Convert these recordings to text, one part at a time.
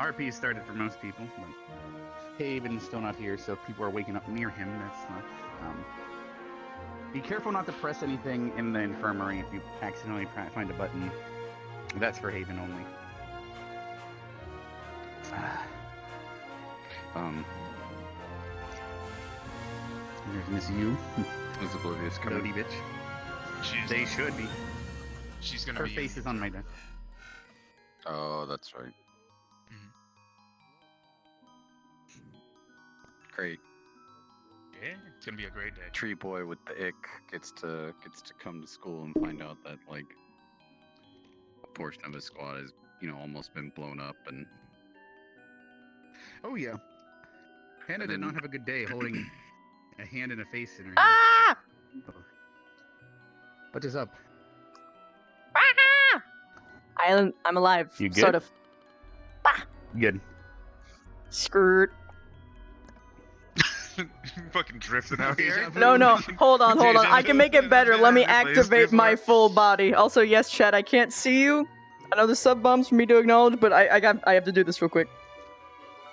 RP started for most people, but Haven's still not here, so if people are waking up near him, that's not... Be careful not to press anything in the infirmary if you accidentally find a button. That's for Haven only. There's Miss U. Is Oblivious coming? Cody bitch. They should be. She's gonna Her be. face is on my desk. Oh, that's right. Great. Yeah, it's gonna be a great day. Tree boy with the ick gets to come to school and find out that like a portion of his squad has almost been blown up and. Oh yeah. Hannah did not have a good day holding a hand and a face in her hand. Ah! What is up? I'm alive. You good? Sort of. Good. Skirt. Fucking drifting out here. No, hold on. I can make it better. Let me activate my full body. Also, yes, Chad, I can't see you. I know the sub bombs for me to acknowledge, but I have to do this real quick.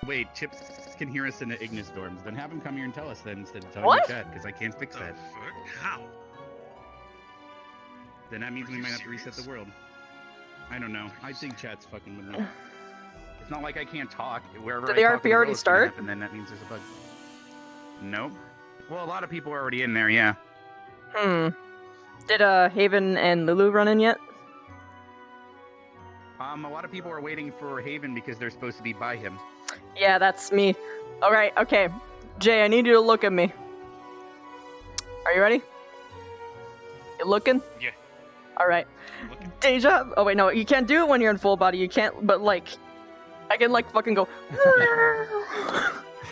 Wait, Chips can hear us in the Ignis dorms. Then have him come here and tell us then instead of telling What? the chat, because I can't fix that. Fuck? How? Then that means Are we you might have to reset the world. I don't know. I think chat's fucking with me. It's not like I can't talk. Wherever Did I the talk RP in a row, already it's gonna start? happen, then that means there's a bug. Nope. Well, a lot of people are already in there, yeah. Did Haven and Lulu run in yet? A lot of people are waiting for Haven because they're supposed to be by him. Yeah, that's me. Alright, okay. Jay, I need you to look at me. Are you ready? You looking? Yeah. Alright. Looking. Deja. Oh, wait, no, you can't do it when you're in full body. You can't, but like, I can like fucking go.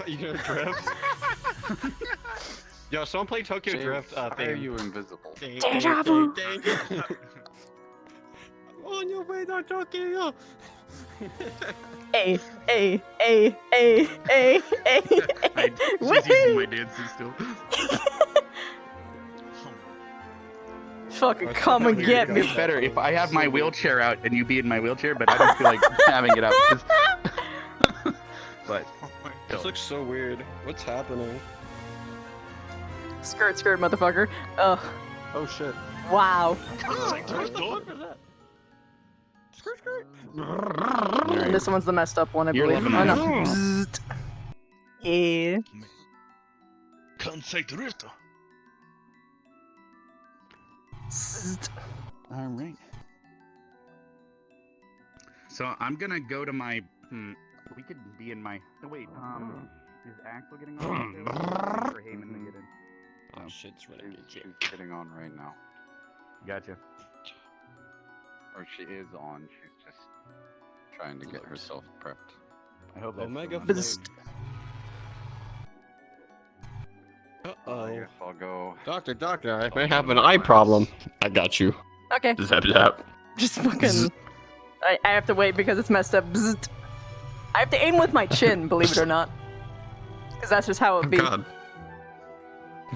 You gonna drift? Yo, someone play Tokyo James, Drift why are theme. you invisible? Deja vu. On your way to Tokyo. A. I'm just using my dancing still. Fucking come and get me. It's better if I have my wheelchair out and you be in my wheelchair, but I don't feel like having it out. But This looks so weird. What's happening? Skirt, motherfucker. Ugh. Oh shit. Wow. Alright. This one's the messed up one, I You're believe. living Oh, on no. it. Bzzzt. Yeah. Concentrito. Bzzzt. All right. So I'm gonna go to my. We could be in my. Oh, wait. Is Axel getting on? For Heyman to get in. Oh shit's ready. She's getting on right now. Gotcha. Or she is on. She's just trying to get herself prepped. I hope that's Omega still on. Bzzzt. I Uh-oh. guess I'll go. Doctor, I may have an eye problem. I got you. Okay. Zap zap. Just fucking. I have to wait because it's messed up. Bzzzt. I have to aim with my chin, believe it or not. Because that's just how it Oh be. god.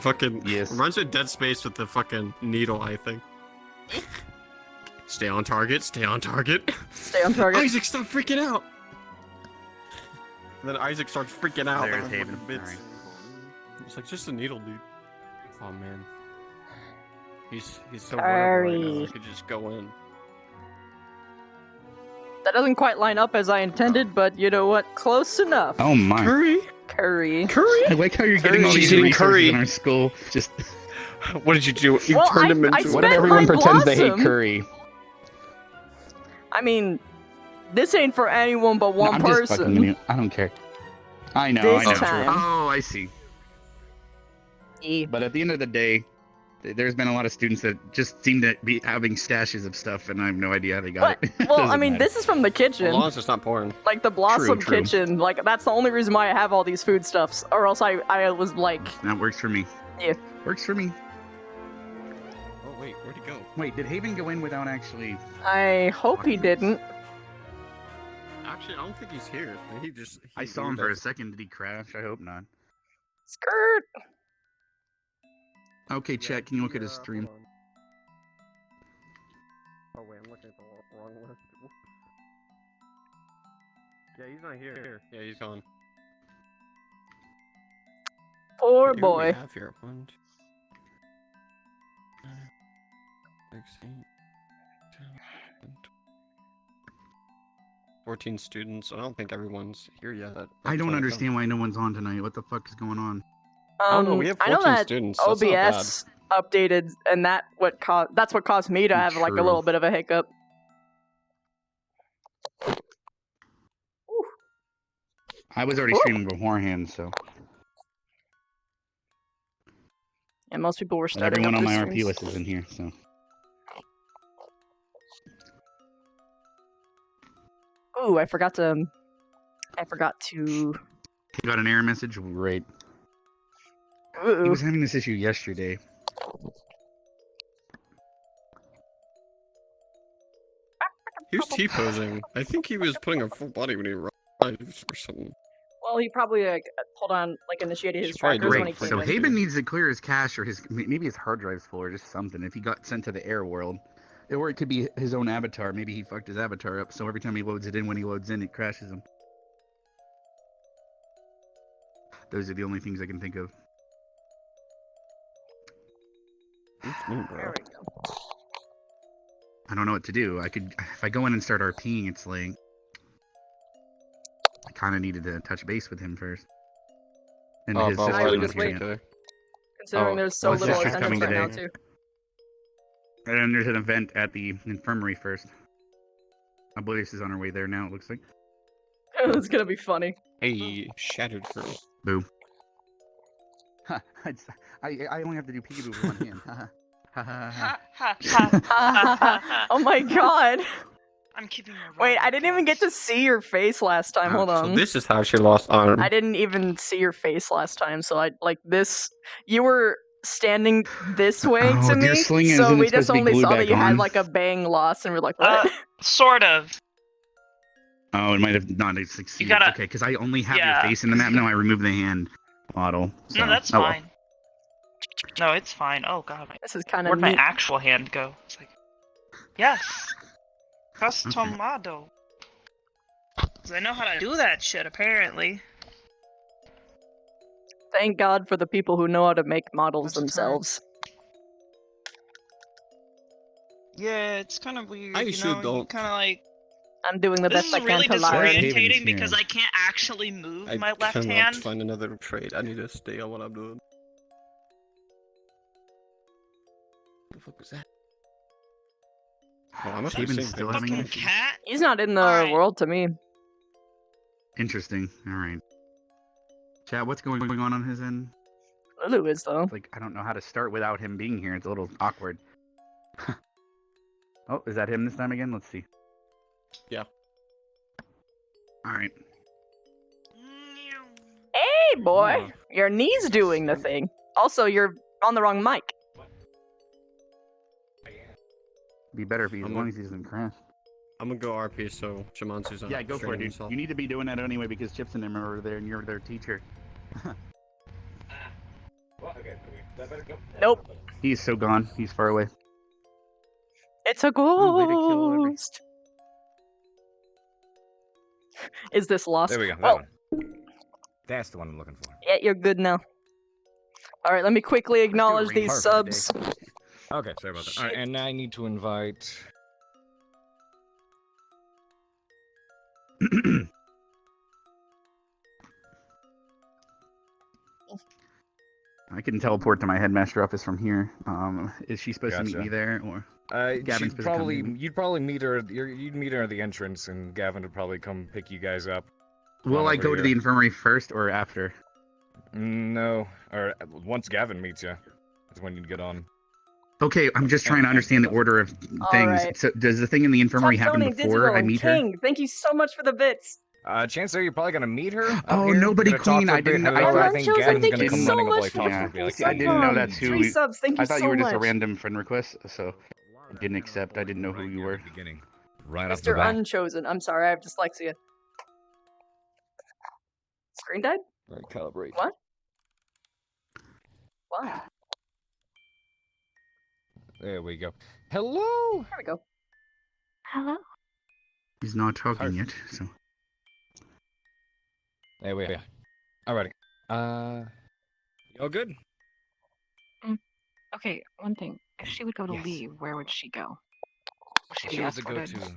Fucking Yes. reminds me of Dead Space with the fucking needle eye thing. Stay on target, stay on target. Stay on target. Isaac, stop freaking out! And then Isaac starts freaking out. There's like, Haven. bits. Alright. It's like just a needle, dude. Oh man. He's so Hurry. vulnerable right now. I could just go in. That doesn't quite line up as I intended, but you know what? Close enough. Oh my. Curry? Curry. I like how you're getting all She's these eating resources curry. in our school. Just What did you do? You Well, turned him I into what if spent everyone my pretends they hate blossom. curry? I mean, this ain't for anyone but one I'm just fucking person. with you. I don't care. I know. This I know. time. Oh, I see. Yeah. But at the end of the day, there's been a lot of students that just seem to be having stashes of stuff, and I have no idea how they got But, it. well, I Doesn't mean, matter. this is from the As kitchen. long as it's not porn. Like the Blossom True. kitchen. Like, that's the only reason why I have all these foodstuffs. Or else I was like, That works for me. Yeah. Works for me. Oh wait, where'd he go? Wait, did Haven go in without actually? I hope he didn't. Actually, I don't think he's here. He just. I saw him for a second. Did he crash? I hope not. Skirt. Okay, chat. Can you look at his stream? Oh wait, I'm looking at the wrong list. Yeah, he's not here. Yeah, he's gone. Poor Who do we boy. have here? 1, 2, 6, 8, 10, 11, 14 students. I don't think everyone's here yet. I don't understand why no one's on tonight. What the fuck is going on? I don't know. We have I know 14 that students. That's not bad. OBS updated, and that's what caused me to have like a True. little bit of a hiccup. I was already Ooh. streaming beforehand, so. And most people were And starting everyone up on my their RP streams. list is in here, so. Ooh, I forgot to. He got an error message? Great. He Ooh. was having this issue yesterday. He was T-posing. I think he was putting a full body when he arrived or something. Well, he probably like pulled on initiated his Should probably do trackers it when he for came So in. him. Haben needs to clear his cache or maybe his hard drive's full or just something. If he got sent to the air world, or it could be his own avatar. Maybe he fucked his avatar up, so every time he loads it in, when he loads in, it crashes him. Those are the only things I can think of. It's me, bro. There we go. I don't know what to do. If I go in and start RPing, it's like I kind of needed to touch base with him first. And his Bob, sister's I would not just here wait. yet. Considering Oh, there's so well, his little sister's attendance coming right now today. too. And then there's an event at the infirmary first. I believe this is on her way there now, it looks like. It's gonna be funny. Hey, shattered her. Boo. I only have to do peekaboo with one hand. Ha ha ha. Oh my god! I'm keeping my Wait, I rabbit didn't even get to close. see your face last time. Hold So on. this is how she lost arm. I didn't even see your face last time, so I like this. You were standing this way Oh, to dear me, sling, so isn't it we just supposed to be only glued saw that back you had on? like a bang loss, and we're like, what? Sort of. Oh, it might have not succeeded. gotta- Okay, because I only have yeah, your face in the 'cause map you- now. I removed the hand model. So. No, that's oh, well. fine. No, it's fine. Oh god, This is kind of where'd my neat. actual hand go? It's like, yes, customado. Cause I know how to do that shit. Apparently. Thank God for the people who know how to make models What's the time? themselves. Yeah, it's kind of weird. I you should know, don't. kind of like. I'm doing the This best is I can really to learn. Haven's disorientating because here. I can't actually move I my left cannot hand. find another trade. I need to stay on what I'm doing. What the fuck was that? Oh, I must have Haven's saved still it. having Fucking issues? cat. He's not in the Alright. world to me. Interesting. All right. Chat, what's going on his end? Lulu is though. It's like I don't know how to start without him being here. It's a little awkward. Oh, is that him this time again? Let's see. Yeah. All right. Hey boy, Yeah. your knee's doing the thing. Also, you're on the wrong mic. Be better if he, as I'm long a- as he doesn't crash. I'm gonna go RP so Shamansu's on. Yeah, go for it, dude. You need to be doing that anyway because Chips and them are over there, and you're their teacher. Nope. He's so gone. He's far away. It's a way to kill every- ghost. Is this lost? There we go. That Well, one. That's the one I'm looking for. yeah, you're good now. All right, let me quickly acknowledge Perfect, these subs. Okay, sorry about that. All right, and I need to invite. I can teleport to my headmaster office from here. Is she supposed to meet Gotcha. me there, or Gavin's supposed to come probably meet me? you'd probably meet her. You'd meet her at the entrance, and Gavin would probably come pick you guys up. will I over go to here. the infirmary first or after? No, or once Gavin meets you, is when you'd get on. Okay, I'm just trying to understand the order of All things. right. So, does the thing in the infirmary happen Tony, before Digital, I and meet her? King, thank you so much for the bits. Chance are you're probably gonna meet her. up Oh, here. nobody You're gonna talk clean, for a I bit, didn't- and I then thought- I think Josie, Gavin's thank gonna you come so running up much like for talk Yeah. to her, be like, the I didn't know that's who 3 we- subs, thank you I thought so you were just a much. random friend request, so I didn't accept. I didn't know who you were. Beginning, right off the Mr. bat. Unchosen. I'm sorry, I have dyslexia. Screen died? Right, calibrate. What? Why? There we go. Hello. There we go. Hello? He's not talking yet, Perfect. so Hey, wait. Alrighty. You all good? Okay, one thing. If she would go to Yes. leave, where would she go? Would she If be she was to go escorted?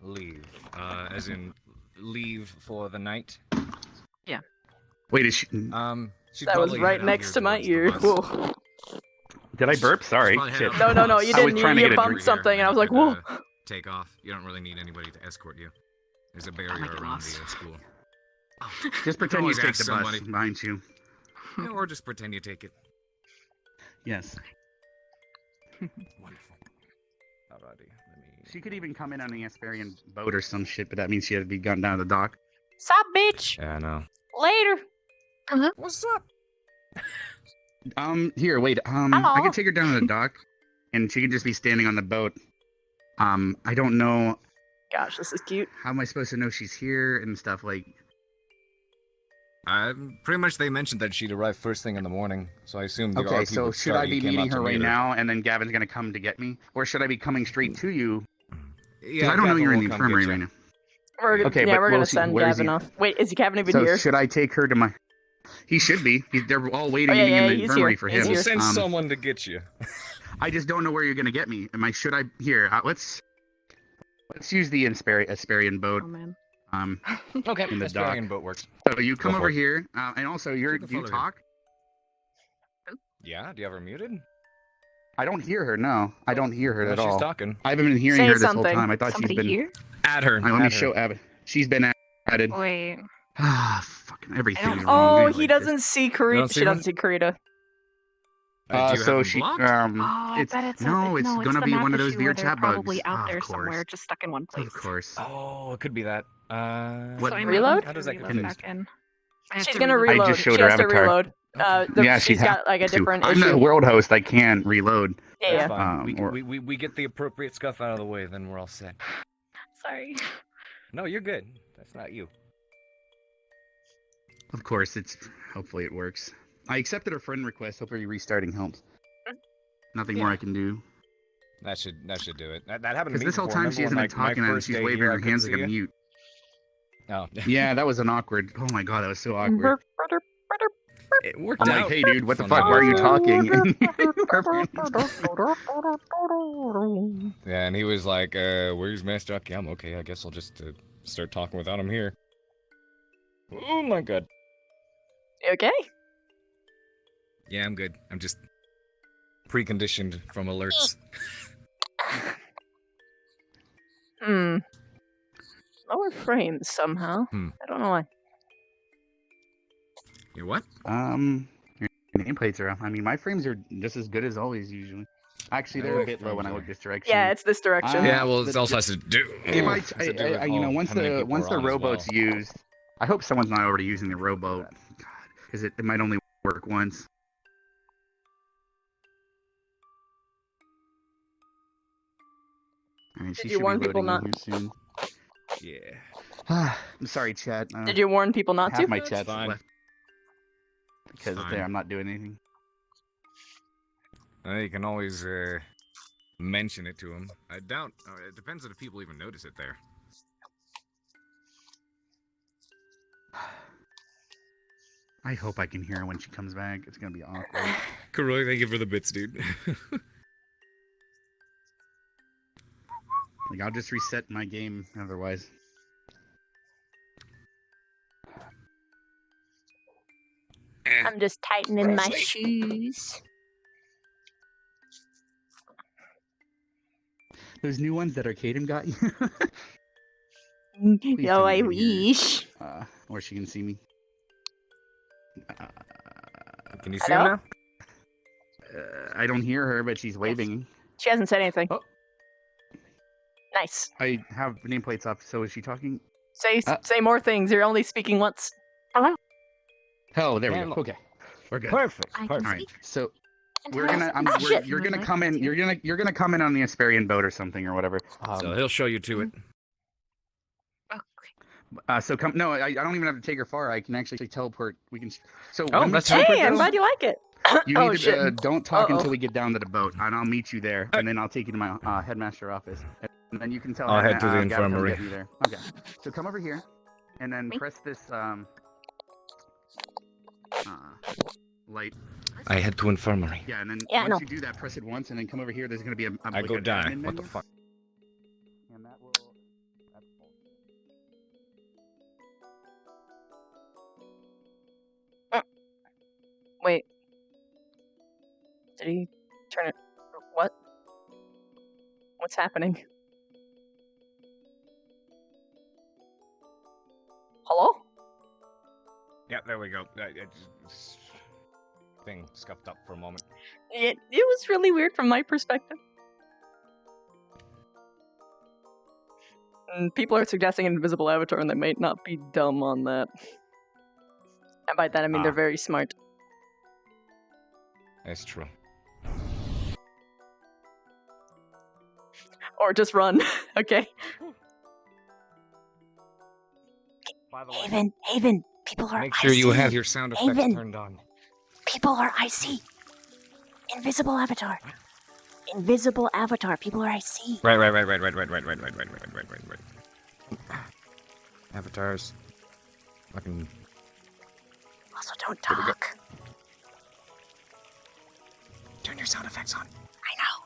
to leave, as in leave for the night. Wait, is she? She'd That was probably right head out next here to my towards the ear. bus. Whoa. Did I burp? Sorry. She'd probably head Shit. out No, to no, the no, bus. you I was didn't. trying to You get a bumped drink. something, and I was like, Then you whoa. could, take off. You don't really need anybody to escort you. There's a barrier get around lost. the school. Just pretend you always take ask the bus somebody. behind you. Yeah, or just pretend you take it. Yes. Wonderful. Alrighty, let me. She could even come in on the Asperian boat or some shit, but that means she had to be gone down to the dock. Sup, bitch? Yeah, I know. Later. What's up? Here, wait. I Hello. could take her down to the dock, and she could just be standing on the boat. I don't know. Gosh, this is cute. How am I supposed to know she's here and stuff? Like, Pretty much they mentioned that she'd arrive first thing in the morning, so I assumed the okay, RP so would should start. I be You came meeting out her to right meet now, and then Gavin's gonna come to get me, or should I be coming straight to you? Because Yeah, I don't know Gavin you're in will the come infirmary get right you. now. Okay, but we're gonna well, see, send where is Gavin he? off. Wait, is Gavin even So here? should I take her to my? He should be. They're all waiting Oh, yeah, in the he's infirmary here. for He's him. We'll here. send someone to get you. I just don't know where you're gonna get me. Should I? Here, let's use the Asperian boat. Oh man. Okay, In the Asperian dock. boat works. So you come Go for over it. here, and also You you can follow me. talk. Yeah, do you have her muted? I don't hear her. No, I don't hear her Well, at she's all. talking. I haven't been hearing Say her this whole something. time. I thought Somebody she's been. here? Add her. Let me show Abby. She's been added. Wait. Ah, fucking everything don't- is wrong. Oh, with he like this. doesn't see You Karita. don't see She doesn't him? see Karita. Do you have So him she blocked? I it's bet it's no, it's no, gonna the be map one of those issue where weird they're chat bugs. probably out Ah, there of course. somewhere, just stuck in one place. Of course. Oh, it could be that. What- So I Reload? might How does that reload get fixed? back in. I have She's to gonna I reload. just showed She her has to avatar. reload. Yeah, she'd she's got like a to. different I'm issue. the world host. I can't reload. Yeah, That's yeah. fine. or- We get the appropriate stuff out of the way, then we're all set. Sorry. No, you're good. That's not you. Of course, hopefully it works. I accepted her friend request. Hopefully restarting helps. Nothing more Yeah. I can do. That should do it. That happened to Because me this whole before. time she Remember hasn't been when, talking my and first she's day waving here, I her hands couldn't like a see you? mute. Oh. Yeah, that was an awkward. Oh my god, that was so awkward. It worked I'm out. like, hey dude, what the Fun fuck? Why are you enough. talking? Yeah, and he was like, where's Master Akiyama? Okay, I guess I'll just start talking without him here. Oh my god. You okay? Yeah, I'm good. I'm just preconditioned from alerts. Lower frames somehow. I don't know why. You what? Your nameplates are up. I mean, my frames are just as good as always usually. Actually, they're a bit low when I look this direction. Yeah, it's this direction. Yeah, well, it also has to do. If has to do with you know, all- once how many the people once are the on as rowboat's well. used, I hope someone's not already using the rowboat, because it might only work once. I mean, she Did you should warn be people loading not? in here Yeah. soon. I'm sorry, chat. Did you warn people not half to? my That's chat's fine. left because fine. there I'm not doing anything. You can always mention it to him. I doubt. It depends on if people even notice it there. I hope I can hear her when she comes back. It's gonna be awkward. Kuroi, thank you for the bits, dude. Like, I'll just reset my game otherwise. I'm just tightening my shoes. Those new ones that Arcadum got you. Please Oh, tell me I you can hear wish. or she can see me. Can you see him Hello? now? I don't hear her, but she's waving. She hasn't said anything. Oh. Nice. I have nameplates up, so is she talking? Say more things. You're only speaking once. Oh, there we Yeah, go. look. Okay, we're good. Perfect. I can Perfect. All right, so And we're tell gonna. us- I'm, Ah, we're, shit. you're gonna Like come in. to. You're gonna come in on the Asperian boat or something or whatever. So he'll show you to it. Okay. So come. No, I don't even have to take her far. I can actually teleport. We can. So Oh, when we that's teleport, Hey, I'm though, glad you like it. you Oh, need to shit. don't talk Uh-oh. until we get down to the boat, and I'll meet you there, and then I'll take you to my headmaster office, and then you can tell. I'll head to the Gavin come infirmary. get me there. Okay. So come over here, and then Me? press this light. I head to infirmary. Yeah, and then Yeah, once no. you do that, press it once, and then come over here. There's gonna be I like go an die. admin What the menu, fuck? And that will. That's bullshit. Wait. Did he turn it? What? What's happening? Hello? Yeah, there we go. Thing scuffed up for a moment. It was really weird from my perspective. And people are suggesting an invisible avatar, and they might not be dumb on that. And by that I mean they're very smart. That's true. Or just run. Okay. By the Haven, people are make sure IC. you have your sound effects Haven. turned on. People are IC. Invisible avatar. Invisible avatar. People are IC. Right. Avatars. Fucking. Also, don't Here we go. talk. Turn your sound effects on. I know.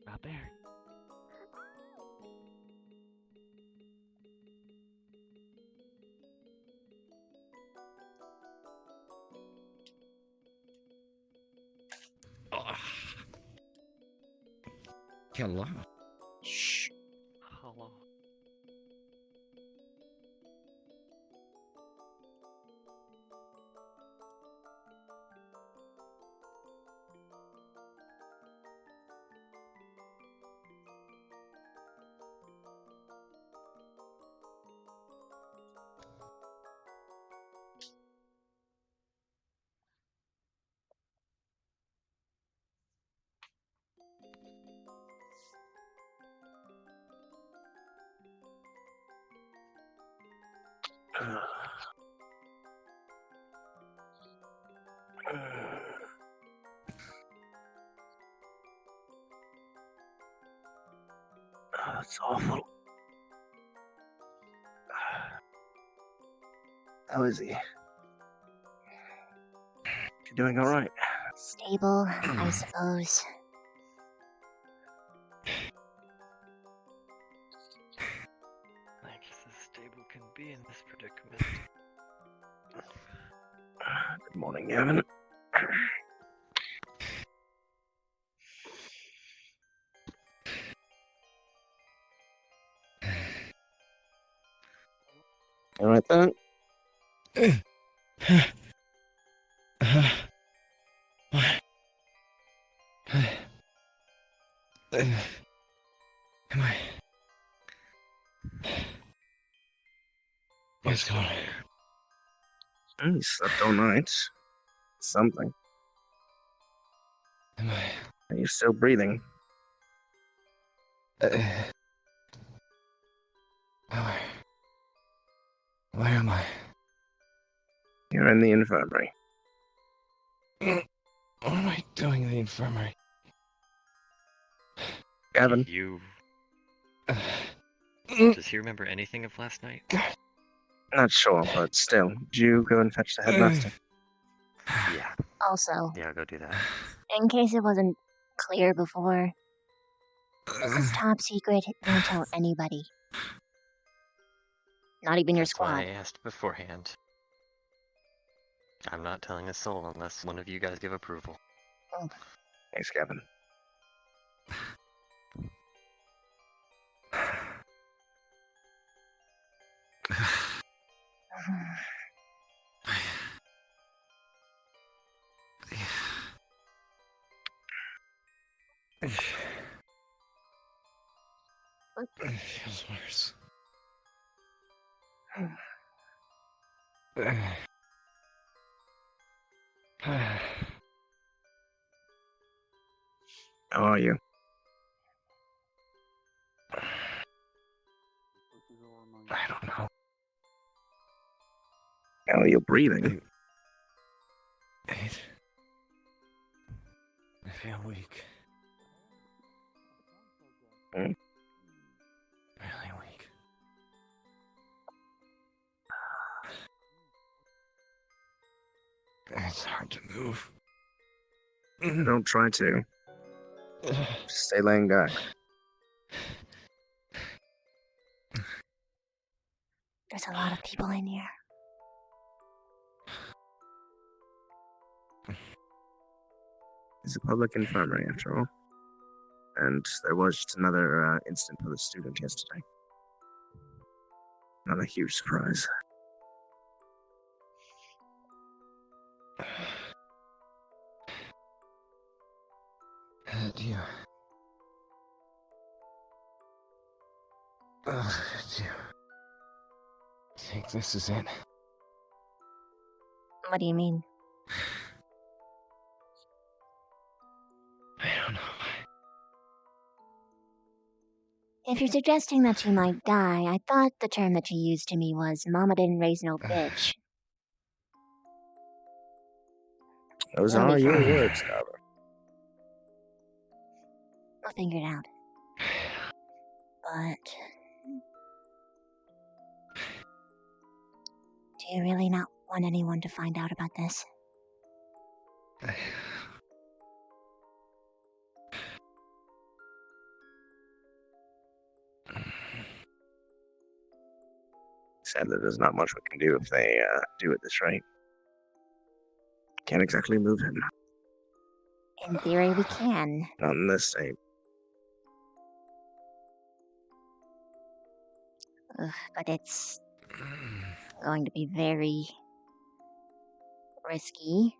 Not there. Hello. Shh. Hello. That's awful. How is he? You doing all right? Stable, I suppose. I guess as stable can be in this predicament. Good morning, Gavin. All right then. Am I? What's going on? You slept all night. Something. Am I? Are you still breathing? Where am I? You're in the infirmary. What am I doing in the infirmary? Gavin. You. Does he remember anything of last night? Not sure, but still. Did you go and fetch the headmaster? Yeah. Also, Yeah, I'll go do that. in case it wasn't clear before, this is top secret. Don't tell anybody. Not even your That's why I squad. asked beforehand. I'm not telling a soul unless one of you guys give approval. Thanks, Gavin. It feels worse. How are you? Oh, you're breathing. I feel weak. Hmm? Really weak. It's hard to move. Don't try to. Just stay laying back. There's a lot of people in here. It's a public infirmary, after all. And there was just another incident with a student yesterday. Not a huge surprise. Do you think this is it? What do you mean? I don't know. If you're suggesting that she might die, I thought the term that you used to me was "Mama didn't raise no bitch." Those That'll are be your fine. words, Carver. We'll figure it out. But do you really not want anyone to find out about this? Sadly, there's not much we can do if they do at this rate. Can't exactly move him. In theory, we can. Not in this state. Ugh, but it's going to be very risky.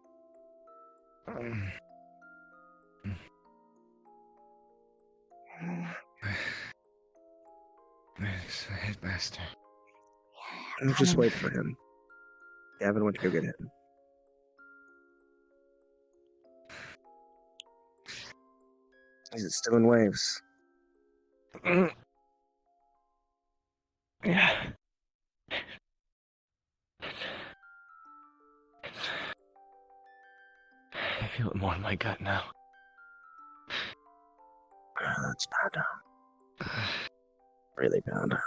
Where's the headmaster? Just wait for him. Gavin went to go get him. Is it still in waves? Yeah. I feel it more in my gut now. That's bad. Really bad.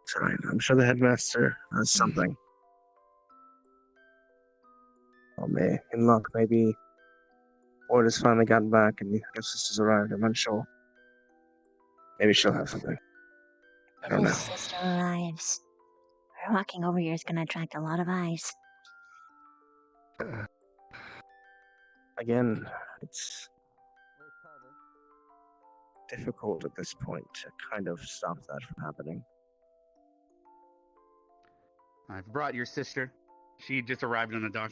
It's alright. I'm sure the headmaster has something. Oh, in luck, maybe word has finally gotten back and your sister's arrived. I'm unsure. Maybe she'll have something. I don't know. If sister arrives, her walking over here is going to attract a lot of eyes. Again, it's difficult at this point to kind of stop that from happening. I've brought your sister. She just arrived on the dock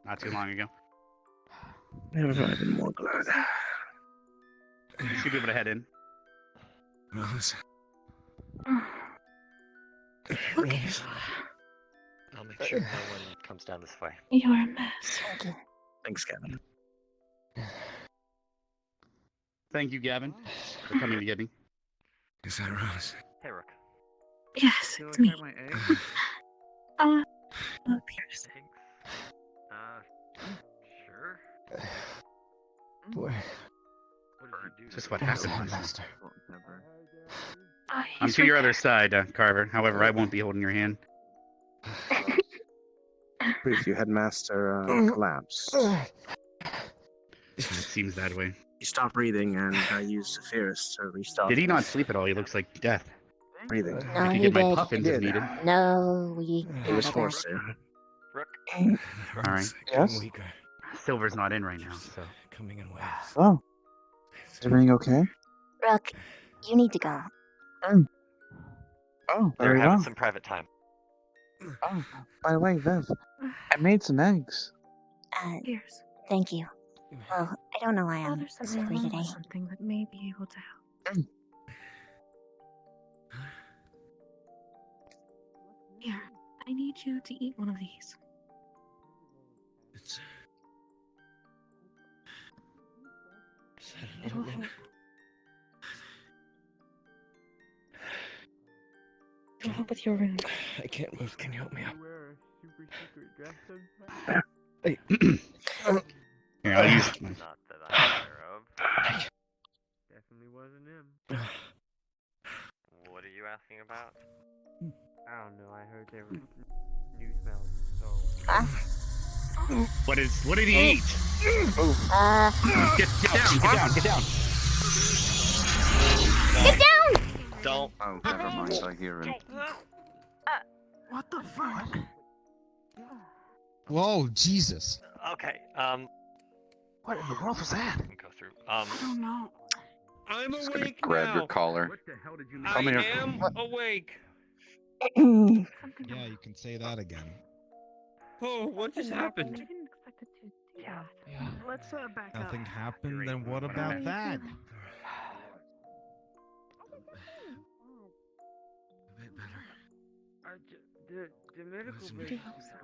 not too long ago. Never have I been more glad. You should be able to head in. Rose. Okay. I'll make sure no one comes down this way. You're a mess. Thank you. Thanks, Gavin. Thank you, Gavin, for coming to get me. Is that Rose? Hey, Rook. Yes, it's me. Pierce. Sure. Boy. What did you do? Just what Where's the happened. headmaster? I'm to your other side, Carver. However, I won't be holding your hand. Brief you, headmaster collapsed. It seems that way. He stopped breathing and used Sephiroth to restart. Did he not sleep at all? He looks like death. breathing? No, I could he get my did. puffins if He did. needed. No, we It was got forced to. Rook. All right. Yes? Weaker. Silver's not in right now, so. Coming in waves. Oh, is everything okay? Rook, you need to go. Oh, They're having some private time. Oh, by the way, Viv, I made some eggs. Pierce. Thank you. Well, I don't know why I'm Father sent so me free along today. with something that may be able to help. Here, I need you to eat one of these. It'll help. Go help with your room. I can't move. Can you help me out? Here, I'll use. Not that I'm aware of. Definitely wasn't him. What are you asking about? I don't know. I heard there were new smells. So. What did he eat? Get down! Get down! Get down! Don't. Oh, never mind. I hear him. What the fuck? Whoa, Jesus. Okay. What in the world was that? Go through. I don't know. I'm Just gonna awake grab now. your collar. What the hell did you I Come here. am awake. Yeah, you can say that again. Oh, what just happened? I didn't expect it to do that. Let's back up. Nothing happened, then what about that? A bit better. The medical Listen, bill do hope so.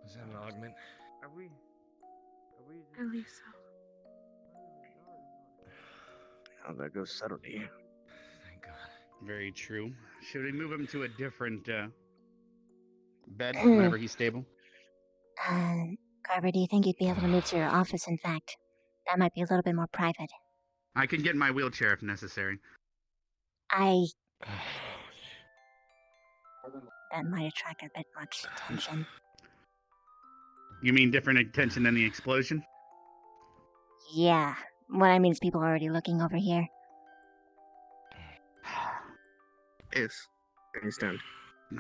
Was that an augment? Are we? I believe so. Oh, there goes subtlety. Thank God. Very true. Should we move him to a different bed whenever he's stable? Carver, do you think you'd be able to move to your office, in fact? That might be a little bit more private. I can get in my wheelchair if necessary. That might attract a bit much attention. You mean different attention than the explosion? Yeah. What I mean is people are already looking over here. Yes. I understand.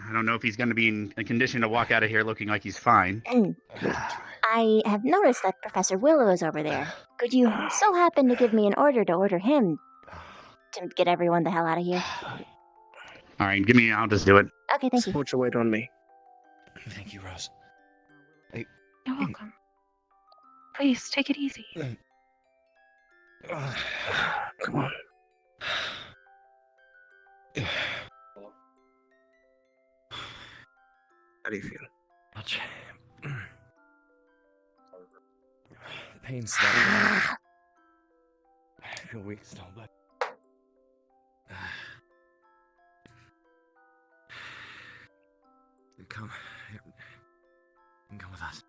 I don't know if he's going to be in a condition to walk out of here looking like he's fine. I have noticed that Professor Willow is over there. Could you so happen to give me an order to order him to get everyone the hell out of here? All right, I'll just do it. Okay, thank you. Put your weight on me. Thank you, Rose. You're welcome. Please, take it easy. Come on. How do you feel? Much. The pain's stopping. I feel weak still, but. Come. You can come with us.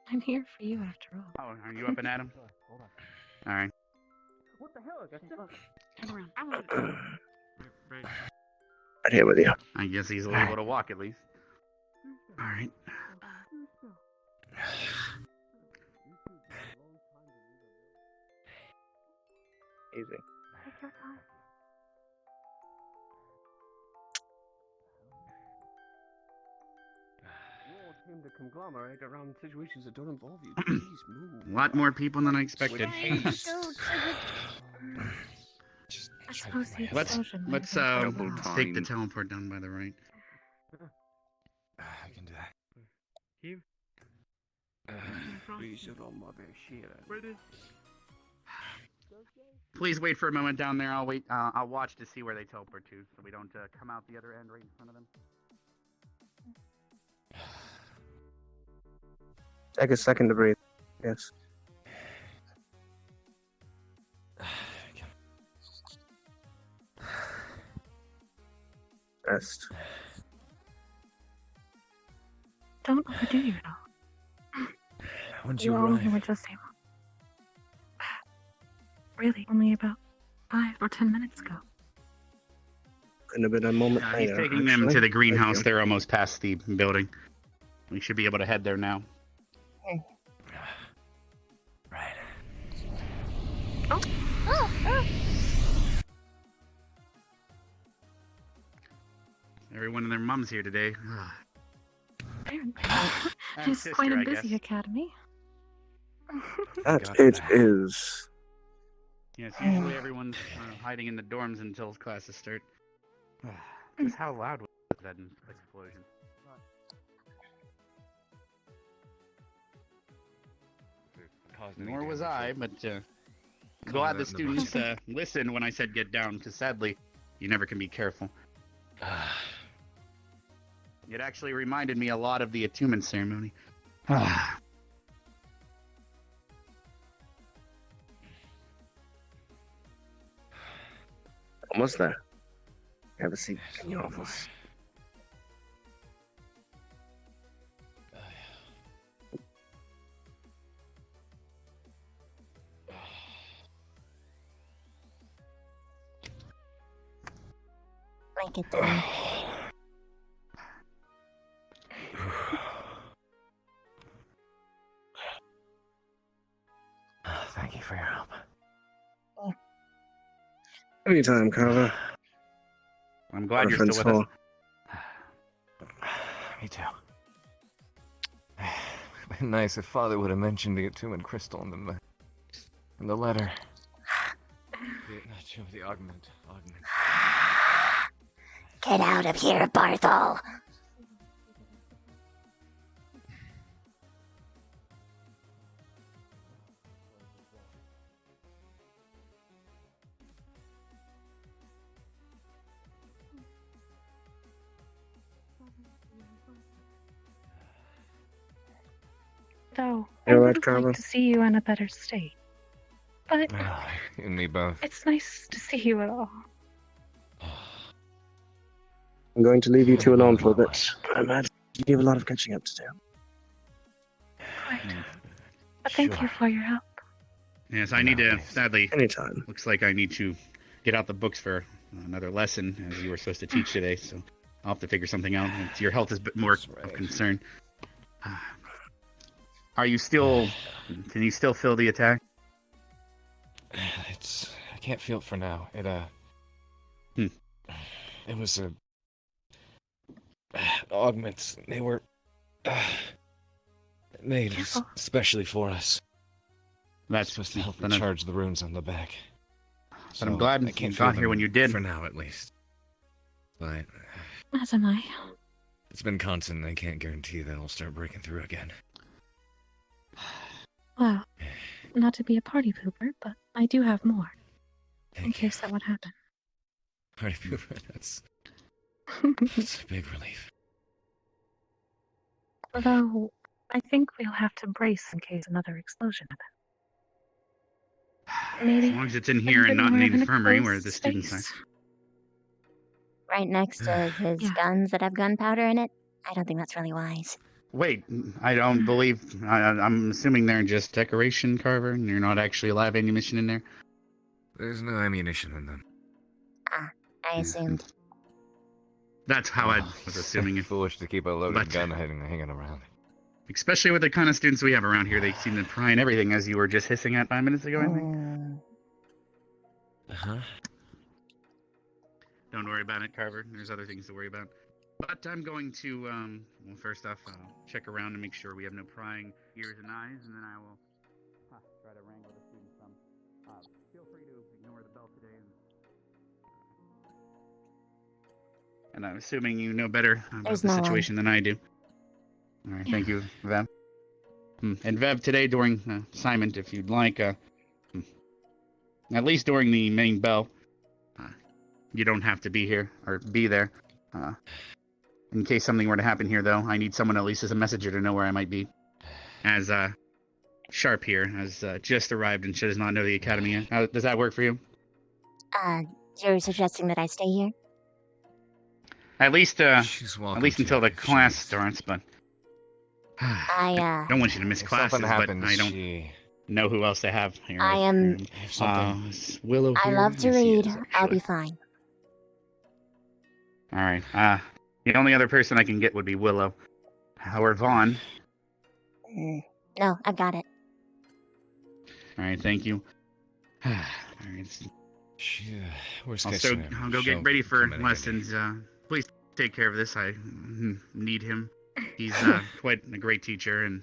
I'm here for you after all. Oh, are you up and at him? All right. What the hell? Turn around. Right here with you. I guess he's able to walk at least. All right. Easy. Take your time. You all came to conglomerate around situations that don't involve you. Please move. A lot more people than I expected. Just I try to suppose put the my head Let's explosion let's might have been take the time. teleport down by the right. I can do that. Here. Please, you don't mother shit. Where did? Please wait for a moment down there. I'll wait. I'll watch to see where they teleport to, so we don't come out the other end right in front of them. Take a second to breathe. Yes. Rest. Don't overdo yourself. Once You you all arrive. were just able. Really, only about 5 or 10 minutes ago. Couldn't have been a moment He's later. taking them actually. to the Thank greenhouse. you. They're almost past the building. We should be able to head there now. Right. Everyone and their mums here today. Apparently. And It's sister, quite a I busy guess. academy. That Got it that. is. Yes, usually everyone's hiding in the dorms until classes start. Just how loud was that explosion? Nor was I, but glad the students listened when I said get down, because sadly, you never can be careful. It actually reminded me a lot of the attunement ceremony. Almost there. Have a seat in your office. Blanket time. Thank you for your help. Anytime, Carver. I'm glad What you're are still friends with us. Me too. It'd been nice if Father would have mentioned the Attunement Crystal in the letter. The augment. Get out of here, Barthol. Though, I You all would right, have Carver? liked to see you in a better state. But You and me both. it's nice to see you at all. I'm going to leave you two alone for a bit. I imagine you have a lot of catching up to do. Quite. But thank you for your help. Yes, I need to, sadly, Anytime. looks like I need to get out the books for another lesson, as you were supposed to teach today, so I'll have to figure something out. Your health is a bit more of concern. Are you still, can you still feel the attack? I can't feel it for now. It was augments. They were made especially for us. That's supposed to help recharge the runes on the back. But I'm glad I can't you got feel here when them you did. For now, at least. But As am I. it's been constant, and I can't guarantee that I'll start breaking through again. Well, not to be a party pooper, but I do have more. In case that would happen. Party pooper, that's a big relief. Though, I think we'll have to brace in case another explosion happens. Maybe. As long as it's in a here and bit not in more the of an infirmary where enclosed the students are. space. Right next to his guns that have gunpowder in it? I don't think that's really wise. Wait, I don't believe. I'm assuming they're just decoration, Carver, and you're not actually live ammunition in there. There's no ammunition in them. Ah, I assumed. That's how I was assuming. Foolish to keep a loaded But- gun hanging around. Especially with the kind of students we have around here, they seem to pry in everything, as you were just hissing at 5 minutes ago, I think. Uh-huh. Don't worry about it, Carver. There's other things to worry about. But I'm going to, well, first off, check around to make sure we have no prying ears and eyes, and then I will try to wrangle the students some. Feel free to ignore the bell today. And I'm assuming you know better about There's the no one. situation than I do. All right, thank you, Vev. And Vev, today during assignment, if you'd like, at least during the main bell, you don't have to be here or be there. In case something were to happen here, though, I need someone at least as a messenger to know where I might be. As Sharp here has just arrived and she does not know the academy yet. Does that work for you? You're suggesting that I stay here? At least welcome until the to, class starts, but I don't want you to miss if classes, something happens, but I don't know who else to have here. I am. Willow I here. love to Yes, he read. is, I'll actually. be fine. All right. The only other person I can get would be Willow. Or Vaughn. No, I've got it. All right, thank you. All right. Worst I'll case go scenario, get she'll ready for come in handy. lessons. Please take care of this. I need him. He's quite a great teacher, and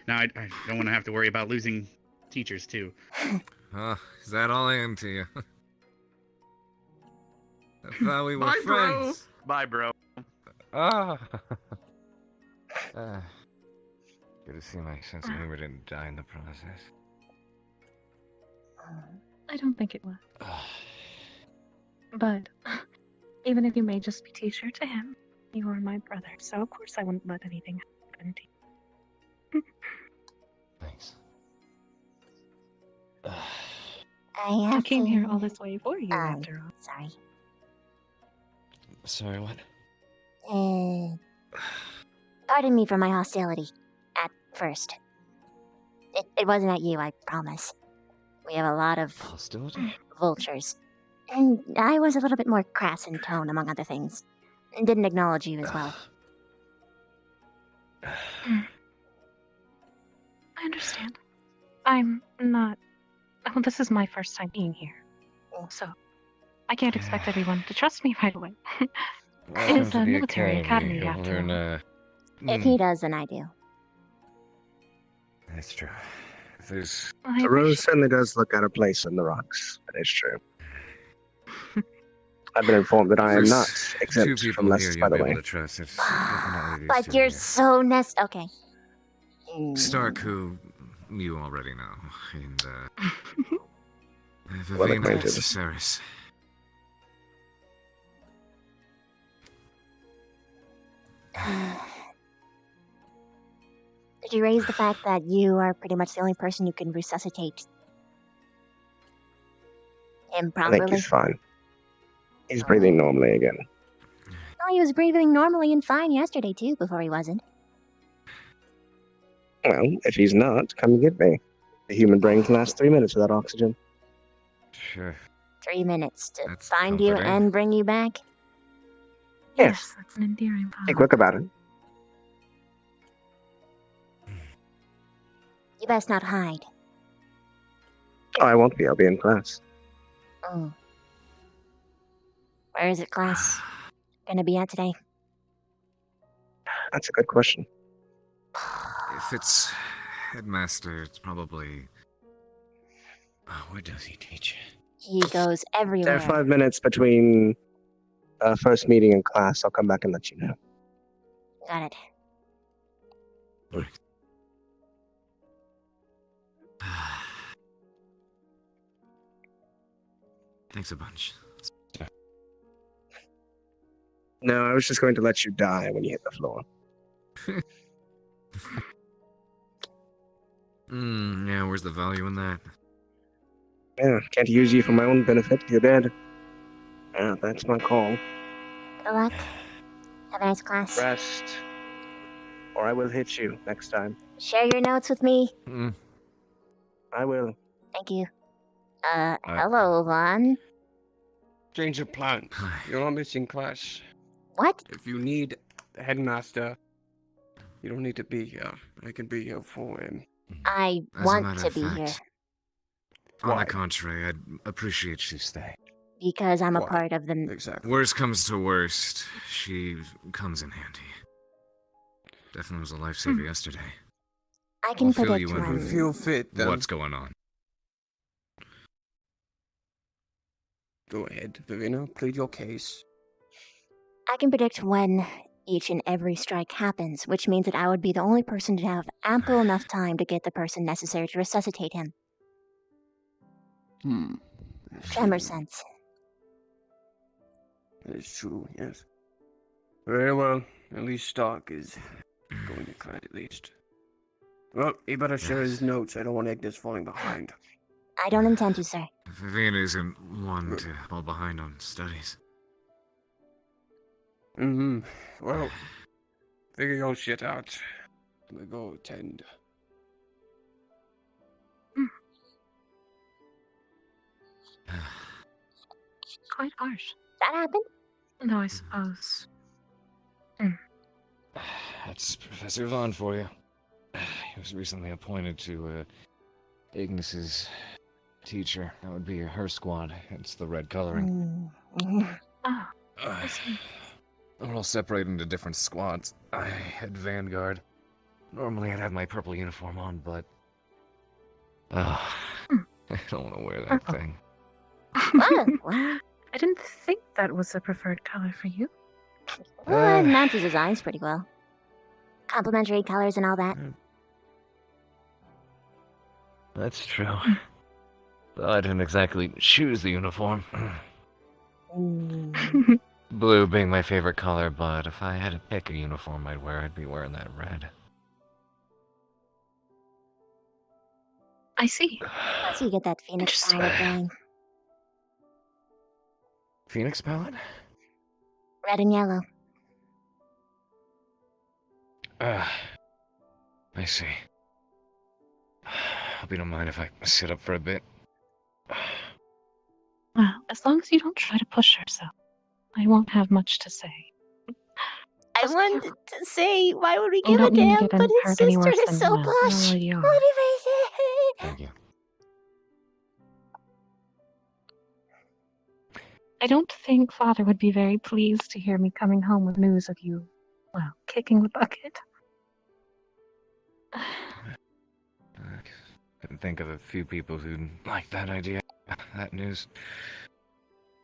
now I don't want to have to worry about losing teachers too. Is that all I am to you? I thought we were Bye, bro. friends. Bye, bro. Good to see my sense of humor didn't die in the process. I don't think it was. But even if you may just be teacher to him, you are my brother, so of course I wouldn't let anything happen to you. Thanks. I I came here all to... this way for you, after all. Sorry. Sorry, what? Pardon me for my hostility. At first. It wasn't at you, I promise. We have a lot of... Hostility? vultures. And I was a little bit more crass in tone, among other things. And didn't acknowledge you as well. I understand. I'm not... Well, this is my first time being here. So, I can't expect everyone to trust me right away. It is a military academy, You'll after all. learn, If he does, then I do. That's true. If there's... The rose certainly does look out of place in the rocks. That is true. I've been informed that I am not exempt from lessons, by the way. But you're so okay. Stark, who you already know, and Well Vivina acquainted. Ceres. Did you raise the fact that you are pretty much the only person who can resuscitate him I properly? think he's fine. He's breathing normally again. Oh, he was breathing normally and fine yesterday, too, before he wasn't. Well, if he's not, come get me. The human brain can last 3 minutes without oxygen. Sure. 3 minutes to That's find you comforting. and bring you back? Yes. That's an endearing Be poem. quick about it. You best not hide. Oh, I won't be. I'll be in class. Oh. Where is it, class? Gonna be at today? That's a good question. If it's headmaster, it's probably... Oh, where does he teach? He goes There everywhere. are 5 minutes between first meeting and class. I'll come back and let you know. Got it. Thanks a bunch. No, I was just going to let you die when you hit the floor. Yeah, where's the value in that? Yeah, can't use you for my own benefit. You're dead. Yeah, that's my call. Good luck. Have a nice class. Rest. Or I will hit you next time. Share your notes with me. I will. Thank you. Hello, Vaughn. Change of plans. You're not missing class. What? If you need the headmaster, you don't need to be here. I can be here for him. I As a want matter to of be fact, here On Why? the contrary, I'd appreciate you stay. because I'm a Why? part of the... Exactly. Worst comes to worst, she comes in handy. Definitely was a lifesaver yesterday. I can I'll fill predict you in when... You feel fit, then. what's going on. Go ahead, Vivina. Plead your case. I can predict when each and every strike happens, which means that I would be the only person to have ample enough time to get the person necessary to resuscitate him. Tremor sense. That is true, yes. Very well. At least Stark is going to class at least. Well, he better share his notes. I don't want Agnes falling behind. I don't intend to, sir. Vivian isn't one to fall behind on studies. Well, figure your shit out. We go attend. Quite harsh. That happened? Though I suppose. That's Professor Vaughn for you. He was recently appointed to Ignis's teacher. That would be her squad. It's the red coloring. Oh, I see. We're all separated into different squads. I had Vanguard. Normally I'd have my purple uniform on, but... I don't want to wear that thing. Well, I didn't think that was the preferred color for you. it matches his eyes pretty well. Complementary colors and all that. That's true. But I didn't exactly choose the uniform. Blue being my favorite color, but if I had to pick a uniform I'd be wearing that red. I see. Once you get that Phoenix Interesting. palette going. Phoenix palette? Red and yellow. I see. Hope you don't mind if I sit up for a bit. Well, as long as you don't try to push yourself, I won't have much to say. I Just wanted careful. to say, why would we I give a don't mean to damn? get But his hurt any sister worse is than so you plush. already are. What if I say? Thank you. I don't think Father would be very pleased to hear me coming home with news of you, well, kicking the bucket. I can think of a few people who'd like that idea, that news.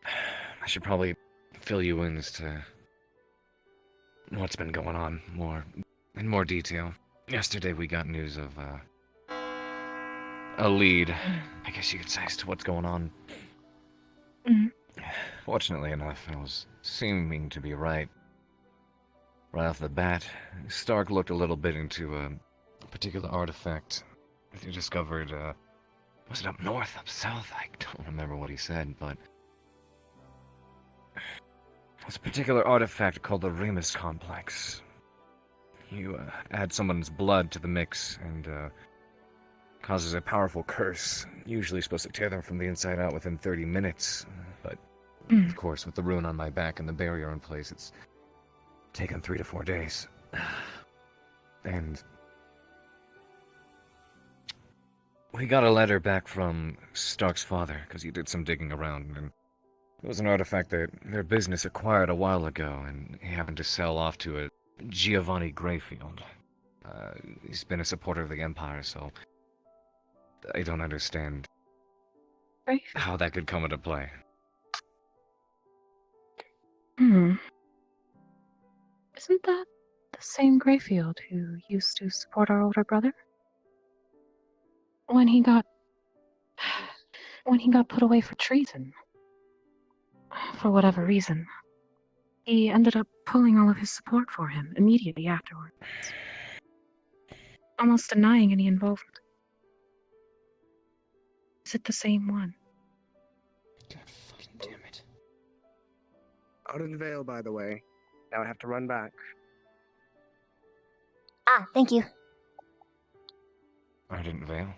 I should probably fill you in as to what's been going on in more detail. Yesterday we got news of a lead, I guess you could say, as to what's going on. Fortunately enough, I was seeming to be right. Right off the bat, Stark looked a little bit into a particular artifact that he discovered, was it up north, up south? I don't remember what he said, but it's a particular artifact called the Remus Complex. You add someone's blood to the mix and causes a powerful curse, usually supposed to tear them from the inside out within 30 minutes, but of course, with the rune on my back and the barrier in place, it's taken 3 to 4 days. And we got a letter back from Stark's father, because he did some digging around, and it was an artifact that their business acquired a while ago, and he happened to sell off to a Giovanni Greyfield. He's been a supporter of the Empire, so I don't understand how that could come into play. Isn't that the same Greyfield who used to support our older brother? When he got put away for treason, for whatever reason, he ended up pulling all of his support for him immediately afterwards, almost denying any involvement. Is it the same one? God fucking damn it. Out in Vale, by the way. Now I have to run back. Ah, thank you. Ardent Vale?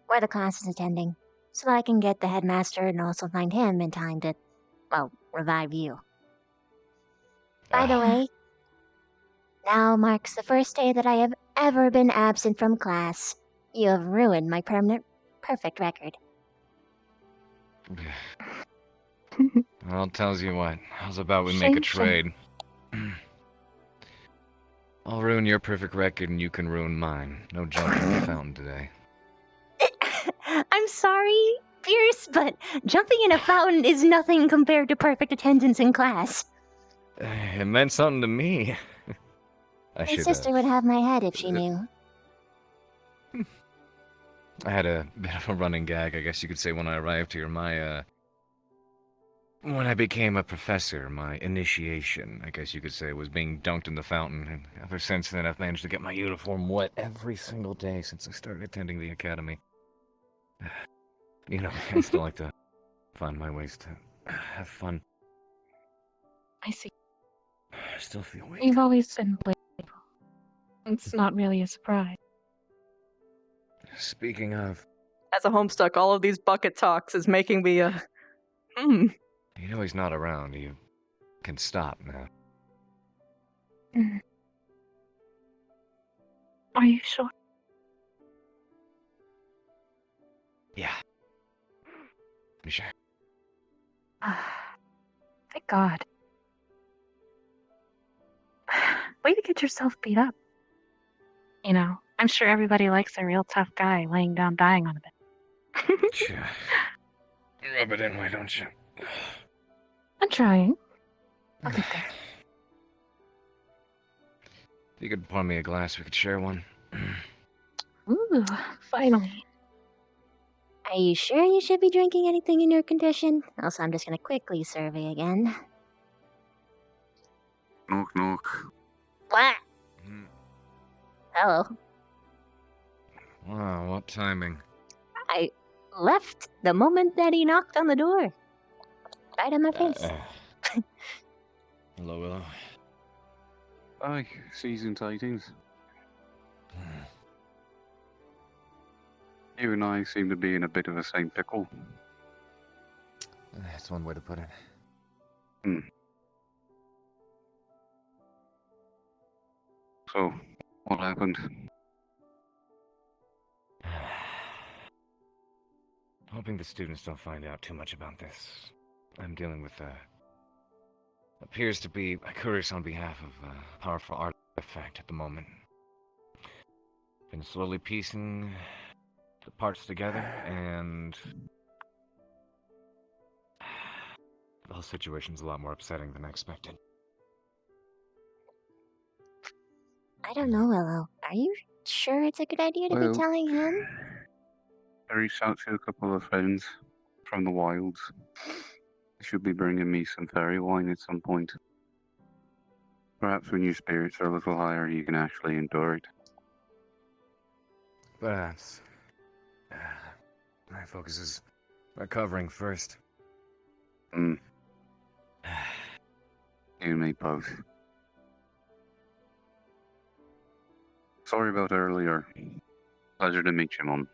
Where the class is attending, so that I can get the headmaster and also find him in time to, well, revive you. By the way, now marks the first day that I have ever been absent from class. You have ruined my perfect record. Well, tells you what. How's about we make a trade? I'll ruin your perfect record and you can ruin mine. No jumping in the fountain today. I'm sorry, Pierce, but jumping in a fountain is nothing compared to perfect attendance in class. It meant something to me. My sister would have my head if she knew. I had a bit of a running gag, I guess you could say, when I arrived here. When I became a professor, my initiation, I guess you could say, was being dunked in the fountain, and ever since then I've managed to get my uniform wet every single day since I started attending the academy. You know, I still like to find my ways to have fun. I see. I still feel weak. You've always been playful. It's not really a surprise. Speaking of... As a Homestuck, all of these bucket talks is making me, You know he's not around. You can stop now. Are you sure? Yeah. I'm sure. Thank God. Way to get yourself beat up. You know, I'm sure everybody likes a real tough guy laying down dying on a bed. Yeah. Rub it in, why don't you? I'm trying. I'll get there. If you could pour me a glass, we could share one. Ooh, finally. Are you sure you should be drinking anything in your condition? Also, I'm just gonna quickly survey again. Knock, knock. What? Hello. Wow, what timing. I left the moment that he knocked on the door. Right on my face. Hello, Willow. Aye, season tidings. You and I seem to be in a bit of a same pickle. That's one way to put it. So, what happened? Hoping the students don't find out too much about this. I'm dealing with appears to be a curse on behalf of a powerful artifact at the moment. Been slowly piecing the parts together, and the whole situation's a lot more upsetting than I expected. I don't know, Willow. Are you sure it's a good idea to be telling him? I reached out to a couple of friends from the wilds. They should be bringing me some fairy wine at some point. Perhaps when your spirits are a little higher, you can actually endure it. Perhaps. My focus is recovering first. You and me both. Sorry about earlier. Pleasure to meet you, Mum.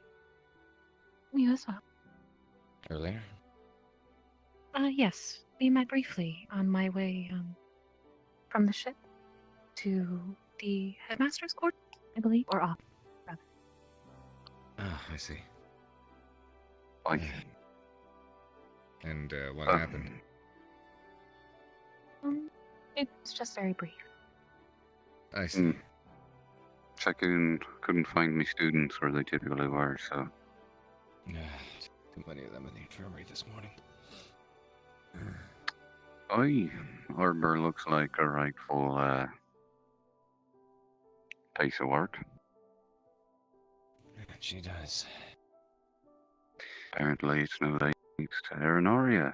You as well. Earlier? Yes. We met briefly on my way, from the ship to the headmaster's quarters, I believe, or off, rather. Ah, I see. Why? And, what happened? It's just very brief. I see. Checking, couldn't find my students where they typically were, so... Too many of them in the infirmary this morning. Aye, Arbor looks like a rightful, piece of work. She does. Apparently it's no thanks to Arenoria.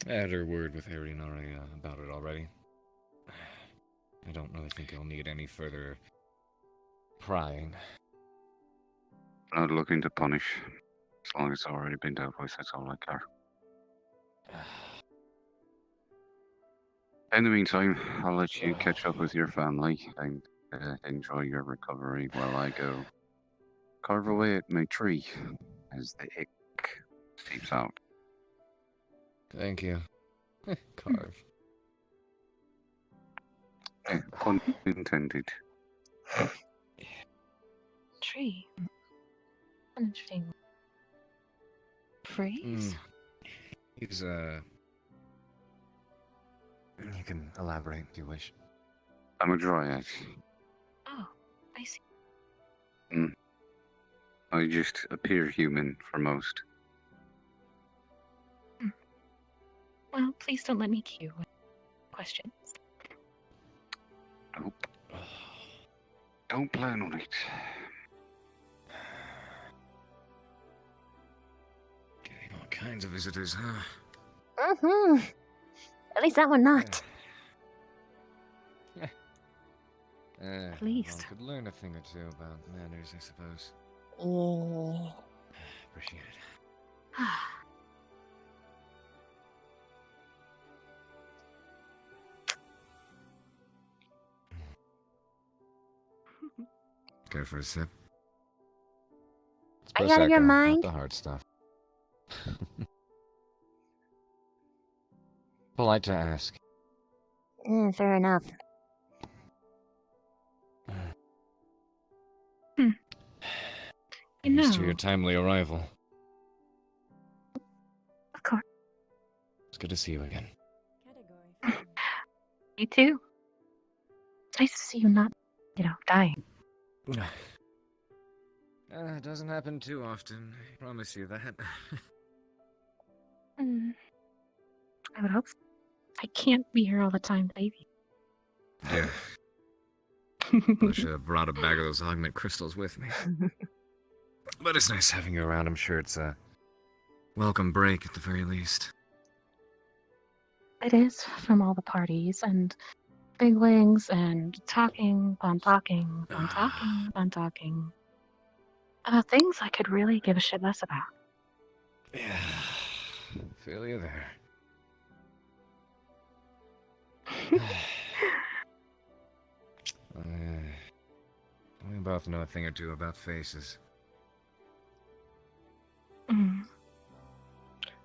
I had her word with Arenoria about it already. I don't really think I'll need any further prying. Not looking to punish. As long as it's already been dealt with, that's all I care. In the meantime, I'll let you catch up with your family and enjoy your recovery while I go carve away at my tree as the ick seeps out. Thank you. Carve. Pun intended. Tree. An interesting phrase. He's, you can elaborate if you wish. I'm a dryad. Oh, I see. I just appear human for most. Well, please don't let me queue with questions. Nope. Don't plan on it. Getting all kinds of visitors, huh? Mm-hmm. At least that one not. Please. One could learn a thing or two about manners, I suppose. Yeah. Appreciate it. Care for a sip? It's Are you out of your Prosecco, mind? not the hard stuff. Polite to ask. Fair enough. You Thanks to know. your timely arrival. Of course. It's good to see you again. You too. It's nice to see you not, dying. It doesn't happen too often. I promise you that. I would hope so. I can't be here all the time, baby. Yeah. I should have brought a bag of those augment crystals with me. But it's nice having you around. I'm sure it's a welcome break at the very least. It is from all the parties and bigwigs and talking about things I could really give a shit less about. Yeah, feel you there. We both know a thing or two about faces. Mm.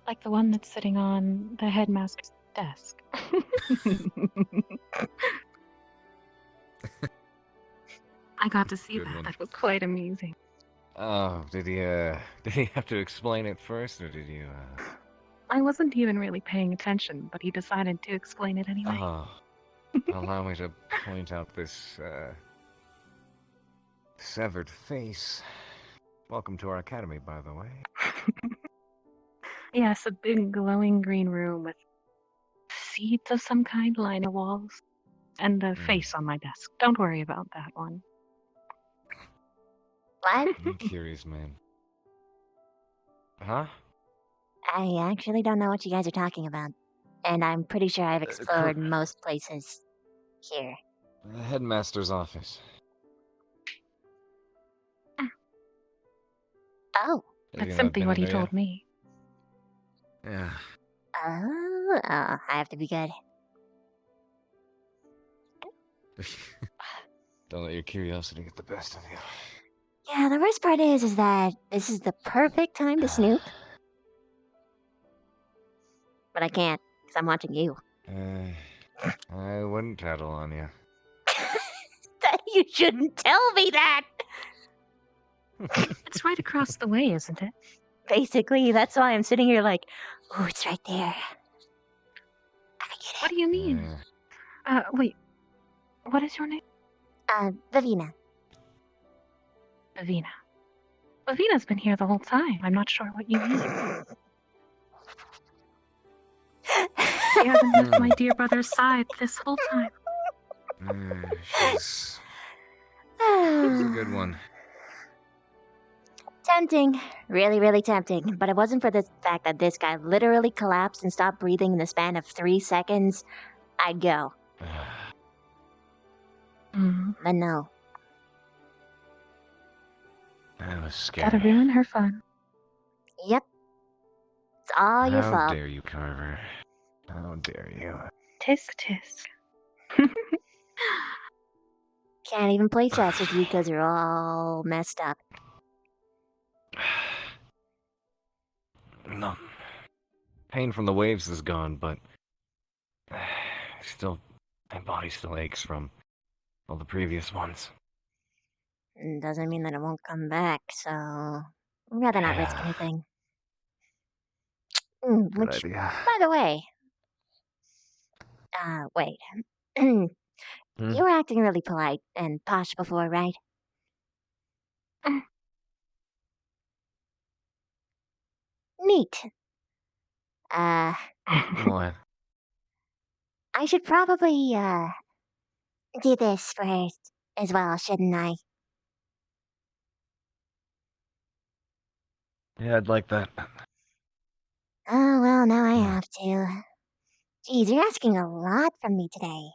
Like the one that's sitting on the headmaster's desk. I got to see Good that. one. That was quite amusing. Oh, did he have to explain it first, or did you, I wasn't even really paying attention, but he decided to explain it anyway. Oh, allow me to point out this, severed face. Welcome to our academy, by the way. Yes, a big glowing green room with seeds of some kind lining the walls. And the face on my desk. Don't worry about that one. What? You curious man. Huh? I actually don't know what you guys are talking about. And I'm pretty sure I've explored most places here. The headmaster's office. Oh. That's simply what he told me. Yeah. Oh, I have to be good. Don't let your curiosity get the best of you. Yeah, the worst part is that this is the perfect time to snoop. But I can't, because I'm watching you. I wouldn't tattle on you. You shouldn't tell me that! It's right across the way, isn't it? Basically, that's why I'm sitting here like, oh, it's right there. What do you mean? Wait. What is your name? Vivina. Vivina. Vivina's been here the whole time. I'm not sure what you mean. She hasn't left my dear brother's side this whole time. She's a good one. Tempting. Really, really tempting. But it wasn't for the fact that this guy literally collapsed and stopped breathing in the span of 3 seconds, I'd go. But no. That was scary. Gotta ruin her fun. Yep. It's all your fault. How dare you, Carver? How dare you? Tisk tisk. Can't even play chess with you because you're all messed up. No. Pain from the waves is gone, but still, my body still aches from all the previous ones. Doesn't mean that it won't come back, so I'd rather not risk anything. Good idea. By the way, wait. You were acting really polite and posh before, right? Neat. What? I should probably, do this first as well, shouldn't I? Yeah, I'd like that. Oh, well, now I have to. Geez, you're asking a lot from me today.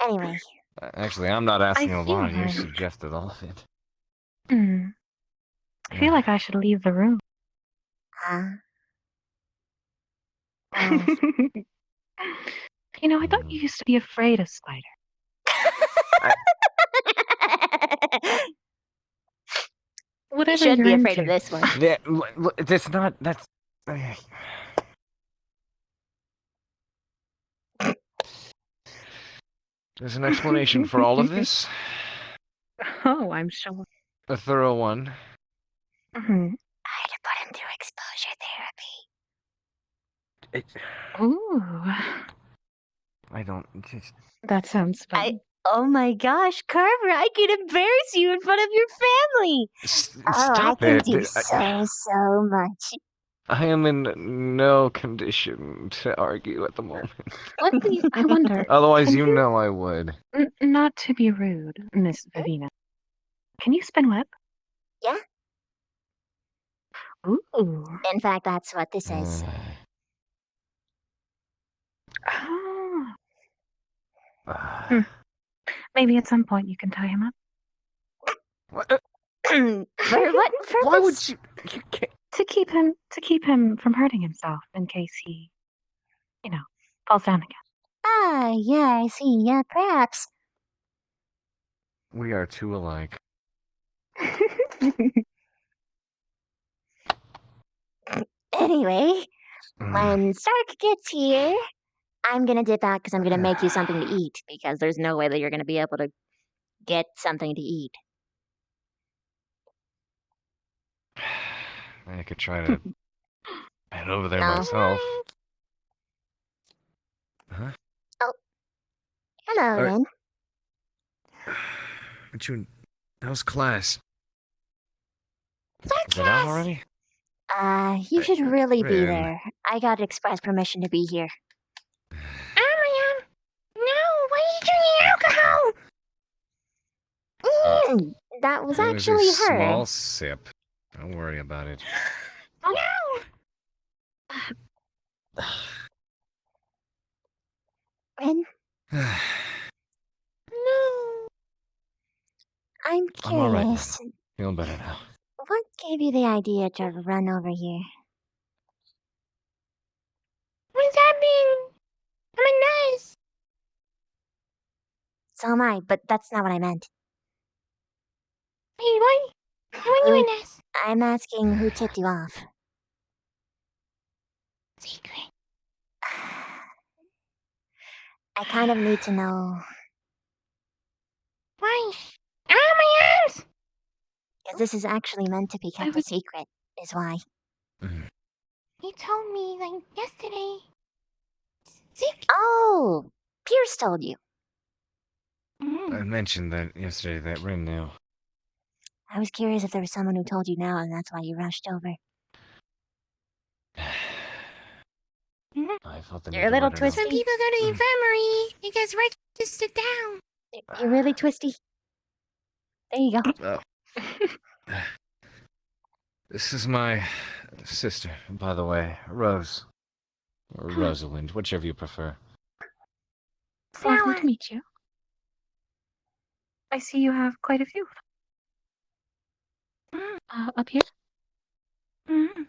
Anyway. Actually, I'm not asking a lot. You like- suggested all of it. I feel like I should leave the room. Huh? You know, I thought you used to be afraid of spiders. Whatever you should you're be afraid into. of this one. Yeah, it's not. That's. There's an explanation for all of this. Oh, I'm sure. A thorough one. I had to put him through exposure therapy. Ooh. I don't. Just... That sounds fun. Oh my gosh, Carver, I can embarrass you in front of your family! Stop I can it. do so much. I am in no condition to argue at the moment. What do you, I wonder. Otherwise, you know I would. Not to be rude, Miss Vivina. Can you spin web? Yeah. Ooh. In fact, that's what this is. Oh. Maybe at some point you can tie him up. For what purpose? Why would you? You can't. To keep him from hurting himself in case he, falls down again. Ah, yeah, I see. Yeah, perhaps. We are two alike. Anyway, when Stark gets here, I'm gonna dip out because I'm gonna make you something to eat because there's no way that you're gonna be able to get something to eat. I could try to head over there No. myself. Huh? Oh. Hello, Alright. Ren. But how's class? Is it out already? You should really be Ren. there. I got express permission to be here. No, why are you drinking alcohol? That was It actually was a her. small sip. Don't worry about it. Oh no! Ren, No. I'm I'm alright now. curious. Feeling better now. What gave you the idea to run over here? What's happening? I'm a nurse. So am I, but that's not what I meant. Wait, what? Why are you a nurse? I'm asking who tipped you off. Secret. I kind of need to know. Why? Ah, my arms! Because this is actually meant to be kept a secret, is why. He told me, like, yesterday. Secret. Oh! Pierce told you. I mentioned that yesterday that Rin knew. I was curious if there was someone who told you now, and that's why you rushed over. I felt the You're a little twisty. Some people go to the infirmary because Rick just sit down. You're really twisty. There you go. This is my sister, by the way, Rose. Or Rosalind, whichever you prefer. It's lovely to meet you. I see you have quite a few. Up here? I'm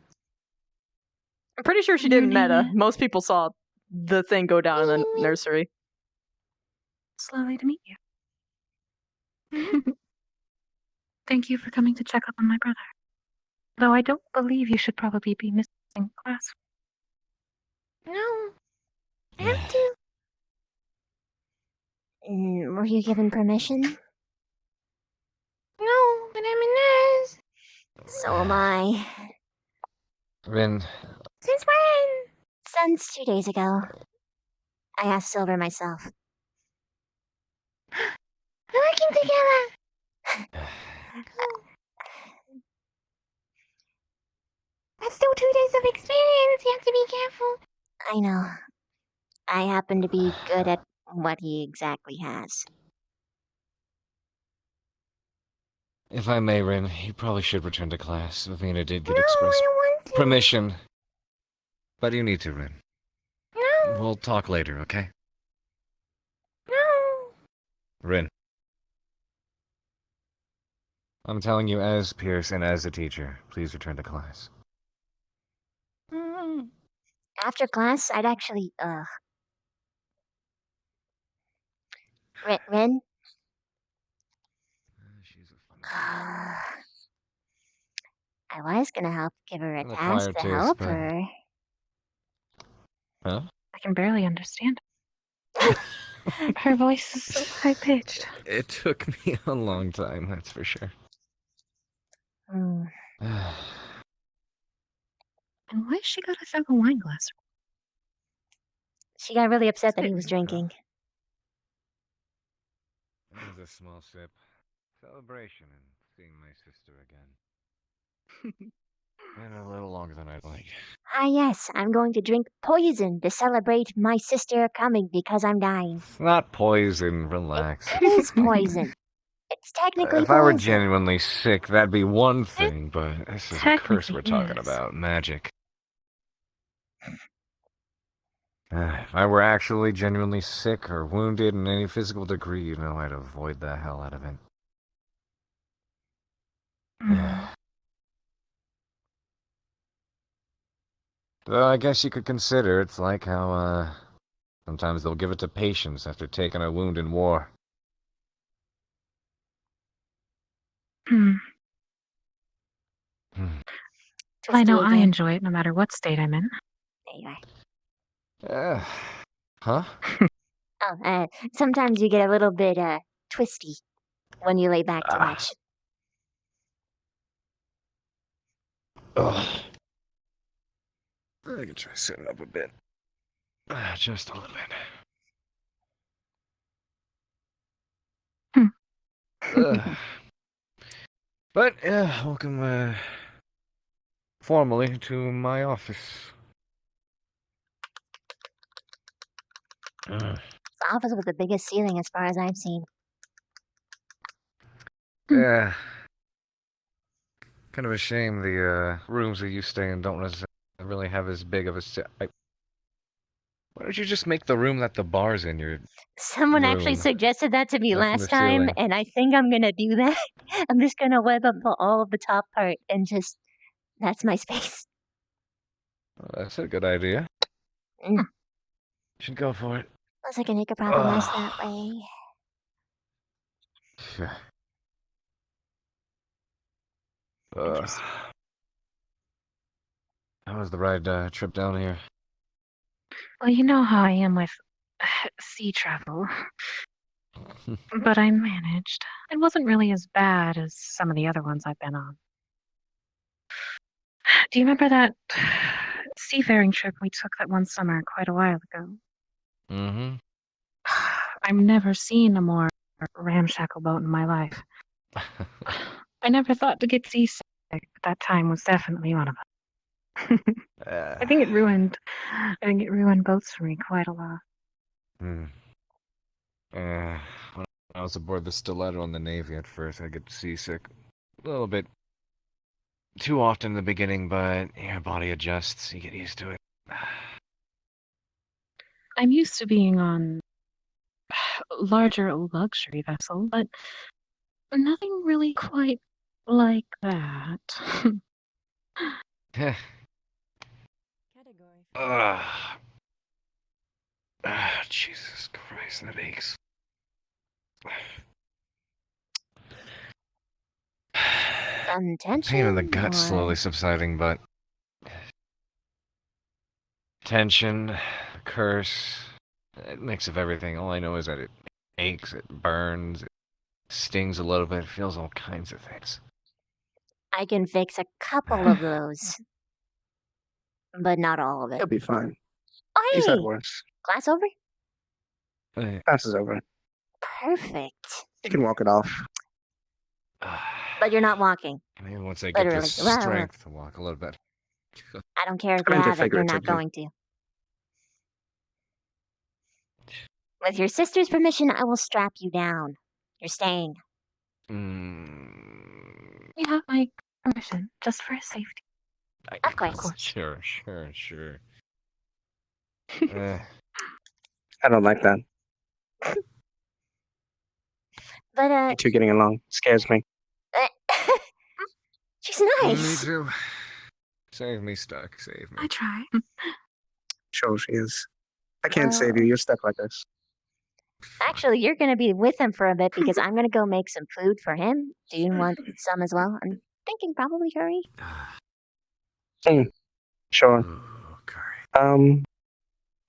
pretty sure she didn't meta. Most people saw the thing go down in the nursery. It's lovely to meet you. Thank you for coming to check up on my brother. Though I don't believe you should probably be missing class. No. I have to. Were you given permission? No, but I'm a nurse. So am I. Rin, Since when? Since 2 days ago. I asked Silver myself. We're working together. Cool. That's still 2 days of experience. You have to be careful. I know. I happen to be good at what he exactly has. if I may, Rin, you probably should return to class. Vina did get No, express I don't want to. permission. But you need to, Rin. No. We'll talk later, okay? No. Rin. I'm telling you as Pierce and as a teacher, please return to class. After class, I'd actually, Rin? I was gonna help give her a The task choir to too, help but- her. Huh? I can barely understand. Her voice is so high pitched. It took me a long time, that's for sure. Hmm. And why she got us out a wine glass? She got really upset that he was drinking. It was a small sip. Celebration and seeing my sister again. Been a little longer than I'd like. Ah yes, I'm going to drink poison to celebrate my sister coming because I'm dying. It's not poison, relax. It is poison. It's technically If I were poison. genuinely sick, that'd be one thing, but this is a curse we're Technically, talking yes. about. Magic. If I were actually genuinely sick or wounded in any physical degree, you know I'd avoid the hell out of it. Well, I guess you could consider it's like how, sometimes they'll give it to patients after taking a wound in war. Hmm. Well, I know I again. enjoy it no matter what state I'm in. There you are. Huh? Oh, sometimes you get a little bit, twisty when you lay back too much. Ugh. I can try sitting up a bit. Just a little bit. But, yeah, welcome, formally to my office. It's the office with the biggest ceiling as far as I've seen. Yeah. Kind of a shame the, rooms that you stay in don't really have as big of a why don't you just make the room that the bar's in your Someone actually room? suggested that to me Up from last the time, ceiling. and I think I'm gonna do that. I'm just gonna web up all of the top part and just... That's my space. That's a good idea. Mm. Should go for it. Plus I can make a proper mess that way. Sure. How was the ride trip down here? Well, you know how I am with sea travel. But I managed. It wasn't really as bad as some of the other ones I've been on. Do you remember that seafaring trip we took that one summer quite a while ago? Mm-hmm. I've never seen a more ramshackle boat in my life. I never thought to get seasick, but that time was definitely one of them. I think it ruined boats for me quite a lot. When I was aboard the Stiletto in the Navy at first, I get seasick. A little bit too often in the beginning, but your body adjusts. You get used to it. I'm used to being on larger luxury vessel, but nothing really quite like that. Jesus Christ, that aches. Some tension. Pain in the gut or... slowly subsiding, but tension, curse, a mix of everything. All I know is that it aches, it burns, it stings a little bit, it feels all kinds of things. I can fix a couple of those. But not all of it. He'll be fine. Oh, He's hey! had worse. Class over? Class is over. Perfect. You can walk it off. But you're not walking. Maybe once I get Literally. this strength to walk a little bit. I don't care if I you meant it have it, you're not figuratively. going to. With your sister's permission, I will strap you down. You're staying. You have my permission, just for safety. Of course. Sure. I don't like that. But, You two getting along scares me. she's nice. Me too. Save me, Stuck. Save me. I try. Sure she is. I can't save you. You're stuck like this. Actually, you're going to be with him for a bit because I'm going to go make some food for him. Do you want some as well? I'm thinking probably curry. Sure.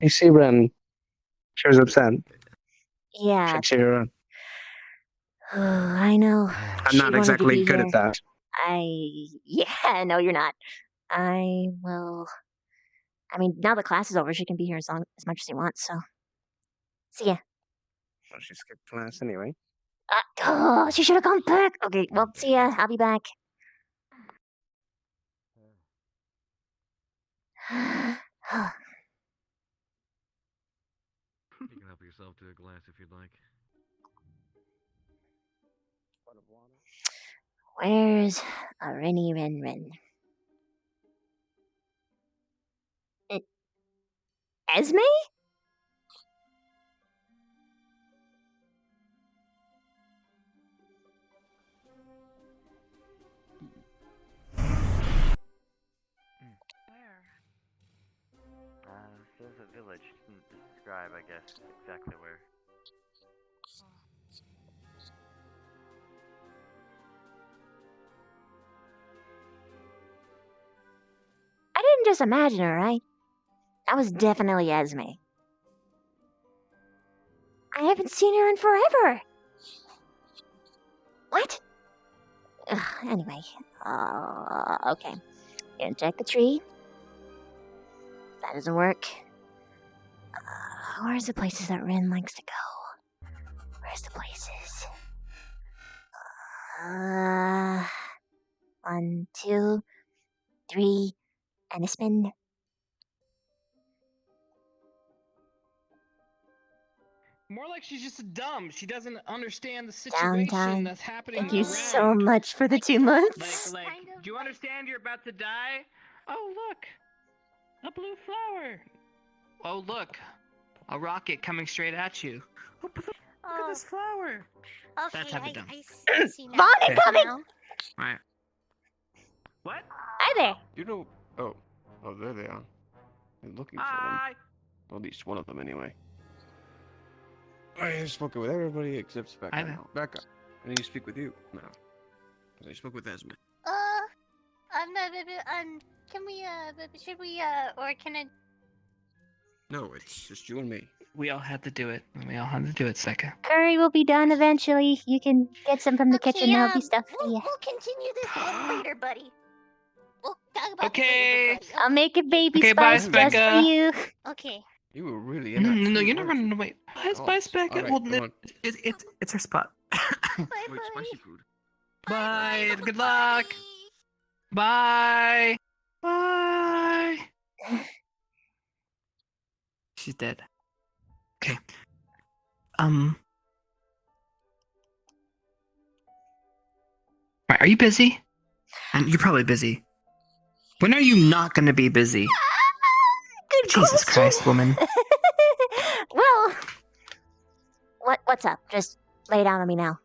You see Ren. She was upset. Yeah. Should cheer her up. I know. I'm not exactly good at that. Yeah, no, you're not. I will. I mean, now the class is over, she can be here as much as she wants, so. See ya. Well, she skipped class anyway. Oh, she should have gone back. Okay, well, see ya. I'll be back. You can help yourself to a glass if you'd like. Where's a Renny Ren Ren? Esme? a village. Didn't describe, I guess, exactly where. I didn't just imagine her, right? That was definitely Esme. I haven't seen her in forever. What? Ugh, anyway, okay. Gonna check the tree. That doesn't work. Where's the places that Rin likes to go? Where's the places? 1, 2, 3, and a spin. More like she's just dumb. She doesn't understand the situation Downtime. that's happening Thank you around. so much for the 2 months. Like, do you understand you're about to die? Oh, look. A blue flower. Oh, look. A rocket coming straight at you. Oh, look at this flower. Okay, That type of dumb. I see now. Vaughn Okay. incoming! Right. What? Hi there. You know. Oh, there they are. I'm looking for them. Hi. Well, at least one of them, anyway. I have spoken with everybody except Becca. I know. Becca, I need to speak with you now. 'Cause I spoke with Esme. Can we, should we, or can I? No, it's just you and me. We all had to do it. We all had to do it, Seka. Curry will be done eventually. You can get some from the kitchen. There'll be stuff for you. We'll continue this one later, buddy. We'll talk about Okay. this later, buddy. I'll make a baby Okay, bye, spice just for Specca. you. Okay. You were really No, in no, that. you're not running away. Bye, Specca. Alright, Well, come on. it's her spot. Bye, Wait, spicy food. Bye. Good luck. Bye. Bye. She's dead. Okay. Right, are you busy? You're probably busy. When are you not going to be busy? Good Jesus question. Christ, woman. Well, what's up? Just lay down on me now.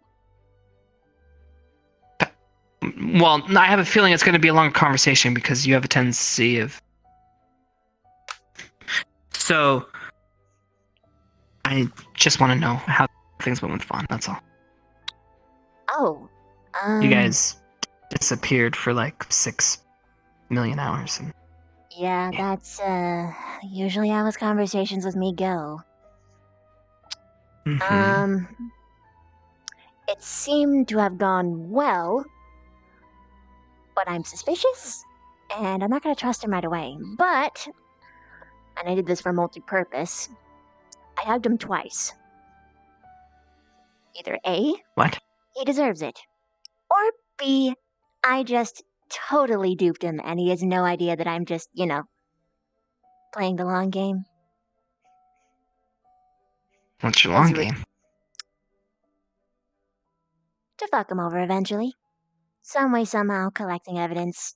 Well, I have a feeling it's going to be a long conversation because you have a tendency of. So, I just want to know how things went with Vaughn. That's all. Oh, You guys disappeared for like 6 million hours. And Yeah, that's usually how his conversations with me go. Mhm. It seemed to have gone well, but I'm suspicious, and I'm not gonna trust him right away. But, and I did this for multi-purpose, I hugged him twice. Either A, What? he deserves it, or B, I just totally duped him, and he has no idea that I'm just, playing the long game. What's your long As re- game? To fuck him over eventually. Some way, somehow, collecting evidence.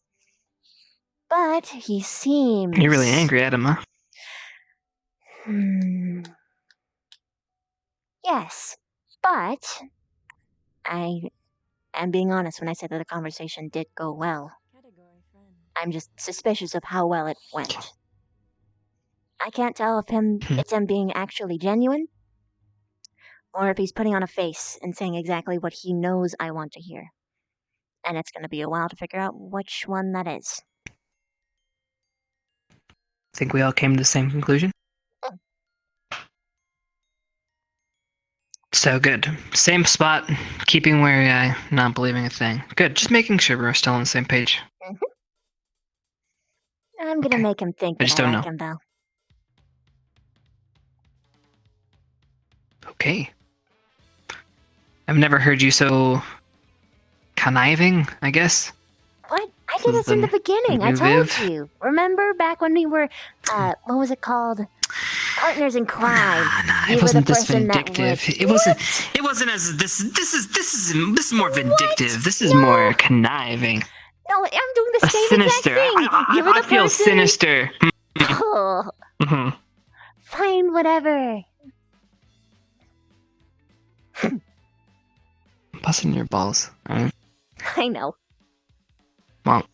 But he seems... You're really angry at him, huh? Yes, but I am being honest when I said that the conversation did go well. I'm just suspicious of how well it went. I can't tell if it's him being actually genuine, or if he's putting on a face and saying exactly what he knows I want to hear. And it's going to be a while to figure out which one that is. Think we all came to the same conclusion? So good. Same spot, keeping wary eye, not believing a thing. Good, just making sure we're still on the same page. I'm going to make him think I that just I don't like know. him, though. Okay. I've never heard you so conniving, I guess. What? I did this in the beginning. I told Viv. you. Remember back when we were, what was it called? Partners in crime. You It were wasn't the this person that vindictive. would- It wasn't. It wasn't as this. This is more vindictive. This is more conniving. No, I'm doing the same Sinister. exact thing. You were I the feel person... sinister. Oh, hmm fine, whatever. Busting your balls. Alright. I know. Well,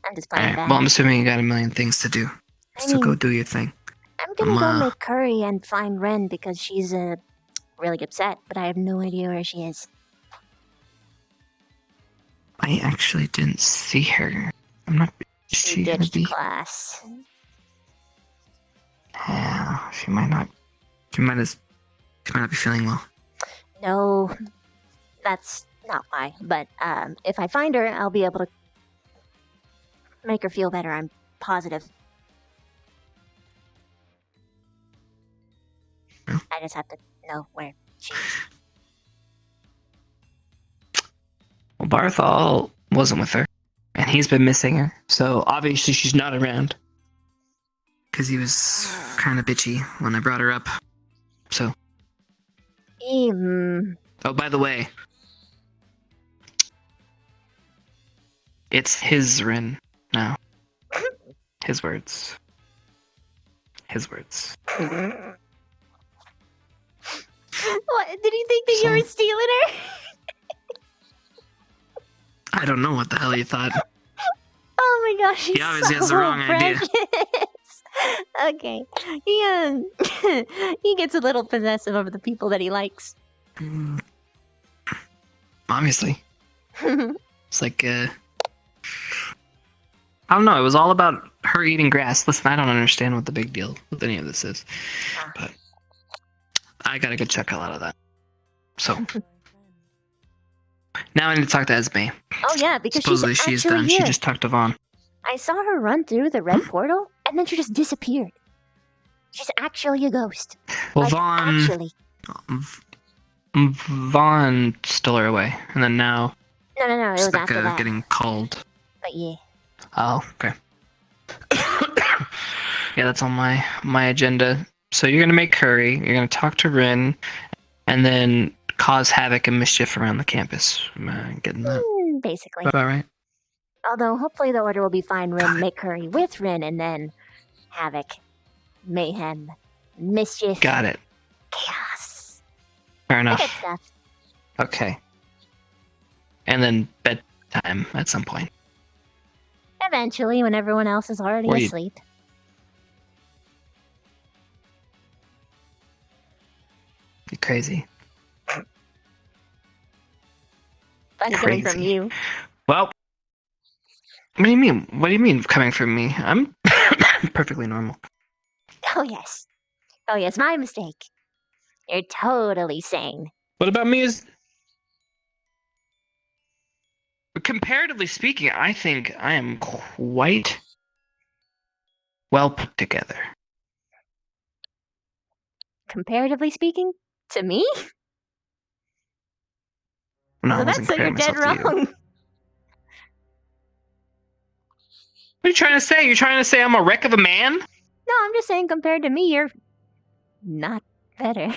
I'm just playing alright. back. Well, I'm assuming you got a million things to do. I So go mean- do your thing. I'm gonna go make curry and find Ren because she's really upset, but I have no idea where she is. I actually didn't see her. I'm not. Is she gonna ditched be? class. Yeah, she might not. She might not be feeling well. No, that's not why. But if I find her, I'll be able to make her feel better. I'm positive. I just have to know where she is. Well, Barthol wasn't with her, and he's been missing her. So obviously she's not around. Because he was kind of bitchy when I brought her up. So. Oh, by the way, it's his Rin now. His words. His words. What? Did he think that you were stealing her? I don't know what the hell you thought. Oh my gosh, He obviously has the wrong idea. Okay. He gets a little possessive over the people that he likes. Obviously. It's like, I don't know, it was all about her eating grass. Listen, I don't understand what the big deal with any of this is. But I gotta go check a lot of that. So. Now I need to talk to Esme. Oh yeah, because supposedly she's done. here. She just talked to Vaughn. I saw her run through the red portal, and then she just disappeared. She's actually a ghost. Well, like, Vaughn... Actually. Vaughn stole her away, and then now... No, it was Becca after that. getting called. But yeah. Oh, okay. Yeah, that's on my agenda. So you're gonna make curry, you're gonna talk to Rin, and then cause havoc and mischief around the campus. Am I getting that? Basically. About right? Although, hopefully the order will be fine Rin, make curry with Rin, and then havoc, mayhem, mischief. Got it. Chaos. Fair Good enough. stuff. Okay. And then bedtime at some point. Eventually, when everyone else is already Or you- asleep. You're crazy. Funny coming from Crazy. you. Well, what do you mean? What do you mean coming from me? I'm perfectly normal. Oh yes. Oh yes, my mistake. You're totally sane. What about me is... Comparatively speaking, I think I am quite well put together. Comparatively speaking? To me? No, I So wasn't that's so you're comparing dead myself to you. wrong. What are you trying to say? You're trying to say I'm a wreck of a man? No, I'm just saying compared to me, you're not better.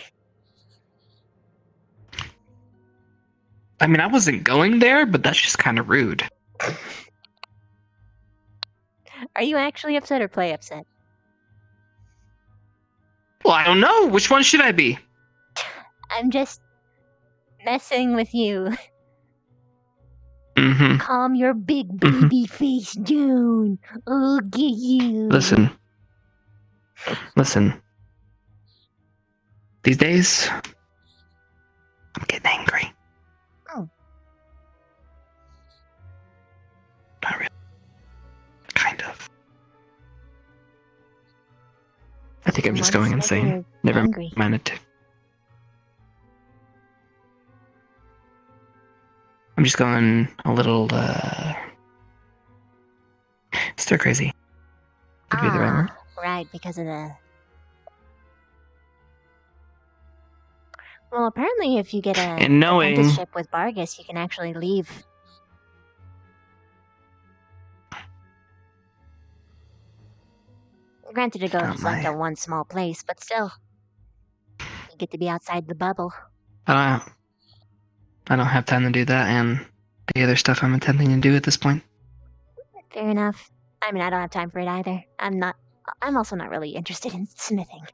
I mean, I wasn't going there, but that's just kind of rude. Are you actually upset or play upset? Well, I don't know. Which one should I be? I'm just messing with you. Mm-hmm. Calm your big baby face down. I'll get you. Listen. These days, I'm getting angry. Oh. Not really. Kind of. I think I'm just going insane. Never angry. mind it. I'm just going a little, stir crazy. Would be the right word. Right, because of the... Well, apparently if you get a And knowing- apprenticeship with Bargus, you can actually leave. Granted, it goes like to one small place, but still. You get to be outside the bubble. I don't have time to do that and the other stuff I'm attempting to do at this point. Fair enough. I mean, I don't have time for it either. I'm also not really interested in smithing. Is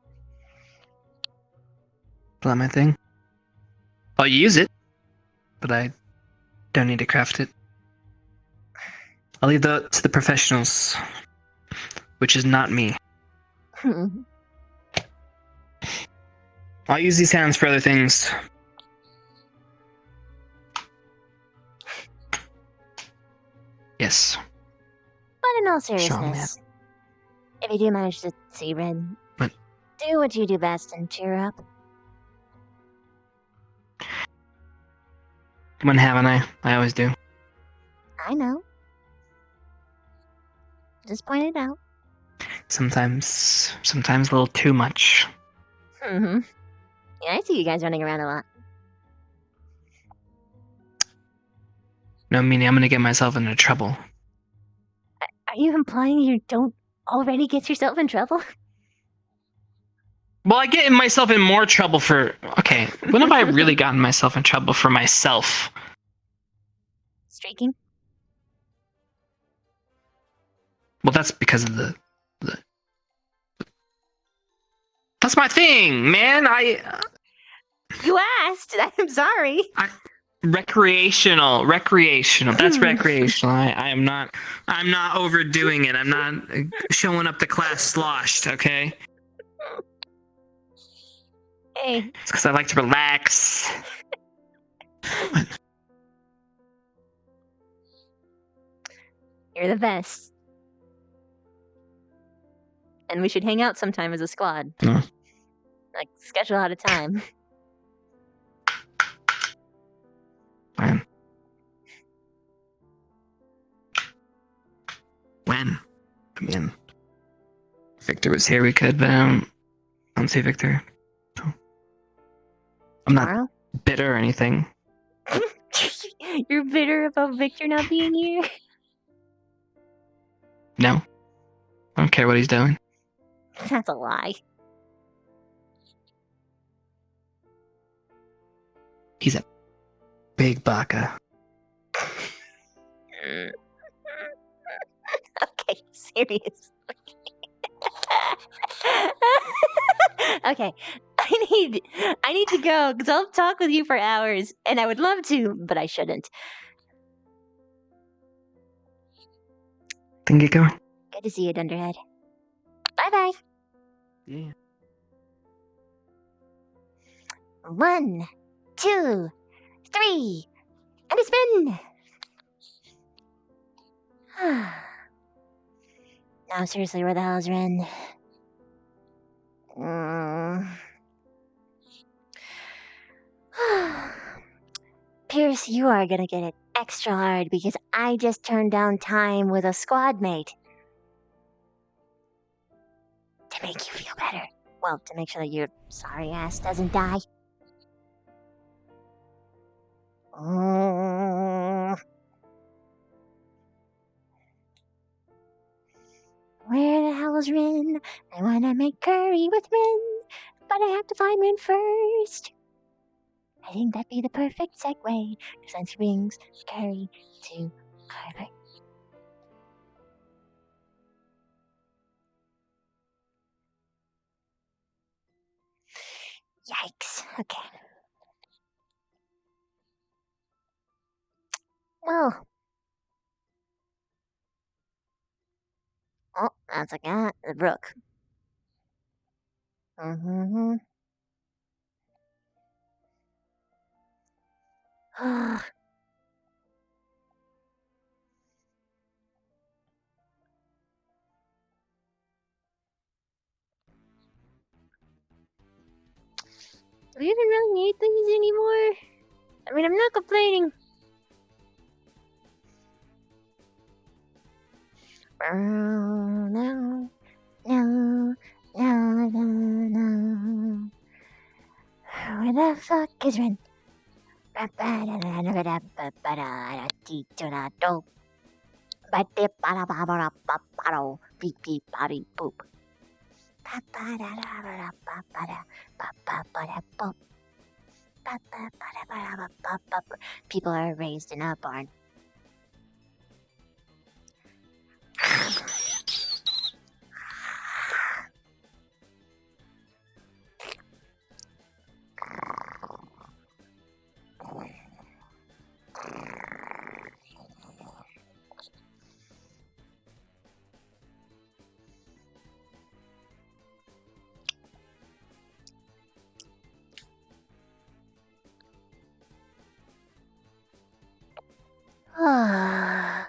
that my thing? I'll use it, but I don't need to craft it. I'll leave that to the professionals, which is not me. I'll use these hands for other things. Yes. But in all Strong seriousness, if you do manage to see Red, What? do what you do best and cheer up. When haven't I? I always do. I know. Just point it out. Sometimes a little too much. Mm-hmm. Yeah, I see you guys running around a lot. No, meaning I'm gonna get myself into trouble. Are you implying you don't already get yourself in trouble? Well, I get myself in more trouble for... Okay, when have I really gotten myself in trouble for myself? Streaking? Well, that's because of the... That's my thing, man! You asked! I'm sorry! Recreational. That's recreational. I'm not overdoing it. I'm not showing up to class sloshed, okay? Hey. It's because I like to relax. You're the best. And we should hang out sometime as a squad. No. Like, schedule out a time. When? I mean, Victor was here, we could, but I don't see Victor. So. I'm not bitter or anything. You're bitter about Victor not being here? No. I don't care what he's doing. That's a lie. He's a big baka. Okay, serious. Okay, I need to go because I'll talk with you for hours, and I would love to, but I shouldn't. Then get going. Good to see you, Dunderhead. Bye bye. Yeah. 1, 2, 3, and a spin. Now, seriously, where the hell is Ren? Pierce, you are gonna get it extra hard because I just turned down time with a squad mate. To make you feel better. Well, to make sure that your sorry ass doesn't die. Where the hell is Rin? I wanna make curry with Rin, but I have to find Rin first. I think that'd be the perfect segue to Fancy Rings curry to Carver. Yikes. Okay. Well. Oh, that's a cat. The brook. Mm-hmm. Do we even really need these anymore? I mean, I'm not complaining. No. Where the fuck is Ren? Beep beep body boop. People are raised in a barn. Where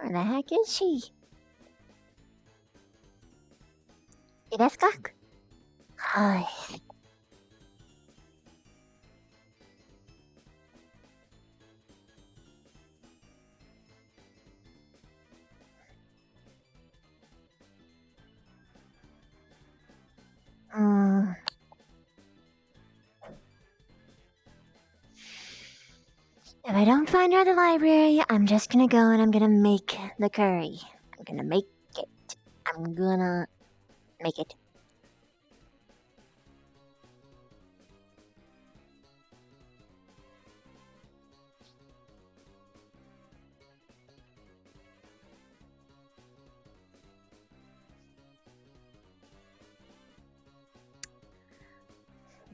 the heck is she? Desu ka? Hi. If I don't find her at the library, I'm just gonna go and I'm gonna make the curry. I'm gonna make it. I'm gonna make it.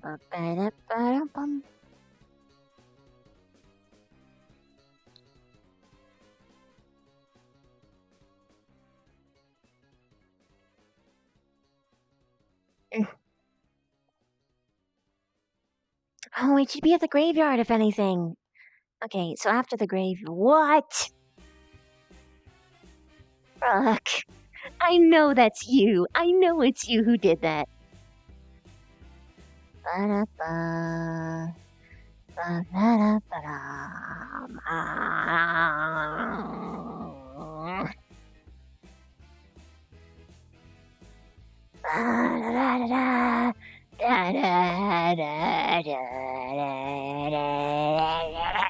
Ba-ba-da-ba-da-bum. Oh, we should be at the graveyard if anything. Okay, so after the grave, what? Fuck. I know that's you. I know it's you who did that. Ba-da-ba. Ba-da-ba-da. Ba-da-da-da-da. Da-da-da-da-da-da-da-da.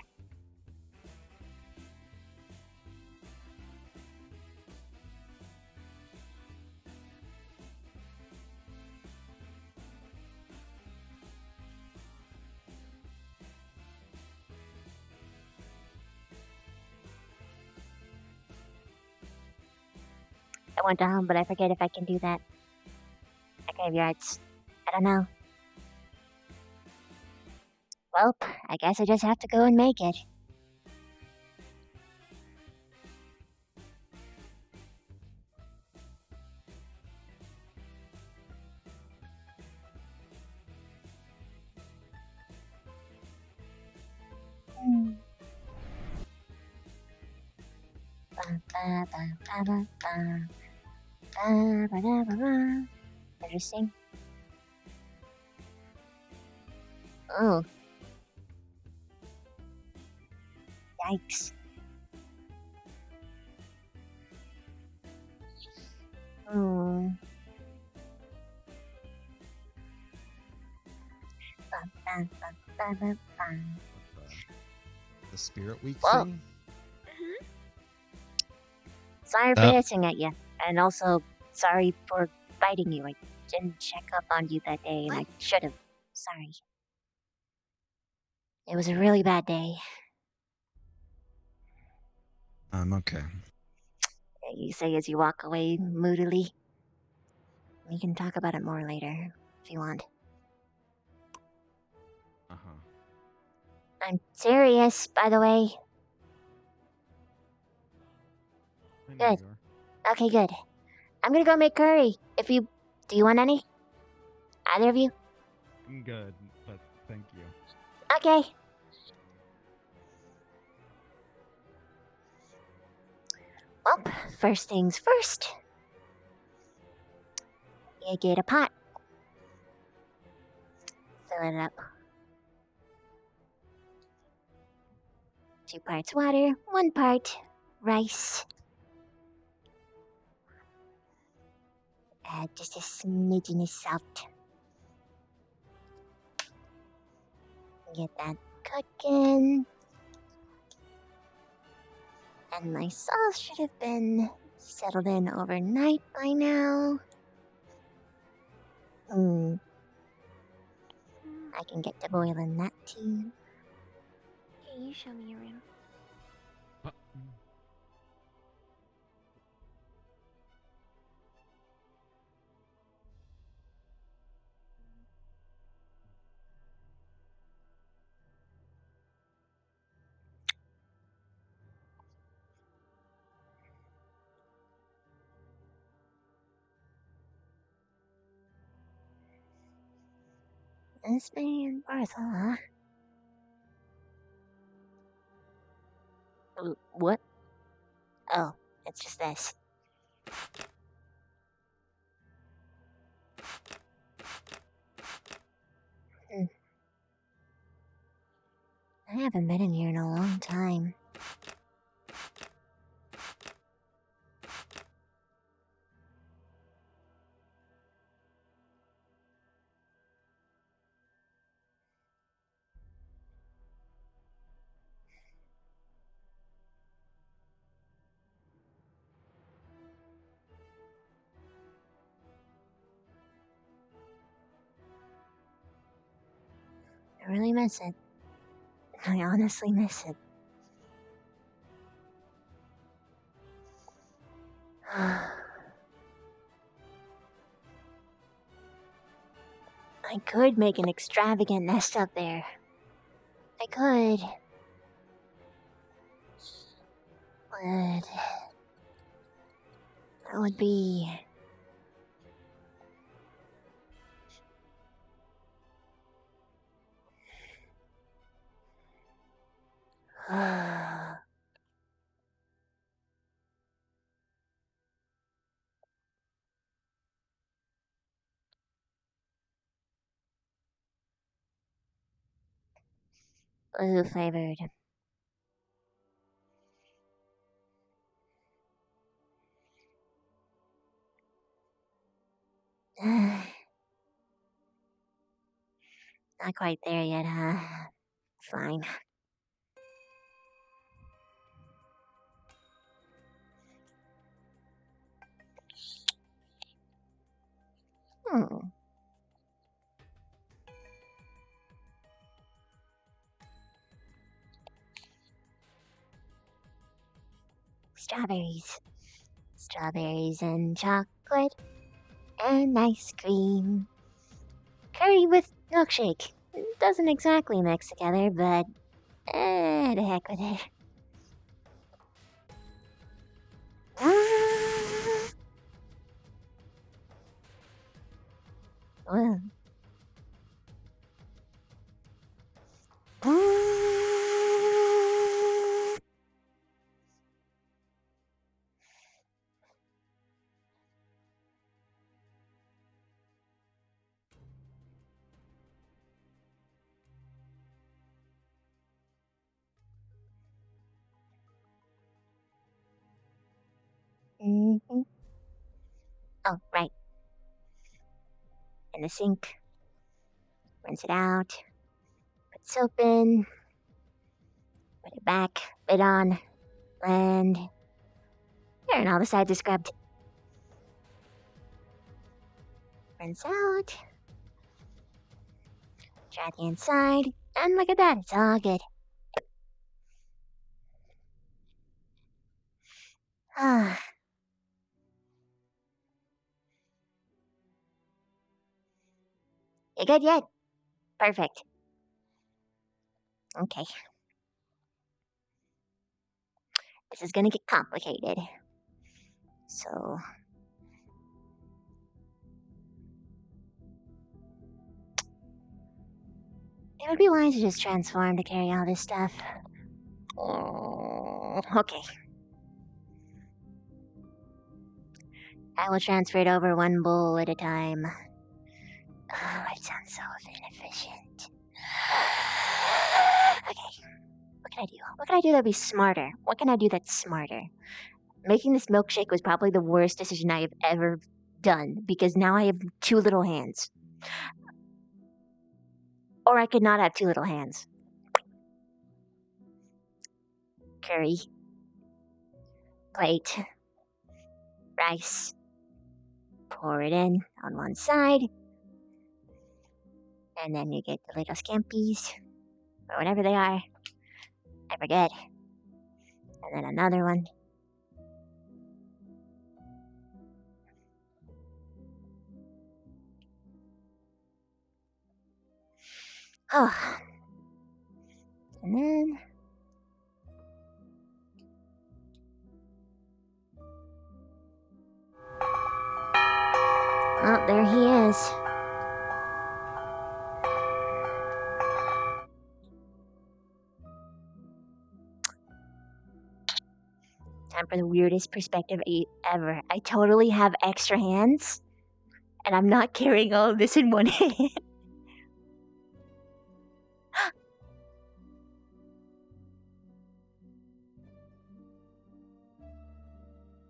I want to hum, but I forget if I can do that. At graveyards. I don't know. Well, I guess I just have to go and make it. Interesting. Oh. Yikes. Hmm. The Spirit Week Whoa. thing? Sorry for hissing at you, and also sorry for biting you. I didn't check up on you that day, and I should have. Sorry. It was a really bad day. I'm okay. You say as you walk away moodily. We can talk about it more later, if you want. Uh-huh. I'm serious, by the way. Good. Okay, good. I'm gonna go make curry. Do you want any? Either of you? I'm good, but thank you. Okay. Well, first things first. You get a pot. Fill it up. 2 parts water, 1 part rice. Add just a smidgen of salt. Get that cooking. And my sauce should have been settled in overnight by now. I can get to boiling that too. Here, you show me your room. This man, Barthol, huh? What? Oh, it's just this. I haven't been in here in a long time. I really miss it. I honestly miss it. I could make an extravagant nest up there. I could. But that would be... blue flavored. Not quite there yet, huh? Fine. Strawberries. Strawberries and chocolate and ice cream. Curry with milkshake. It doesn't exactly mix together, but the heck with it. Well. Oh, right. In the sink. Rinse it out. Put soap in. Put it back. Lid on. And there, and all the sides are scrubbed. Rinse out. Try the inside. And look at that, it's all good. Ah. You good yet? Perfect. Okay. This is gonna get complicated. So... it would be wise to just transform to carry all this stuff. Okay. I will transfer it over one bowl at a time. Oh, it sounds so inefficient. Okay. What can I do? What can I do that'd be smarter? What can I do that's smarter? Making this milkshake was probably the worst decision I have ever done, because now I have 2 little hands. Or I could not have 2 little hands. Curry. Plate. Rice. Pour it in on one side. And then you get the little scampies. Or whatever they are. I forget. And then another one. Oh. And then... oh, there he is. time for the weirdest perspective ever. I totally have extra hands, and I'm not carrying all of this in one hand.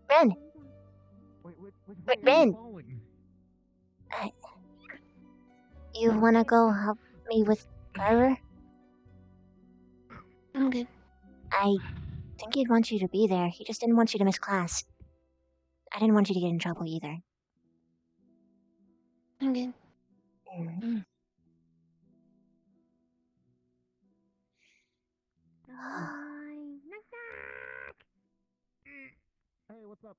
Ben! Wait, Ben! You wanna go help me with Carver? I'm good. I think he'd want you to be there. He just didn't want you to miss class. I didn't want you to get in trouble either. I'm good. Hey, what's up?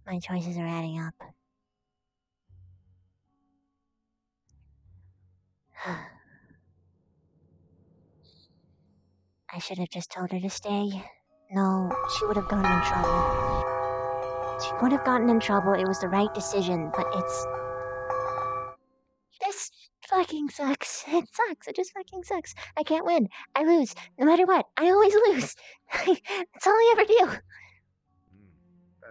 My choices are adding up. I should have just told her to stay. No, she would have gotten in trouble. She would have gotten in trouble. It was the right decision, but it's... This fucking sucks. It sucks. It just fucking sucks. I can't win. I lose. No matter what. I always lose. That's all I ever do.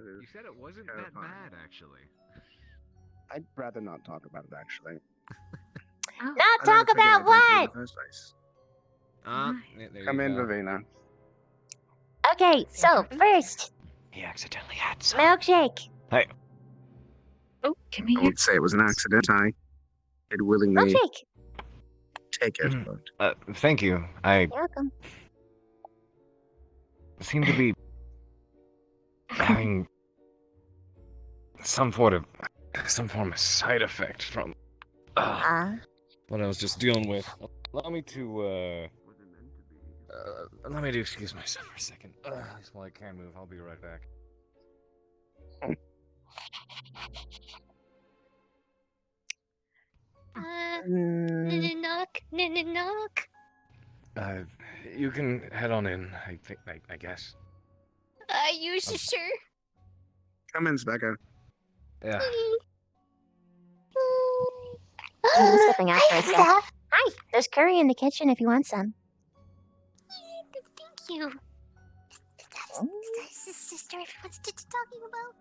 You said it wasn't that bad, actually. I'd rather not talk about it, actually. Not talk about what? Come in, Vivina. Okay, so first, He accidentally had some. milkshake. Hey. Oh, give me I won't say it was an accident. I did willingly Milkshake. take it, but... Thank you. I You're welcome. seem to be having some form of side effect from what I was just dealing with. Allow me to excuse myself for a second. At least while I can move, I'll be right back. Knock, knock. You can head on in. I guess. Are you sure? Come in, Specca. Yeah. I'm just stepping out for a sec. Hi, there's curry in the kitchen if you want some. Thank you. That's his sister everyone's talking about.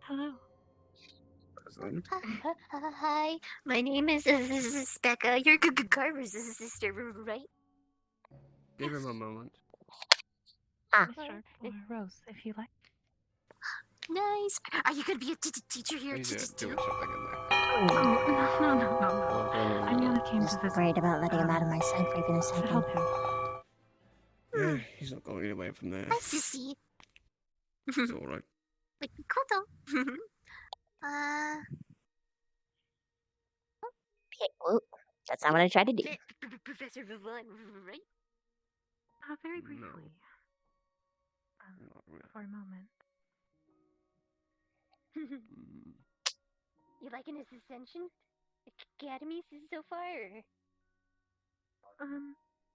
Hello. Hi, my name is Becca. You're Carver's sister, right? Give him a moment. Sure. Or Rose, if you like. Nice. Are you gonna be a teacher here? He's doing something in there. No. I'm gonna came to visit. Worried about letting him out of my sight for even a second. Help him. Yeah, he's not going away from there. Hi, sissy. It's alright. Like Koto. Okay, whoop. That's not what I tried to do. Professor Vivon, right? Very briefly. For a moment. You liking his Ascension Academy so far?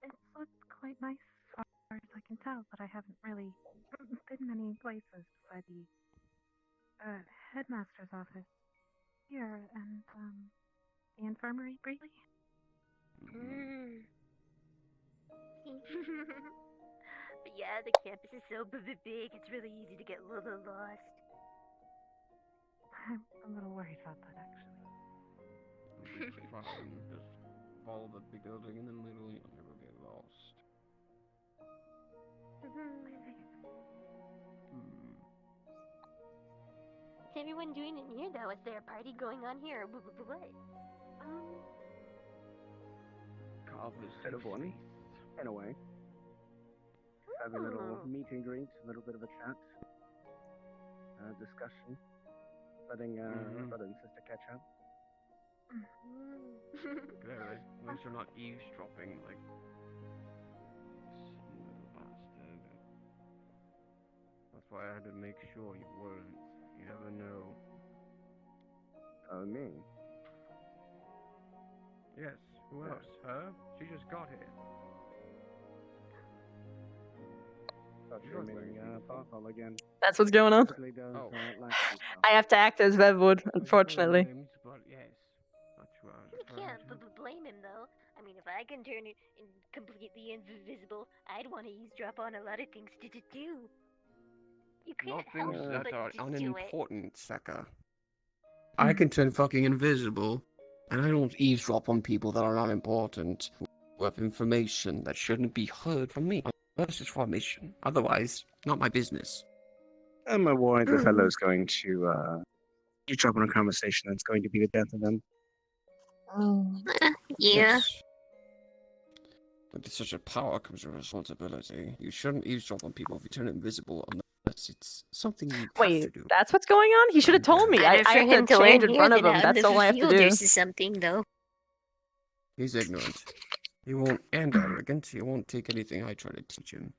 It's looked quite nice as far as I can tell, but I haven't really been many places beside the headmaster's office here and the infirmary briefly. But yeah, the campus is so big, it's really easy to get a little lost. I'm a little worried about that, actually. Just follow the big building and then literally you'll never get lost. What's everyone doing in here, though? Is there a party going on here, or what? Carver's Bit of one, in a way. Have a little meet and greet, a little bit of a chat, discussion, letting brother and sister catch up. Very. At least you're not eavesdropping like some little bastard. That's why I had to make sure you weren't. You never know. Oh, me? Yes. Who else? Her? She just got here. Thought you were meeting Barthol again. That's what's going on. Typically don't, like I have to act as Vevwood, unfortunately. But yes, not You can't blame him though. I mean, if I can turn it completely invisible, I'd want to eavesdrop on a lot of things to do. You can't Not help things but that are to do it. unimportant, Seka. I can turn fucking invisible, and I don't eavesdrop on people that are not important, who have information that shouldn't be heard from me. Unless it's for a mission. Otherwise, not my business. Am I worried the fellow's going to eavesdrop on a conversation that's going to be the death of them? Yeah. Yes. With such a power comes a responsibility. You shouldn't eavesdrop on people if you turn invisible unless it's something you have Wait, to do. that's what's going on? He should have told me. Better I for have him to to change learn in here front of than him. out in That's the all I have to field do. or something, though. He's ignorant. He won't, and arrogant. He won't take anything I try to teach him.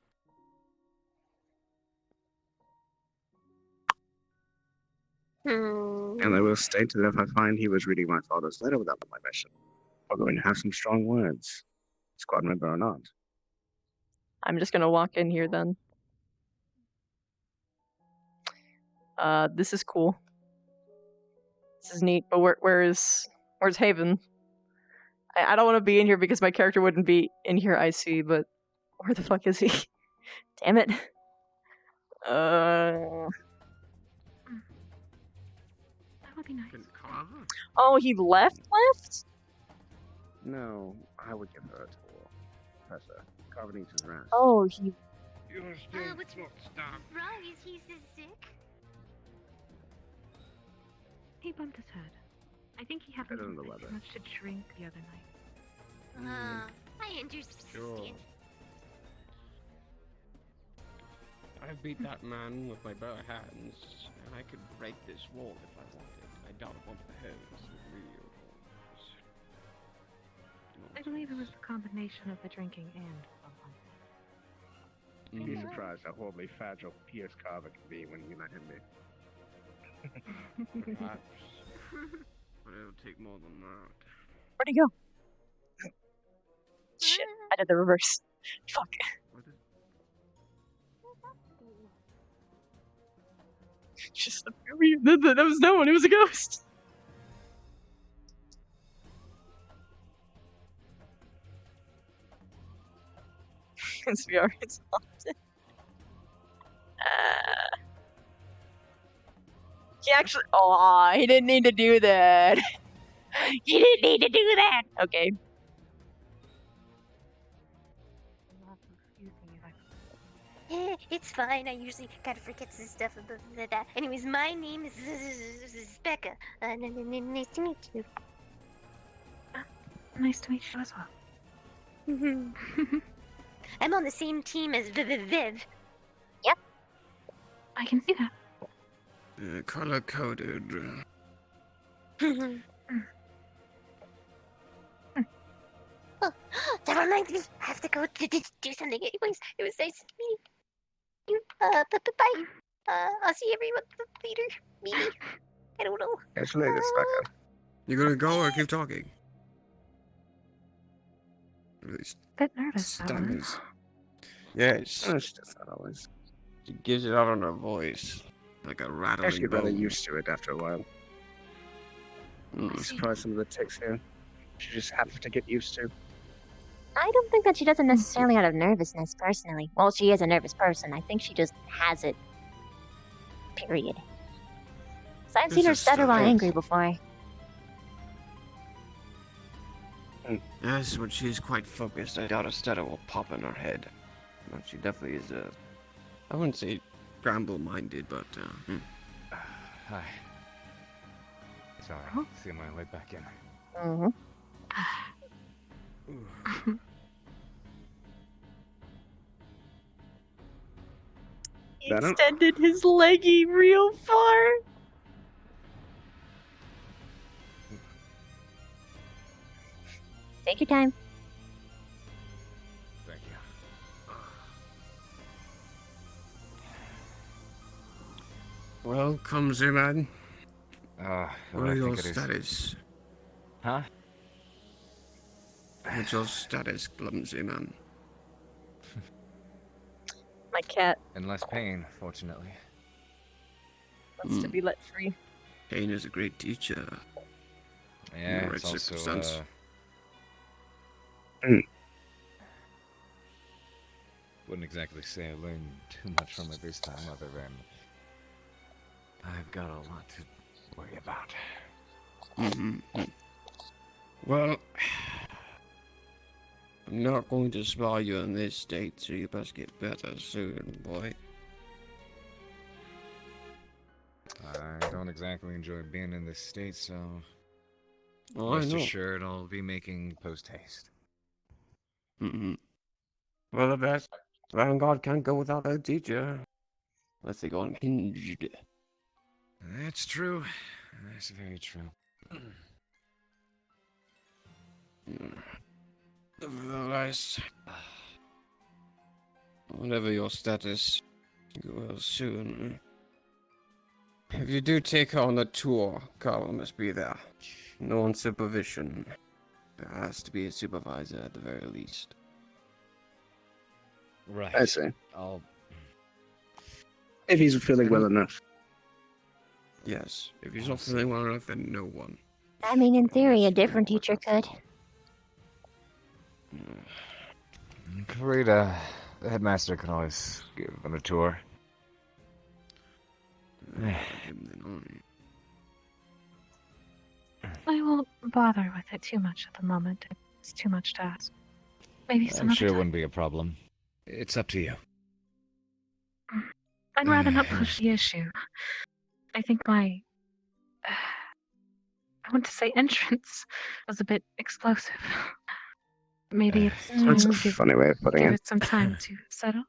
And I will state that if I find he was reading my father's letter without my permission, we're going to have some strong words, squad member or not. I'm just gonna walk in here then. This is cool. This is neat, but where's Haven? I don't want to be in here because my character wouldn't be in here, I see, but where the fuck is he? Damn it. That would be nice. Oh, he left? No, I would give her a tour. Professor, Carver needs his rest. Oh, he... What's wrong? Is he so sick? He bumped his head. I think he had a Better little than the bit weather. too much to drink the other night. I understand. Sure. I beat that man with my bare hands, and I could break this wall if I wanted. I doubt one of the heads real walls. I believe it was the combination of the drinking and You'd be surprised how horribly fragile Pierce Carver can be when you let him be. Perhaps. But it'll take more than that. Where'd he go? Shit, I did the reverse. Fuck. Just that was no one, it was a ghost. Because we are exhausted. He actually. Oh, he didn't need to do that. He didn't need to do that. Okay. It's fine. I usually kind of forget some stuff about that. Anyways, my name is Becca. Nice to meet you. Nice to meet you as well. I'm on the same team as Viv. Yep. I can see that. Color coded. Oh, that reminds me. I have to go to do something. Anyways, it was nice meeting you. Bye. I'll see everyone later. Maybe. I don't know. Catch you later, Becca. You gonna go or keep talking? Really Bit nervous, that one. stammers. Yes. It's just not always. She gives it out on her voice. Like a I rattling actually get rather bone. used to it after a while. I'm surprised some of the ticks here. She just have to get used to. I don't think that she does it necessarily out of nervousness, personally. Well, she is a nervous person. I think she just has it. Period. So I've seen her stutter while angry before. Yes, when she's quite focused, I doubt a stutter will pop in her head. But she definitely is I wouldn't say bramble-minded, but Hi. Sorry, see my way back in. Mm-hmm. He extended his leggy real far. Take your time. Thank you. Welcome, Z-Man. What What do I are your think it is? status? Huh? What's your status, clumsy man? My cat In less pain, fortunately. wants to be let free. Pain is a great teacher. Yeah, right it's also circumstance. wouldn't exactly say I learned too much from it this time, other than I've got a lot to worry about. Well, I'm not going to spare you in this state, so you best get better soon, boy. I don't exactly enjoy being in this state, so Oh, I rest know. assured I'll be making post-haste. Well, the best Vanguard can't go without a teacher. Unless they go unhinged. That's true. That's very true. Nevertheless, whatever your status, you will soon. If you do take her on a tour, Carl must be there. No on supervision. There has to be a supervisor at the very least. Right. I see. I'll... If he's feeling well enough. Yes. If he's not feeling well enough, then no one. I mean, in theory, a different teacher could. Karita, the headmaster can always give them a tour. I won't bother with it too much at the moment. It's too much to ask. Maybe some I'm other sure it time. wouldn't be a problem. It's up to you. I'd rather not push the issue. I think my... I want to say entrance was a bit explosive. Maybe it's time That's a to funny way of putting give it. it some time to settle.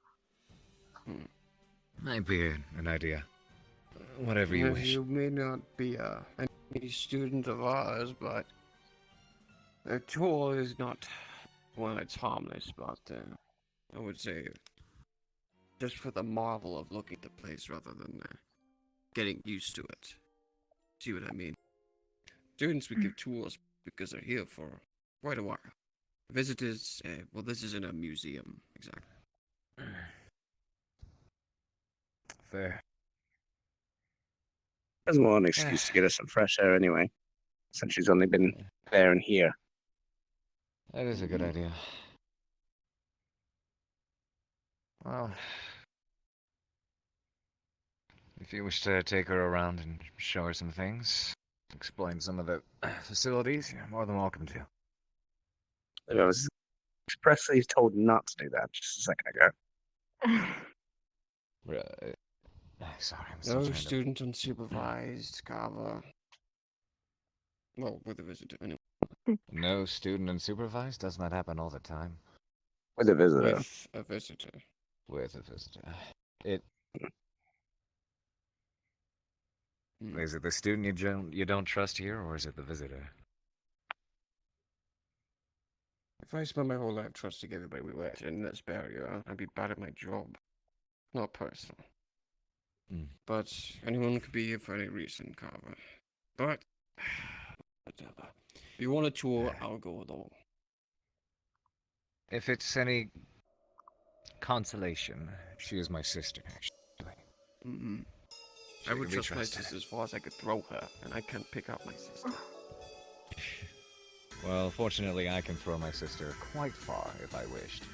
Might be an idea. Whatever you Yes, wish. You may not be any student of ours, but the tour is not one that's harmless, but I would say just for the marvel of looking at the place rather than getting used to it. See what I mean? Students we give tours because they're here for quite a while. Visitors, well, this isn't a museum, exactly. Fair. That's more an excuse to get us some fresh air anyway. Since she's only been there and here. That is a good idea. Well, if you wish to take her around and show her some things, explain some of the facilities, you're more than welcome to. I was expressly told not to do that just a second ago. Right. Sorry, I'm still No trying student unsupervised, Carver. Well, with a visitor, anyway. No student unsupervised? Doesn't that happen all the time? With a visitor. With a visitor. With a visitor. Is it the student you don't trust here, or is it the visitor? If I spent my whole life trusting everybody we met in this barrier, I'd be bad at my job. Not personal. But anyone could be here for any reason, Carver. But, whatever. If you want a tour, I'll go along. If it's any consolation, she is my sister, actually. I would can be trust my trusted. sister as far as I could throw her, and I can't pick up my sister. Well, fortunately, I can throw my sister quite far if I wished.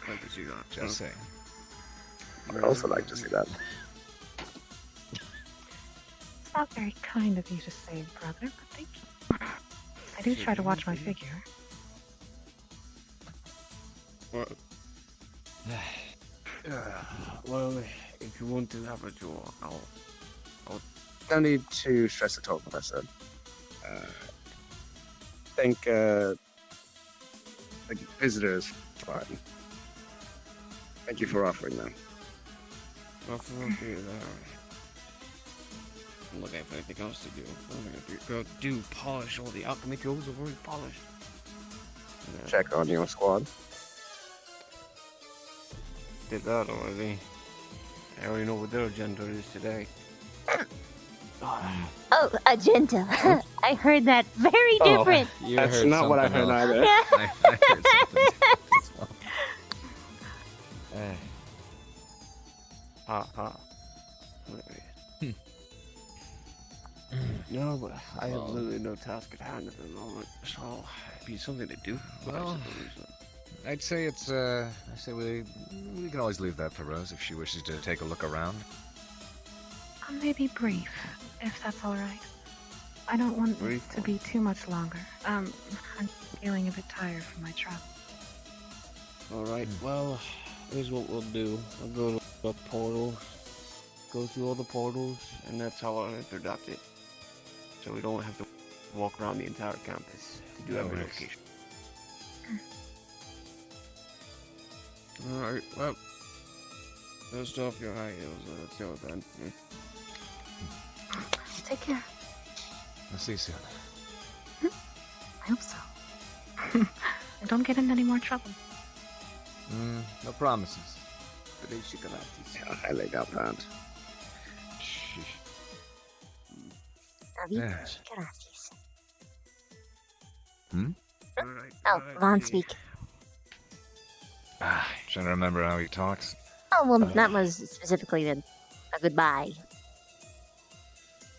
I can see that. Just saying. I'd also like to see that. It's not very kind of you to say, brother, but thank you. I do try to watch my figure. What? Well, if you want to have a tour, I'll... No need to stress at all, Professor. I think the visitor is fine. Thank you for offering them. I'll be there. I'm looking for anything else to do. I'm gonna do polish all the alchemy tools are already polished. Yeah. Check on your squad. Did that already. I already know what their agenda is today. Oh, agenda. I heard that very different. That's not what I heard either. I heard something as well. No, but I have literally no task at hand at the moment, so it'd be something to do. Well, I'd say it's, I say we can always leave that for Rose if she wishes to take a look around. Maybe brief, if that's alright. I don't want it to be too much longer. I'm feeling a bit tired from my travel. Alright, well, here's what we'll do. I'll go to the portal, go through all the portals, and that's how I'll introduce it. So we don't have to walk around the entire campus to do every location. Alright, well, dust off your high heels, let's go then. Take care. I'll see you soon. I hope so. And don't get in any more trouble. No promises. Yeah, I laid out that. Yeah. Oh, Vaughn speak. Trying to remember how he talks. Oh, well, that was specifically a goodbye.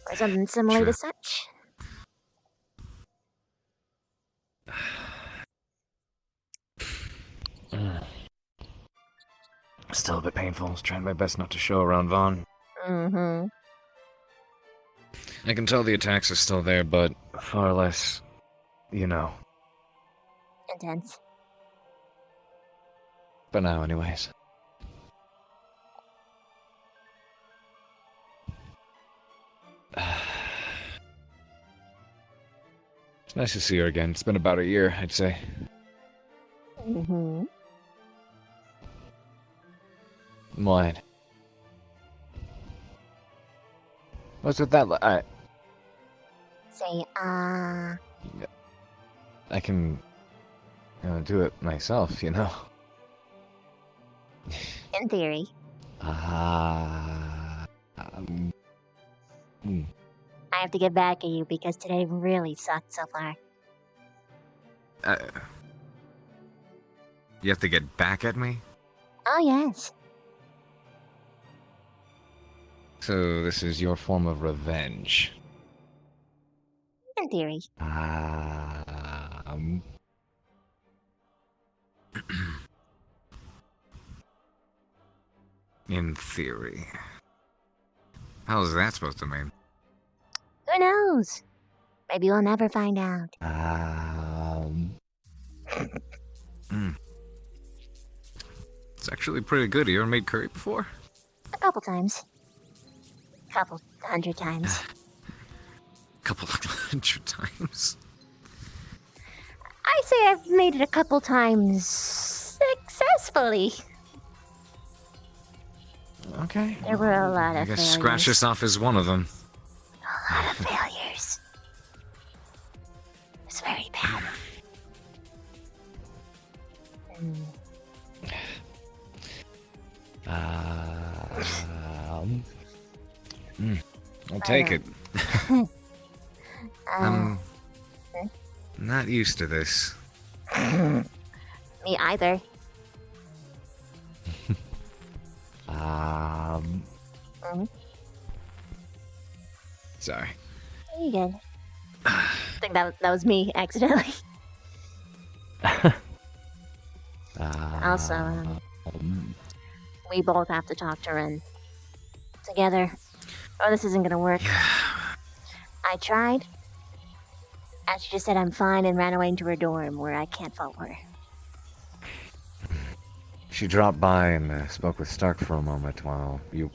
Or something similar Sure. to such. Still a bit painful. I was trying my best not to show around Vaughn. Mm-hmm. I can tell the attacks are still there, but far less, you know. Intense. For now, anyways. It's nice to see her again. It's been about a year, I'd say. Mm-hmm. What? What's with that? Say, I can, do it myself, you know. in theory. Hmm. I have to get back at you because today really sucked so far. You have to get back at me? Oh, yes. So this is your form of revenge. In theory. In theory. How's that supposed to mean? Who knows? Maybe we'll never find out. It's actually pretty good. You ever made curry before? A couple times. Couple 100 times. Couple 100 times. I say I've made it a couple times successfully. Okay. There were a lot I of guess failures. scratch this off as one of them. A lot of failures. It's very bad. I'll take it. I'm not used to this. Me either. Sorry. You good? I think that was me accidentally. Also, we both have to talk to Ren together. Oh, this isn't gonna work. I tried. And she just said I'm fine and ran away into her dorm where I can't fault her. She dropped by and spoke with Stark for a moment while you...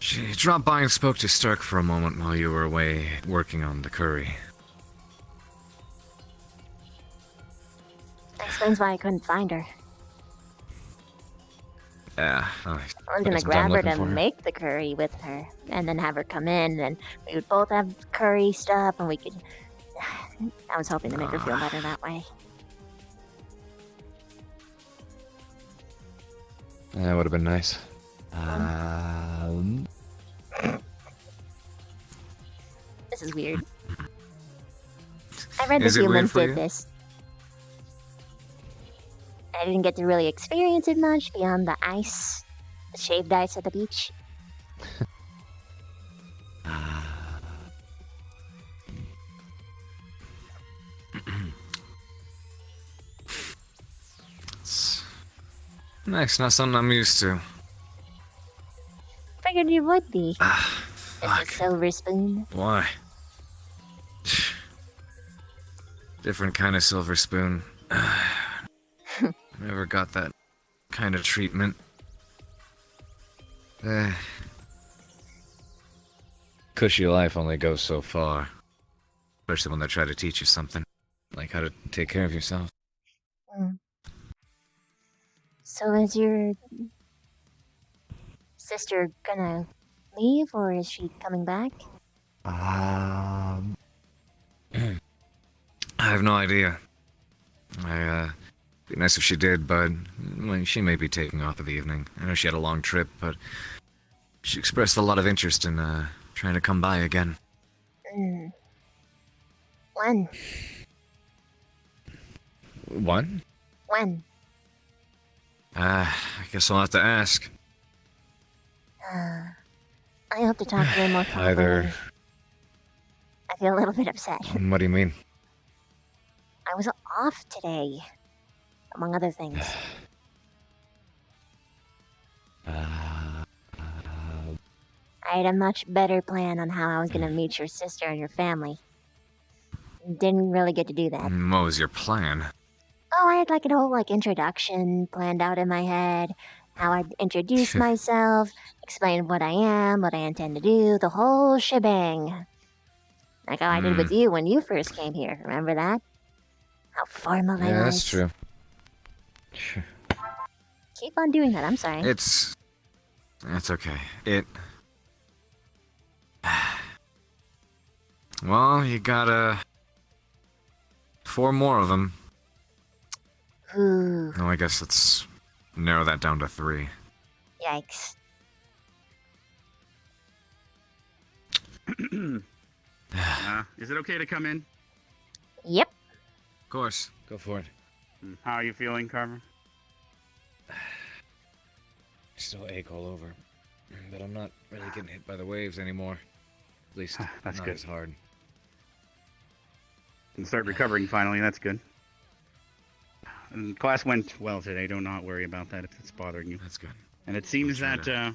She dropped by and spoke to Stark for a moment while you were away working on the curry. That explains why I couldn't find her. Yeah. I was gonna grab her to make the curry with her, and then have her come in, and we would both have curry stuff, and we could... I was hoping to make her feel better that way. That would have been nice. This is weird. I read Is the it weird humans for did you? this. I didn't get to really experience it much beyond the ice Shaved ice at the beach. It's nice, not something I'm used to. Figured you would be. It's a Fuck. silver spoon. Why? Different kind of silver spoon. Never got that kind of treatment. Cushy life only goes so far. Especially when they try to teach you something. Like how to take care of yourself. Mm. So is your sister gonna leave, or is she coming back? I have no idea. Be nice if she did, but well, she may be taking off for the evening. I know she had a long trip, but she expressed a lot of interest in trying to come by again. Mm. When? What? When? I guess I'll have to ask. I hope to talk to her more frequently. Either. I feel a little bit upset. What do you mean? I was off today, among other things. I had a much better plan on how I was gonna meet your sister and your family. Didn't really get to do that. What was your plan? Oh, I had like an whole introduction planned out in my head. How I'd introduce myself, explain what I am, what I intend to do, the whole shebang. Like how I did with you when you first came here. Remember that? How formal I was. Yeah, that's true. Keep on doing that. I'm sorry. It's okay. Well, you got 4 more of them. Ooh. No, I guess let's narrow that down to 3. Yikes. Is it okay to come in? Yep. Of course. Go for it. How are you feeling, Carver? Still ache all over. But I'm not really getting hit by the waves anymore. At least That's not good. as hard. Can start recovering finally. That's good. And class went well today. Do not worry about that if it's bothering you. That's good. And it seems I'll that try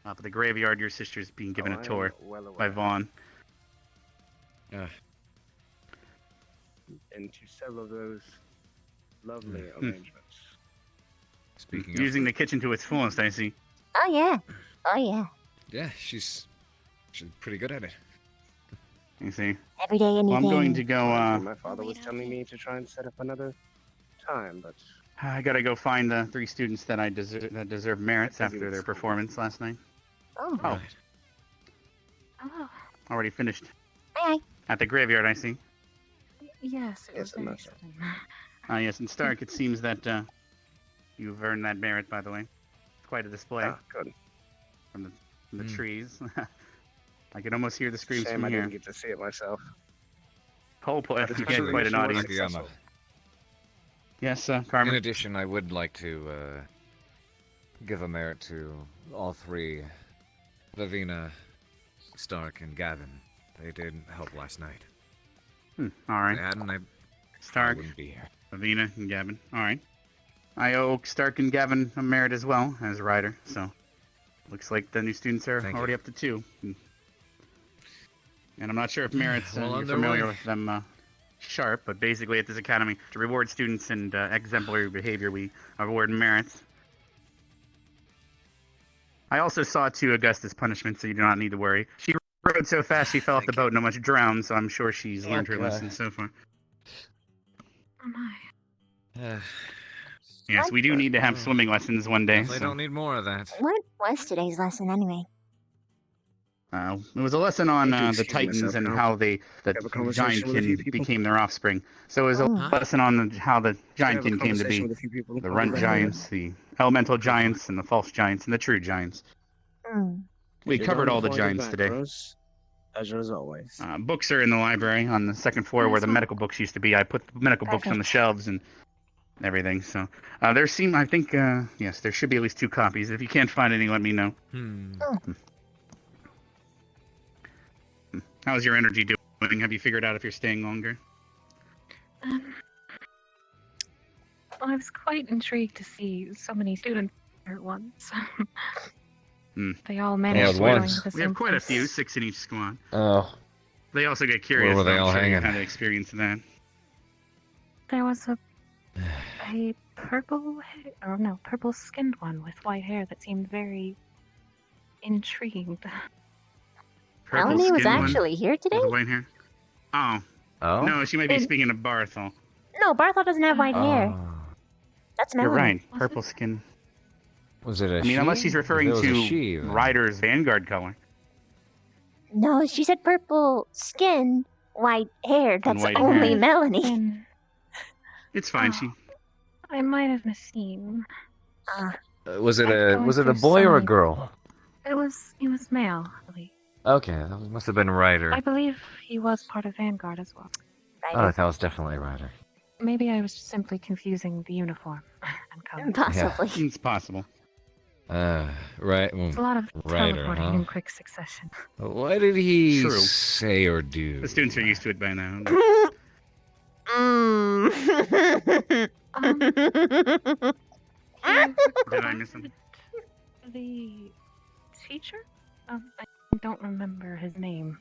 up at the graveyard, your sister's being given I a am tour well by aware. Vaughn. Into several of those lovely arrangements. Speaking Using the kitchen to its fullest, I see. Oh yeah. Oh yeah. Yeah, she's pretty good at it. You see. Every day, anything. Well, I'm going to go. My father was telling me to try and set up another time, but I gotta go find the 3 students that deserve merits Busy after with their school. performance last night. Oh. Oh, Right. Oh, already finished. Aye. At the graveyard, I see. yes, it was Yes, I'm very not sure. sudden. Yes, and Stark, it seems that you've earned that merit, by the way. Quite a display good. from the trees. I can almost hear the screams Shame from I here. didn't get to see it myself. Whole play. But You especially had quite an she was audience. successful. Yes, In Carmen. addition, I would like to give a merit to all 3, Lavina, Stark, and Gavin. They did help last night. All right. If they hadn't, I Stark, wouldn't be here. Avina, and Gavin. All right. I owe Stark and Gavin a merit as well as a rider, so looks like the new students are Thank already you. up to 2. And I'm not sure if merits well, you're on their familiar way. with them sharp, but basically at this academy, to reward students and exemplary behavior, we award merits. I also saw 2 Augustus punishments, so you do not need to worry. She rode so fast she fell off the boat and almost drowned, so I'm sure she's learned her Okay. lesson so far. Oh my. Yes, we do need to have swimming lessons one day. Definitely so- don't need more of that. What was today's lesson anyway? It was a lesson on I do the excuse Titans myself and now. how the Have a conversation with a few Giantkin people. became their offspring. So it was a Oh. lesson on how the Should I have a Giantkin came to conversation be. with a few people? The I'll be runt right giants, the elemental giants, and the false giants, and the true giants. Mm. We You're covered done all the before I get giants back, today. Rose. Pleasure as always. Books are in the library on the second floor where the Awesome. medical books used to be. I put the medical books on the Perfect. shelves, and everything. So I think yes, there should be at least 2 copies. If you can't find any, let me know. How's your energy doing? Have you figured out if you're staying longer? Well, I was quite intrigued to see so many students here at once. They all managed to join the same We have quite a place. few, 6 in each squad. Oh. They also get curious. Where were they though. all I'm sure you hanging? had to experience that. There was a purple skinned one with white hair that seemed very intrigued. Melanie was Purple-skinned one actually here today? with white hair. Oh. Oh? No, she might be speaking of Barthol. No, Barthol doesn't have white hair. That's Melanie. You're right. Purple skin. Was it a I mean, she? unless she's referring If it was a to she, then- Ryder's Vanguard color. No, she said purple skin, white hair. That's white only hair. Melanie. It's fine. She. I might have misseen. Was it going a through boy so or a many- girl? It was male, I believe. Okay, that must have been Ryder. I believe he was part of Vanguard as well. Oh, that was definitely Ryder. Maybe I was simply confusing the uniform and color. Possibly. It's possible. Right. It's a lot of Ryder, teleporting huh? in quick succession. What did he True. say or do? The students are used to it by now. Did I miss something? The teacher? I don't remember his name.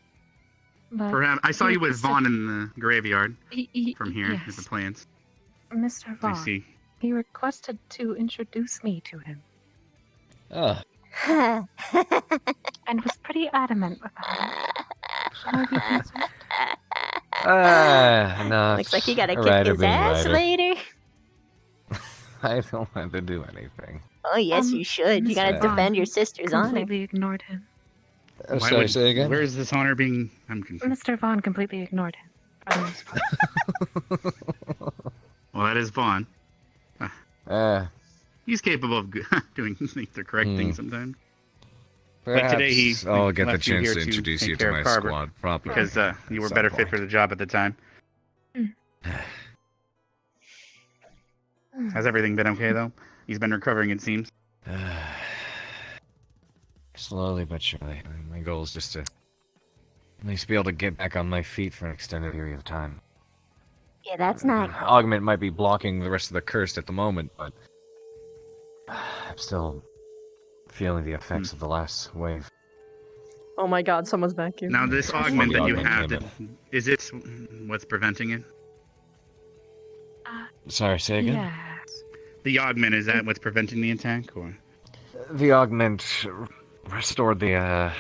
But Perhaps I saw he you with requested- Vaughn in the graveyard from here at the yes. plants. Mr. I Vaughn. see. He requested to introduce me to him Oh. and was pretty adamant about it. Shall I be concerned? No. Looks like you gotta kick Ryder his being ass Ryder. later. I don't have to do anything. Oh, yes, you should. You gotta Mr. defend your sister's honor. Completely ignored him. Why Sorry, would- say again? Where is this honor being? I'm confused. Mr. Vaughn completely ignored him. For the most part. Well, that is Vaughn. He's capable of doing the correct thing sometimes. But today he Perhaps I'll get the left you chance here to introduce take you to care my of Carver squad properly. because you were at better some fit for the job at the time. Has everything been okay though? He's been recovering, it seems. Slowly but surely. My goal is just to at least be able to get back on my feet for an extended period of time. Yeah, that's not. Augment might be blocking the rest of the curse at the moment, but I'm still feeling the effects of the last wave. Oh my god, someone's back here. Now this Before augment the that you augment have, came is it what's preventing it? Sorry, say again? Yes. The augment, is that what's preventing the attack, or? The augment restored the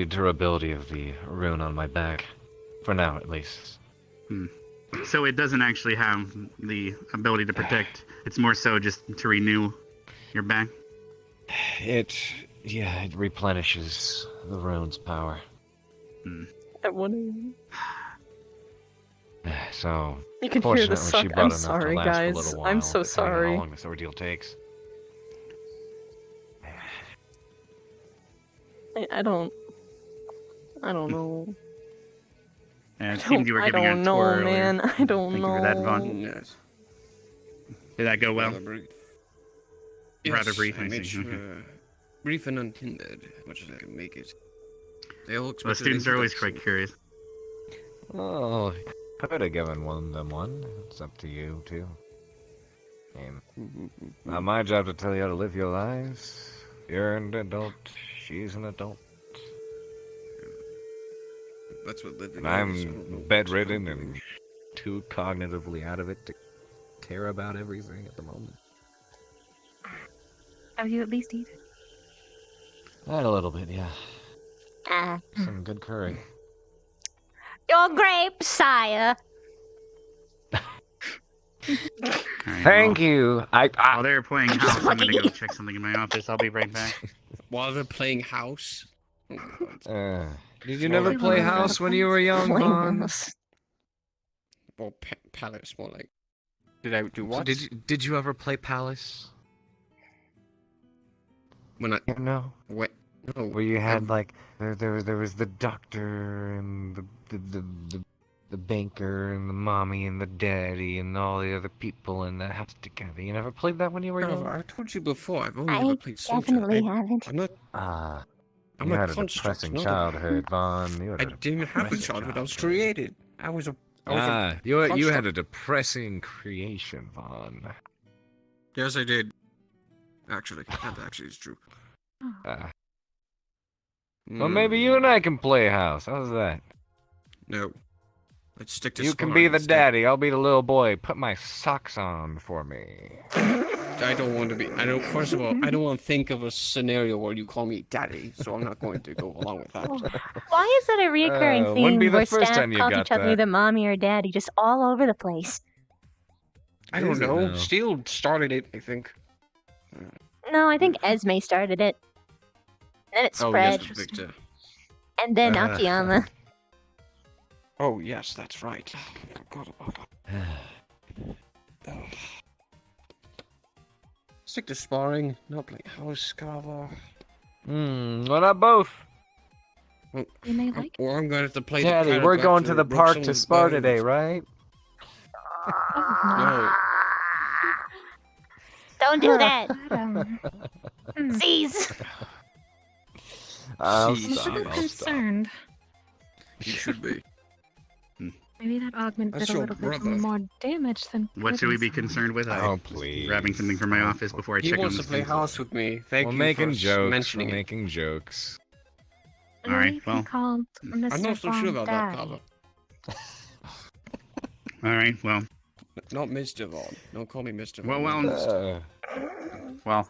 durability of the rune on my back. For now, at least. So it doesn't actually have the ability to protect. It's more so just to renew your back. It replenishes the rune's power. At 1 a.m. So, You can hear the fortunately, suck. she brought I'm enough sorry, to last guys. for a little while, I'm so depending on sorry. how long this ordeal takes. I don't know. And it seemed you were I giving her a don't tour know, earlier. man. I don't Thank know. you for that, Vaughn. Yes. Did that go well? Rather brief. Rather brief, I I made see. sure, Okay. brief and unhindered, as much as I can make it. They all Well, expected students are always introduction. quite curious. Oh, I could have given them one. It's up to you, too. Not my job to tell you how to live your lives. You're an adult. She's an adult. That's what living And is. I I'm don't know bedridden what's and too cognitively out of it to care about everything at the moment. Have you at least eaten? I had a little bit, yeah. Ah. Some good curry. Your grape, sire. Thank you. While they're playing house, I'm gonna go check something in my office. I'll be right back. While they're playing house. Oh my God. Did you never play house when you were young, Vaughn? Or palace, more like. Did I do what? Did you ever play Palace? When I no. What? No. Where you had like there was the doctor and the the banker and the mommy and the daddy and all the other people in the house together. You never played that when you were No, young? I told you before, I've only I ever played soldier. definitely haven't. I'm not. Ah, I'm you a had a construct, depressing not a- childhood, Vaughn. You had I a didn't have a depressing childhood. I was childhood. created. I was a. You had a construct. depressing creation, Vaughn. Yes, I did. Actually, that actually is true. Well, maybe you and I can play house. How's that? No. Let's stick to You can sparring be the instead. daddy. I'll be the little boy. Put my socks on for me. I don't want to be. I don't. First of all, I don't want to think of a scenario where you call me daddy, so I'm not going to go along with that. Why is that a recurring wouldn't be theme the where first staff time you call got each other that. either mommy or daddy, just all over the place? I don't Is it know. now? Steel started it, I think. No, I think Esme started it. Then it Oh spread, yes, Victor. and then Akiyama. Oh yes, that's right. Forgot about that. Stick to sparring, not play house cover. Why not both? You may like it. Or I'm going to have to play. Daddy, the we're going to chiropractor the who broke park to someone's spar bones. today, right? No. Don't do that. Hmm. Cease. I'll Jeez. I'm a stop. little I'll stop. concerned. You should be. Maybe that augment That's did a your little bit brother. more damage than. What should we be good concerned with? Oh, I'm please. grabbing something from my office before I He check on wants the to play things. house with me. Thank We're you making for jokes. mentioning We're it. making jokes. And All right, he well. called Mr. I'm not so sure Von about that, Daddy. Carver. All right, well, Not Mr. Vaughn. Don't call me Mr. well, Vaughn. well, well.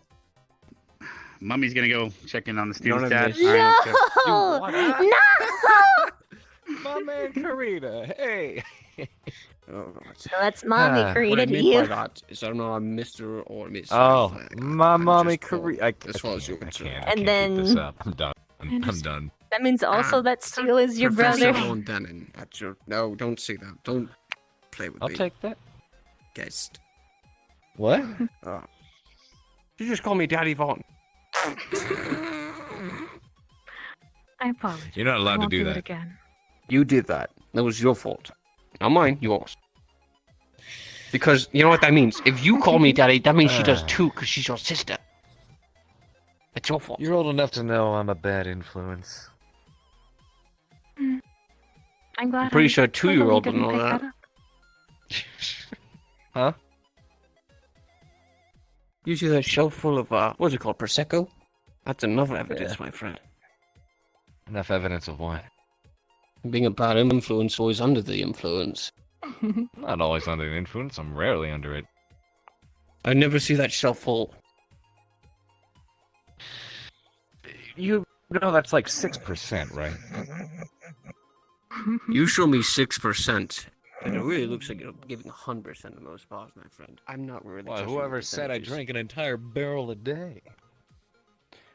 Mummy's gonna go check in on the student's None dad. of this. All right, let's go. No! what up? No! My man Karita, hey. Oh, God. So that's mommy Ah, What I created meant you. by that is I'm not a Mr. or Miss. Oh, or anything. my I'm mommy just Paul, Karita. as far as you're I concerned. can't. I And can't keep this then- up. I'm done. I'm done. That means also that Steel is your Professor brother. Von Denon. That's your. No, don't say that. Don't play with I'll me. take that. Guest. What? You just call me Daddy Vaughn. I apologize. You're not I allowed to won't do it that. again. You did that. That was your fault. Not mine, yours. Because you know what that means. If you call me daddy, that means she does too, because she's your sister. It's your fault. You're old enough to know I'm a bad influence. I'm glad. I'm pretty I sure a totally 2-year-old would didn't know pick that. up. Huh? Usually a shelf full of, what's it called, Prosecco? That's enough evidence, Yeah. my friend. Enough evidence of what? Being a bad influence, always under the influence. I'm not always under the influence. I'm rarely under it. I never see that shelf full. You know that's like 6%, right? You show me 6%, and it really looks like you're giving 100% of most parts, my friend. I'm not really. Well, trusting whoever the said I percentages. drank an entire barrel a day?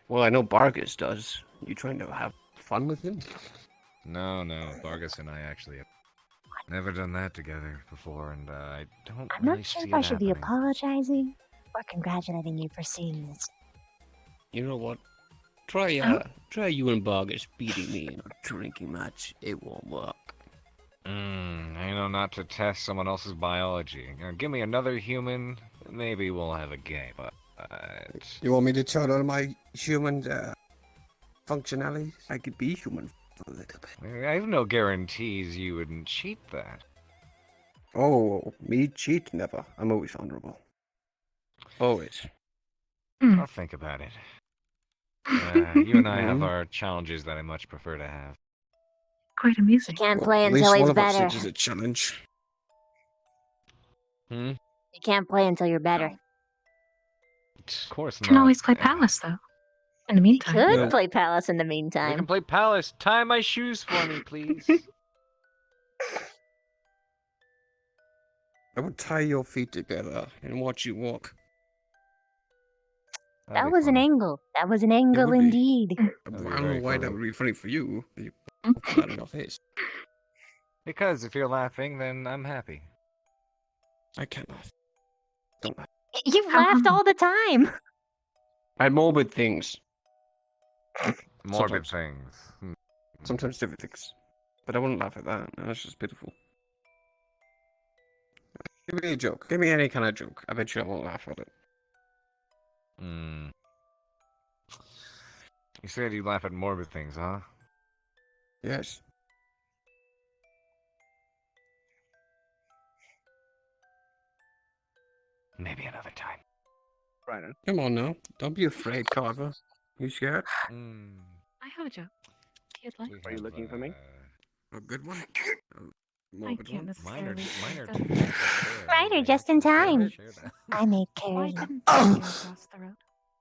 Well, I know Bargus does. You trying to have fun with him? No, Vargas and I actually have never done that together before, and I don't I'm really not sure see if I it should be happening. apologizing or congratulating you for seeing this. You know what? Try you and Bargus beating me in a drinking match. It won't work. I know not to test someone else's biology. Give me another human, maybe we'll have a game. But You want me to turn on my human functionality? I could be human for a little bit. I have no guarantees you wouldn't cheat that. Oh, me cheat? Never. I'm always honorable. Always. I'll think about it. You and I have our challenges that I much prefer to have. Quite amusing. You can't play At least until one he's of us better. is a challenge. You can't play until you're better. Of course You can not. always play Palace, though. In the meantime. Could play Palace in the We meantime. can play Palace. Tie my shoes for me, please. I would tie your feet together and watch you walk. That was an angle. That was an angle would be. indeed. I don't know why that would be funny for you. But you put that in your face. Because if you're laughing, then I'm happy. I can't laugh. Don't laugh. You laughed all the time. I morbid things. Morbid Sometimes. things. Sometimes different things. But I wouldn't laugh at that. That's just pitiful. Give me a joke. Give me any kind of joke. I bet you I won't laugh at it. Hmm. You said you laugh at morbid things, huh? Yes. Maybe another time. Right. Come on now. Don't be afraid, Carver. You scared? I have a joke. If you'd like. Are you looking for me? A good one? A I morbid can't one? necessarily. Mine are think too of- upstairs. Ryder, just in time. I made Why Carrie. didn't you go across the road?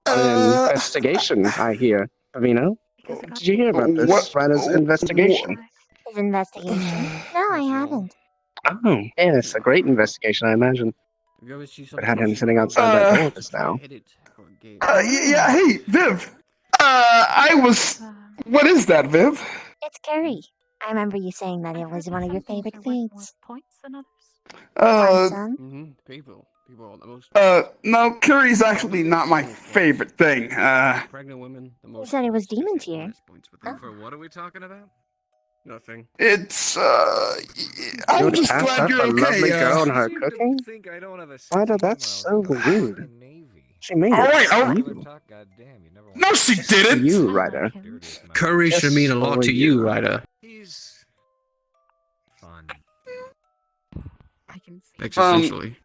An investigation, I hear. Avino? Because it got Did you hear about this? Ryder's investigation. His investigation? No, I haven't. Oh, yeah, it's a great investigation, I imagine. Have you ever seen But had him sitting outside that door just now. Yeah, hey, Viv. I was. What is that, Viv? It's Carrie. I remember you saying that it was one of your favorite foods. Points than others? Son? Mm-hmm. People are the most. No, curry's actually not my favorite thing. Pregnant women, the You most. said it was demon tier. For what are we talking about? Nothing. It's, You I'm would just pass glad up you're a lovely okay. girl and her You seem to cooking? think I don't have a sense Ryder, of that's humor. so rude. She made All it right, for all right. you. No, she For didn't. you, Ryder. Curry should mean a Just lot for to you, Ryder. He's fun. I can see. Existentially.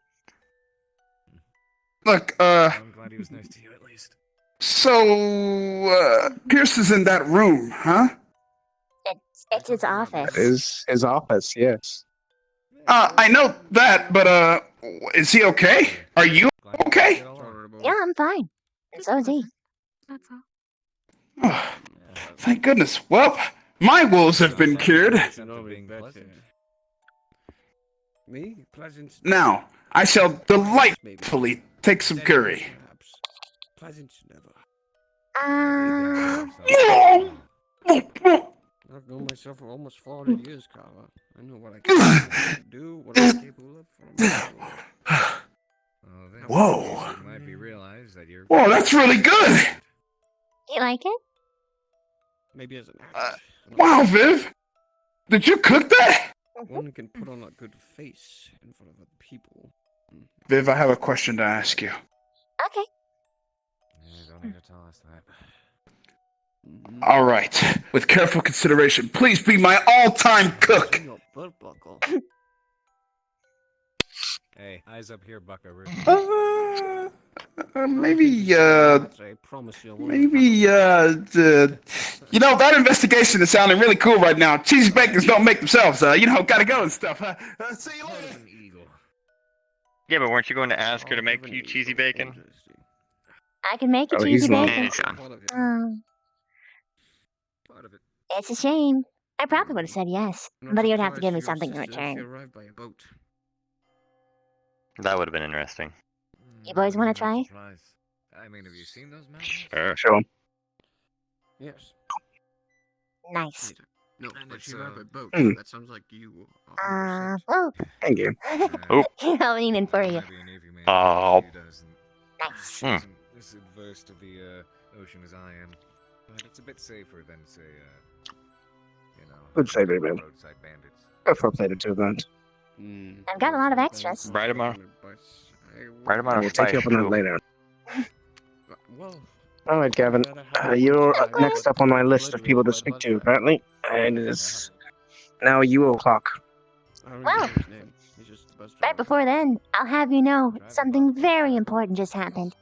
Look, I'm glad he was nice to you at least. so, Pierce is in that room, huh? It's his office. That is his office, yes. I know that, but, is he okay? Are you okay? Yeah, I'm fine. And so is he. That's all. Oh, thank goodness. Well, my woes have been cured. Me? Pleasant. Now, I shall delightfully take some curry. Pleasant never. I've known myself for almost 400 years, Carver. I know what I can do, what I'm capable of. Whoa. Might be realized that you're. Whoa, that's really good. You like it? Maybe as an act. Wow, Viv. Did you cook that? One can put on a good face in front of other people. Viv, I have a question to ask you. Okay. Don't need to tell us that. All right. With careful consideration, please be my all-time cook. Hey, eyes up here, Buckaroo. Maybe, you know, that investigation is sounding really cool right now. Cheesy bacons don't make themselves, gotta go and stuff. See you later. Yeah, but weren't you going to ask her to make you cheesy bacon? I can make you cheesy bacon. It's a shame. I probably would have said yes, but he would have to give me something in return. That would have been interesting. You boys want to try? I mean, have you seen those mountains? Sure. Yes. Nice. No, but you have a boat. Hmm. That sounds like you. Oh. Thank you. I'm leaning for you. Oh. Nice. As adverse to the ocean as I am, but it's a bit safer than, say, Good save, baby. roadside bandits. Go for a plate or two of that. I've got a lot of extras. Right amount. Right amount We'll of take you spice. up on that later. Well, All right, Gavin. You're next up on my list of people to speak to, apparently. And it is now you o'clock. Well, right before then, I'll have you know something very important just happened.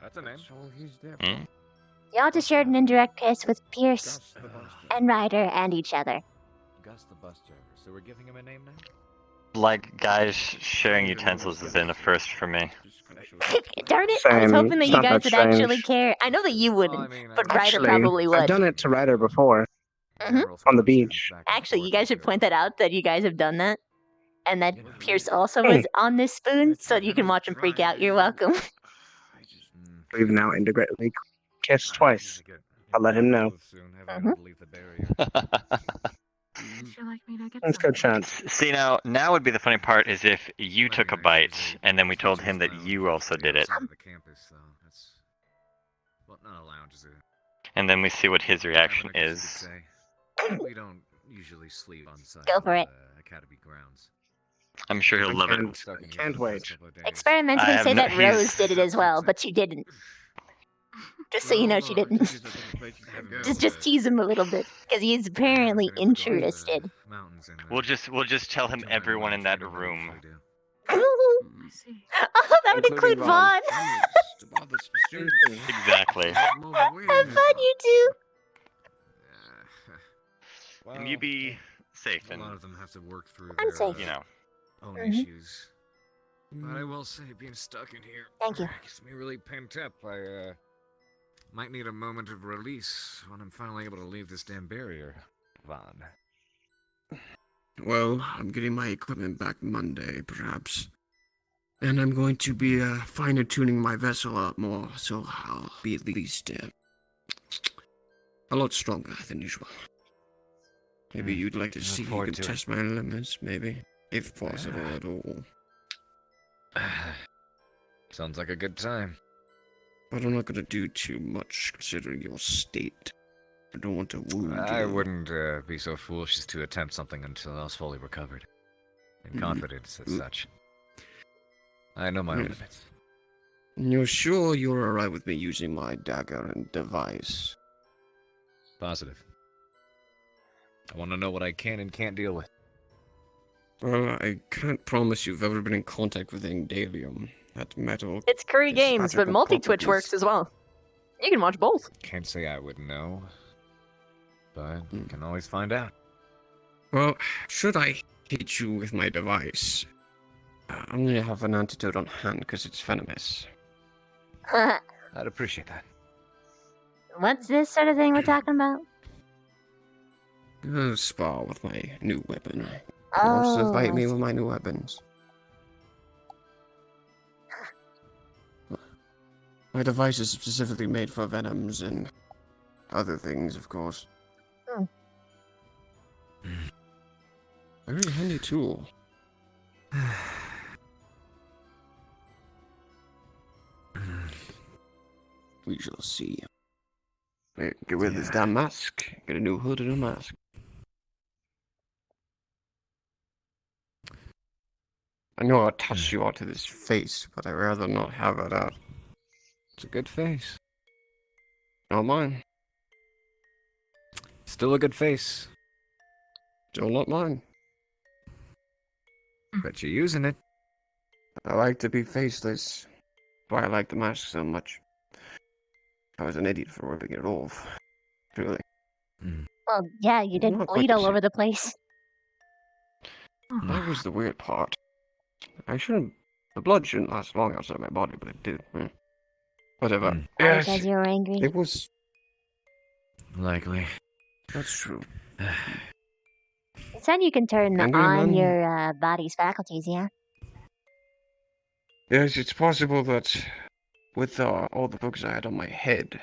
That's a name. Y'all just shared an indirect kiss with Pierce and Ryder and each other. Gus the bus driver. So we're giving him a name now? Like, guys sharing utensils has been a first for me. Darn it, I was Same. hoping that It's you not guys that would actually strange. care. I know that you wouldn't, but Ryder Actually, probably would. I've done it to Ryder before. On the beach. Actually, you guys should point that out, that you guys have done that. And that Pierce also was on this spoon, so that you can watch him freak out. You're welcome. We've now indirectly kissed twice. I'll let him know. Let's go, chat. See, now would be the funny part is if you took a bite and then we told him that you also did it. Well, not a lounge, is it? And then we see what his reaction is. We don't usually sleep on site. Go for it. Academy grounds. I'm sure he'll love it. Can't wait. Experimentally say that Rose did it as well, but she didn't. Just so you know, she didn't. just tease him a little bit because he's apparently interested. We'll just tell him everyone in that room. Oh, that would include Vaughn. Exactly. Have fun, you two. And you be safe A and lot of them have to work through I'm their safe. you know. own Mhm. issues. But I will say, being stuck in here Thank you. gets me really pent up. I might need a moment of release when I'm finally able to leave this damn barrier, Vaughn. Well, I'm getting my equipment back Monday, perhaps. And I'm going to be finer tuning my vessel up more, so I'll be at least a lot stronger than usual. Maybe you'd like to Look see if you forward can to it. test my limits, maybe, if possible at all. Sounds like a good time. But I'm not going to do too much, considering your state. I don't want to wound I you. wouldn't be so foolish as to attempt something until I was fully recovered. In confidence as such. I know my own limits. You're sure you're alright with me using my dagger and device? Positive. I want to know what I can and can't deal with. Well, I can't promise you've ever been in contact with Indalium. That metal. It's Curry its Games, but magical multi-Twitch properties. works as well. You can watch both. Can't say I would know. But you can always find out. Well, should I hit you with my device, I'm gonna have an antidote on hand because it's venomous. I'd appreciate that. What's this sort of thing we're talking about? Spar with my new weapon. He wants to fight Oh, me with my new weapons. My device is specifically made for venoms and other things, of course. Hmm. Very handy tool. We shall see. Get rid of this damn mask. Get a new hood and a mask. I know I attached you all to this face, but I'd rather not have it out. It's a good face. Not mine. Still a good face. Still not mine. Bet you're using it. I like to be faceless. Why I like the mask so much. I was an idiot for ripping it off. Truly. well, yeah, you did Not bleed quite the all same. over the place. That was the weird part. I shouldn't. The blood shouldn't last long outside my body, but it did. Whatever. Probably Yes. because you were angry. It was. Likely. That's true. It said you can turn Angry on man? your body's faculties, yeah? Yes, it's possible that with all the focus I had on my head,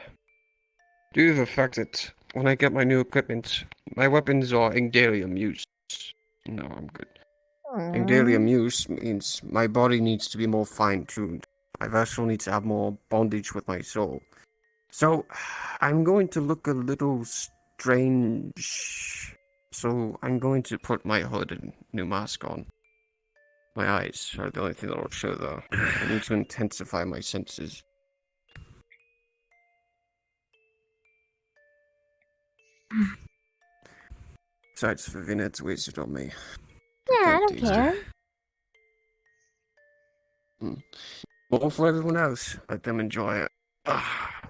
due to the fact that when I get my new equipment, my weapons are Ingdalium use. No, I'm good. Ingdalium use means my body needs to be more fine-tuned. My vessel needs to have more bondage with my soul. So, I'm going to look a little strange. So, I'm going to put my hood and new mask on. My eyes are the only thing that will show, though. I need to intensify my senses. Besides, Vivinette's wasted on me. Yeah, I don't taste it. care. More for everyone else. Let them enjoy it. Ah.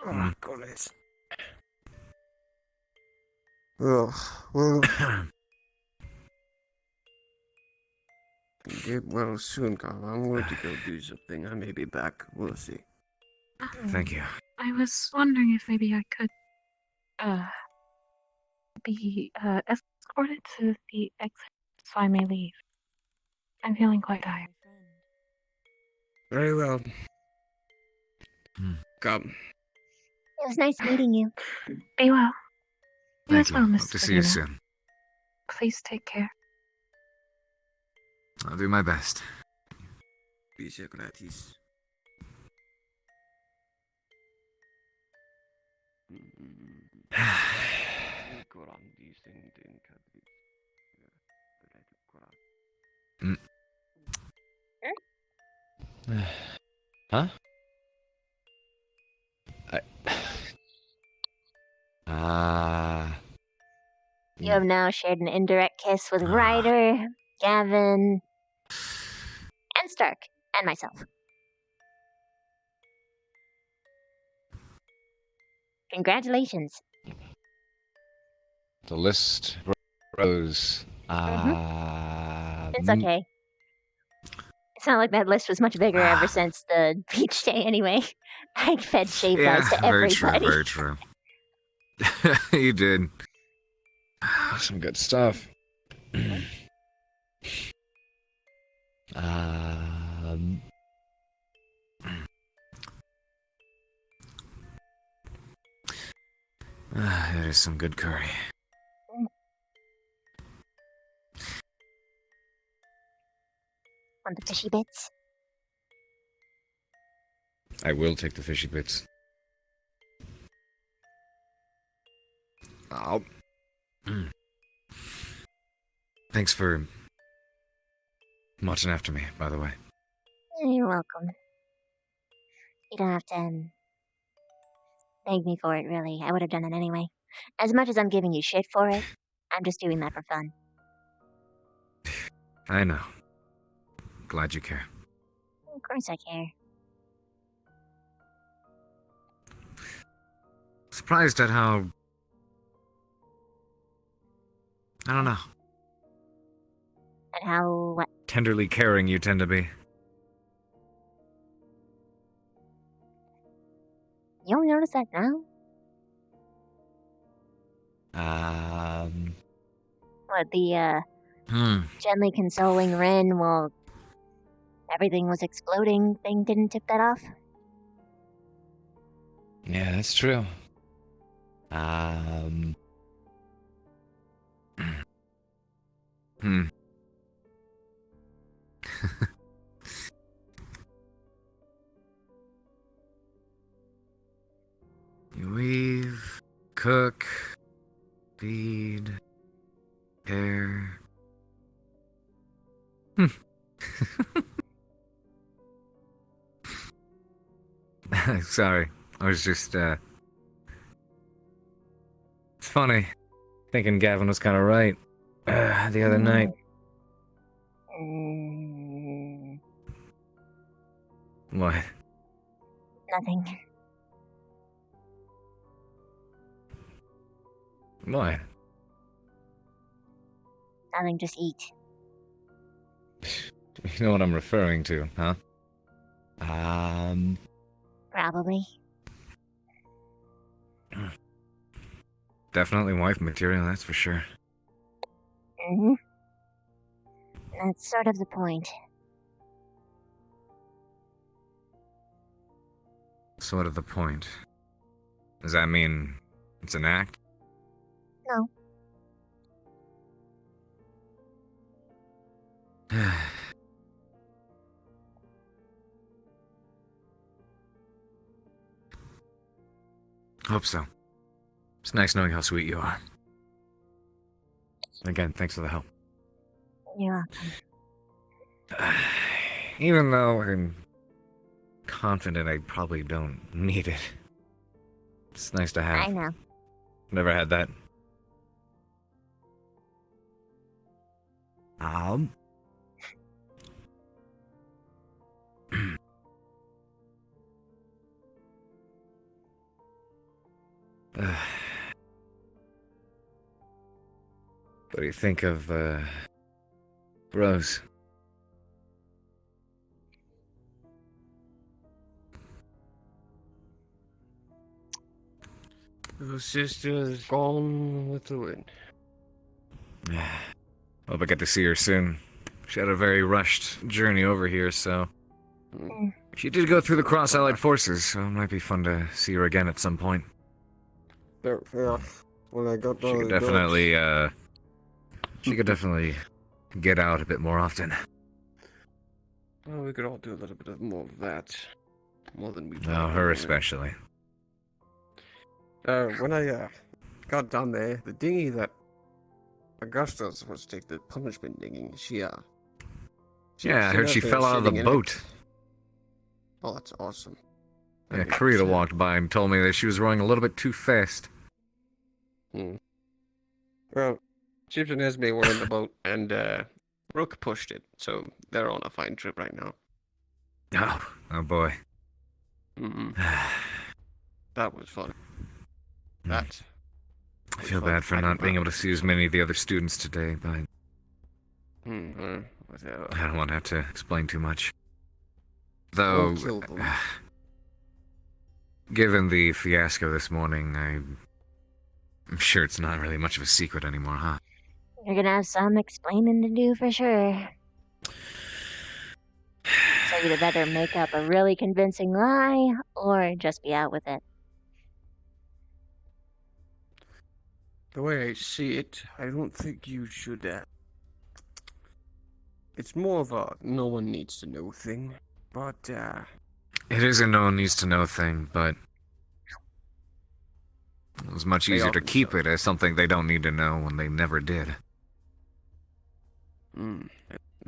Oh, goodness. Well, get well soon, Carl. I'm going to go do something. I may be back. We'll see. Thank you. I was wondering if maybe I could, be, escorted to the exit so I may leave. I'm feeling quite tired. Very well. Come. It was nice meeting you. Be well. You Thank as well, you. Miss Hope to see you Savina. soon. Please take care. I'll do my best. Bisa gratis. Kurang distintin kadri. Huh? Ah. You have now shared an indirect kiss with Ryder, Gavin, and Stark, and myself. Congratulations. The list grows. It's okay. It's not like that list was much bigger ever since the beach day anyway. I fed shaved ice to very everybody. true, very true. You did. Some good stuff. That is some good curry. Want the fishy bits? I will take the fishy bits. Oh. Thanks for watching after me, by the way. You're welcome. You don't have to thank me for it, really. I would have done it anyway. As much as I'm giving you shit for it, I'm just doing that for fun. I know. Glad you care. Of course I care. Surprised at how... I don't know. And how... what? Tenderly caring you tend to be. You only notice that now? What, the, gently consoling Rin while everything was exploding thing didn't tip that off? Yeah, that's true. You weave, cook, feed, care. Sorry, I was just, it's funny. Thinking Gavin was kind of right the other night. What? Nothing. What? Nothing, just eat. You know what I'm referring to, huh? Probably. Definitely wife material, that's for sure. Mm-hmm. That's sort of the point. Sort of the point. Does that mean it's an act? No. Hope so. It's nice knowing how sweet you are. Again, thanks for the help. You're welcome. Even though I'm confident I probably don't need it. It's nice to have. I know. Never had that. What do you think of, Rose? Your sister's gone with the wind. Hope I get to see her soon. She had a very rushed journey over here, so... She did go through the Cross-Allied Forces, so it might be fun to see her again at some point. Yeah, when I got She could definitely, she could definitely get out a bit more often. Well, we could all do a little bit more of that. More than we do. Oh, her especially. When I, got down there, the dinghy that Augusta was supposed to take the punishment dinghy, Yeah, I heard she fell out of the boat. Oh, that's awesome. Yeah, Karita walked by and told me that she was running a little bit too fast. Well, Chips and Esme were in the boat, and Rook pushed it, so they're on a fine trip right now. Oh boy. That was fun. That. I feel bad for not being able to see as many of the other students today, but I don't want to have to explain too much. Though, Don't kill them. given the fiasco this morning, I'm sure it's not really much of a secret anymore, huh? You're gonna have some explaining to do for sure. So you'd better make up a really convincing lie, or just be out with it. The way I see it, I don't think you should. It's more of a no one needs to know thing, but It is a no one needs to know thing, but it was much easier to keep it as something they don't need to know when they never did.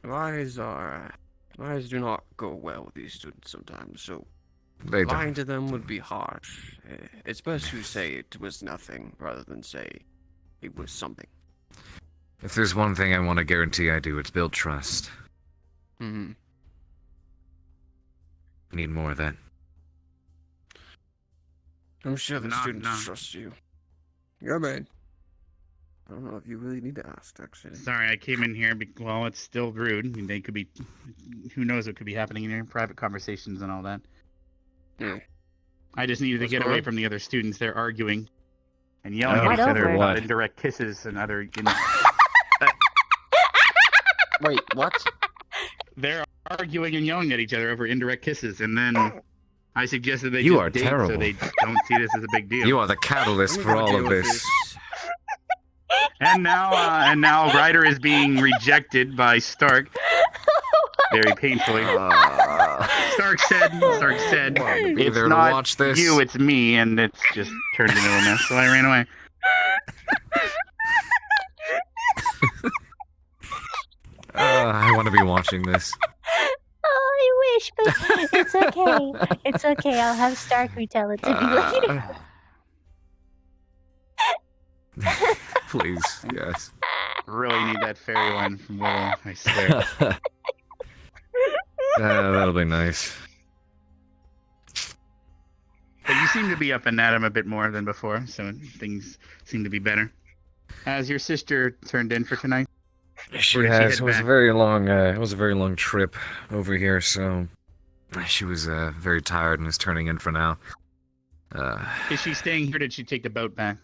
Lies do not go well with these students sometimes, so They lying don't. to them would be harsh. It's best you say it was nothing rather than say it was something. If there's one thing I want to guarantee I do, it's build trust. Need more of that. I'm sure the Knock, students knock. trust you. Yeah, man. I don't know if you really need to ask, actually. Sorry, I came in here. Well, it's still rude. I mean, they could be. Who knows what could be happening in here? Private conversations and all that. Yeah. I just needed to What's get going away on? from the other students. They're arguing and yelling Oh, at each other over about what? indirect kisses and other. Wait, what? They're arguing and yelling at each other over indirect kisses, and then I suggested they You just are date terrible. so they don't see this as a big deal. You are the catalyst for all of this. And now Ryder is being rejected by Stark. Very painfully. Stark said, be it's there to not watch this." you, it's me, and it's just turned into a mess, so I ran away. I want to be watching this. Oh, I wish, but it's okay. It's okay. I'll have Stark retell it to me later. Please, yes. Really need that fairy line from Willow, I swear. That'll be nice. But you seem to be up and at him a bit more than before, so things seem to be better. Has your sister turned in for tonight? She Or did has. head It was a back? very long. It was a very long trip over here, so she was very tired and is turning in for now. Is she staying here or did she take the boat back?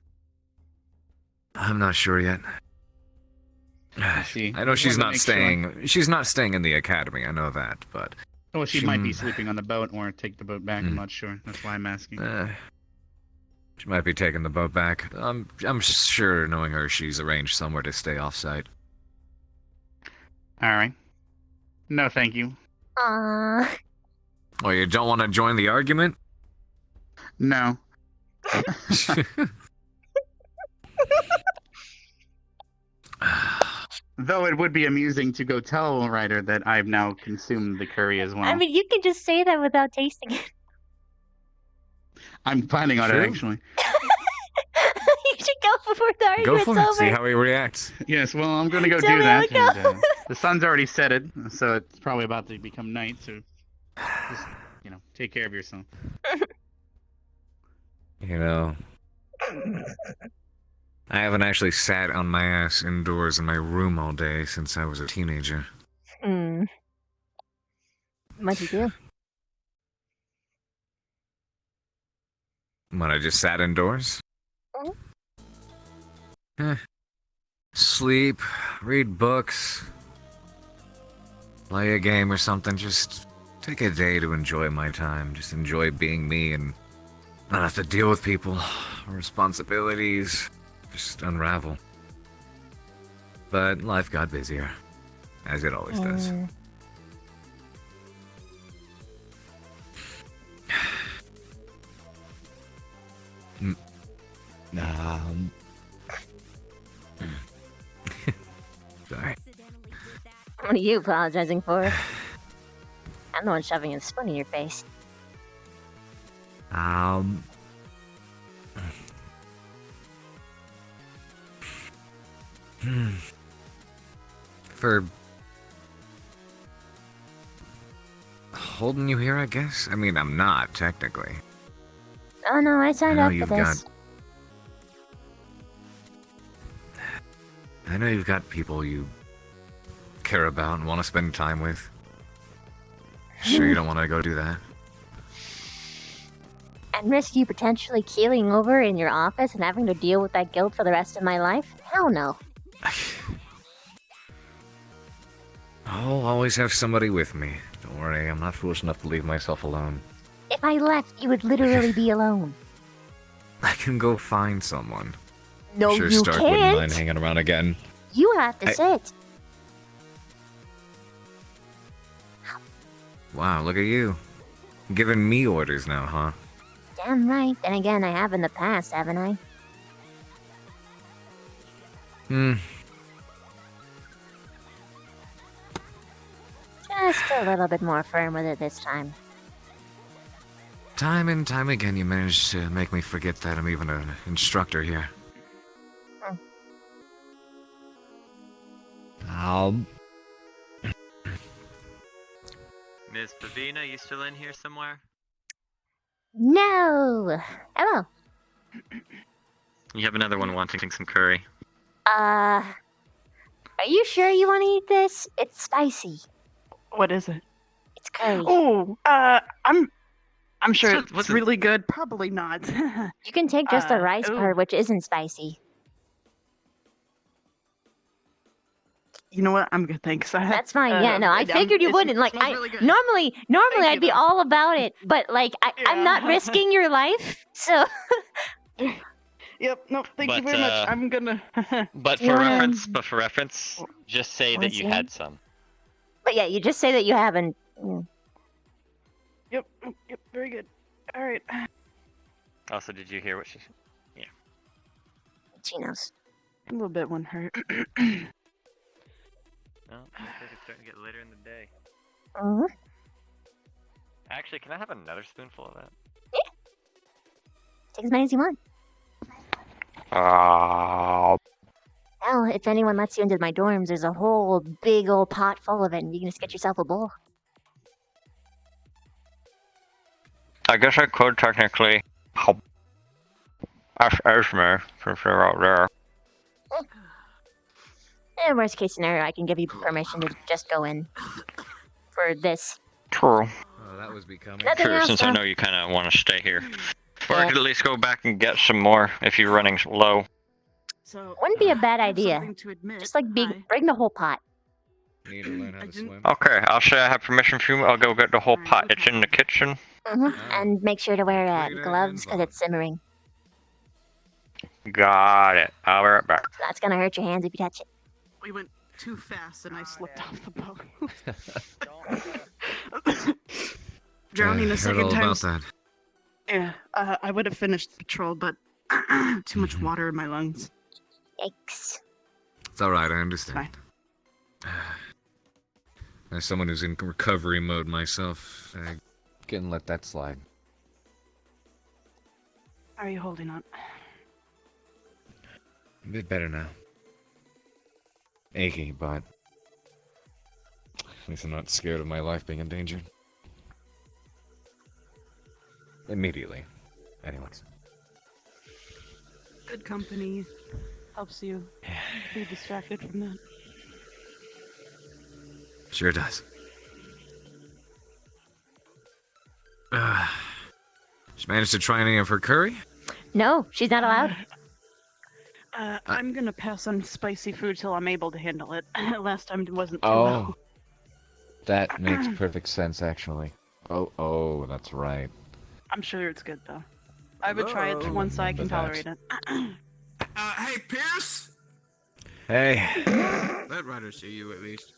I'm not sure yet. See, I know just she's wanted to not make staying. sure. She's not staying in the academy. I know that, but Well, she might be sleeping on the boat or take the boat back. Hmm. I'm not sure. That's why I'm asking. she might be taking the boat back. I'm sure, knowing her, she's arranged somewhere to stay off-site. All right. No, thank you. Aww. Oh, you don't want to join the argument? No. Though it would be amusing to go tell Ryder that I've now consumed the curry as well. I mean, you can just say that without tasting it. I'm planning on True. it, actually. You should go before the Go argument's for it. over. See how he reacts. Yes, well, I'm going to go Tell do me how that. it goes. And, the sun's already set it, so it's probably about to become night, so just, take care of yourself. You know, I haven't actually sat on my ass indoors in my room all day since I was a teenager. What'd you do? What, I just sat indoors? Mhm. Sleep, read books, play a game or something. Just take a day to enjoy my time. Just enjoy being me and not have to deal with people, responsibilities, just unravel. But life got busier, as it always does. Sorry. What are you apologizing for? I'm the one shoving a spoon in your face. Um. For holding you here, I guess? I mean, I'm not, technically. Oh no, I signed up for you've this. I know you've got people you care about and want to spend time with. Sure you don't want to go do that? And risk you potentially keeling over in your office and having to deal with that guilt for the rest of my life? Hell no. I'll always have somebody with me. Don't worry, I'm not foolish enough to leave myself alone. If I left, you would literally be alone. I can go find someone. No, sure you Stark wouldn't mind can't. hanging around again. You have to sit. Wow, look at you. Giving me orders now, huh? Damn right. Then again, I have in the past, haven't I? Just a little bit more firm with it this time. Time and time again, you managed to make me forget that I'm even an instructor here. Miss Pavina, you still in here somewhere? No! Hello. You have another one wanting some curry. Are you sure you want to eat this? It's spicy. What is it? It's curry. Oh, I'm sure So, it's what's it- really good. Probably not. You can take just the rice ooh. part, which isn't spicy. You know what? I'm good, thanks. That's fine. Yeah, no, I figured you wouldn't. Like, smells I really good. normally Thank I'd you, be though. all about it, but like, I'm not Yeah. risking your life, so. Yep. No, thank you But, very much. I'm gonna. But You for wanna- reference, just say that What's you that? had some. But yeah, you just say that you haven't. Yep. Yep. Very good. All right. Also, did you hear what she? Yeah. She knows. A little bit wouldn't hurt. No, looks like it's starting to get later in the day. Mhm. Actually, can I have another spoonful of that? Take as many as you want. Now, if anyone lets you into my dorms, there's a whole big old pot full of it, and you can just get yourself a bowl. I guess I could technically ask Esme since they're out there. In worst case scenario, I can give you permission to just go in for this. True. Oh, that was becoming. Nothing Sure, else, since I though. know you kind of want to stay here. Or I Yeah. could at least go back and get some more if you're running low. So Wouldn't be a bad I have idea. something to admit. Just like bring the whole pot. Need to learn how to swim. Okay, I'll say I have permission from you. I'll go get the whole pot. It's in the kitchen. And make sure to wear Great gloves because hands-on. it's simmering. Got it. I'll be right back. That's gonna hurt your hands if you touch it. We went too fast and I slipped off the boat. Drowning a heard second all time. about that. Yeah, I would have finished the patrol, but too much water in my lungs. Yikes. It's alright, I understand. As someone who's in recovery mode myself, I can let that slide. How are you holding up? A bit better now. Achy, but at least I'm not scared of my life being endangered. Immediately. Anyways. Good company helps you be distracted from that. Sure does. She managed to try any of her curry? No, she's not allowed. I'm gonna pass on spicy food till I'm able to handle it. Last time it wasn't too Oh. well. That makes perfect sense, actually. Oh, that's right. I'm sure it's good though. I would try it once I can Remember tolerate that. it. Hey, Pierce! Hey. I'd rather see you at least.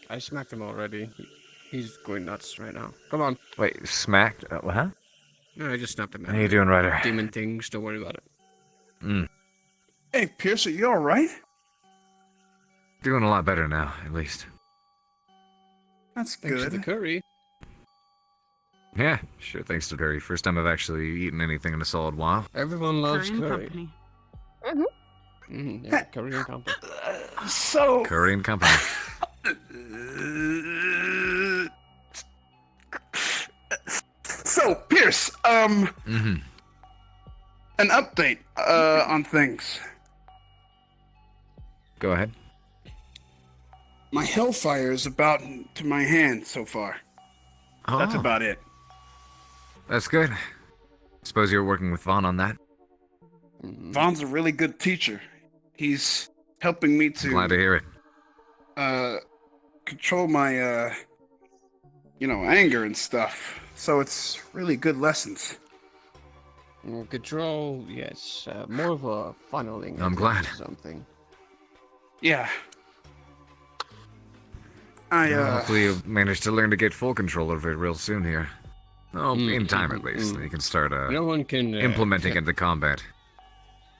I smacked him already. He's going nuts right now. Come on. Wait, smacked? Huh? No, I just snapped him. How you doing, Ryder? Demon things. Don't worry about it. Hey, Pierce, are you alright? Doing a lot better now, at least. That's Thanks for good. the curry. Yeah, sure. Thanks to Curry. First time I've actually eaten anything in a solid while. Everyone loves Korean curry. company. Yeah, curry and company. So. Curry and company. So, Pierce, an update on things. Go ahead. My Hellfire is about to my hand so far. That's Oh. about it. That's good. Suppose you're working with Vaughn on that? Vaughn's a really good teacher. He's helping me to Glad to hear it. control my anger and stuff. So it's really good lessons. Control, yes. More of a funneling. I'm glad. Something. Yeah. Well, hopefully you'll manage to learn to get full control of it real soon here. Oh, in time at least. You can start No one can implementing into combat.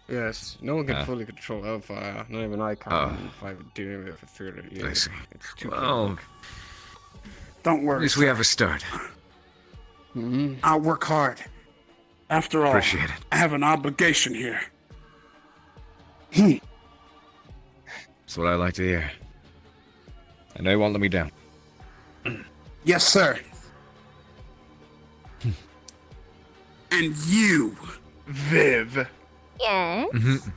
Yes, no one can Ah. fully control Hellfire. Not even I can. If I've been doing it for 30 years. I see. It's too Well, don't worry. at least we have a start. I'll work hard. After all, Appreciate it. I have an obligation here. That's what I like to hear. I know you won't let me down. Yes, sir. And you, Viv. Yes?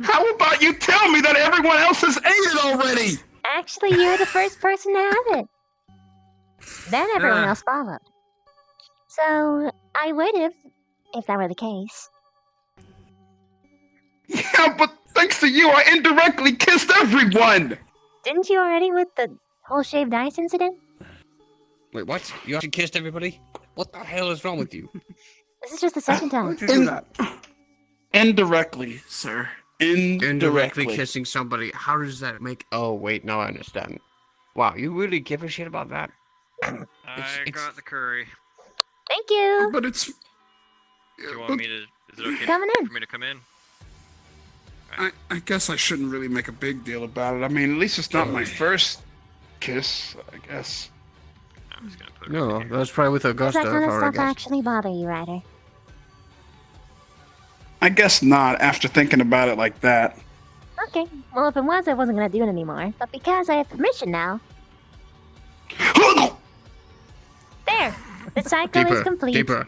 How about you tell me that everyone else has ate it already? Actually, you're the first person to have it. Then everyone else followed. So, I would have, if that were the case. Yeah, but thanks to you, I indirectly kissed everyone! Didn't you already with the whole shaved ice incident? Wait, what? You actually kissed everybody? What the hell is wrong with you? This is just the second time. Why'd you do that? Indirectly, sir. Indirectly. Kissing somebody. How does that make... Oh, wait, now I understand. Wow, you really give a shit about that? I got the curry. Thank you. But it's... Do you want me to... Is it okay Coming in. for me to come in? I guess I shouldn't really make a big deal about it. I mean, at least it's not my first kiss, I guess. I'm just gonna put it No, that's probably with Does Augusta, that kind of I stuff guess. actually bother you, Ryder? I guess not, after thinking about it like that. Okay. Well, if it was, I wasn't gonna do it anymore. But because I have permission now... There! The cycle is complete. Deeper.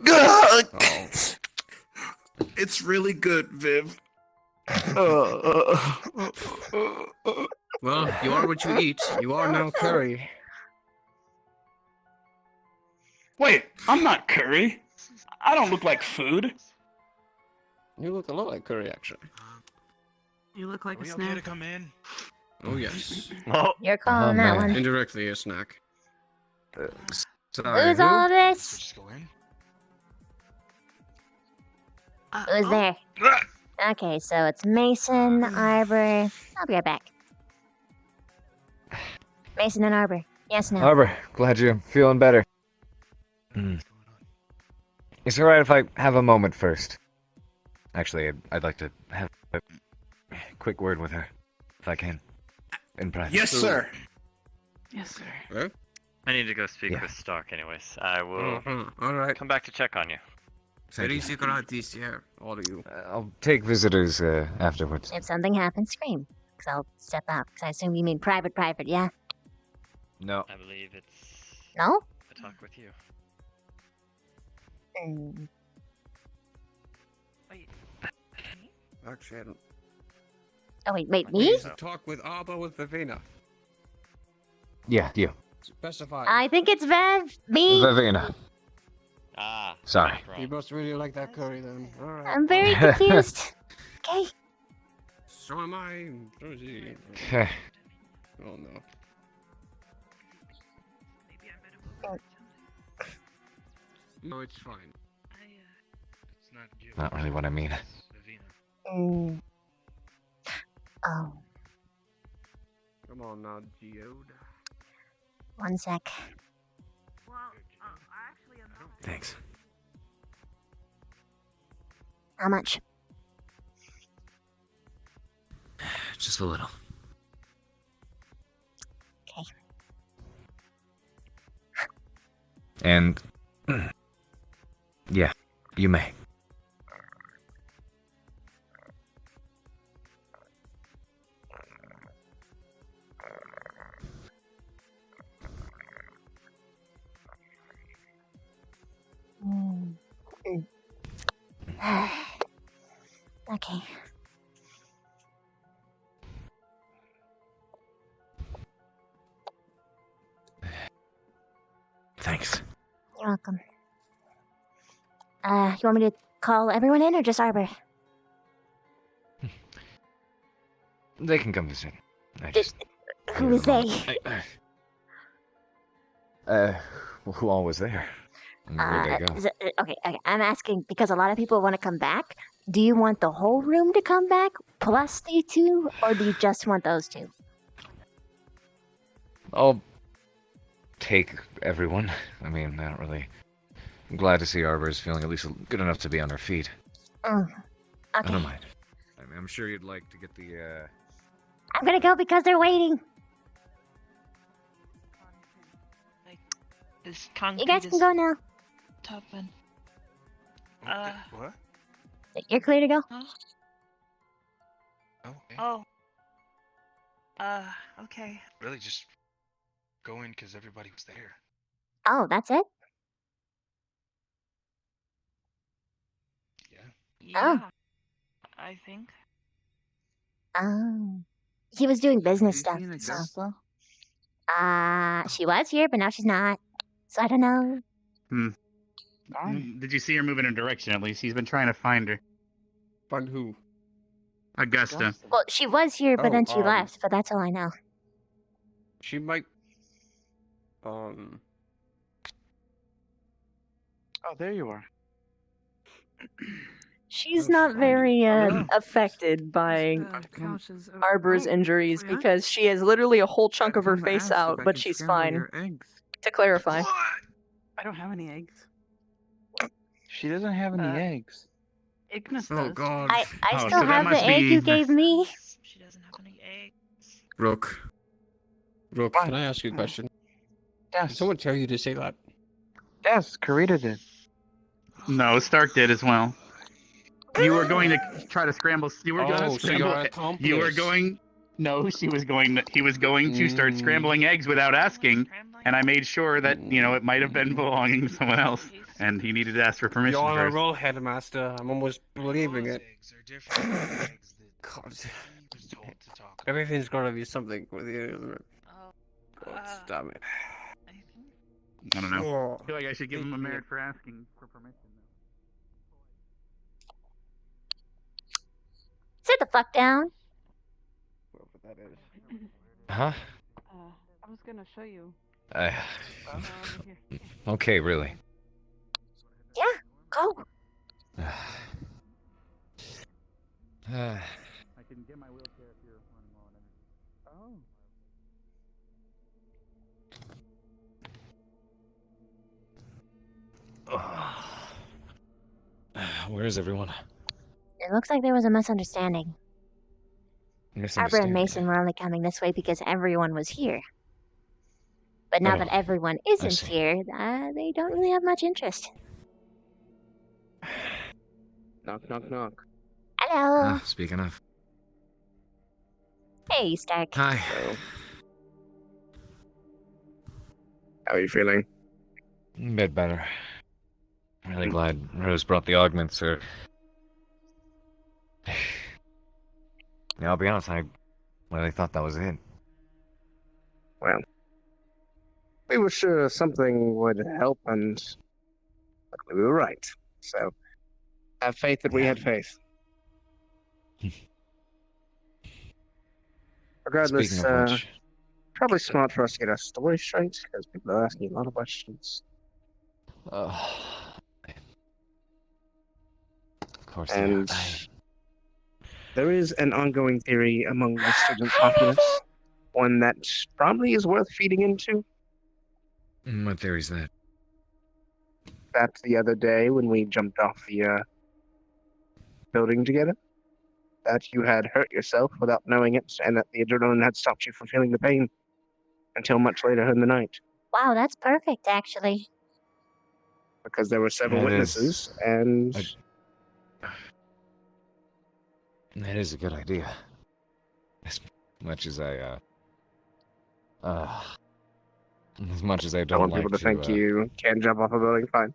Oh. It's really good, Viv. Well, you are what you eat. You are now curry. Wait, I'm not curry. I don't look like food. You look a lot like curry, actually. You look like Are a we snack. okay to come in? Oh, yes. You're calling that one. Indirectly a snack. Sorry, Who's all of this? Just go in. Who's there? Okay, so it's Mason, Arbor... I'll be right back. Mason and Arbor. Yes, no. Arbor, glad you're feeling better. Is it alright if I have a moment first? Actually, I'd like to have a quick word with her, if I can, in private. Yes, sir. Yes, sir. Huh? I need to go speak Yeah. with Stark anyways. I will Alright. come back to check on you. Thank you. Securities here, all of you. I'll take visitors afterwards. If something happens, scream. Because I'll step out. Because I assume you mean private, yeah? No. I believe it's No? a talk with you. Actually, I don't... Oh, wait, me? Please talk with Arbor with Vivina. Yeah, you. Specify. I think it's me. Vivina. Ah. Sorry. You must really like that curry then. Alright. I'm very confused. Okay. So am I. So is he. Okay. Oh no. No, it's fine. It's not you. Not really what I mean. Mm. Oh, Come on now, Geode. one sec. Thanks. How much? Just a little. Okay. And yeah, you may. Okay. Thanks. You're welcome. You want me to call everyone in or just Arbor? They can come visit. I just Who is they? Who all was there? And where'd they go? Okay, I'm asking because a lot of people want to come back. Do you want the whole room to come back plus the two, or do you just want those two? I'll take everyone. I mean, I don't really. I'm glad to see Arbor is feeling at least good enough to be on her feet. Okay. I don't mind. I mean, I'm sure you'd like to get the. I'm gonna go because they're waiting. This concrete You guys can go now. Top one. What? You're clear to go. Okay. Oh. Okay. Really, just go in because everybody was there. Oh, that's it. Yeah. I think. Oh. He was doing business stuff. So. She was here, but now she's not. So I don't know. Did you see her move in a direction at least? He's been trying to find her. Find who? Augusta. Well, she was here, but Oh, then she left. But that's all I know. She might. Oh, there you are. She's not very affected by Arbor's injuries because she has literally a whole chunk of her face out, but she's fine. To clarify. I don't have any eggs. She doesn't have any eggs. Ignis Oh does. God. I still have the egg you gave me. She doesn't have any eggs. Rook, can I ask you a question? Yes. Did someone tell you to say that? Yes, Karita did. No, Stark did as well. You were going to try to scramble. You were going to Oh, so scramble. you're an accomplice. You were going. No, she was going. He was going to start scrambling eggs without asking, and I made sure that it might have been belonging to someone else, and he needed to ask for permission You're on a first. roll, Headmaster. I'm almost believing it. Eggs are different from eggs that God. he was told to talk about. Everything's gonna be something with you. God damn it. I don't know. Oh. I feel like I should give him a merit for asking for permission. Sit the fuck down. Huh? I was gonna show you. Okay, really. Yeah, go. I can get my wheelchair if you're running low on energy. Where's everyone? It looks like there was a misunderstanding. Arbor and Mason were only coming this way because everyone was here. But now that everyone isn't here, they don't really have much interest. Knock, knock, knock. Hello. Speaking of. Hey, Stark. Hi. Hello. How are you feeling? A bit better. Really glad Rose brought the augments, or... Yeah, I'll be honest, I really thought that was it. Well, we were sure something would help, and luckily we were right. So, have faith that we had faith. Regardless, Speaking of which, probably smart for us to get our story straight, because people are asking a lot of questions. of course, And there is an ongoing theory among the student populace, one that probably is worth feeding into. What theory is that? That the other day when we jumped off the building together, that you had hurt yourself without knowing it, and that the adrenaline had stopped you from feeling the pain until much later in the night. Wow, that's perfect, actually. because there were several That is- witnesses, and That is a good idea. As much as I don't want like people to think you can jump off a building, fine.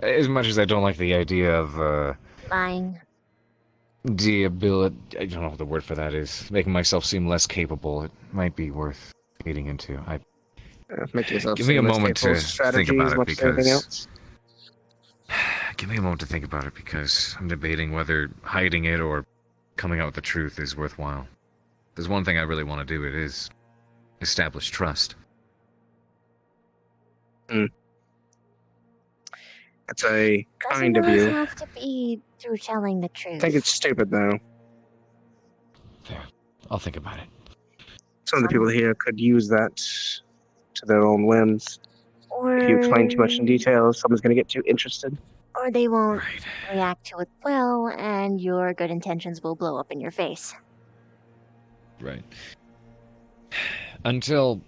as much as I don't like the idea of Lying. the ability, I don't know what the word for that is, making myself seem less capable, it might be worth feeding into. Make yourself Give me a seem less moment capable to of strategy think about as it much as anything because else. give me a moment to think about it because I'm debating whether hiding it or coming out with the truth is worthwhile. There's one thing I really want to do, it is establish trust. That's a kind Doesn't of always you. have to be through telling the truth. I think it's stupid, though. Fair. I'll think about it. Some of the people here could use that to their own whims. If you explain too much in detail, someone's going to get too interested. Or they won't react to it well, and your good intentions will blow up in your face. Right. Until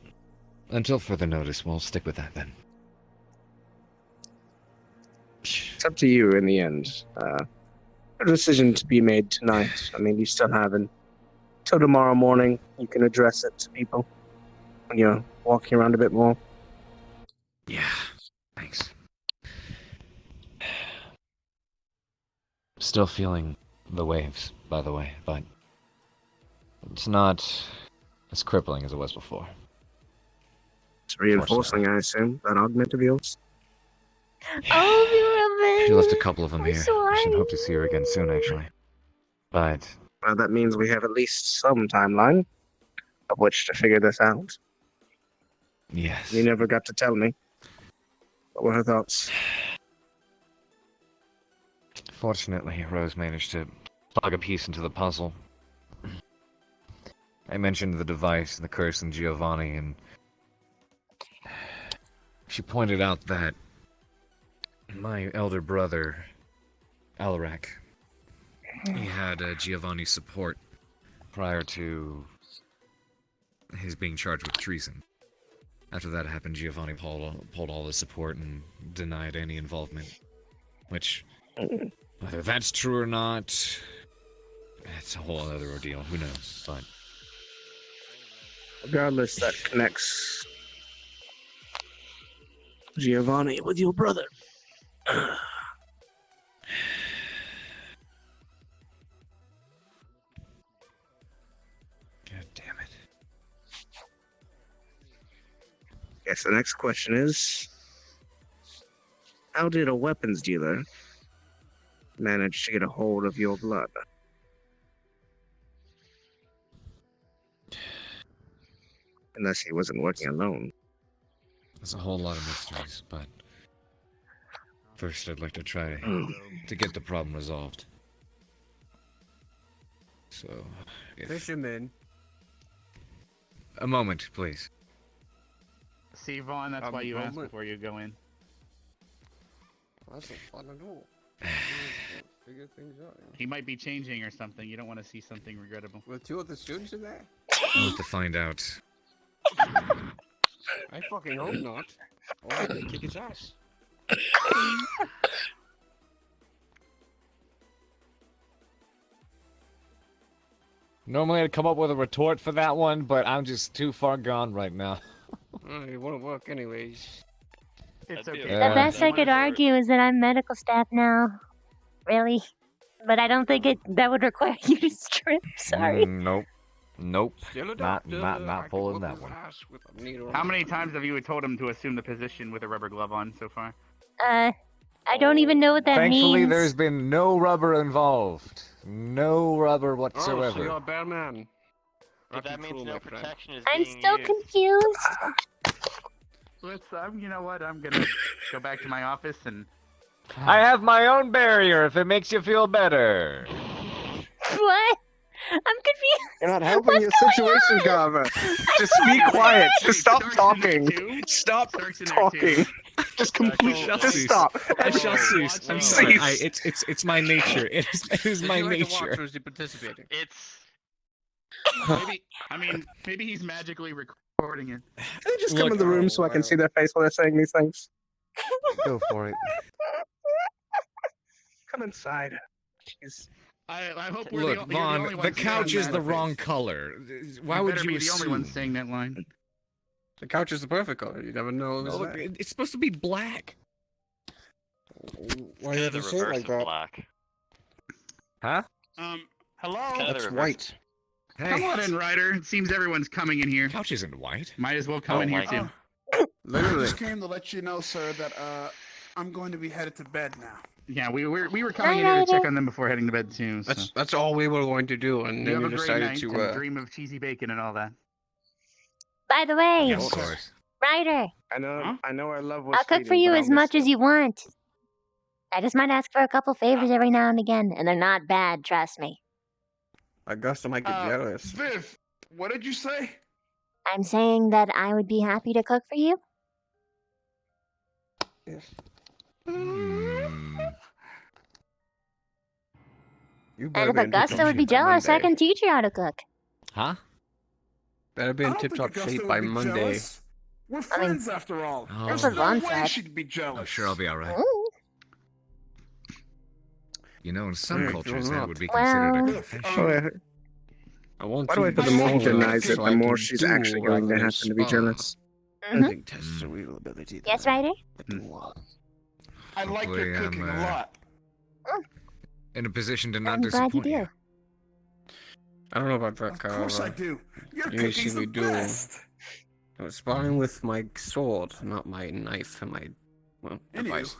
further notice, we'll stick with that then. It's up to you in the end. A decision to be made tonight. I mean, you still have until tomorrow morning. You can address it to people when you're walking around a bit more. Yeah, thanks. Still feeling the waves, by the way, but it's not as crippling as it was before. It's reinforcing, I assume, that augment of yours. Oh, She left a couple of them here. sorry. I should hope to see her again soon, actually. But Well, that means we have at least some timeline of which to figure this out. yes, You never got to tell me. What were her thoughts? fortunately, Rose managed to plug a piece into the puzzle. I mentioned the device, the curse, and Giovanni, and she pointed out that my elder brother, Alarak, he had Giovanni's support prior to his being charged with treason. After that happened, Giovanni pulled all his support and denied any involvement. Which, whether that's true or not, it's a whole other ordeal. Who knows? But Regardless, that connects Giovanni with your brother. God damn it. Guess the next question is, how did a weapons dealer manage to get a hold of your blood? Unless he wasn't working alone. There's a whole lot of mysteries, but first I'd like to try to get the problem resolved. So, Fisherman. a moment, please. See, Vaughn, that's why you ask before you go in. That's a fun to do. Figure things out. Yeah. He might be changing or something. You don't want to see something regrettable. Were two of the students in there? We'll have to find out. I fucking hope not. Or I can kick his ass. Normally I'd come up with a retort for that one, but I'm just too far gone right now. It won't work anyways. It's okay. The best I could argue is that I'm medical staff now. Really? But I don't think that would require you to strip. Sorry. Nope. Nope. Still a Not doctor. I can pulling whoop that his one. ass with a needle. How many times have you told him to assume the position with a rubber glove on so far? I don't even know what that Thankfully, means. there's been no rubber involved. No rubber Oh, so whatsoever. you're a bear man. But that means no protection is I'm being still used. confused. Let's, you know what? I'm gonna go back to my office and. I have my own barrier if it makes you feel better. What? I'm confused. You're not helping your situation, Carver. Just be quiet. Just stop talking. Stop talking. Just completely. Just stop. I shall cease. I'm sorry. It's my nature. It is my nature. Is he participating? It's. Maybe he's magically recording it. They just come in the room so I can see their face while they're saying these things. Go for it. Come inside. Jeez. I hope we're Look, you're the Vaughn, only the ones couch saying is that. the wrong color. Why You would better you be the only one assume? saying that line. The couch is the perfect color. You never know. No, look, it's supposed to be black. Why do you have the to say it reverse like of that? black. Huh? Hello? Kinda the That's reverse. white. Come on in, Ryder. It seems everyone's coming in here. Couch isn't white. Might as well come Oh in here my too. I Literally. just came to let you know, sir, that I'm going to be headed to bed now. Yeah, we were coming in here to check on them before heading to bed too. So. That's all we were going to do, and You then have you a great decided night to. and dream of cheesy bacon and all that. By the way, Yeah, of course. Ryder, I know I love I'll what's cook for you as much as you want. I just might ask for a couple favors every now and again, and they're not bad, trust me. Augusta might get jealous. Viv, what did you say? I'm saying that I would be happy to cook for you. Yes. You And better if be in Augusta tip-top would be shape by jealous, I Monday. can teach you how to cook. Huh? Better be I in don't think tip-top Augusta shape would by be Monday. jealous. We're friends after all. Oh. There's That's what no Vaughn way said. she'd be jealous. I'm sure I'll be all right. You know, in some Yeah, cultures, you're that not. would be considered a Well- confession. I want Why do I you feel to the more he show her denies it, so the I more can she's do actually going to rather have to be than jealous? I Mhm. think tests a real ability. that Yes, I Ryder? do. I like your Hopefully I'm, cooking a lot. in a position to not I'm glad you disappoint you. do. I don't know about that, Of course I however. do. Your You cooking's see me the do. best. I was sparring with my sword, not my knife and my device.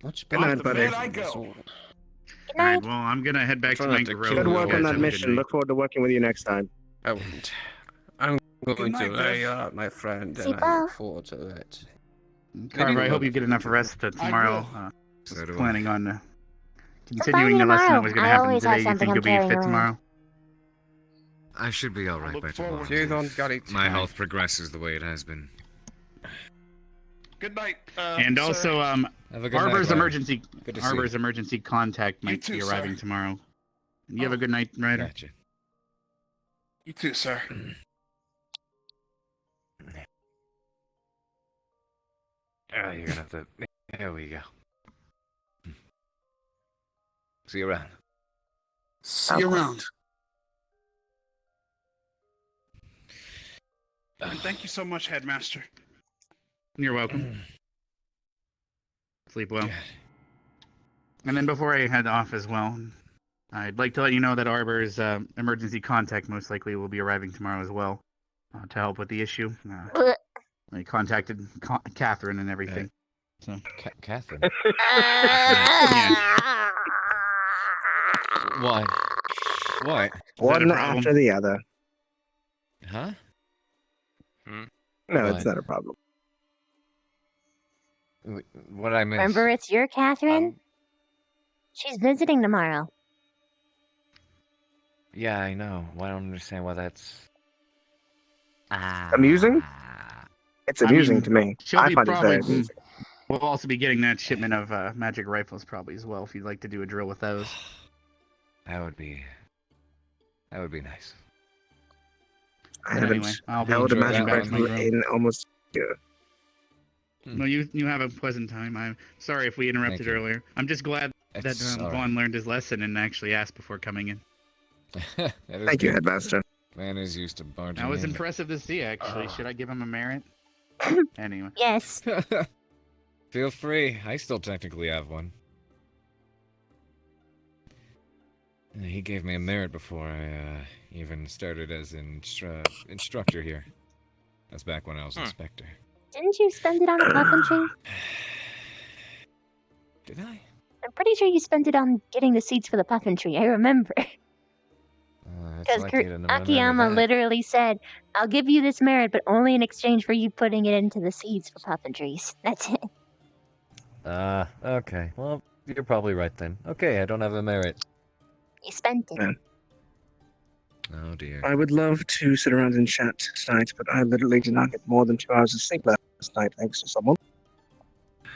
Much Good night, better buddy. than There I my go. sword. Good All right, night. well, I'm gonna head back to Try my not to grow. kill Good you. work You on guys that have a good mission. night. Look forward to working with you next time. I won't. I'm going night, to lay Viv. out my friend, See, and I look Paul. forward to it. Carver, I Maybe hope you we'll get enough do. rest tomorrow. will. So do I. Planning on I'm continuing fine the lesson that tomorrow. was going to I happen always today. have You something think I'm you'll be carrying fit around. tomorrow? I should be all I right look by forward tomorrow. to You don't got it. My health progresses the way it has been. Good night. And sir. also, Have a good night, Arbor's Ryder. emergency Good to see you. emergency contact might too, be sir. arriving tomorrow. You have a good night, Ryder. Gotcha. You too, sir. Oh, you're gonna have to. There we go. See you around. See you around. And thank you so much, Headmaster. You're welcome. Sleep well. And then before I head off as well, I'd like to let you know that Arbor's emergency contact most likely will be arriving tomorrow as well to help with the issue. I contacted Catherine and everything. So. Catherine? Yeah. Why? What? One after the other. Huh? No, What? it's not a problem. What I miss? Remember, it's your Catherine? She's visiting tomorrow. Yeah, I know. Well, I don't understand why that's. Amusing? It's amusing to me. She'll I be find it very probably. amusing. We'll also be getting that shipment of magic rifles probably as well if you'd like to do a drill with those. That would be nice. I haven't Anyway, I'll be held a heading magic back to my rifle room. in almost a year. No, you have a pleasant time. I'm sorry if we interrupted you. earlier. I'm just glad It's that all right. Vaughn learned his lesson and actually asked before coming in. That is Thank you, good. Headmaster. Man is used to barging That was in. impressive to see, actually. Should I give him a merit? Anyway. Yes. Feel free. I still technically have one. He gave me a merit before I even started as an instructor here. That's back when I was inspector. Didn't you spend it on a puffin Did I? I'm pretty sure you spent it on getting the seeds for the puffin tree. I remember. Because Akiyama literally said, I'll give you this merit, but only in exchange for you putting it into the seeds for puffin trees. That's it. Okay. Well, you're probably right then. Okay, I don't have a merit. You spent it. Yeah. Oh dear. I would love to sit around and chat tonight, but I literally did not get more than 2 hours of sleep last night, thanks to someone.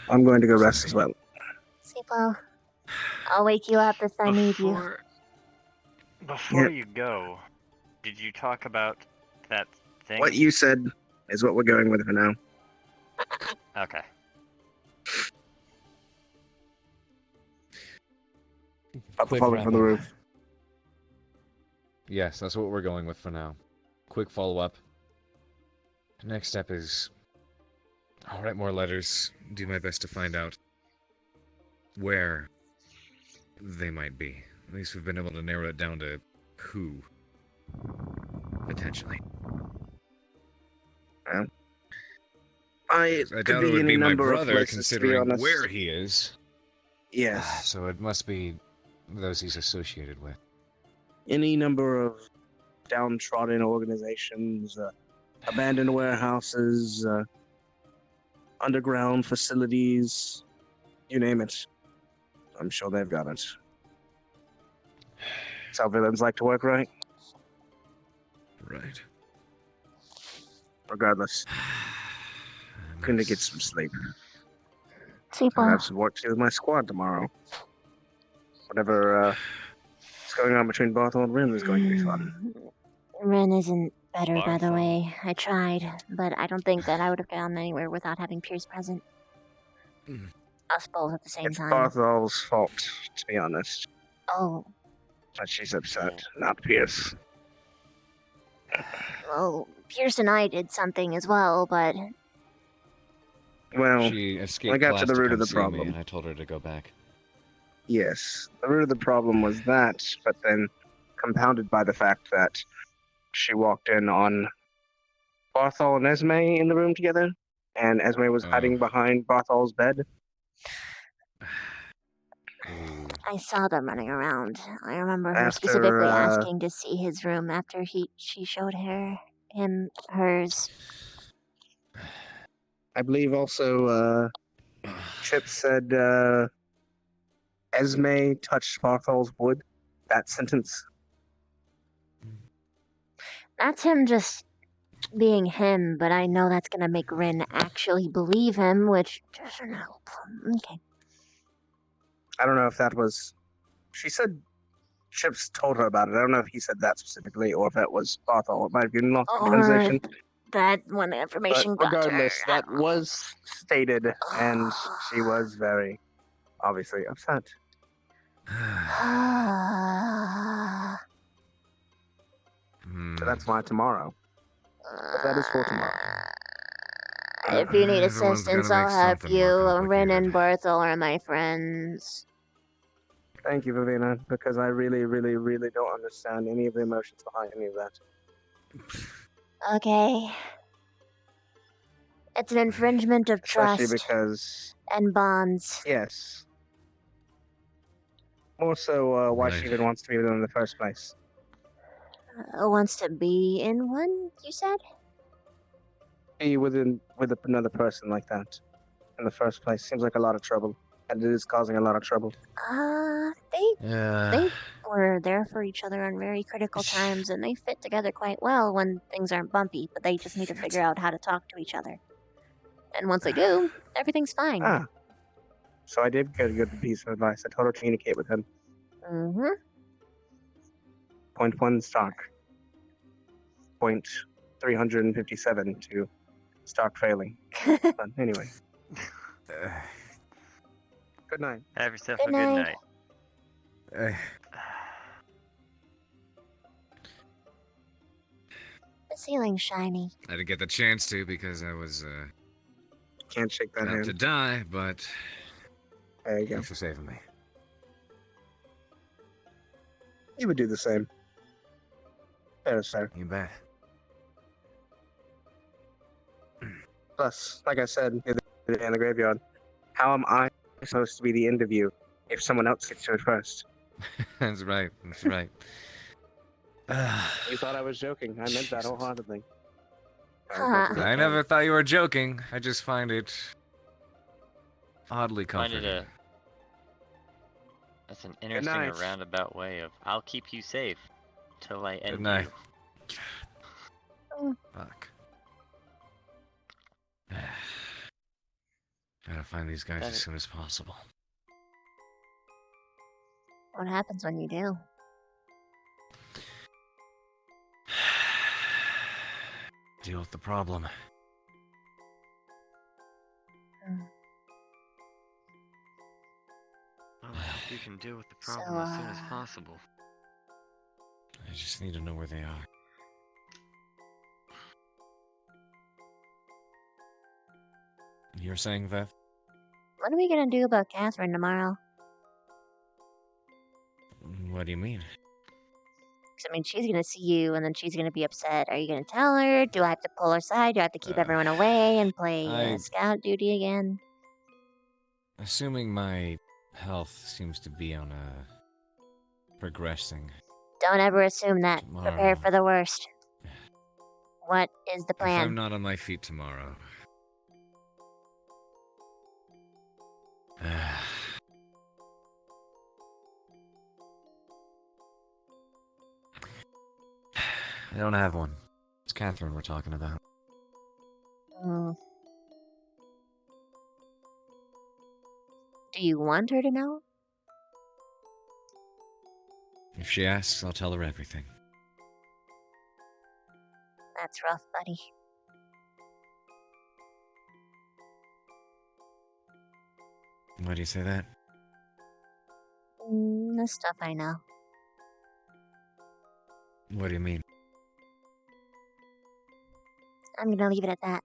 I'm going to go rest as well. Sipo, I'll wake you up if I need you. Before you go, did you talk about that thing? What you said is what we're going with for now. Okay. Quick falling from the wrap-up. roof. Yes, that's what we're going with for now. Quick follow-up. Next step is... I'll write more letters, do my best to find out where they might be. At least we've been able to narrow it down to who, potentially. I doubt could it be would any be my number of brother, places, to be considering honest. where he is. Yes. So it must be those he's associated with. Any number of downtrodden organizations, abandoned warehouses, underground facilities, you name it. I'm sure they've got it. That's how villains like to work, right? Right. Regardless. I'm gonna get some sleep. Sleep I well. have some work to do with my squad tomorrow. Whatever is going on between Barthol and Rim is going to be fun. Ren isn't better, by the Barthol. way. I tried, but I don't think that I would have gone anywhere without having Pierce present. Us both at the same It's time. Barthol's fault, to be honest. Oh, But she's upset, not Pierce. well, Pierce and I did something as well, but Well, She escaped I got to class the root come of the see me, problem. and I told her to go back. Yes, the root of the problem was that, but then compounded by the fact that she walked in on Barthol and Esme in the room together, and Esme was hiding behind Barthol's bed. I saw them running around. I remember her After, specifically asking to see his room after she showed him hers. I believe also Chip said Esme touched Barthol's wood. That sentence. That's him just being him, but I know that's gonna make Rin actually believe him, which doesn't help. Okay. I don't know if that was. She said Chips told her about it. I don't know if he said that specifically or if that was Barthol. It might have been lost in Or translation. that when the information But got to her. regardless, that was stated, and she was very obviously upset. So that's why tomorrow. But that is for tomorrow. If you need Everyone's assistance, gonna I'll make help something you. more Rin and Barthol are my friends. Thank you, Vivina, because I really, really, really don't understand any of the emotions behind any of that. Okay. It's an infringement of Especially trust because, and bonds. yes. More so, why she even wants to be with him in the first place. Wants to be in one, you said? Be with another person like that in the first place seems like a lot of trouble, and it is causing a lot of trouble. They were there for each other on very critical times, and they fit together quite well when things aren't bumpy, but they just need to figure out how to talk to each other. And once they do, everything's fine. Ah. So I did get a good piece of advice. I told her to communicate with him. Mm-hmm. Point 1 stock. Point 357 to stock failing. But anyway. Good night. Have yourself Good a good night. night. The ceiling's shiny. I didn't get the chance to because I was Can't shake that about hand. to die, but There you go. thanks for saving me. You would do the same. Fair is fair. You bet. Plus, like I said the other day in the graveyard, how am I supposed to be the end of you if someone else gets to it first? That's right. That's right. You thought I was joking. I meant that wholeheartedly. I never thought you were joking. I just find it oddly Find comforting. it that's an interesting night. roundabout way of I'll keep you safe till I end Good night. you. Fuck. Gotta find these guys as soon as possible. What happens when you do? Deal with the problem. I'll help we can deal with the So, problem as soon as possible. I just need to know where they are. You're saying, Veth? what are we gonna do about Catherine tomorrow? What do you mean? 'Cause, I mean, she's gonna see you, and then she's gonna be upset. Are you gonna tell her? Do I have to pull her side? Do I have to keep everyone away and play scout duty again? Assuming my health seems to be on a progressing. Don't ever assume that. Prepare Tomorrow. for the worst. What is the If I'm plan? not on my feet tomorrow. I don't have one. It's Catherine we're talking about. Mm. Do you want her to know? If she asks, I'll tell her everything. That's rough, buddy. Why do you say that? The stuff I know. What do you mean? I'm gonna leave it at that.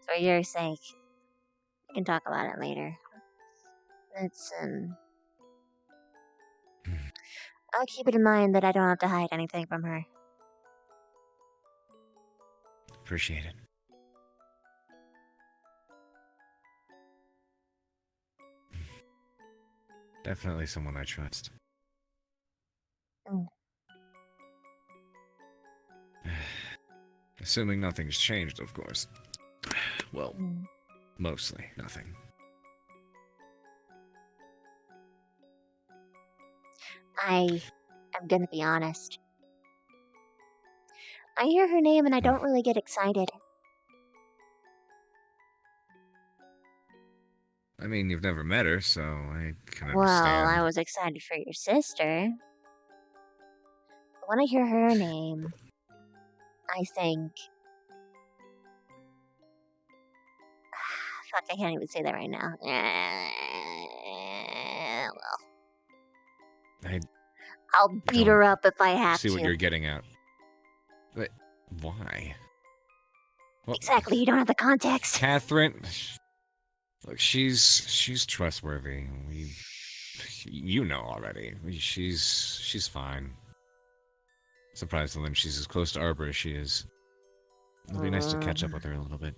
For your sake. We can talk about it later. It's, I'll keep it in mind that I don't have to hide anything from her. Appreciate it. Definitely someone I trust. Mm. Assuming nothing's changed, of course. Well, mostly nothing. I am gonna be honest. I hear her name and I don't really get excited. I mean, you've never met her, so I can Well, understand. I was excited for your sister. But when I hear her name, I think... Fuck, I can't even say that right now. Well. I I'll beat her up if I have see to. what you're getting at. But why? Well, Exactly, you don't have the context. Catherine, look, she's trustworthy. You know already. She's fine. Surprised to learn she's as close to Arbor as she is. It'll be nice to catch up with her a little bit.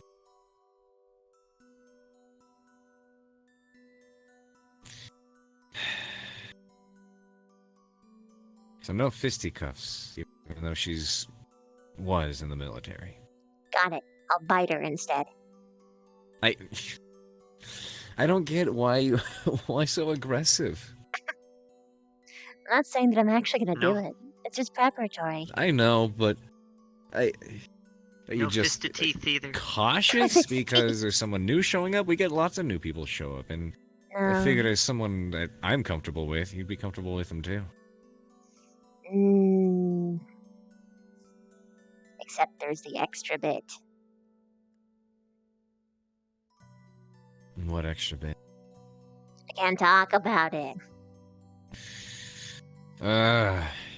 So no fisticuffs, even though was in the military. Got it. I'll bite her instead. I don't get why so aggressive. I'm not saying that I'm actually gonna do it. It's just preparatory. I know, but are you No just fisted teeth either. cautious because there's someone new showing up? We get lots of new people show up, and I figured as someone that I'm comfortable with, you'd be comfortable with them too. Except there's the extra bit. What extra bit? I can't talk about it.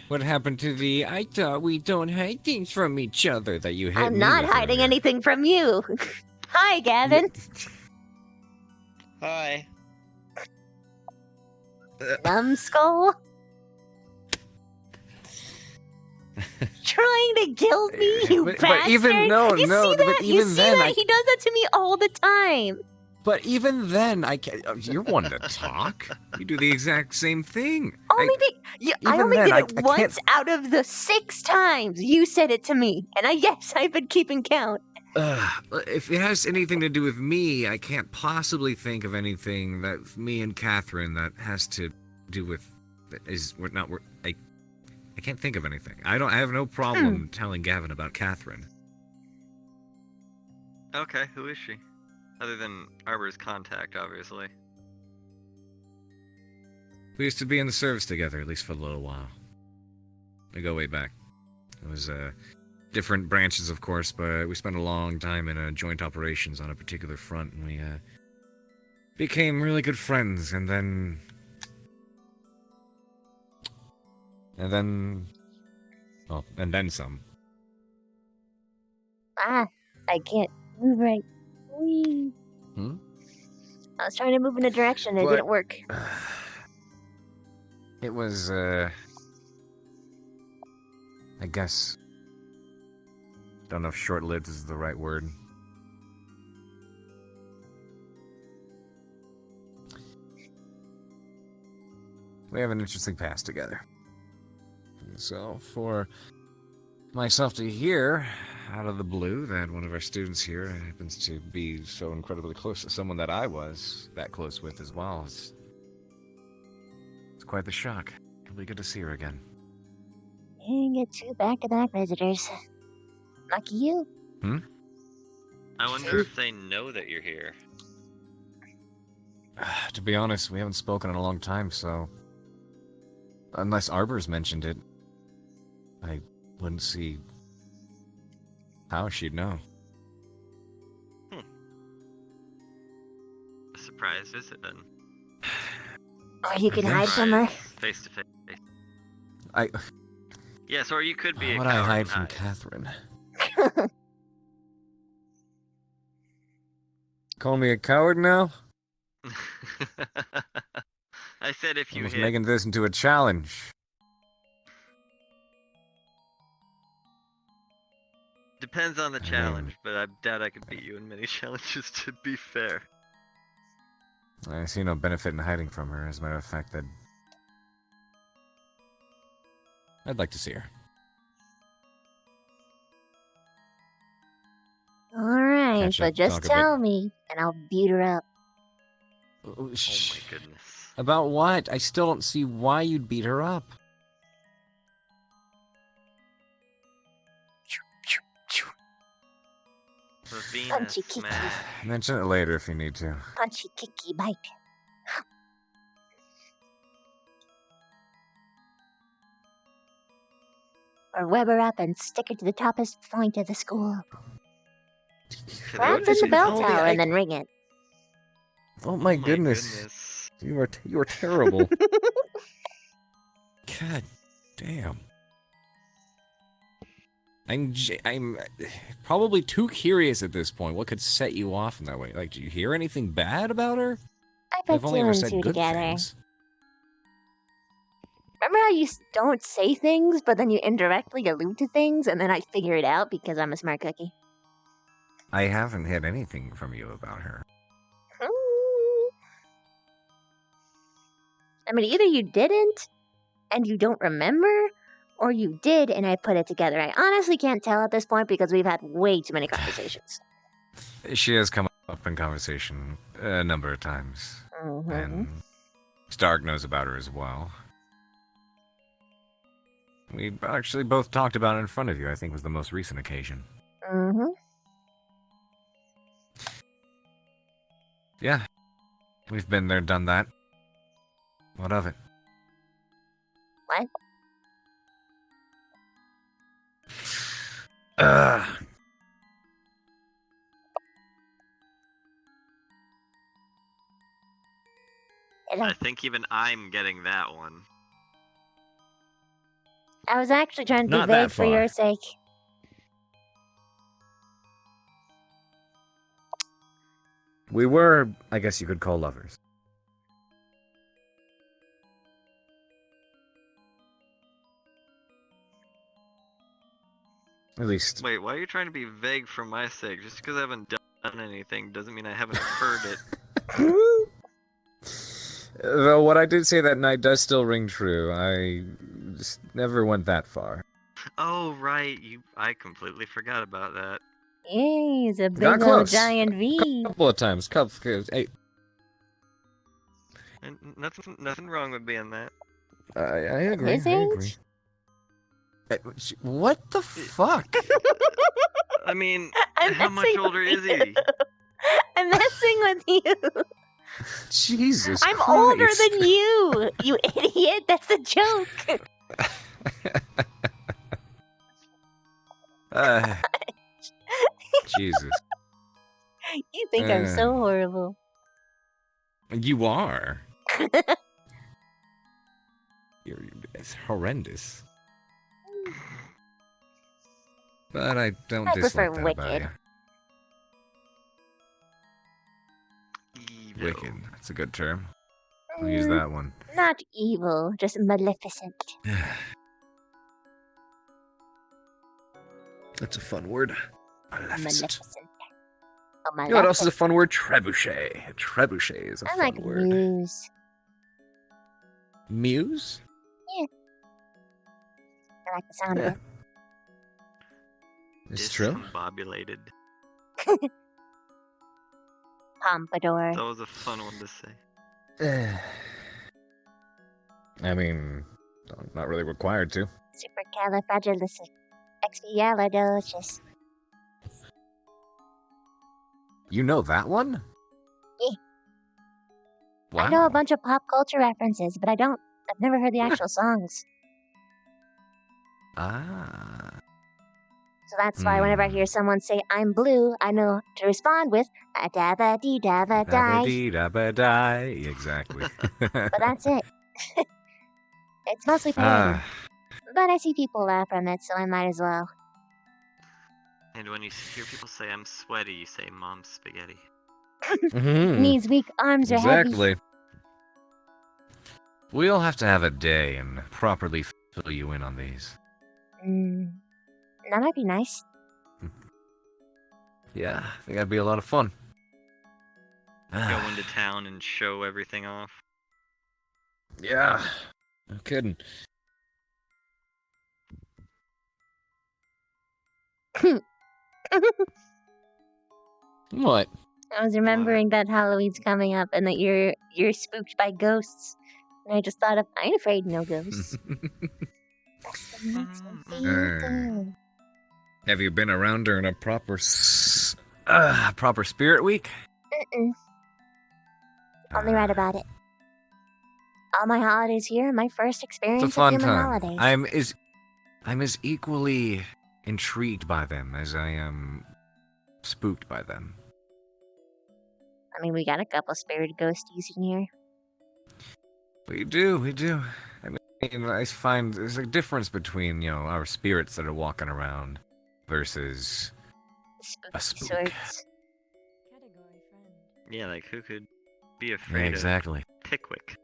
What happened to the I thought we don't hide things from each other that you hit I'm me not with hiding earlier? anything from you. Hi, Gavin. Hi. Numbskull? Trying to guilt me, you But bastard! even- no, you no, see but that? You even see then, that? I- He does that to me all the time. But even then, I can't. You're one to talk. You do the exact same thing. I even only then, did I it once can't- out of the 6 times you said it to me, and yes, I've been keeping count. If it has anything to do with me, I can't possibly think of anything that me and Catherine that has to do with I can't think of anything. I have no problem telling Gavin about Catherine. Okay, who is she? Other than Arbor's contact, obviously. We used to be in the service together, at least for a little while. We go way back. It was different branches, of course, but we spent a long time in joint operations on a particular front, and we became really good friends, and then some. Ah, I can't move right. Whee. I was trying to move in a direction and it But- didn't work. It was, I guess, don't know if short-lived is the right word. We have an interesting past together. So, for myself to hear, out of the blue, that one of our students here happens to be so incredibly close to someone that I was that close with as well, it's quite the shock. It'll be good to see her again. You get 2 back-to-back visitors. Lucky you. I wonder if they know that you're here. To be honest, we haven't spoken in a long time, so... Unless Arbor's mentioned it, I wouldn't see how she'd know. A surprise visit then. Or you can hide from her. Face to face. I... Yes, or you could be How a would coward I hide and from Catherine? Call me a coward now? I said if you Almost hit. making this into a challenge. Depends on the challenge, but I doubt I could beat you in many challenges, to be fair. I see no benefit in hiding from her, as a matter of fact, that... I'd like to see her. Alright, Catch but up, just talk a bit. tell me, and I'll beat her up. Oh my goodness. About what? I still don't see why you'd beat her up. Ravina Punchy kicky. smash. Mention it later if you need to. Punchy kicky bite. Or web her up and stick her to the toppest point of the school. Trap in the bell tower and then ring it. Oh my goodness. You are terrible. God damn. I'm probably too curious at this point. What could set you off in that way? Like, do you hear anything bad about her? I put I've only two ever and said two good together. things. Remember how you don't say things, but then you indirectly allude to things, and then I figure it out because I'm a smart cookie? I haven't had anything from you about her. I mean, either you didn't, and you don't remember, or you did, and I put it together. I honestly can't tell at this point because we've had way too many conversations. She has come up in conversation a number of times. Mm-hmm. And Stark knows about her as well. We actually both talked about it in front of you, I think was the most recent occasion. Mm-hmm. Yeah. We've been there, done that. What of it? What? I think even I'm getting that one. I was actually trying to be Not that vague for far. your sake. We were, I guess you could call lovers. At least. Wait, why are you trying to be vague for my sake? Just because I haven't done anything doesn't mean I haven't heard it. Though what I did say that night does still ring true. I just never went that far. Oh, right. I completely forgot about that. Yeah, he's a big Got old close. giant V. Couple of times. Hey, And nothing wrong with being that. I agree. His I age? agree. What the fuck? I mean, I'm how much messing older with is you. he? I'm messing with you. Jesus I'm Christ. older than you, you idiot. That's a joke. Jesus. You think I'm so horrible. You are. It's horrendous. But I don't I dislike prefer that about Wicked. you. Wicked. That's a good term. I'll use that one. Not evil, just maleficent. That's a fun word. Maleficent. Oh, You know what else is a fun word? Trebuchet. Trebuchet is a I fun like word. Muse. Muse? Yeah. I like the sound of it. It's true. Discombobulated. Pompadour. That was a fun one to say. I mean, not really required to. Supercalifragilisticexpialidocious. You know that one? Yeah. Wow. I know a bunch of pop culture references, but I've never heard the actual songs. Ah. So that's why whenever I hear someone say, I'm blue, I know to respond with, a dabba dee dabba die. Dabba die. Exactly. But that's it. It's mostly parody. But I see people laugh from it, so I might as well. And when you hear people say I'm sweaty, you say mom's spaghetti. Knees weak, arms are heavy. Exactly. We'll have to have a day and properly fill you in on these. That might be nice. Yeah, I think that'd be a lot of fun. Go into town and show everything off. Yeah, no kidding. What? I was remembering that Halloween's coming up and that you're spooked by ghosts. And I just thought of, I ain't afraid of no ghosts. Have you been around during a proper spirit week? Only read about it. All my holidays here, my first It's experience a of fun human time. holidays. I'm as equally intrigued by them as I am spooked by them. I mean, we got a couple spirit ghosties in here. We do. I mean, I find there's a difference between, our spirits that are walking around versus a spook. Sorts. Yeah, like who could be Yeah, afraid exactly. of Pickwick?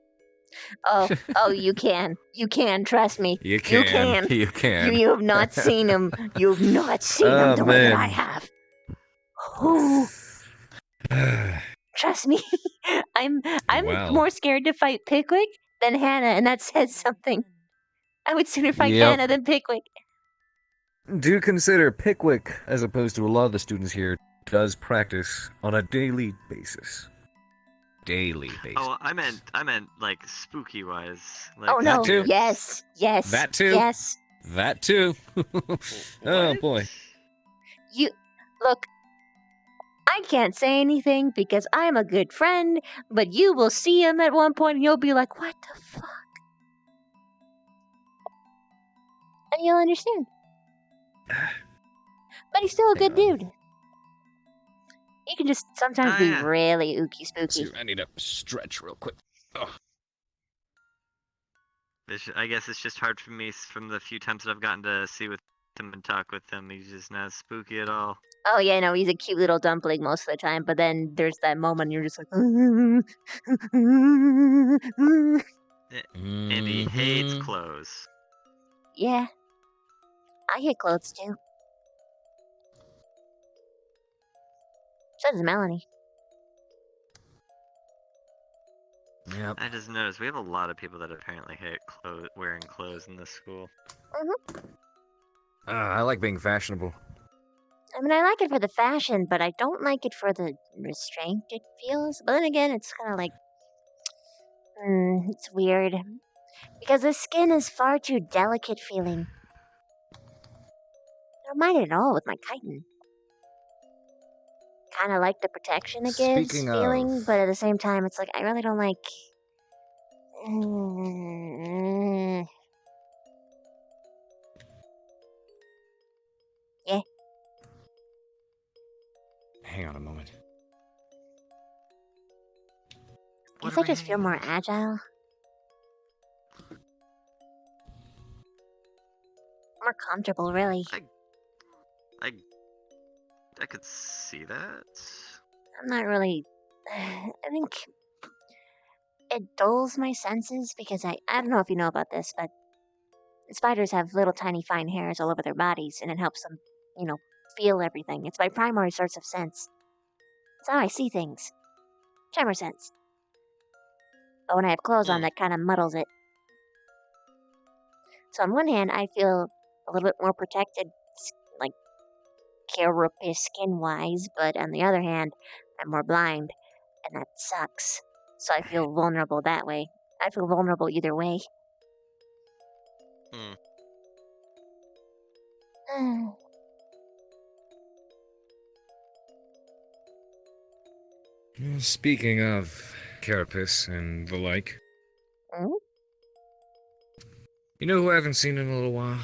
Oh, you can. You can, trust me. You can. You can. You have not seen him. You have not seen him the way that I have. Ooh. Trust me. I'm Wow. more scared to fight Pickwick than Hannah, and that says something. I would sooner fight Yep. Hannah than Pickwick. Do consider Pickwick, as opposed to a lot of the students here, does practice on a daily basis. Oh, I meant like spooky wise. Like, Oh no! too. Yes. That too. Yes. That too. Oh boy. You look. I can't say anything because I'm a good friend, but you will see him at one point and you'll be like, "What the fuck?" And you'll understand. But he's still a good dude. He can just sometimes be really ooky spooky. I need to stretch real quick. Ugh. I guess it's just hard for me from the few times that I've gotten to see with him and talk with him. He's just not spooky at all. Oh yeah, no, he's a cute little dumpling most of the time, but then there's that moment you're just like, And he hates clothes. yeah. I hate clothes too. So does Melanie. Yep. I just noticed we have a lot of people that apparently hate wearing clothes in this school. I like being fashionable. I mean, I like it for the fashion, but I don't like it for the restraint it feels. But then again, it's kind of like, it's weird. Because the skin is far too delicate feeling. I don't mind it at all with my chitin. Kind of like the protection it gives Speaking feeling, of- but at the same time, it's like, I really don't like... Yeah. hang on a moment. Guess I just feel more agile. More comfortable, really. I could see that. I'm not really. I think it dulls my senses because I don't know if you know about this, but spiders have little tiny fine hairs all over their bodies, and it helps them, feel everything. It's my primary source of sense. It's how I see things. Tremor sense. But when I have clothes on, that kind of muddles it. So on one hand, I feel a little bit more protected, like carapace skin-wise, but on the other hand, I'm more blind, and that sucks. So I feel vulnerable that way. I feel vulnerable either way. Speaking of carapace and the like, you know who I haven't seen in a little while?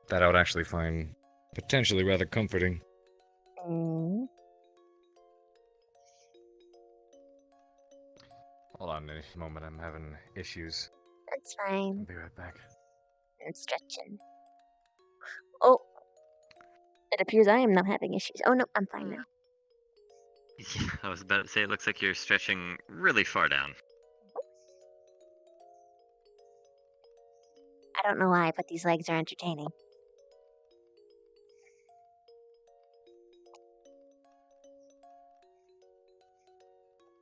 That I would actually find potentially rather comforting. Hold on a moment, I'm having issues. That's fine. I'll be right back. I'm stretching. Oh, it appears I am not having issues. Oh no, I'm fine now. Yeah, I was about to say it looks like you're stretching really far down. I don't know why, but these legs are entertaining.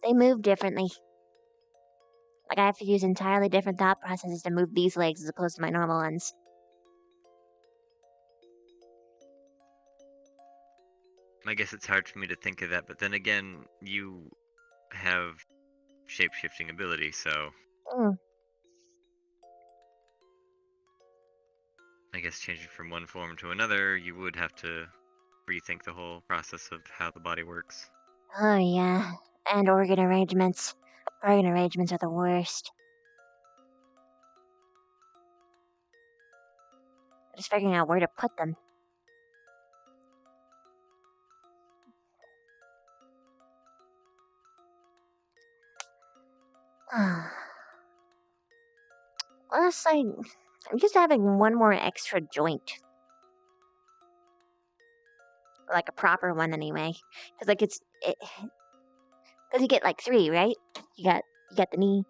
They move differently. Like I have to use entirely different thought processes to move these legs as opposed to my normal ones. I guess it's hard for me to think of that, but then again, you have shape-shifting ability, so I guess changing from one form to another, you would have to rethink the whole process of how the body works. Oh yeah, and organ arrangements. Organ arrangements are the worst. Just figuring out where to put them. Unless I'm just having one more extra joint. Like a proper one anyway. Because because you get like 3, right? You got the knee,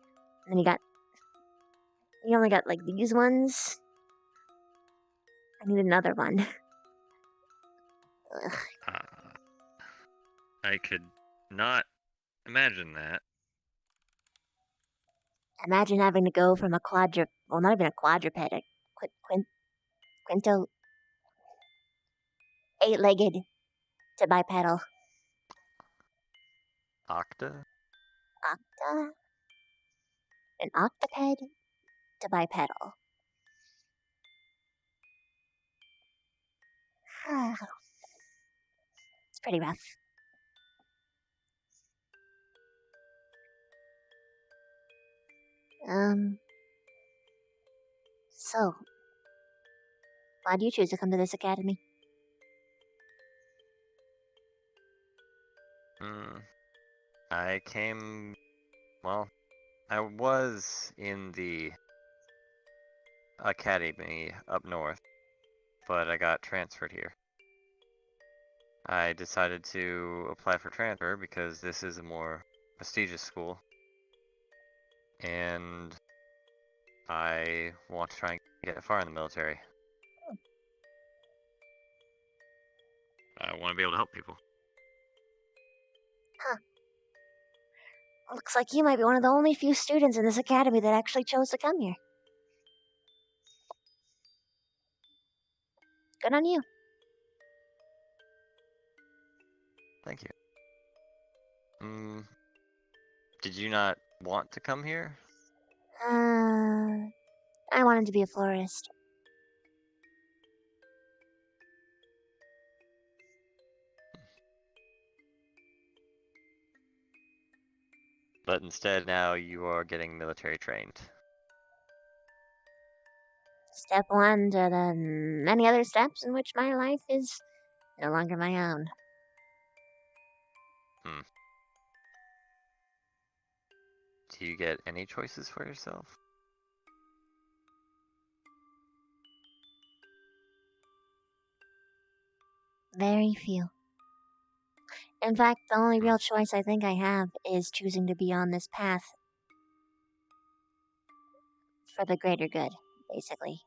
and then you only got like these ones. I need another one. I could not imagine that. Imagine having to go from a well, not even a quadruped, a quinto, 8-legged to bipedal. Octa? Octa? An octoped to bipedal. It's pretty rough. So, why do you choose to come to this academy? I came, well, I was in the academy up north, but I got transferred here. I decided to apply for transfer because this is a more prestigious school, and I want to try and get far in the military. I want to be able to help people. Huh. Looks like you might be one of the only few students in this academy that actually chose to come here. Good on you. Thank you. Did you not want to come here? I wanted to be a florist. But instead now you are getting military trained. Step one to the many other steps in which my life is no longer my own. Do you get any choices for yourself? Very few. In fact, the only real choice I think I have is choosing to be on this path for the greater good, basically.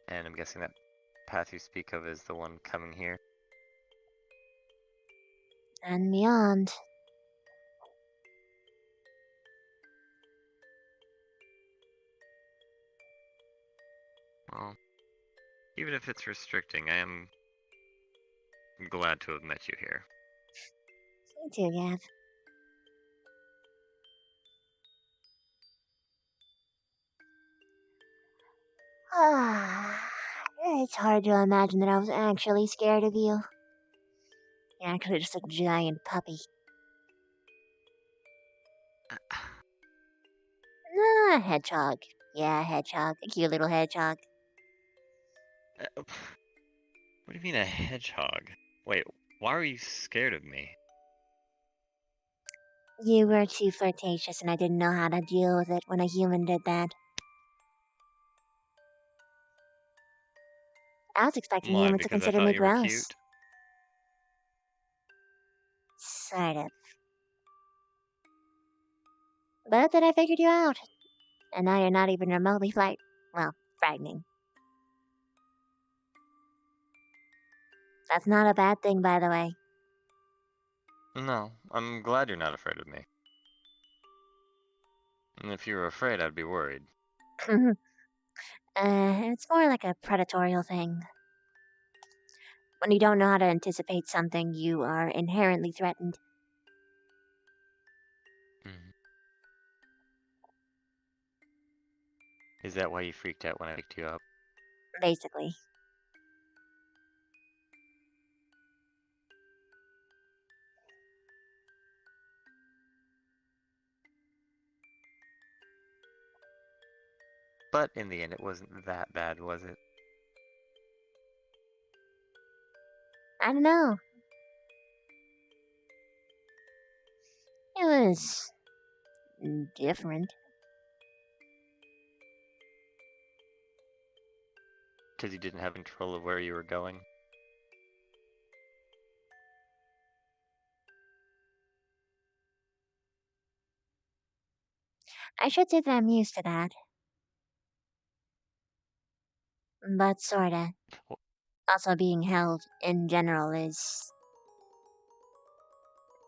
And I'm guessing that path you speak of is the one coming here. And beyond. Well, even if it's restricting, I am glad to have met you here. Me too, Gav. It's hard to imagine that I was actually scared of you. You're actually just a giant puppy. Nah, hedgehog. Yeah, hedgehog. A cute little hedgehog. What do you mean a hedgehog? Wait, why are you scared of me? You were too flirtatious and I didn't know how to deal with it when a human did that. I was expecting Why, humans to because I consider thought me you were gross. cute? Sort of. But then I figured you out. And now you're not even remotely frightening. That's not a bad thing, by the way. No, I'm glad you're not afraid of me. And if you were afraid, I'd be worried. It's more like a predatorial thing. When you don't know how to anticipate something, you are inherently threatened. Is that why you freaked out when I picked you up? Basically. But in the end, it wasn't that bad, was it? I don't know. It was different. Because you didn't have control of where you were going? I should say that I'm used to that. But sorta. Also, being held in general is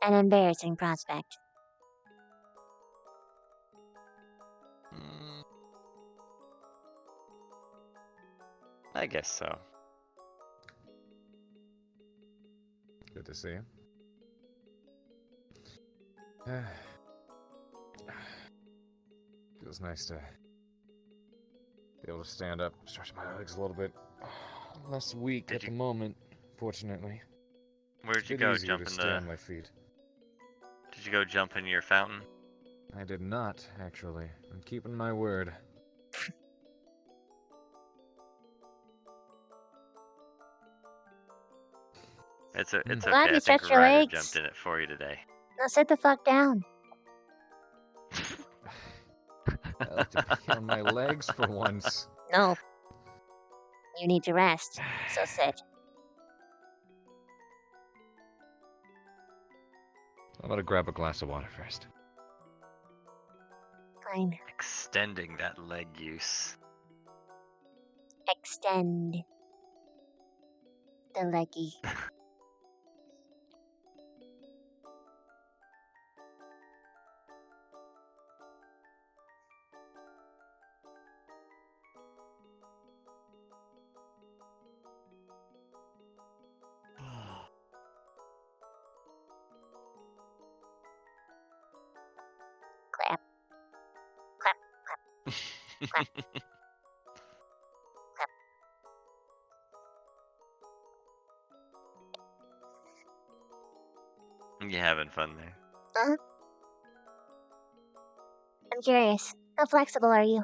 an embarrassing prospect. I guess so. Good to see you. Feels nice to be able to stand up, stretch my legs a little bit. Less weak at the moment, fortunately. Where'd It's you a bit go? easier Jump to in stay the... on my feet. Did you go jump in your fountain? I did not, actually. I'm keeping my word. It's okay. Glad you I think stretched your Ryder legs. jumped in it for you today. Now sit the fuck down. I like to be on my legs for once. No. You need to rest, so sit. I'm gonna grab a glass of water first. Fine. Extending that leg use. Extend the leggy. Clap. Clap. Clap. Clap. Clap. You having fun there? Uh-huh. I'm curious. How flexible are you?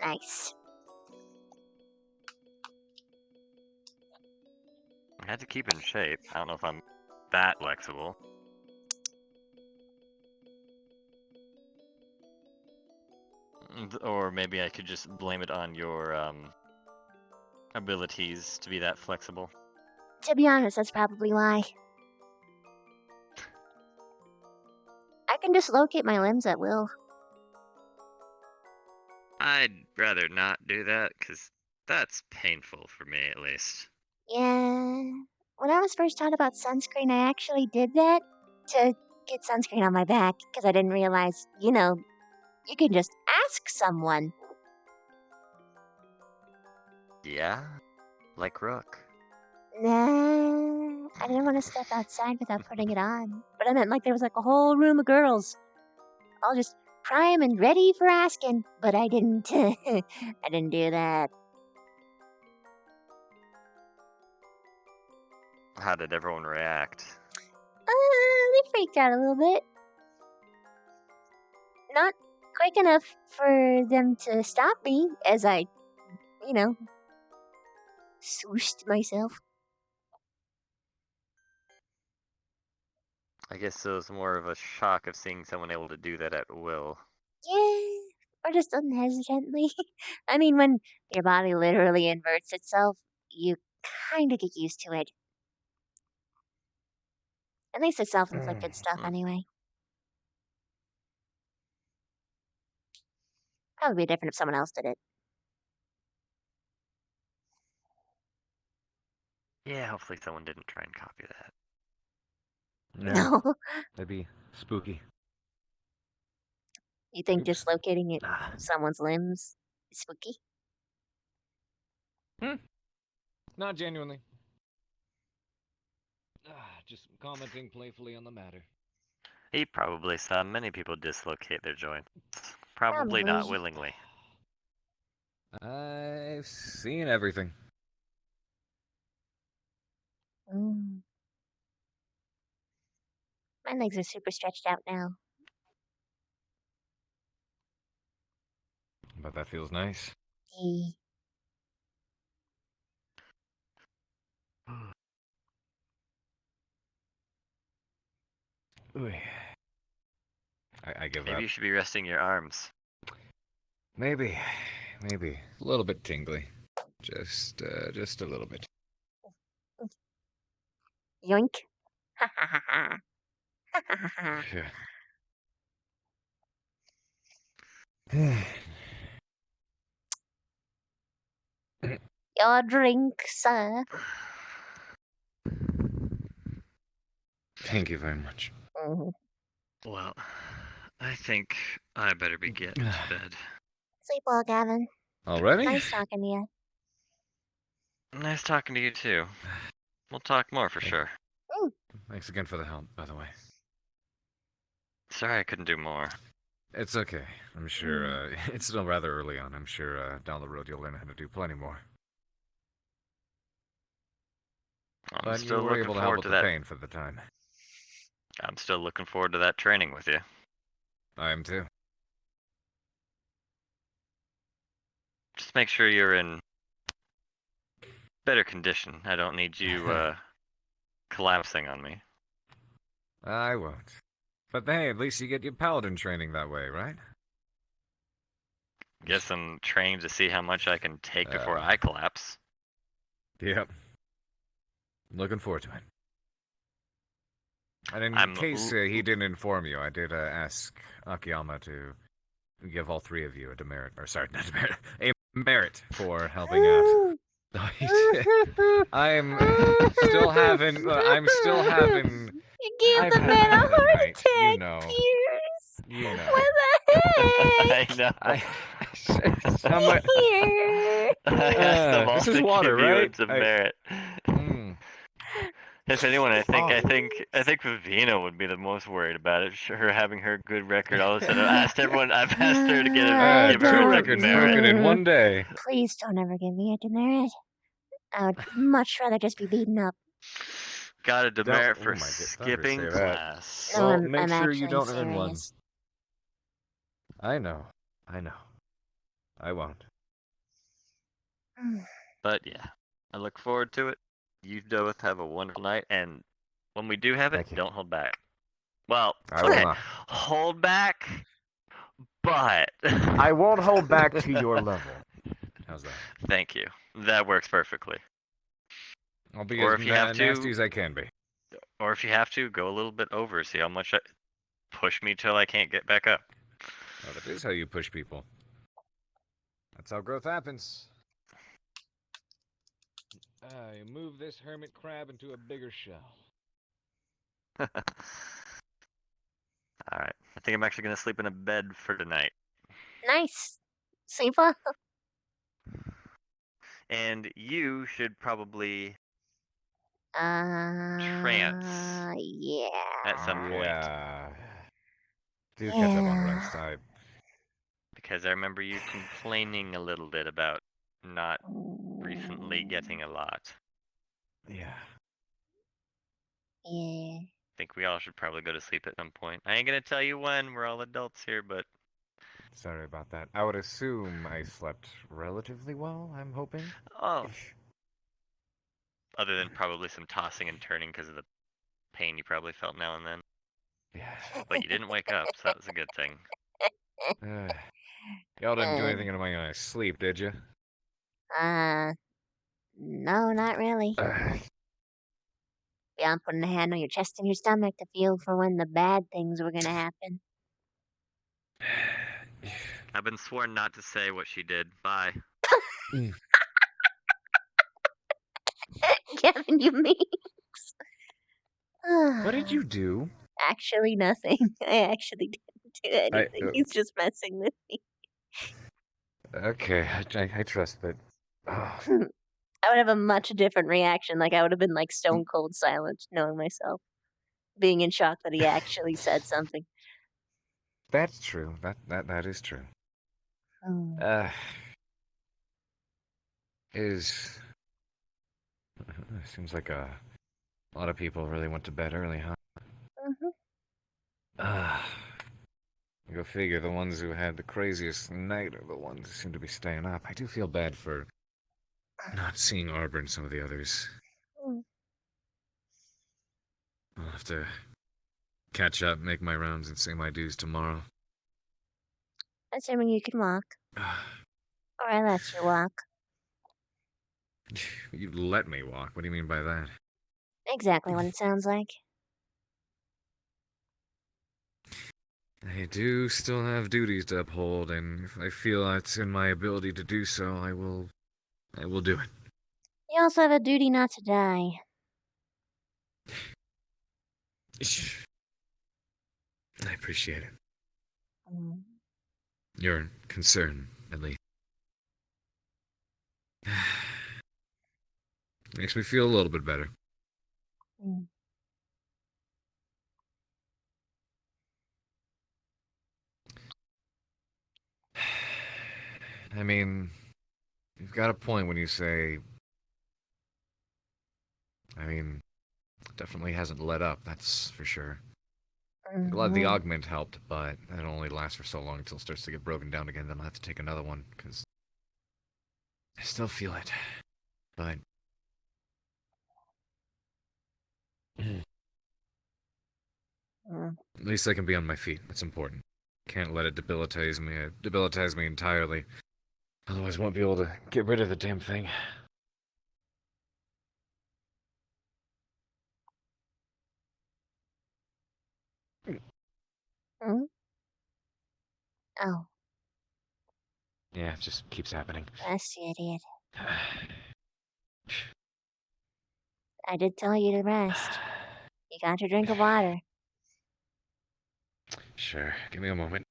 Nice. I had to keep in shape. I don't know if I'm that flexible. Or maybe I could just blame it on your abilities to be that flexible. To be honest, that's probably why. I can dislocate my limbs at will. I'd rather not do that, because that's painful for me, at least. Yeah. When I was first taught about sunscreen, I actually did that to get sunscreen on my back, because I didn't realize, you can just ask someone. Yeah? Like Rook. Nah, I didn't want to step outside without putting it on. But I meant like there was like a whole room of girls, all just prime and ready for asking. But I didn't. I didn't do that. How did everyone react? They freaked out a little bit. Not quick enough for them to stop me as I, swooshed myself. I guess it was more of a shock of seeing someone able to do that at will. Yeah, or just unhesitantly. I mean, when your body literally inverts itself, you kind of get used to it. At least it's self-inflicted stuff, anyway. Probably be different if someone else did it. Yeah, hopefully someone didn't try and copy that. No. That'd be spooky. You think dislocating it someone's limbs is spooky? Not genuinely. Just commenting playfully on the matter. He probably saw many people dislocate their joints. Probably not willingly. I've seen everything. My legs are super stretched out now. But that feels nice. Ooh. I give up. Maybe you should be resting your arms. Maybe. A little bit tingly. Just a little bit. Yoink. Ha ha ha ha. Ha ha ha ha. Your drink, sir. Thank you very much. Well, I think I better be getting to bed. Sleep well, Gavin. Already? Nice talking to you. Nice talking to you too. We'll talk more for sure. Thanks again for the help, by the way. Sorry I couldn't do more. It's okay. I'm sure it's still rather early on. I'm sure down the road you'll learn how to do plenty more. But you were able to help with the pain for the time. I'm still looking forward to that training with you. I am too. Just make sure you're in better condition. I don't need you collapsing on me. I won't. But hey, at least you get your paladin training that way, right? Guess I'm training to see how much I can take before I collapse. Yep. Looking forward to it. And in case he didn't inform you, I did ask Akiyama to give all three of you a demerit, or sorry, not demerit, a merit for helping out. I'm still having. You gave the man a heart attack, you know. What the heck? I know. Here. I asked them all this is to water, give you right? a demerit. If anyone, I think Vivina would be the most worried about it. Her having her good record. All of a sudden, I've asked her to give her Two a records broken in one day. Please don't ever give me a demerit. I would much rather just be beaten up. Got a demerit Oh for my God, don't ever skipping say that. class. No, Well, I'm make sure you actually don't earn one. serious. I know. I won't. But yeah, I look forward to it. You both have a wonderful night, and when we do have it, don't hold back. Well, I will okay, not. hold back, but I won't hold back to your level. How's that? Thank you. That works perfectly. I'll be Or as if you have to, nasty as I can be. Or if you have to, go a little bit over. See how much push me till I can't get back up. Well, that is how you push people. That's how growth happens. I move this hermit crab into a bigger shell. All right. I think I'm actually gonna sleep in a bed for tonight. Nice. Sleep well. And you should probably Yeah. at some point. Yeah. Do catch up on rest. Because I remember you complaining a little bit about not recently getting a lot. Yeah. Yeah. I think we all should probably go to sleep at some point. I ain't gonna tell you when. We're all adults here, but Sorry about that. I would assume I slept relatively well, I'm hoping. oh, other than probably some tossing and turning because of the pain you probably felt now and then. Yeah. But you didn't wake up, so that was a good thing. Y'all didn't do anything in my sleep, did you? No, not really. Beyond putting a hand on your chest and your stomach to feel for when the bad things were gonna happen. I've been sworn not to say what she did. Bye. Kevin, you means. What did you do? Actually, nothing. I actually didn't do anything. He's just messing with me. Okay, I trust that. Oh. I would have a much different reaction. Like, I would have been like stone cold silent, knowing myself. Being in shock that he actually said something. That's true. That is true. Seems like a lot of people really went to bed early, huh? Go figure, the ones who had the craziest night are the ones who seem to be staying up. I do feel bad for not seeing Arbor and some of the others. I'll have to catch up, make my rounds, and say my dues tomorrow. Assuming you can walk. Or I let you walk. You let me walk? What do you mean by that? Exactly what it sounds like. I do still have duties to uphold, and if I feel it's in my ability to do so, I will do it. You also have a duty not to die. I appreciate it. Your concern, at least. Makes me feel a little bit better. I mean, you've got a point when you say... I mean, it definitely hasn't let up, that's for sure. I'm glad the augment helped, but that'll only last for so long until it starts to get broken down again. Then I'll have to take another one, because I still feel it. But... At least I can be on my feet. That's important. Can't let it debilitize me. It debilitates me entirely. Otherwise, I won't be able to get rid of the damn thing. Oh. Yeah, it just keeps happening. Bless you, idiot. I did tell you to rest. You got your drink of water. Sure, give me a moment.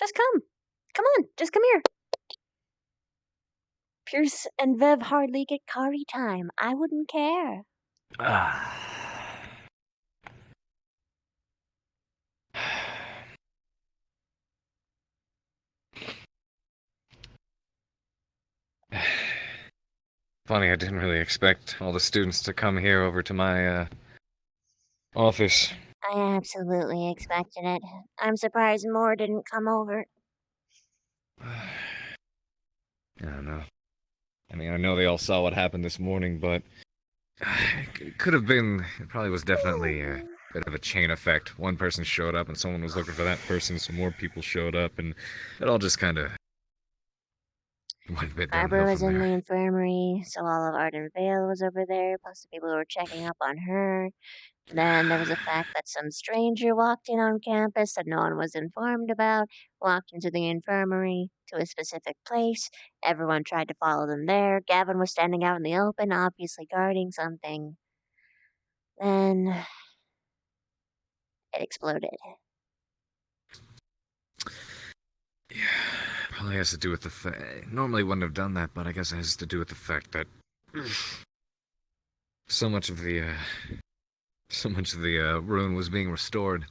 Just come. Come on, just come here. Pierce and Vev hardly get Kari time. I wouldn't care. Funny, I didn't really expect all the students to come here over to my office. I absolutely expected it. I'm surprised more didn't come over. I don't know. I mean, I know they all saw what happened this morning, but it could have been. It probably was definitely a bit of a chain effect. One person showed up, and someone was looking for that person, so more people showed up, and it all just kind of went a bit Barbara downhill was from in there. the infirmary, so all of Arden Vale was over there, plus the people who were checking up on her. Then there was the fact that some stranger walked in on campus that no one was informed about, walked into the infirmary to a specific place. Everyone tried to follow them there. Gavin was standing out in the open, obviously guarding something. Then it exploded. Probably has to do with the normally wouldn't have done that, but I guess it has to do with the fact that so much of the ruin was being restored.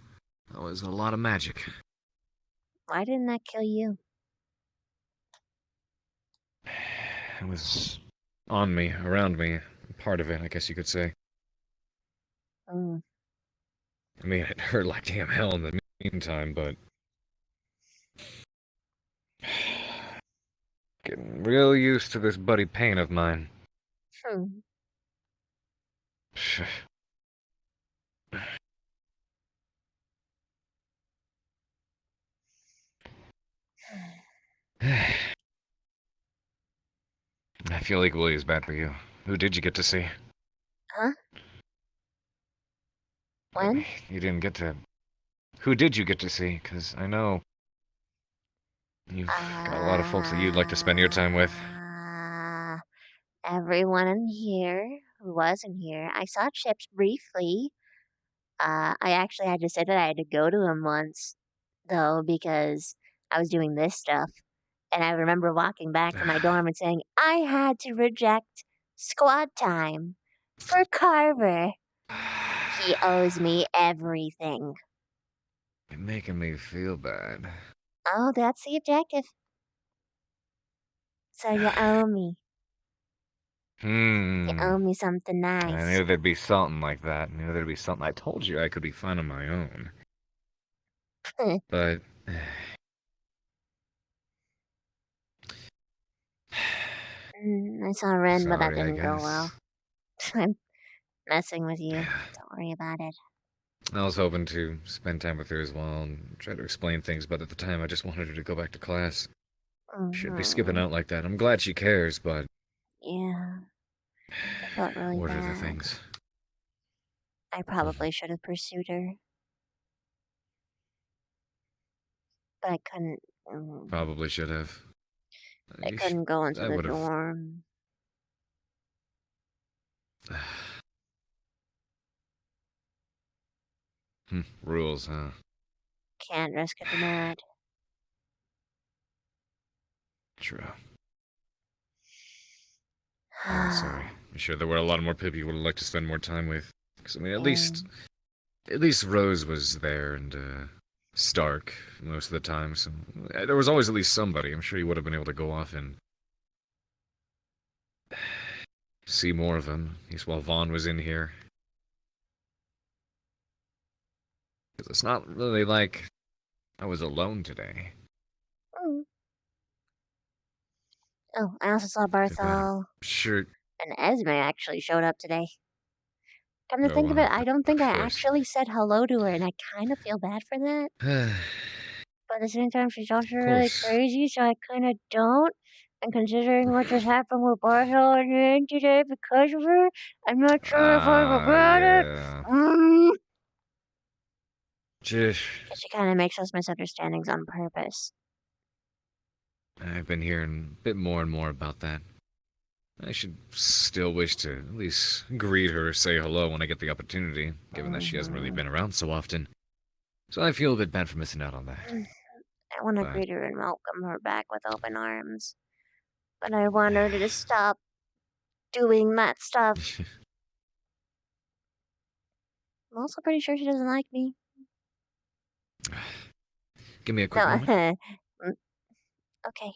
That was a lot of magic. Why didn't that kill you? It was on me, around me, part of it, I guess you could say. Mm. I mean, it hurt like damn hell in the meantime, but getting real used to this buddy pain of mine. I feel equally as bad for you. Who did you get to see? Huh? When? You didn't get to... Who did you get to see? Because I know you've got a lot of folks that you'd like to spend your time with. Everyone in here who wasn't here. I saw Chips briefly. I actually had to say that I had to go to him once, though, because I was doing this stuff. And I remember walking back to my dorm and saying, I had to reject squad time for Carver. He owes me everything. You're making me feel bad. Oh, that's the objective. So you owe me. You owe me something nice. I knew there'd be something like that. I knew there'd be something. I told you I could be fine on my own. But... I saw Ren, but that Sorry, I didn't go guess. well. I'm messing with you. Don't worry about it. I was hoping to spend time with her as well and try to explain things, but at the time I just wanted her to go back to class. Shouldn't be skipping out like that. I'm glad she cares, but... Yeah. I felt really what bad. are the things? I probably should have pursued her. But I couldn't. Probably should have. I couldn't go into I the would've- dorm. Rules, huh? Can't risk getting mad. True. I'm sorry. I'm sure there were a lot more people you would have liked to spend more time with. Because, I mean, at least Rose was there and, Stark most of the time, so there was always at least somebody. I'm sure you would have been able to go off and see more of him, at least while Vaughn was in here. Because it's not really like I was alone today. Oh, I also saw Barthol. Sure. And Esme actually showed up today. Come to Oh, think of it, I don't think I course. actually said hello to her, and I kind of feel bad for that. But at the same time, she's also really course. crazy, so I kind of don't. And considering what just happened with Barthol and Ann today because of her, I'm not sure if I regret it. Just, She kind of makes those misunderstandings on purpose. I've been hearing a bit more and more about that. I should still wish to at least greet her or say hello when I get the opportunity, given that she hasn't really been around so often. So I feel a bit bad for missing out on that. I want to But- greet her and welcome her back with open arms. But I want her to stop doing that stuff. I'm also pretty sure she doesn't like me. Give me a quick No, moment. okay.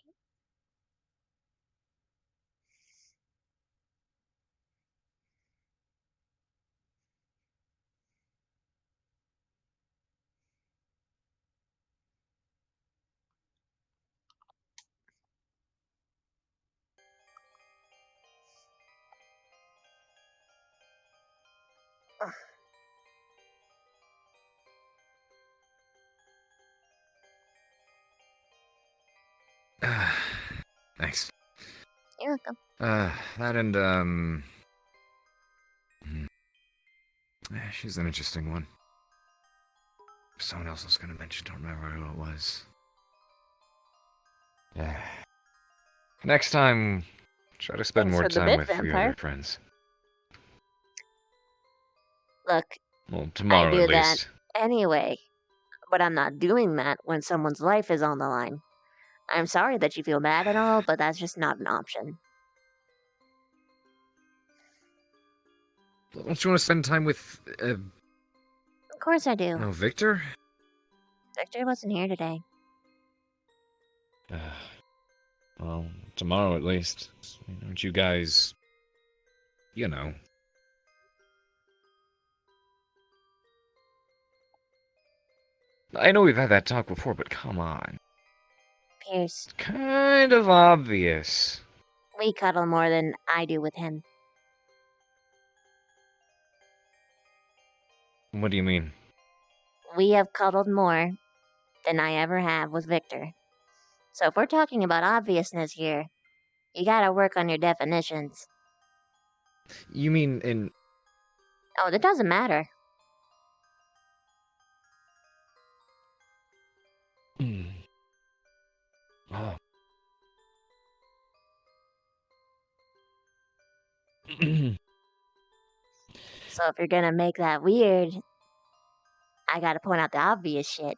Thanks. You're welcome. That and, she's an interesting one. Someone else was gonna mention, don't remember who it was. Next time, try to spend Thanks more for the time bit, with your vampire. other friends. Look, Well, I tomorrow do at that least. anyway. But I'm not doing that when someone's life is on the line. I'm sorry that you feel bad and all, but that's just not an option. Don't you want to spend time with, Of course I do. Victor? Victor wasn't here today. Well, tomorrow at least. Aren't you guys... you know. I know we've had that talk before, but come on. Pierce, Kind of obvious. we cuddle more than I do with him. What do you mean? We have cuddled more than I ever have with Victor. So if we're talking about obviousness here, you gotta work on your definitions. You mean in... Oh, that doesn't matter. Oh. So if you're gonna make that weird, I gotta point out the obvious shit.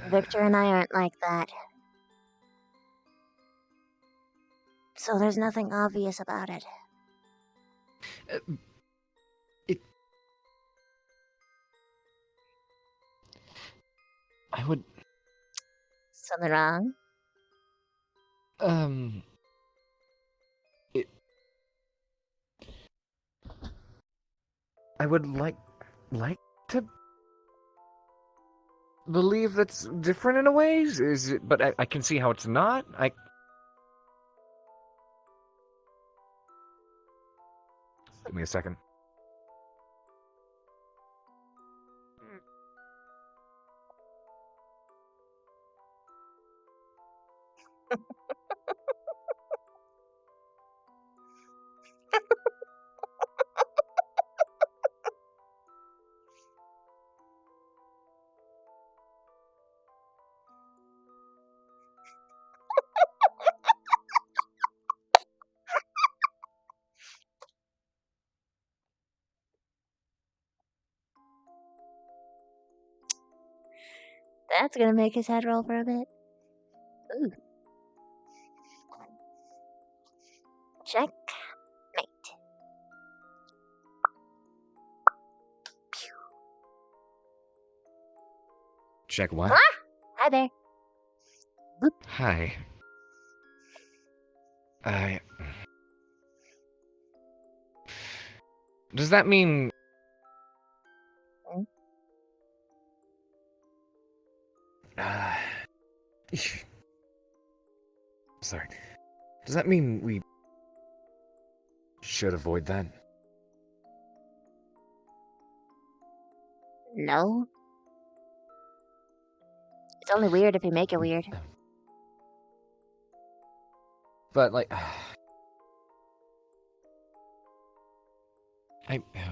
Victor and I aren't like that. So there's nothing obvious about it. I would... Something wrong? I would like to believe that's different in a ways. Is it? But I can see how it's not. Give me a second. That's gonna make his head roll for a bit. Ooh. Check. Mate. Check what? Ah! Hi there. Hi. Does that mean... Sorry. Does that mean we should avoid that? No. It's only weird if you make it weird. But, like...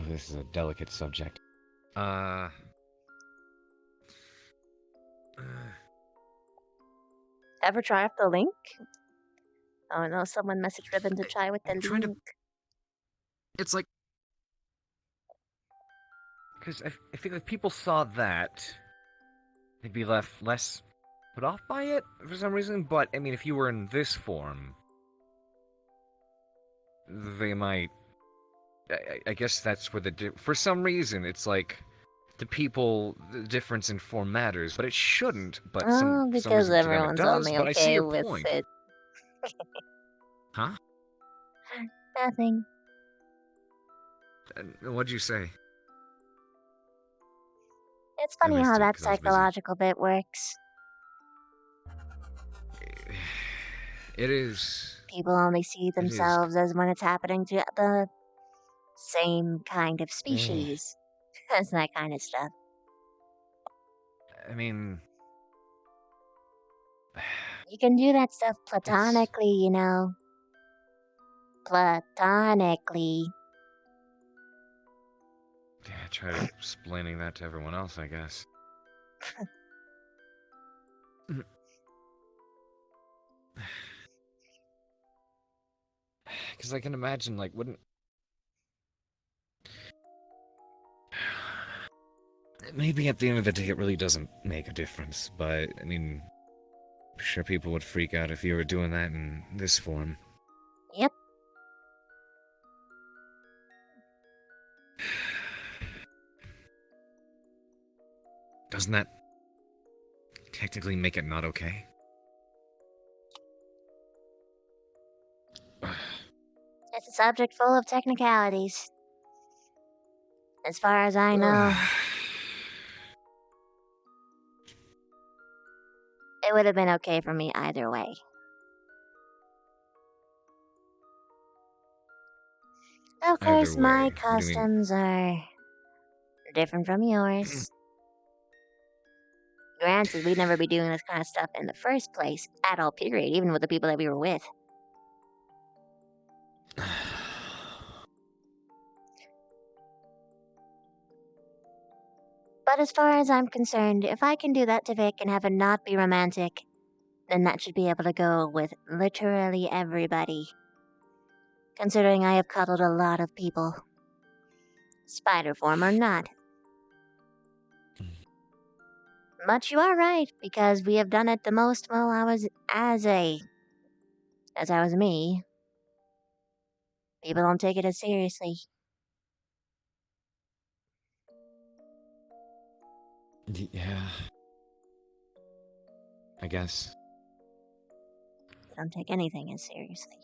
this is a delicate subject. Ever try off the link? Oh no, someone messaged Ribbon to try with the link. It's like... Because I feel like people saw that, they'd be left less put off by it for some reason. But I mean, if you were in this form, they might. I guess that's where for some reason it's like to people the difference in form matters, but it shouldn't. But for some because reason to them it everyone's does. only But I see okay your with point. it. Huh? Nothing. What'd you say? It's I funny missed how it that 'cause I was busy. psychological bit works. It is. People only see It is. themselves as when it's happening to the same kind of species as that kind of stuff. I mean, You can do that stuff platonically, you know. Platonically. yeah, try explaining that to everyone else, I guess. Because I can imagine, like, wouldn't. Maybe at the end of the day, it really doesn't make a difference, but I mean, I'm sure people would freak out if you were doing that in this form. Yep. Doesn't that technically make it not okay? It's a subject full of technicalities. As far as I know, it would have been okay for me either way. Of course, Either my way, what do you mean? customs are different from yours. Granted, we'd never be doing this kind of stuff in the first place, at all, period, even with the people that we were with. But as far as I'm concerned, if I can do that to Vic and have it not be romantic, then that should be able to go with literally everybody. Considering I have cuddled a lot of people. Spider form or not. But you are right, because we have done it the most while I was as I was me. People don't take it as seriously. Yeah. I guess. They don't take anything as seriously.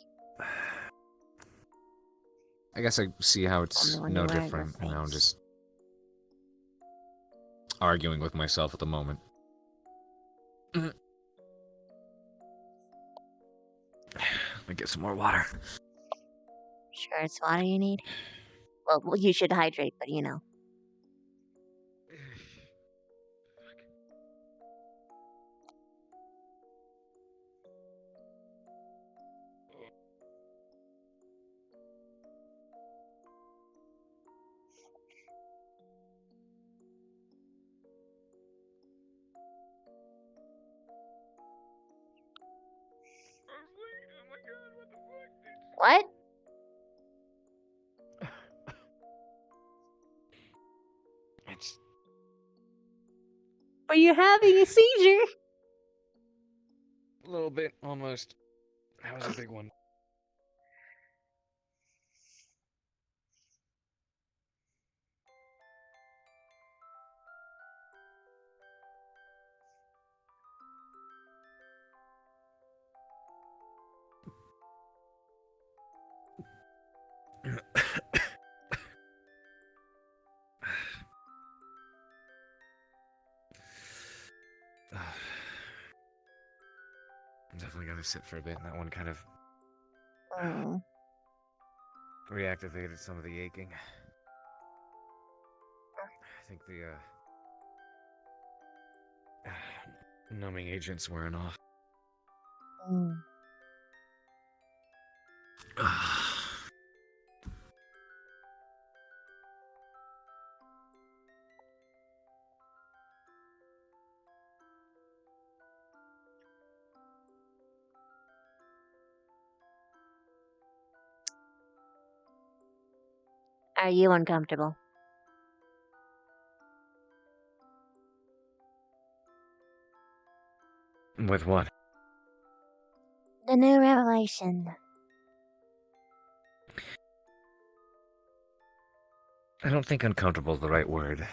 I guess I see how it's Only when no you're wearing different, your and I'm face. just arguing with myself at the moment. Let me get some more water. Sure it's water you need? Well, you should hydrate, but you know. What? It's Are you having a seizure? a little bit, almost. That was a big one. I'm definitely gonna sit for a bit. That one kind of reactivated some of the aching. I think the numbing agent's wearing off. Are you uncomfortable? With what? The new revelation. I don't think uncomfortable is the right word.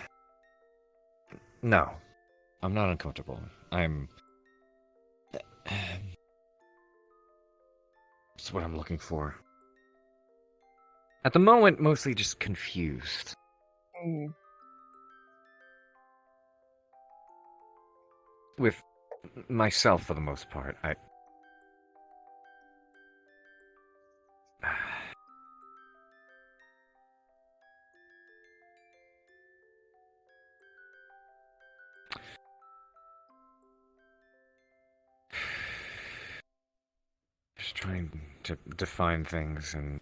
No, I'm not uncomfortable. I'm... That's what I'm looking for. At the moment, mostly just confused. With myself, for the most part. Just trying to define things and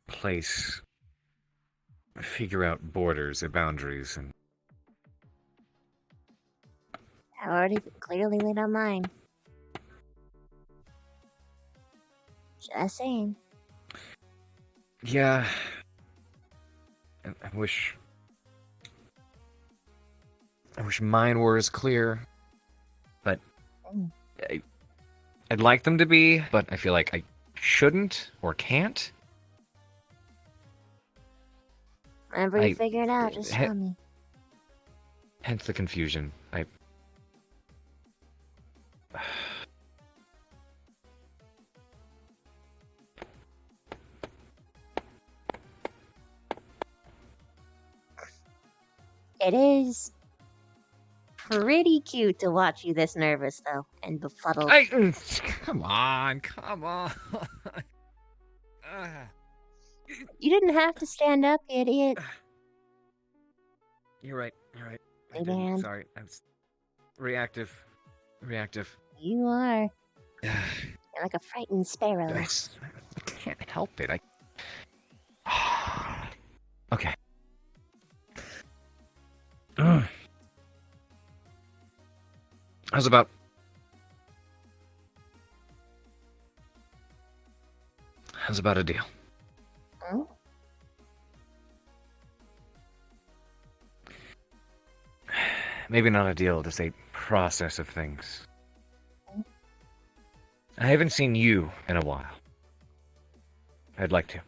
place, figure out borders and boundaries, and I already clearly laid out mine. Just saying. yeah. I wish mine were as clear, but I'd like them to be, but I feel like I shouldn't or can't. Whenever you figure it out, just tell me. Hence the confusion. It is pretty cute to watch you this nervous, though, and befuddled. Come on. You didn't have to stand up, you idiot. You're right. I Hey, didn't. man. Sorry. I was reactive. You are. You're like a frightened sparrow. I can't help it. Okay. How's about a deal? Hmm? Maybe not a deal, just a process of things. I haven't seen you in a while. I'd like to.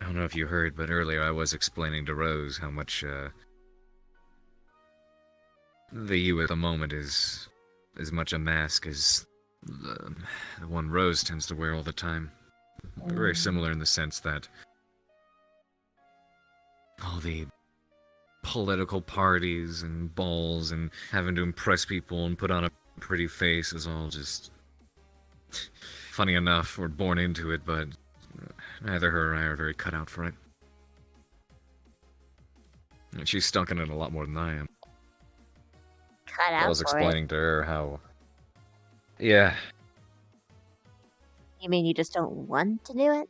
I don't know if you heard, but earlier I was explaining to Rose how much, the you at the moment is as much a mask as the one Rose tends to wear all the time. We're very similar in the sense that all the political parties and balls and having to impress people and put on a pretty face is all just funny enough. We're born into it, but neither her or I are very cut out for it. And she's stuck in it a lot more than I am. Cut out I was for explaining it. to her how... Yeah. You mean you just don't want to do it?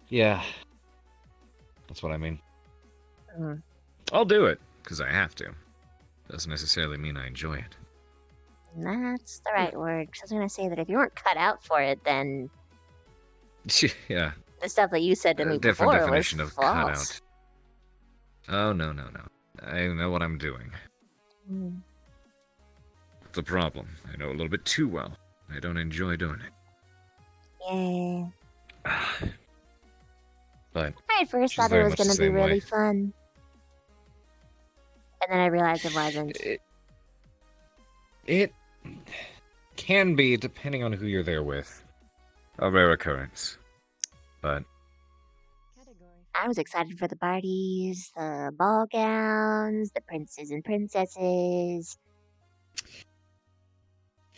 Yeah. That's what I mean. Mm. I'll do it, because I have to. Doesn't necessarily mean I enjoy it. That's the right word. 'Cause I was gonna say that if you weren't cut out for it, then Yeah. the stuff that you said to me Different before definition was of false. cutout. Oh, no. I know what I'm doing. Mm. It's a problem. I know a little bit too well. I don't enjoy doing it. Yeah. But I at first she's thought it very was much the gonna be same way. really fun. And then I realized it wasn't. It can be, depending on who you're there with. A rare occurrence. But I was excited for the parties, the ball gowns, the princes and princesses.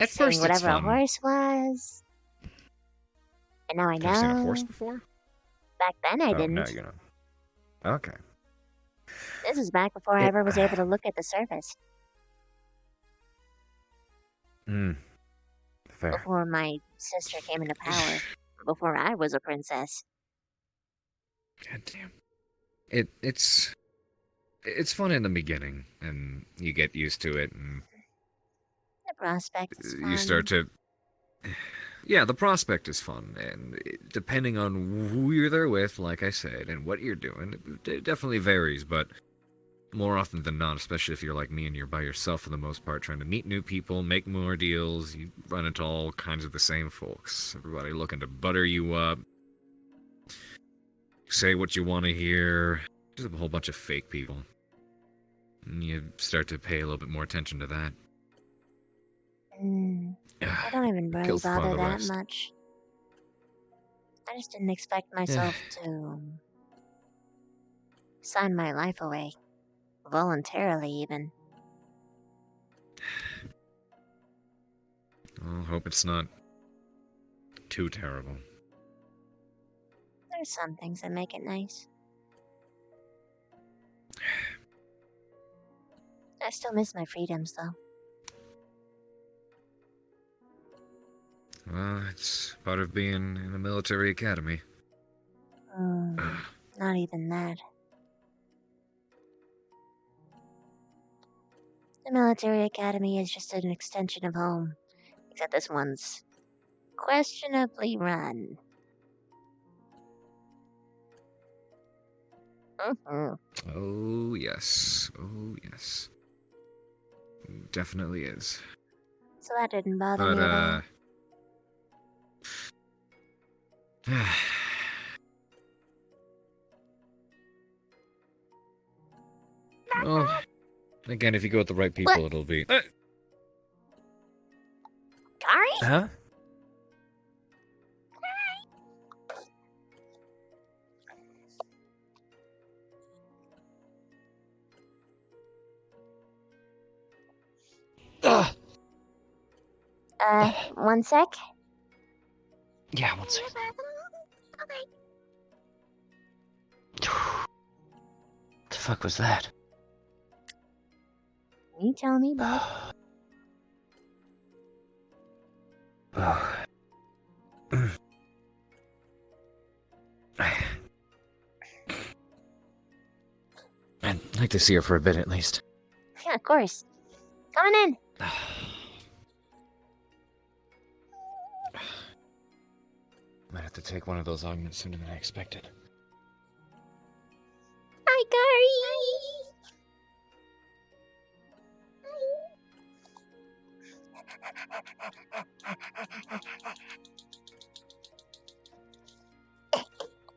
At seeing first it's whatever a fun. horse was. And now I know. Have you seen a horse before? Back then I Oh, didn't. no, you know. Okay. This was back before I ever was able to look at the surface. Fair. Before my sister came into power. Before I was a princess. God damn. It's fun in the beginning, and you get used to it, and The prospect is fun. you start to yeah, the prospect is fun, and depending on who you're there with, like I said, and what you're doing, it definitely varies, but more often than not, especially if you're like me and you're by yourself for the most part, trying to meet new people, make more deals, you run into all kinds of the same folks. Everybody looking to butter you up, say what you want to hear, just a whole bunch of fake people. And you start to pay a little bit more attention to that. I don't even really Kills the fun of bother the that rest. much. I just didn't expect myself to sign my life away. Voluntarily, even. I'll hope it's not too terrible. There's some things that make it nice. I still miss my freedoms, though. Well, it's part of being in a military academy. Not even that. The military academy is just an extension of home. Except this one's questionably run. Oh, yes. Oh, yes. Definitely is. So that didn't bother But, me at all. Well, again, if you go with the right people, it'll be... Gary? Huh? One sec. Yeah, one second. The fuck was that? You tell me, bud. I'd like to see her for a bit, at least. Yeah, of course. Coming in. Might have to take one of those augments sooner than I expected. Hi, Gary.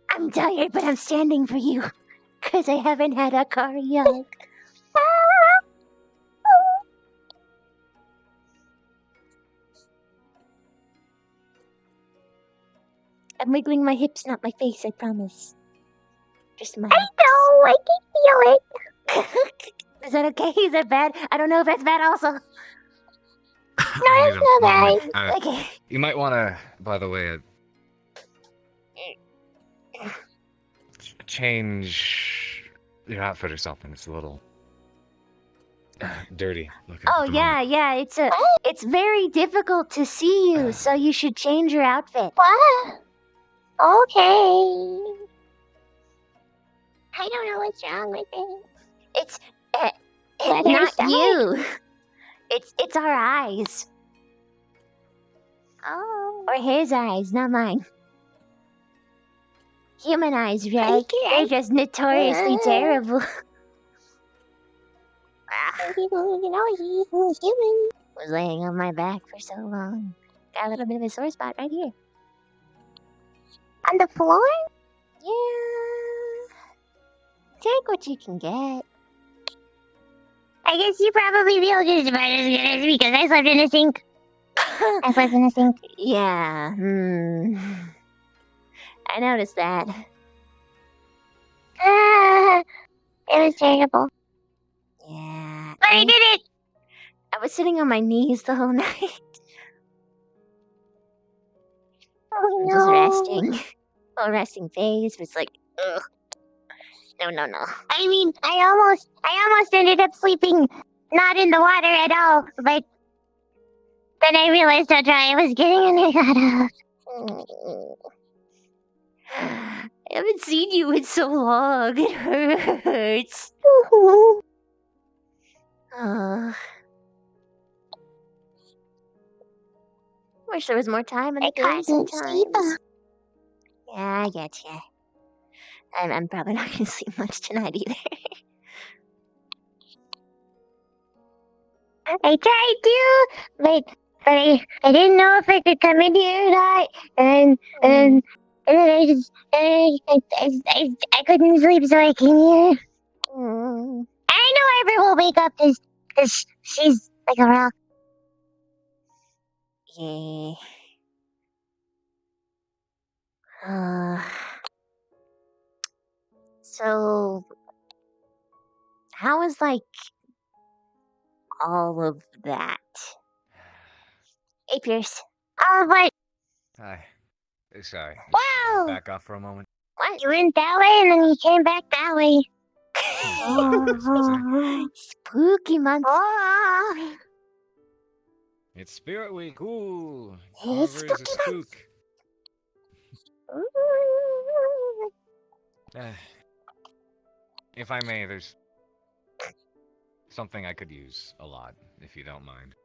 I'm tired, but I'm standing for you. Because I haven't had a car yet. I'm wiggling my hips, not my face, I promise. Just my hips. I know, I can feel it. Is that okay? Is that bad? I don't know if that's bad also. No, it's not bad. Okay. You might want to, by the way, change your outfit or something. It's a little dirty looking. Oh, yeah, it's very difficult to see you, so you should change your outfit. What? Okay. I don't know what's wrong with it. It's not you. It's our eyes. Oh. Or his eyes, not mine. Human eyes, right? They're just notoriously terrible. You know, he's human. Was laying on my back for so long. Got a little bit of a sore spot right here. On the floor? Yeah. Take what you can get. I guess you probably feel just about as good as me because I slept in a sink. I slept in a sink. Yeah. I noticed that. It was terrible. Yeah. But I did it! I was sitting on my knees the whole night. Oh, no. Just resting. Well, resting phase, but it's like, ugh. No. I mean, I almost ended up sleeping not in the water at all, but then I realized how dry I was getting and I got up. I haven't seen you in so long. It hurts. Wish there was more time in the I day couldn't sleep. sometimes. Yeah, I get you. I'm probably not gonna sleep much tonight either. I tried to, but I didn't know if I could come in here or not, and then I couldn't sleep, so I came here. I know everyone will wake up because she's like a rock. Yeah. So, how is like all of that? Hey, Pierce. Oh, but Hi. Sorry. wow! Back off for a moment. What? You went that way and then you came back that way. Spooky month. Oh. It's Spirit Week. Ooh. It's Carver is a spooky spook. If I may, there's something I could use a lot, if you don't mind.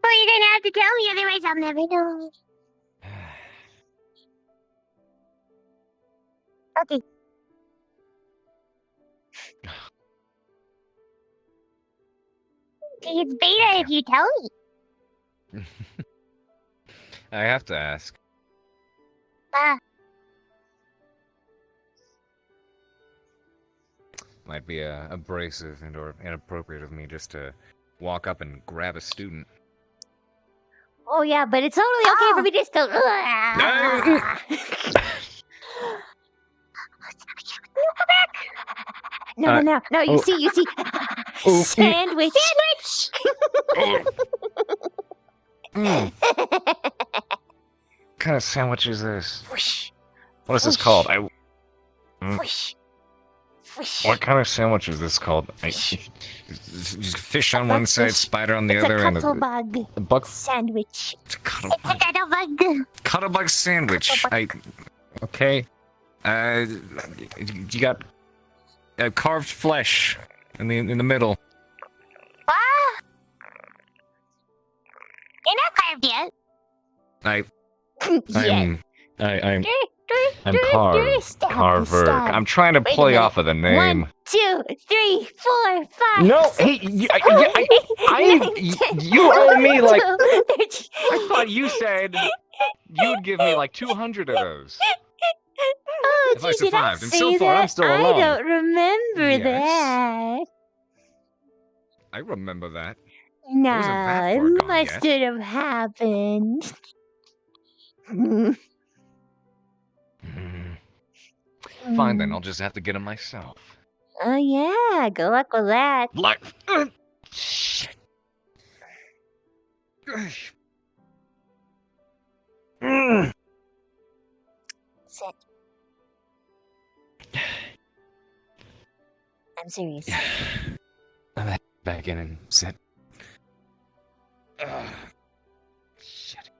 Well, you're gonna have to tell me, otherwise I'll never know. Okay. See, it's beta if you tell me. I have to ask. Might be abrasive and or inappropriate of me just to walk up and grab a student. Oh yeah, but it's totally okay for me just to. No. You see. Sandwich. What kind of sandwich is this? What is this called? What kind of sandwich is this called? Fish on one side, spider on the other, and a bug sandwich. It's a cuttlebug. Cuttlebug sandwich. Okay. You got carved flesh in the middle. You're not carved yet. I'm Carver. I'm trying to play off of the name. 1, 2, 3, 4, 5. No, hey, you owe me like. I thought you said you'd give me like 200 of those. Oh, If I survived, and so far I'm still I alive. don't remember Yes. that. I remember that. No, wasn't that it far gone must yet. have happened. Fine then, I'll just have to get them myself. Oh yeah, good luck with that. Shit. Sit. I'm serious. I'm back in and sit. Shit.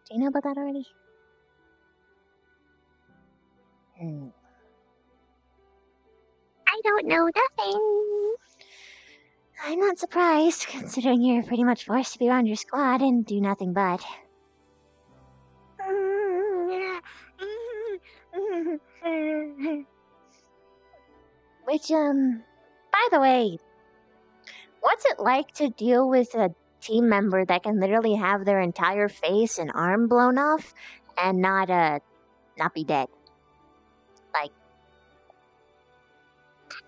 Do you know about that already? I don't know nothing. I'm not surprised, considering you're pretty much forced to be around your squad and do nothing but. Which, by the way, what's it like to deal with a team member that can literally have their entire face and arm blown off and not be dead? Like,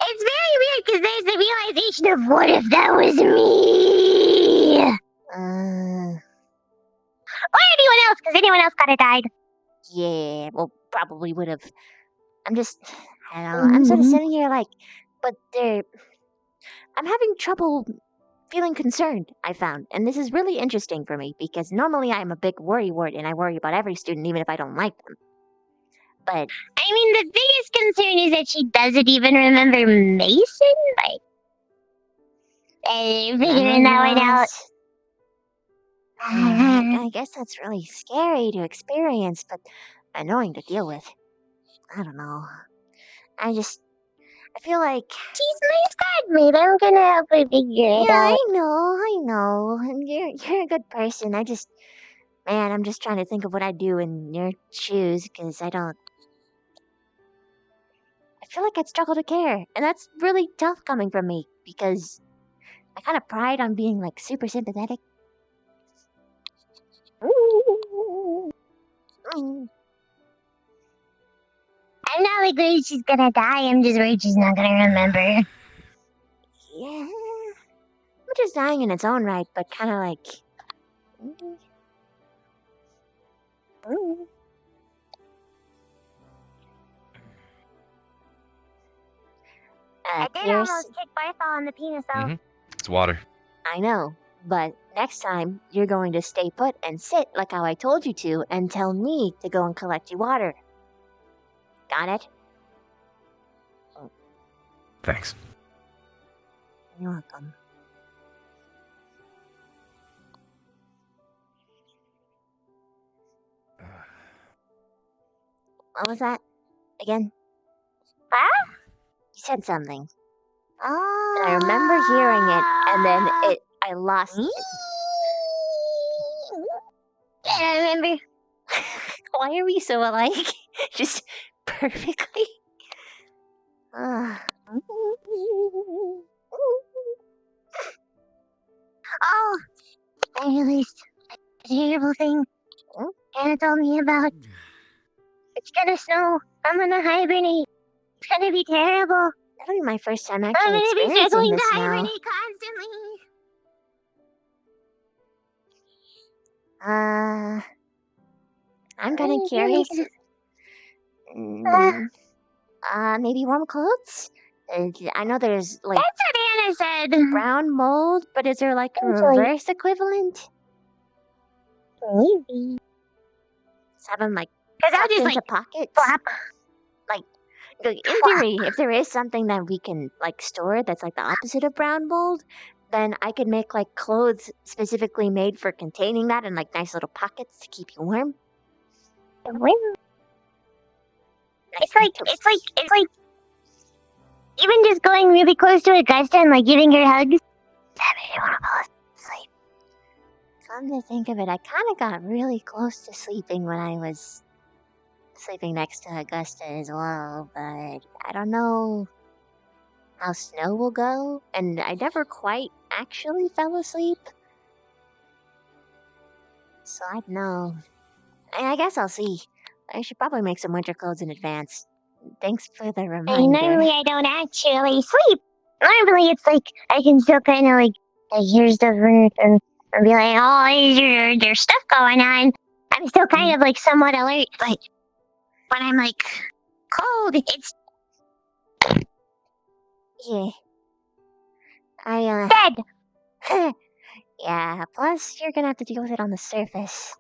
It's very weird because there's the realization of what if that was me? Or anyone else, because anyone else could have died. yeah, well, probably would have. I don't know, I'm sort of sitting here like, but I'm having trouble feeling concerned, I found. And this is really interesting for me, because normally I'm a big worrywart and I worry about every student, even if I don't like them. But I mean, the biggest concern is that she doesn't even remember Mason. Like, figuring that one out. I guess that's really scary to experience, but annoying to deal with. I don't know. I feel like she's my squad mate. I'm gonna help her figure it yeah, out. I know. And you're a good person. Man, I'm just trying to think of what I'd do in your shoes because I feel like I'd struggle to care, and that's really tough coming from me because I kind of pride on being like super sympathetic. I'm not like worried she's gonna die. I'm just worried she's not gonna remember. Yeah, which is dying in its own right, but kind of like. I did almost kick Barthol in the penis, though. It's water. I know, but next time you're going to stay put and sit like how I told you to, and tell me to go and collect you water. Got it? Thanks. You're welcome. What was that? Again? Huh? You said something. And I remember hearing it, and then I lost it. Yeah, I remember. Why are we so alike? Just perfectly? Oh, I realized a terrible thing Anna told me about. It's gonna snow. I'm gonna hibernate. It's gonna be terrible. That'll be my first time I'm actually gonna be experiencing struggling this to now. hibernate constantly. I'm kind of curious. Maybe warm clothes? I know there's like That's what Anna said. brown mold, but is there like a Actually- reverse equivalent? Maybe. Having like Because I'll tucked just into like pockets. flap. Like in theory, if there is something that we can like store that's like the opposite of brown mold, then I could make like clothes specifically made for containing that and like nice little pockets to keep you warm. It's like even just going really close to Augusta and like giving her hugs. That made me want to fall asleep. Come to think of it, I kind of got really close to sleeping when I was sleeping next to Augusta as well, but I don't know how snow will go, and I never quite actually fell asleep. So I don't know. I guess I'll see. I should probably make some winter clothes in advance. Thanks for the reminder. Normally I don't actually sleep. Normally it's like I can still kind of like hear stuff and be like, oh, there's stuff going on. I'm still kind of like somewhat alert, but when I'm like cold, it's Yeah. dead. Yeah, plus you're gonna have to deal with it on the surface.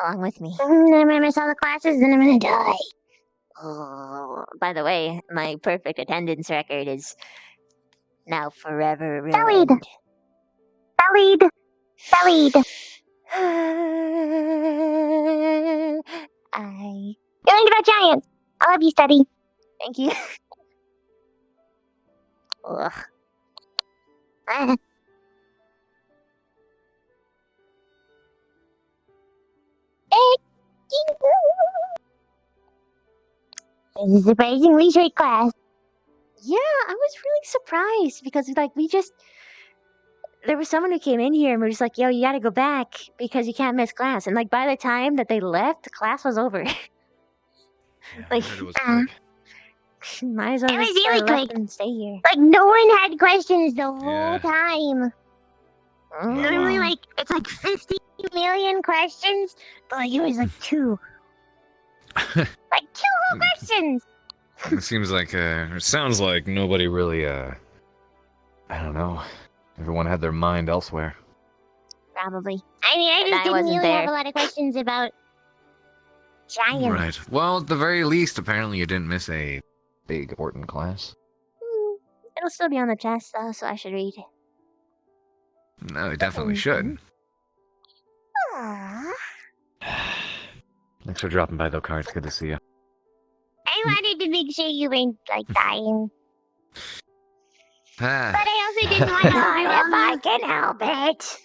Along with me. I'm gonna miss all the classes and I'm gonna die. Oh, by the way, my perfect attendance record is now forever ruined. Sullied. You learned about giants. I love you, study. Thank you. Ugh. It's a surprisingly short class. Yeah, I was really surprised because like there was someone who came in here and we're just like, yo, you gotta go back because you can't miss class. And like by the time that they left, the class was over. Like it was quick. might as well It was just really let quick. them stay here. Like no one had questions the whole Yeah. time. Normally, like it's like 50 million questions, but like it was like 2. Like 2 whole questions. It seems like, it sounds like nobody really, I don't know. Everyone had their mind elsewhere. Probably. I mean, I And just I didn't wasn't really have there. a lot of questions about giants. Right. Well, at the very least, apparently you didn't miss a big important class. It'll still be on the test though, so I should read. No, you definitely should. Aww. Thanks for dropping by, though, Car. It's good to see you. I wanted to make sure you weren't like dying. But I also didn't want to harm if I can help it.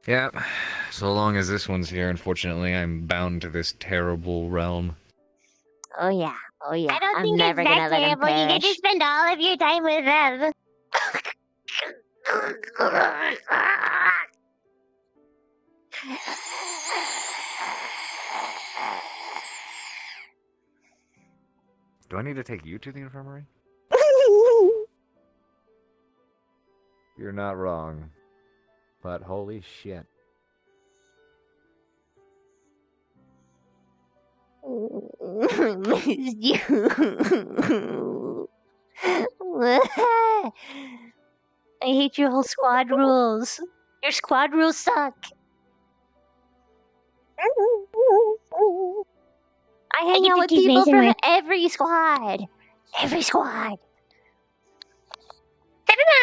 Yeah. So long as this one's here, unfortunately, I'm bound to this terrible realm. Oh yeah. Oh yeah. I don't I'm think never it's gonna that let him terrible. You get to perish. spend all of your time with them. Do I need to take you to the infirmary? You're not wrong. But holy shit. I missed you. I hate your whole squad rules. Your squad rules suck. I hang get out to with choose people Mason from with. every squad. Every squad.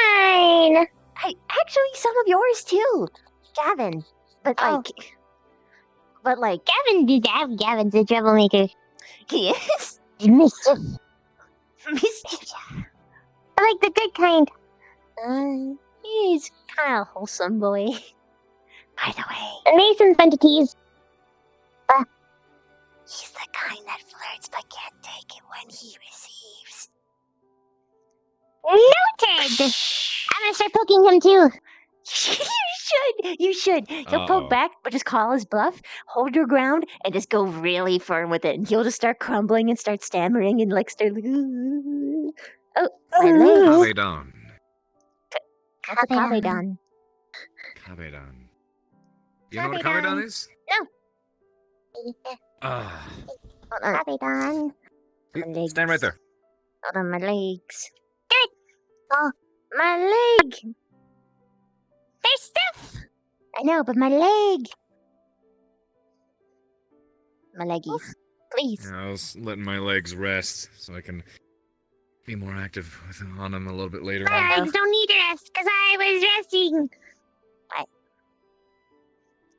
Mine. Actually, some of yours too, Gavin. But like, Gavin's a troublemaker. Yes. Mischief. Mischief. I like the good kind. He's kind of wholesome boy. By the way, And Mason's fun to tease. he's the kind that flirts but can't take it when he receives. Noted. I'm gonna start poking him too. You should. He'll poke back, but just call his bluff, hold your ground, and just go really firm with it. And he'll just start crumbling and start stammering and like start like, "Ooh." Oh, my legs. Cabedon. What's a cabedon? Cabedon. You know what a cabedon is? No. Ah. Hold on. Cabedon. My Stand right there. Hold on, my legs. Good. Oh, my leg. There's stuff. I know, but my leg. My leggies. Please. Yeah, I was letting my legs rest so I can be more active on them a little bit later My on. legs don't need rest because I was resting.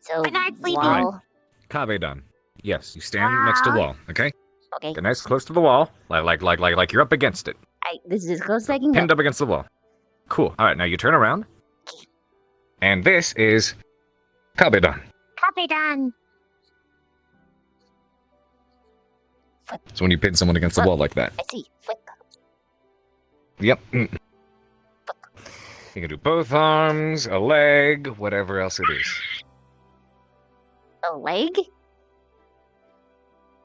So, I got sleeping. wall. Cabedon. Yes, you stand next to the wall, okay? Okay. Get nice close to the wall, like you're up against it. This is as close as I can Pinned go. up against the wall. Cool. All right, now you turn around. And this is Cabedon. Cabedon. It's when you pin someone against the wall like that. I see. Flip. Yep. You can do both arms, a leg, whatever else it is. A leg?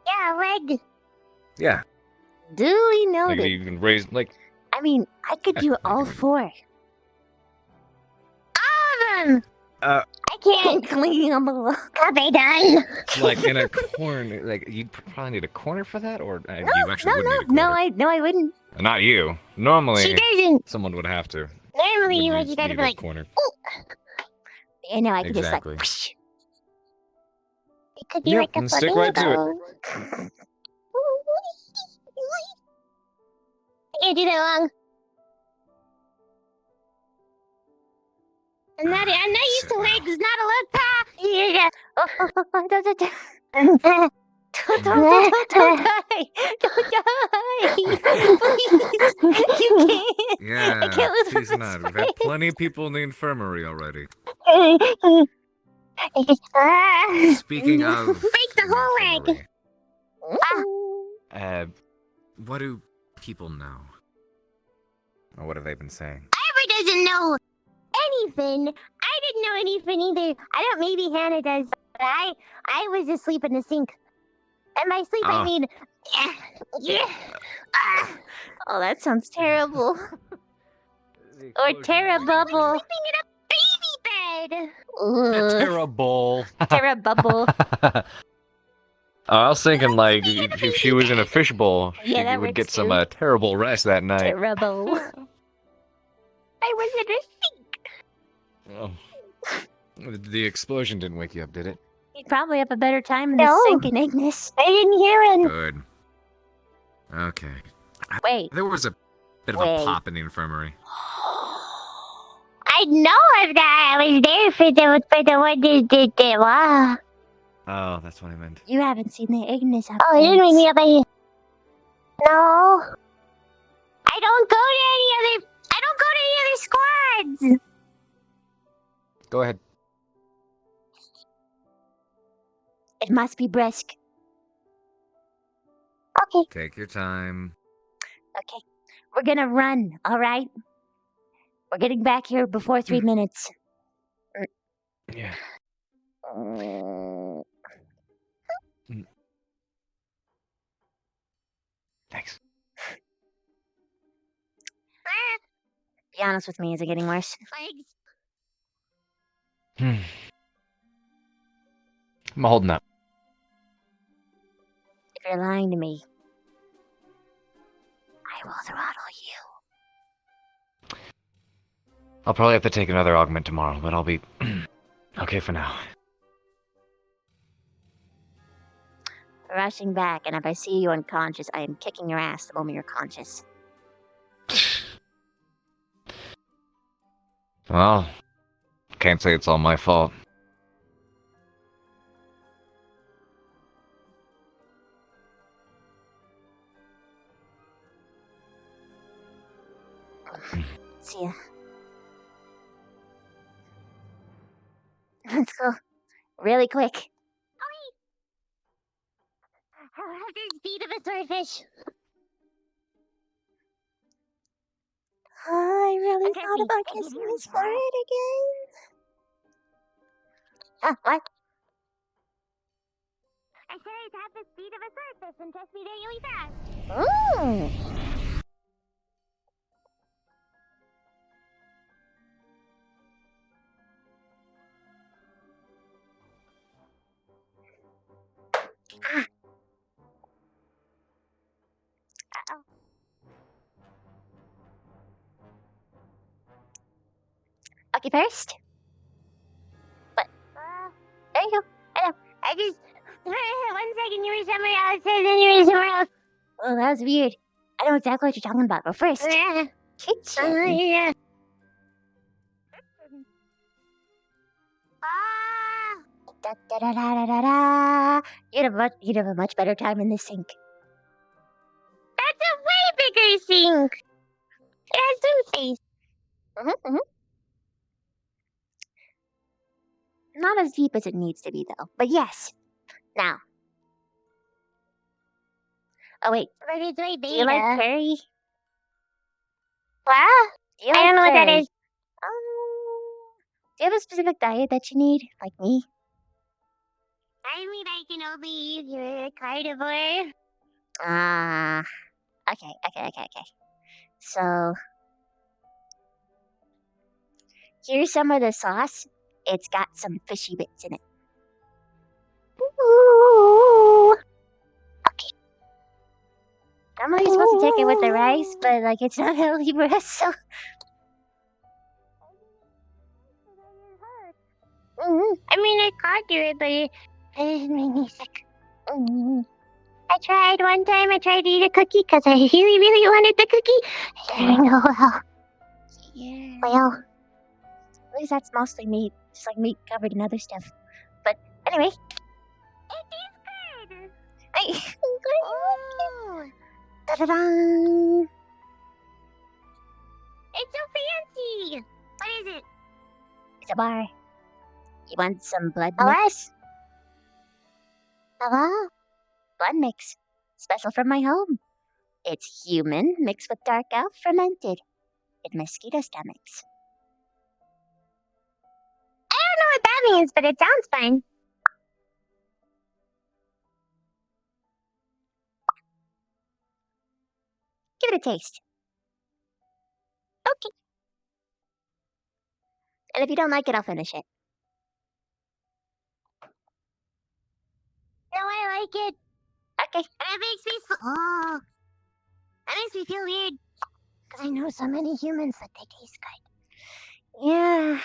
Yeah, leg. Yeah. Duly Like noted. you can raise, like, I mean, I could do all four. All of them. uh, I can't. Cleaning on the wall. Cabedon. like in a corner. Like you'd probably need a corner for that, or you actually No, would need a no, corner. no, I wouldn't. Not you. Normally, She doesn't. someone would have to. Normally, you Would gotta need be a like, corner. I know, I could Exactly. just like. it could be Yep, like a and stick right to it. flamingo. I can't do that long. I'm not used to legs, not a leg. Yeah. Don't die! Don't die! Please! You can't! Yeah, I can't live she's in not. this We've had place. plenty of people in the infirmary already. Speaking of break the whole leg. what do people know? Or what have they been saying? Ivor doesn't know anything. I didn't know anything either. I don't. Maybe Hannah does. But I was asleep in the sink. And by sleep I mean, yeah. Oh, that sounds terrible. Or terrible. Sleeping in a baby bed. Terrible. Terrible. I was thinking, like, if she was in a fishbowl, Yeah, she that would get works some too. terrible rest that night. Terrible. I was in a sink. Oh. The explosion didn't wake you up, did it? He'd probably have a better time in the No. sink in Ignis. I didn't hear him. Good. Okay. Wait. There was a bit of a pop in the infirmary. I know of that. I was there for the one that did it. Wow. Oh, that's what I meant. You haven't seen the Ignis updates. Oh, it didn't wake me up. No. I don't go to any other. I don't go to any other squads. Go ahead. It must be brisk. Okay. Take your time. Okay. We're gonna run, alright? We're getting back here before 3 minutes. Yeah. Thanks. Be honest with me, is it getting worse? I'm holding up. If you're lying to me, I will throttle you. I'll probably have to take another augment tomorrow, but I'll be okay for now. Rushing back, and if I see you unconscious, I am kicking your ass the moment you're conscious. Well, can't say it's all my fault. See ya. Let's go. Really quick. I'll have the speed of a swordfish. I really thought about kissing his forehead again. What? I said I'd have the speed of a swordfish and test me really fast. Uh-oh. Okay, first. What? There you go. I know. I just 1 second you were somewhere else, and then you were somewhere else. Oh, that was weird. I know exactly what you're talking about, but first. Kitchen. Yeah. Da, da, da, da, da, da. You'd have a much better time in the sink. That's a way bigger sink. It has some space. Not as deep as it needs to be, though. But yes. Now. Oh, wait. But it's way Do you like bigger. curry? What? Do you I like don't know what that curry? is. Do you have a specific diet that you need, like me? I mean, I can only eat your carnivore. Okay. So, here's some of the sauce. It's got some fishy bits in it. Ooh. Okay. Normally you're supposed to take it with the rice, but like it's not healthy for us, so. I mean, I can't do it, but it made me sick. I tried one time. I tried to eat a cookie because I really, really wanted the cookie. It didn't go well. Yeah. Well, at least that's mostly meat, just like meat covered in other stuff. But anyway. It is good. I'm glad you like it. Da-da-da. It's so fancy. What is it? It's a bar. You want some blood What? mix? Hello? Blood mix. Special from my home. It's human mixed with dark elf fermented. In mosquito stomachs. I don't know what that means, but it sounds fine. Give it a taste. Okay. And if you don't like it, I'll finish it. No, I like it. Okay. And it makes me that makes me feel weird. Because I know so many humans that they taste good. Yeah.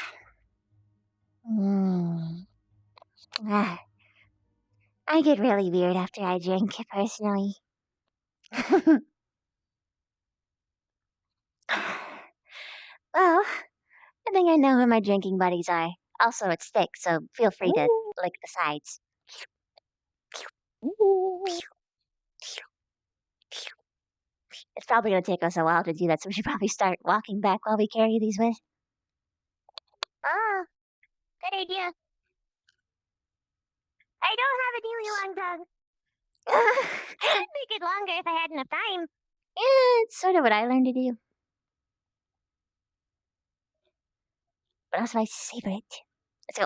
I get really weird after I drink, personally. Well, I think I know who my drinking buddies are. Also, it's thick, so feel free to lick the sides. It's probably gonna take us a while to do that, so we should probably start walking back while we carry these with. Oh, good idea. I don't have a really long tongue. I'd make it longer if I had enough time. Yeah, it's sort of what I learned to do. But also my favorite. Let's go.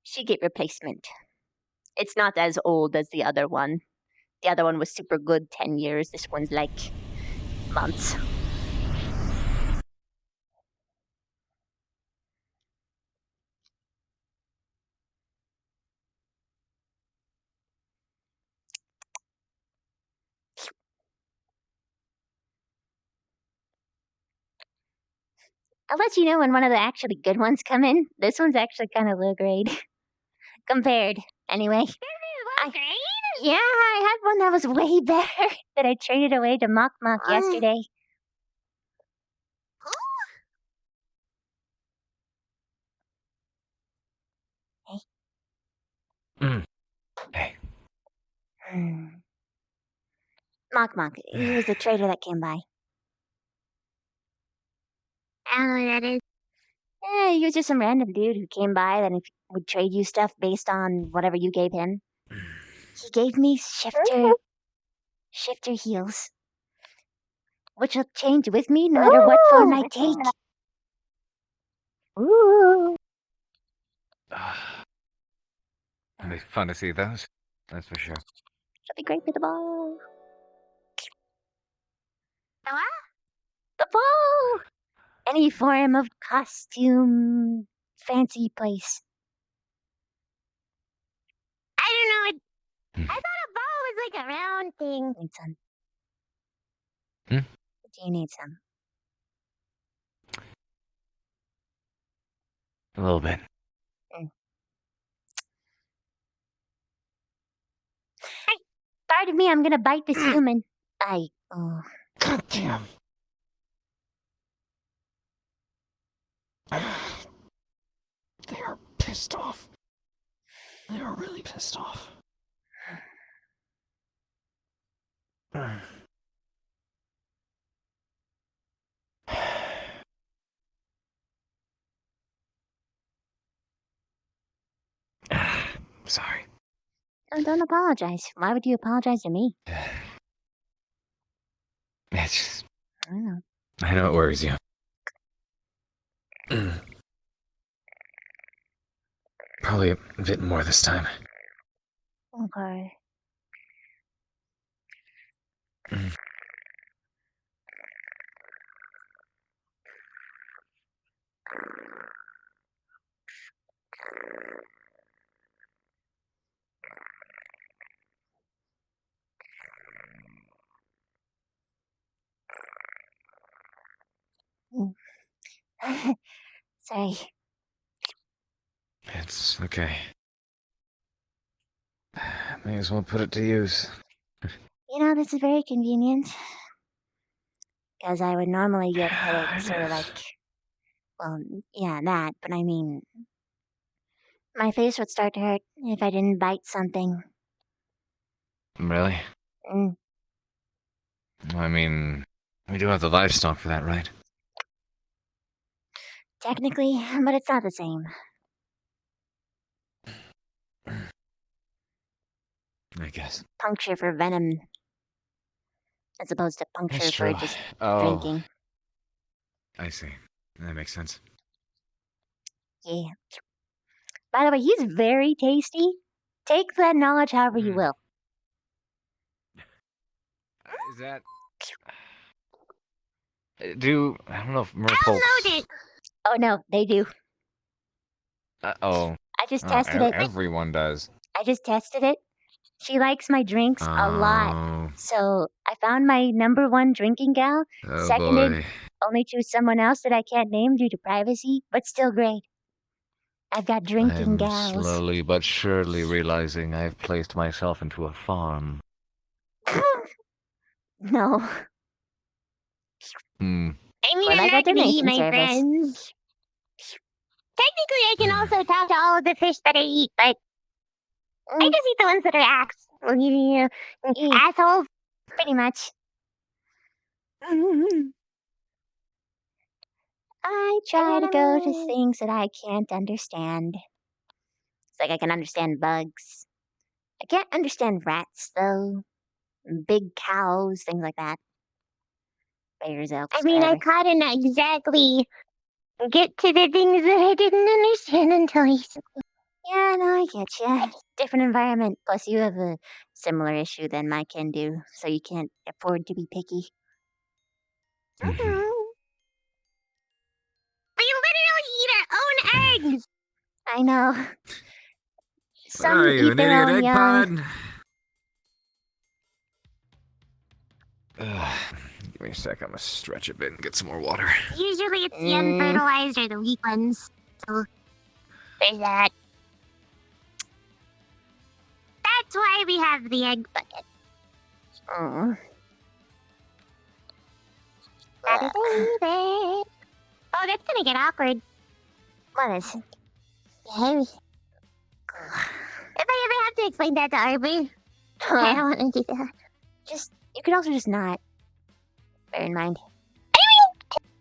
She get replacement. It's not as old as the other one. The other one was super good 10 years. This one's like months. I'll let you know when one of the actually good ones come in. This one's actually kind of low grade. Compared, anyway. This is low grade? Yeah, I had one that was way better that I traded away to Mok Mok yesterday. Hey. Mok Mok, he was the trader that came by. I don't know who that is. Yeah, he was just some random dude who came by that would trade you stuff based on whatever you gave him. He gave me shifter heals, which will change with me no matter what form I take. Ooh. It'll be fun to see those. That's for sure. It'll be great for the ball. The what? The ball! Any form of costume, fancy place. I don't know. I thought a ball was like a round thing. Need some. Hmm? Do you need some? A little bit. Pardon me, I'm gonna bite this human. Oh. God damn. They are pissed off. They are really pissed off. Sorry. Oh, don't apologize. Why would you apologize to me? It's just... I don't know. I know it worries you. Probably a bit more this time. Okay. Sorry. It's okay. May as well put it to use. You know, this is very convenient. Because I would normally get headaches or like... Well, yeah, that, but I mean... My face would start to hurt if I didn't bite something. Really? Mm. I mean, we do have the livestock for that, right? Technically, but it's not the same. I guess. Puncture for venom. As opposed to puncture That's for true. just Oh. drinking. I see. That makes sense. Yeah. By the way, he's very tasty. Take that knowledge however you will. Is that... I don't know if merfolks... Download it. Oh no, they do. Uh-oh. I just tested it. Everyone does. I just tested it. She likes my drinks a lot. So I found my number one drinking gal. Oh, Seconded boy. only to someone else that I can't name due to privacy, but still great. I've got drinking I'm gals. slowly but surely realizing I've placed myself into a farm. No. I mean, Well, I'm I got not going to eat donation my service. friends. Technically, I can also talk to all of the fish that I eat, but I just eat the ones that are assholes. Pretty much. I try to go to things that I can't understand. It's like I can understand bugs. I can't understand rats, though. Big cows, things like that. Bears, elks, I mean, I whatever. couldn't exactly get to the things that I didn't understand until recently. Yeah, no, I get you. Different environment. Plus, you have a similar issue than my kin do, so you can't afford to be picky. We literally eat our own eggs! I know. What Some are you, eat an their idiot own egg young. pod? Give me a sec, I'm gonna stretch a bit and get some more water. Usually it's the unfertilized or the weak ones. So, there's that. That's why we have the egg bucket. Oh. Baby. Oh, that's gonna get awkward. What is? Yes. If I ever have to explain that to Arby, I don't want to do that. You could also just not. Bear in mind.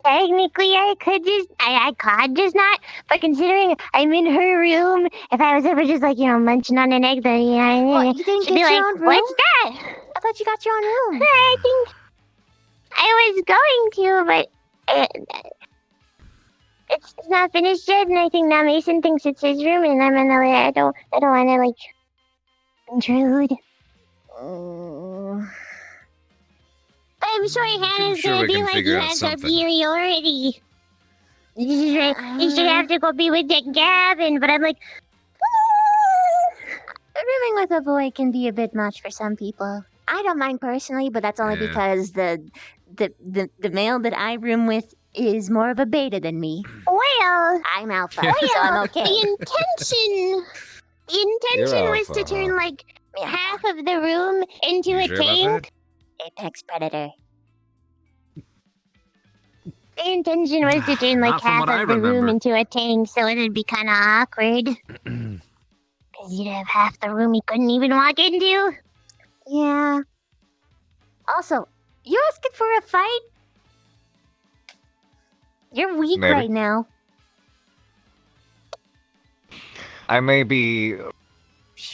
Technically, I could just not. But considering I'm in her room, if I was ever just like, munching on an egg, then, What, you didn't she'd get be your like, own room? what's that? I thought you got your own room. I think I was going to, but it's not finished yet, and I think now Mason thinks it's his room, and I'm in the way. I don't want to, like, intrude. But I'm sure Hannah's sure gonna we be can like, figure you out have something. superiority. You should have to go be with that Gavin, but I'm like, Rooming with a boy can be a bit much for some people. I don't mind personally, but that's only because the male that I room with is more of a beta than me. well, I'm alpha, so I'm okay. the intention was to turn like half of the room into a tank. Apex predator. The intention was to turn like Not from half what I of the room remember. into a tank, so it'd be kind of awkward. Because you'd have half the room you couldn't even walk into. Yeah. Also, you asking for a fight? You're weak Maybe. right now. I may be a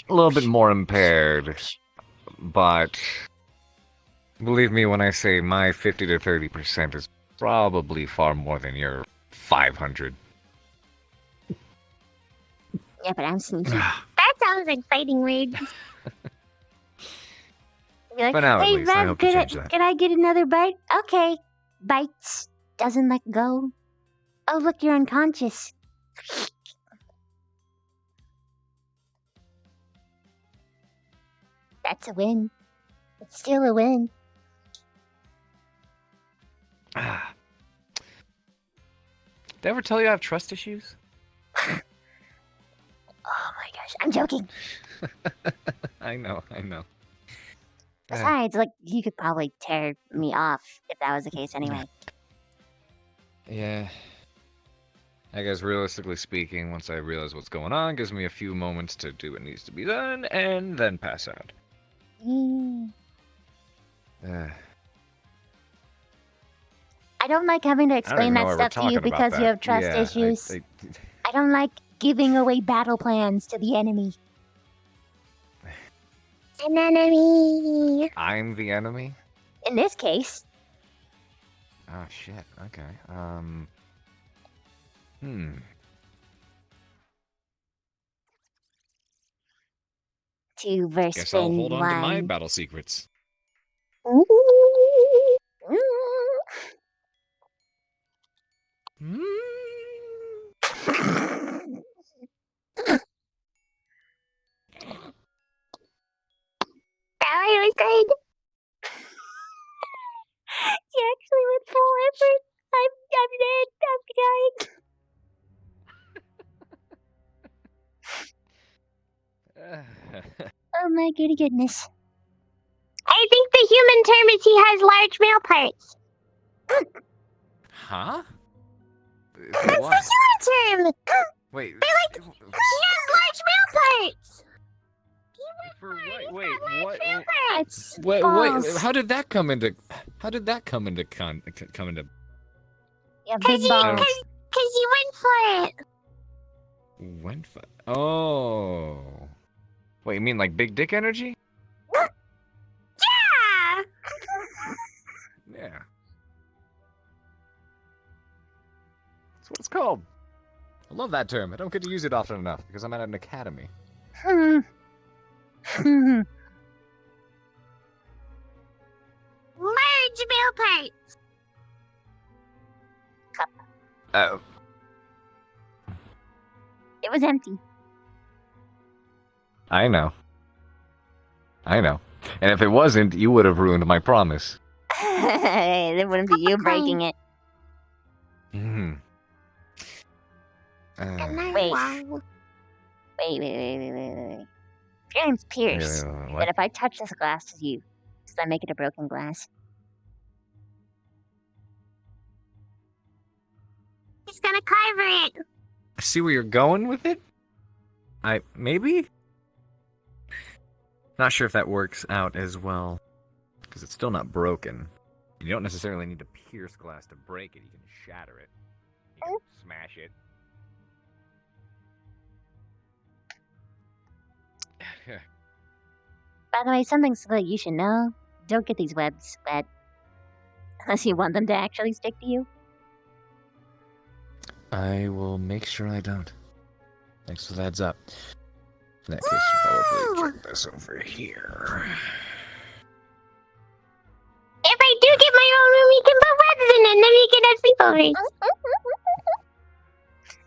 little bit more impaired, but believe me when I say my 50 to 30% is probably far more than your 500. Yeah, but I'm sneaky. That sounds like fighting words. You're like, For now, at hey, least. I Rev, hope to change that. can I get another bite? Okay. Bites. Doesn't let go. Oh, look, you're unconscious. That's a win. It's still a win. Did I ever tell you I have trust issues? Oh my gosh, I'm joking. I know. Besides, like, you could probably tear me off if that was the case anyway. Yeah. I guess realistically speaking, once I realize what's going on, it gives me a few moments to do what needs to be done, and then pass out. I don't like having to explain know that why we're stuff to you talking about because you that. have trust Yeah, issues. I don't like giving away battle plans to the enemy. An enemy. I'm the enemy? In this case, Oh, shit. Okay. two versus Guess I'll hold on to my one. battle secrets. That was good. You actually went full effort. I'm dead. I'm dying. Oh my goodness. I think the human term is he has large male parts. Huh? That's the human term! Wait. They're like, he has large male parts! Wait, what? It's Wait, balls. how did that come into? Come into? Yeah, Cause big balls. you went for it! Went for? Oh. Wait, you mean like big dick energy? Yeah! Yeah. That's what it's called. I love that term. I don't get to use it often enough because I'm at an academy. Large male parts! Oh. It was empty. I know. And if it wasn't, you would have ruined my promise. It wouldn't be you breaking it. Hmm. Wait. Your name's Pierce. What? But if I touch this glass to you, does that make it a broken glass? He's gonna carve it! I see where you're going with it. Maybe? Not sure if that works out as well. Because it's still not broken. You don't necessarily need to pierce glass to break it. You can shatter it. You can smash it. By the way, something so that you should know. Don't get these webs wet. Unless you want them to actually stick to you. I will make sure I don't. Thanks for the heads up. In that case, I'll probably check this over here. If I do get my own room, you can put webs in it, and then we can have sleepovers.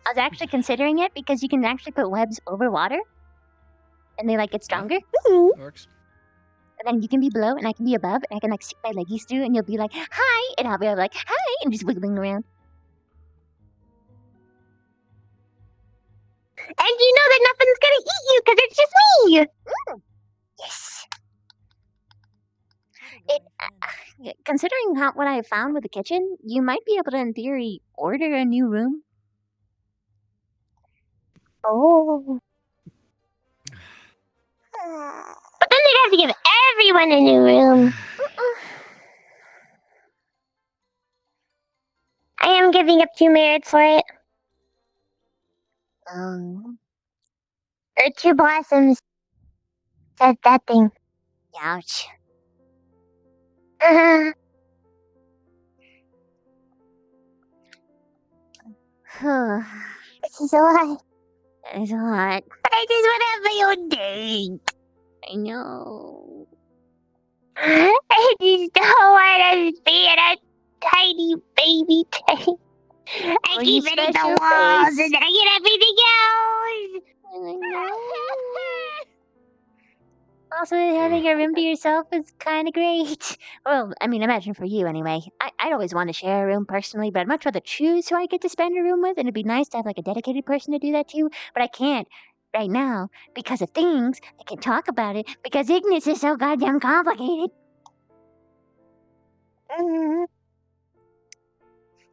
I was actually considering it because you can actually put webs over water. And they get stronger. Works. And then you can be below and I can be above and I can stick my leggies through and you'll be like, hi! And I'll be like, hi! And just wiggling around. And you know that nothing's gonna eat you because it's just me! Yes! Considering what I found with the kitchen, you might be able to, in theory, order a new room. Oh. But then they'd have to give everyone a new room. I am giving up 2 merits for it. Or 2 blossoms. Says that thing. Ouch. This is a lot. It's a lot. But I just want to have my own day. I know. I just don't want to be in a tiny baby tank. I keep hitting the walls and then I get everything else. I know. Also, having a room to yourself is kind of great. Well, I mean, imagine for you anyway. I'd always want to share a room personally, but I'd much rather choose who I get to spend a room with, and it'd be nice to have a dedicated person to do that too. But I can't right now because of things. I can't talk about it because Ignis is so goddamn complicated. I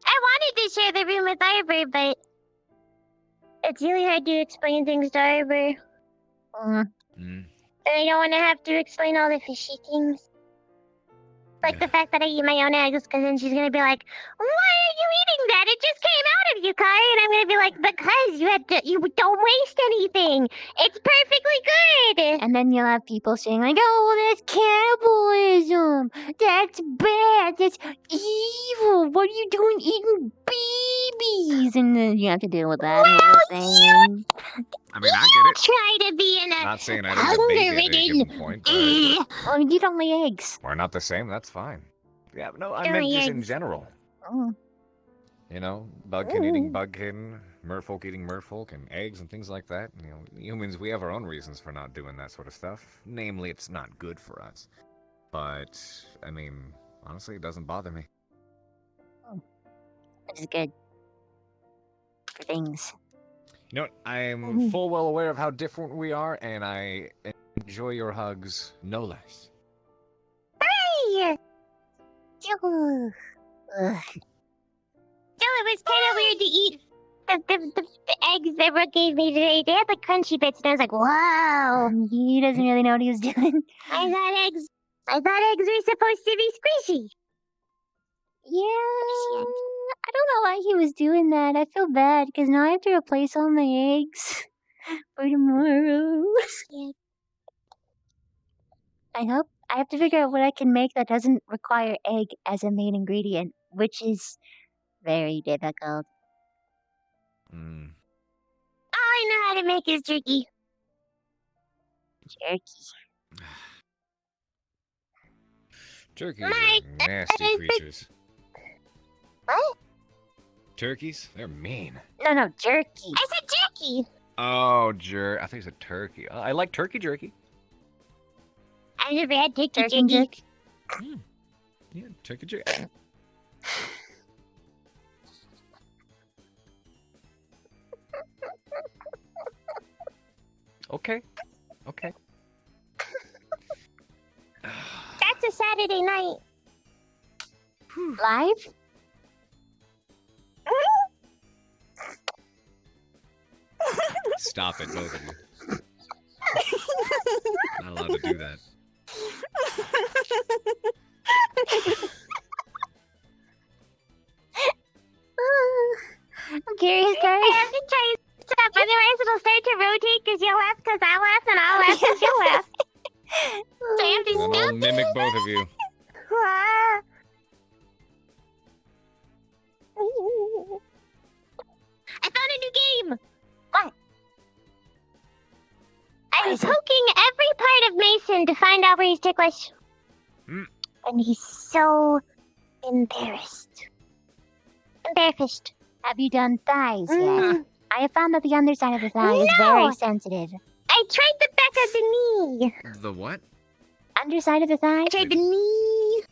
wanted to share the room with Arbor, but it's really hard to explain things to Arbor. And I don't want to have to explain all the fishy things. Like the fact that I eat my own eggs, because then she's going to be like, why are you eating that? It just came out of you, Kai. And I'm going to be like, because you don't waste anything. It's perfectly good. And then you'll have people saying oh, that's cannibalism. That's bad. That's evil. What are you doing eating babies? And then you have to deal with that whole thing. I mean, I get it. Try to be in a Not saying I don't get baby at any given point, but... Well, you don't lay eggs. We're not the same, that's fine. Yeah, no, I meant just in general. Oh. You know, bugkin eating bugkin, merfolk eating merfolk, and eggs and things like that. You know, humans, we have our own reasons for not doing that sort of stuff. Namely, it's not good for us. But, I mean, honestly, it doesn't bother me. Which is good. For things. You know what? I'm full well aware of how different we are, and I enjoy your hugs no less. Hey! it was kind of weird to eat the eggs that Rook gave me today. They had like crunchy bits, and I was like, "Whoa!" He doesn't really know what he was doing. I thought eggs were supposed to be squishy. Yeah, I don't know why he was doing that. I feel bad because now I have to replace all my eggs for tomorrow. I have to figure out what I can make that doesn't require egg as a main ingredient, which is very difficult. All I know how to make is jerky. Turkeys are nasty creatures. What? Turkeys? They're mean. No, jerky. I said jerky. Oh, I think it's a turkey. I like turkey jerky. I've never had turkey Jerky. jerky. Yeah, turkey jerky. Okay. That's a Saturday night. Live? Stop it, both of you. Not allowed to do that. I'm curious, guys. I have to try stuff, otherwise it'll start to rotate because you'll laugh because I'll laugh and I'll laugh because you'll laugh. So I have to Then I'll mimic both of you. I found a new game! What? I'm poking every part of Mason to find out where he's ticklish. And he's so embarrassed. Embarrassed. Have you done thighs yet? I have found that the underside of the thigh is very sensitive. I tried the back of the knee. The what? Underside of the thigh? I tried the knee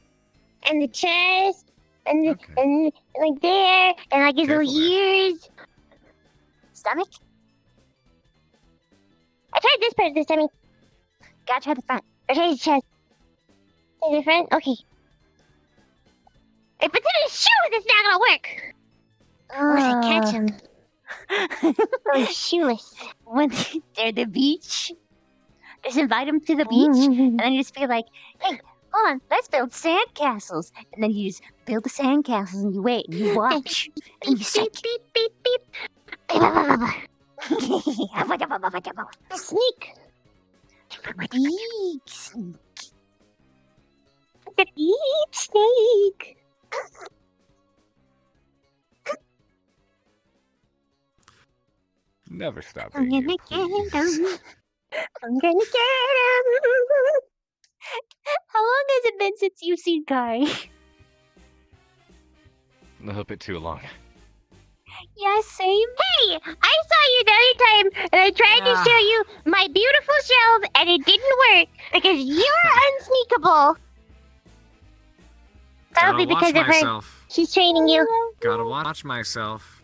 and the chest and like there and like his little ears. Stomach? I tried this part of the stomach. Gotta try the front. I tried his chest. Try the front? Okay. If it's in his shoes, it's not gonna work. Unless I catch him. Oh, he's shoeless. When they're at the beach, just invite him to the beach, and then you just be like, "Hey, hold on, let's build sandcastles." And then you just build the sandcastles, and you wait, and you watch, and you set. Beep, beep, beep. Sneak. Sneak. The deep snake. Never stop I'm being gonna you, get him. please. I'm gonna get him. How long has it been since you've seen Kai? A little bit too long. Yeah, same. Hey, I saw you the other time, and I tried to show you my beautiful shells, and it didn't work because you're unsneakable. Probably because of her. She's training you. Gotta watch myself.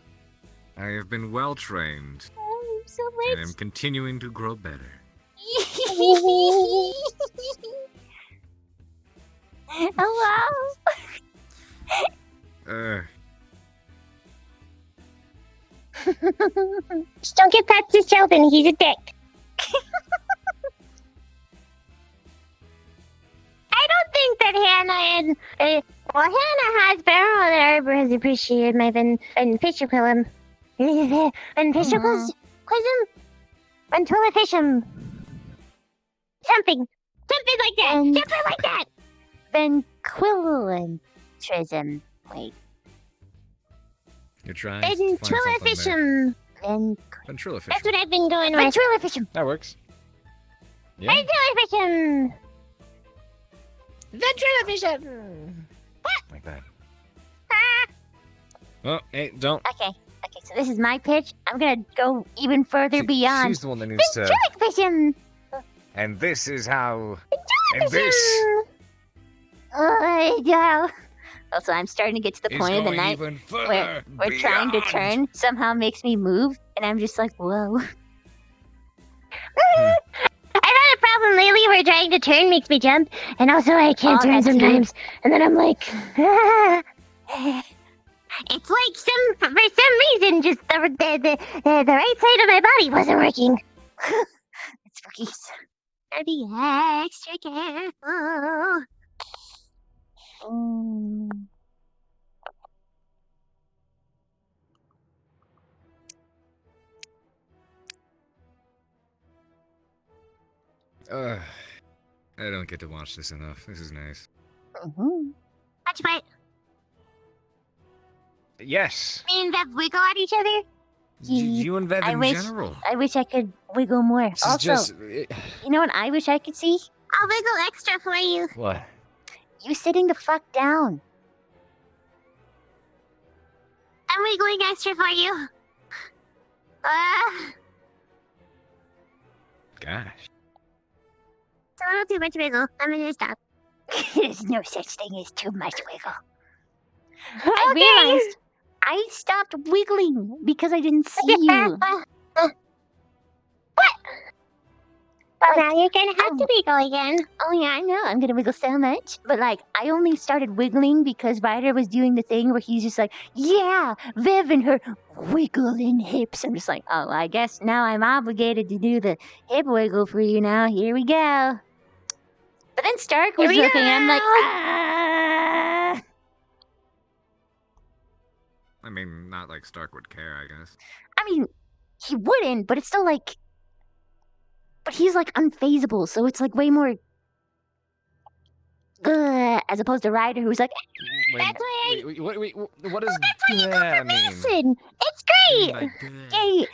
I have been well trained. Oh, I'm so and am continuing to grow better. Hello. Just don't get past this Sheldon. He's a dick. I don't think that Hannah Hannah has Barrel that Arbor has appreciated my ventriloquism. Ventriloquism? Ventriloquism. Something like that. Something like that. Ventriloquism. Wait. You're trying to find something there. Ventriloquism. Ventriloquism. That's what I've been going with. Ventriloquism. That works. Yeah. Ventriloquism. Ventriloquism. Like that. Oh, hey, don't. Okay, so this is my pitch. I'm gonna go even further beyond. She's the one that needs to. Ventriloquism. And this is how. And this. Yeah. Also, I'm starting to get to the Is point of the going night even where further we're trying to turn somehow makes me move, and I'm just like, whoa. I've had a problem lately where trying to turn makes me jump, and also I can't turn sometimes. And then I'm like, It's like for some reason, just the right side of my body wasn't working. It's spookies. Gotta be extra careful. I don't get to watch this enough. This is nice. Watch what? Yes. Me and Bev wiggle at each other? You and Bev in wish, general. I wish I could wiggle more. This Also, is just. you know what I wish I could see? I'll wiggle extra for you. What? You sitting the fuck down. I'm wiggling extra for you. Gosh. So I don't too much wiggle. I'm gonna stop. There's no such thing as too much wiggle. I realized I stopped wiggling because I didn't see you. What? Well, now you're gonna have to wiggle again. Oh yeah, I know. I'm gonna wiggle so much. But like, I only started wiggling because Ryder was doing the thing where he's just like, yeah, Viv and her wiggling hips. I'm just like, oh, I guess now I'm obligated to do the hip wiggle for you now. Here we go. But then Stark was looking, and I'm like, ah. I mean, not like Stark would care, I guess. I mean, he wouldn't, but it's still like, but he's like unfazable, so it's like way more, as opposed to Ryder, who's like, that's why what does that mean? Listen, it's great. Yay.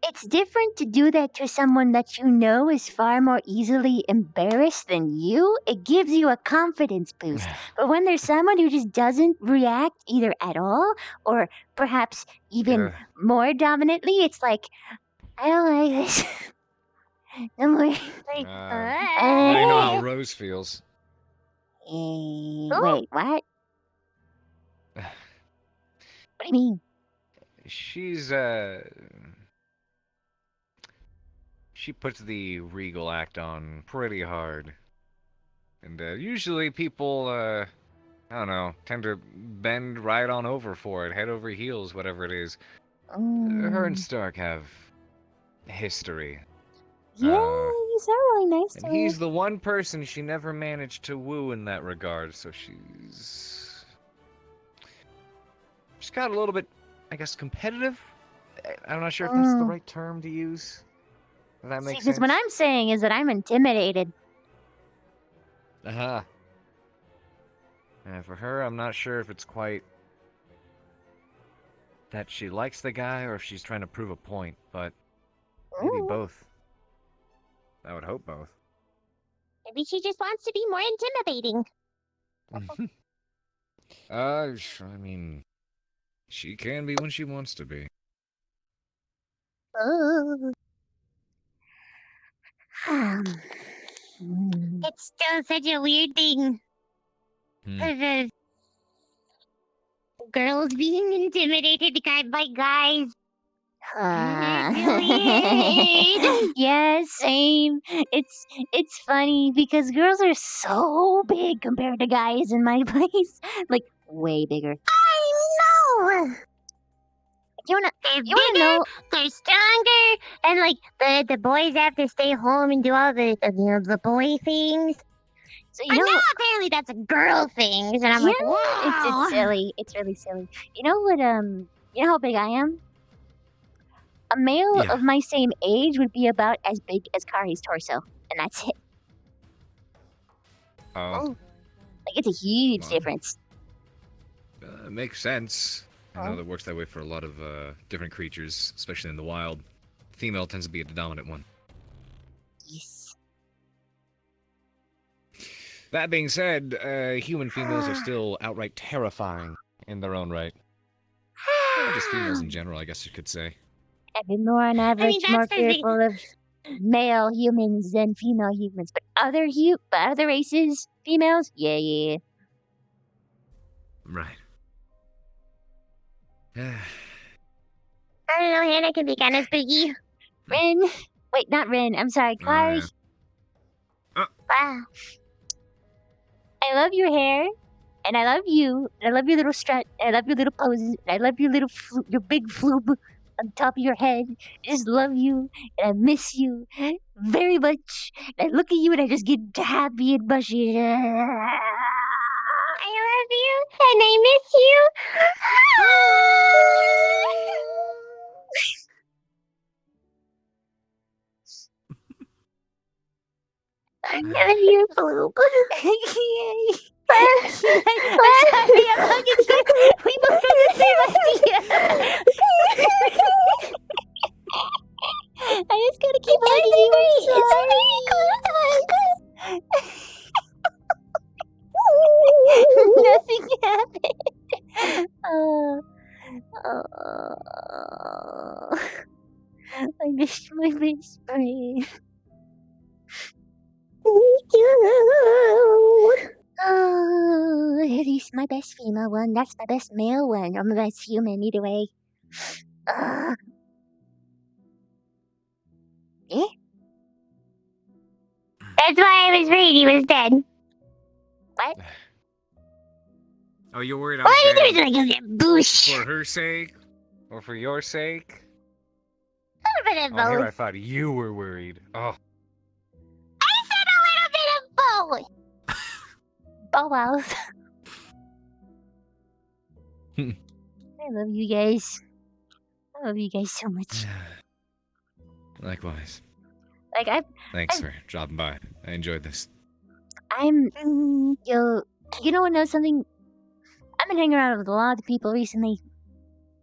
It's different to do that to someone that you know is far more easily embarrassed than you. It gives you a confidence boost. But when there's someone who just doesn't react either at all, or perhaps even more dominantly, it's like, I don't like this. No more. Like, now you know how Rose feels. Wait, what? What do you mean? She's she puts the regal act on pretty hard. And usually people I don't know, tend to bend right on over for it, head over heels, whatever it is. Her and Stark have history. Yeah, he's not really nice to And me. he's the one person she never managed to woo in that regard, so she's got a little bit, I guess, competitive. I'm not sure if that's the right term to use. Does that make sense? Because what I'm saying is that I'm intimidated. And for her, I'm not sure if it's quite that she likes the guy or if she's trying to prove a point, but maybe both. I would hope both. Maybe she just wants to be more intimidating. I mean, she can be when she wants to be. It's still such a weird thing. Girls being intimidated by guys. Yeah, same. It's funny because girls are so big compared to guys in my place. Like, way bigger. I know! You wanna know? They're stronger, and like the boys have to stay home and do all the boy things. So you know, apparently that's a girl thing, and I'm like, wow, it's silly. It's really silly. You know what? You know how big I am? A male of my same age would be about as big as Kari's torso, and that's it. Oh. Like, it's a huge difference. Makes sense. I know that works that way for a lot of different creatures, especially in the wild. Female tends to be the dominant one. Yes. That being said, human females are still outright terrifying in their own right. Just females in general, I guess you could say. I've been more on average more fearful of male humans than female humans, but other races, females, yeah. Right. I don't know, Hannah can be kind of spooky. Ren. Wait, not Ren. I'm sorry, Kari. Wow. I love your hair. And I love you. And I love your little strut. And I love your little poses. And I love your little your big floob on top of your head. I just love you. And I miss you very much. And I look at you and I just get happy and mushy. I love you and I miss you. I love you, Blue. Yay. I'm sorry, I'm hugging you. We both got the same idea. I just gotta keep hugging you. I'm sorry. Nothing happened. I missed my best friend. Me too. Oh, at least my best female one. That's my best male one. Or my best human, either way. Eh? That's why I was worried he was dead. What? Oh, you're worried I Well, was there's dead? like a boosh. For her sake? Or for your sake? A little bit of Oh, here both. I thought you were worried. Oh. I said a little bit of both. Bow wows. I love you guys. I love you guys so much. Likewise. Like Thanks for dropping by. I enjoyed this. I'm you know something? I've been hanging around with a lot of people recently,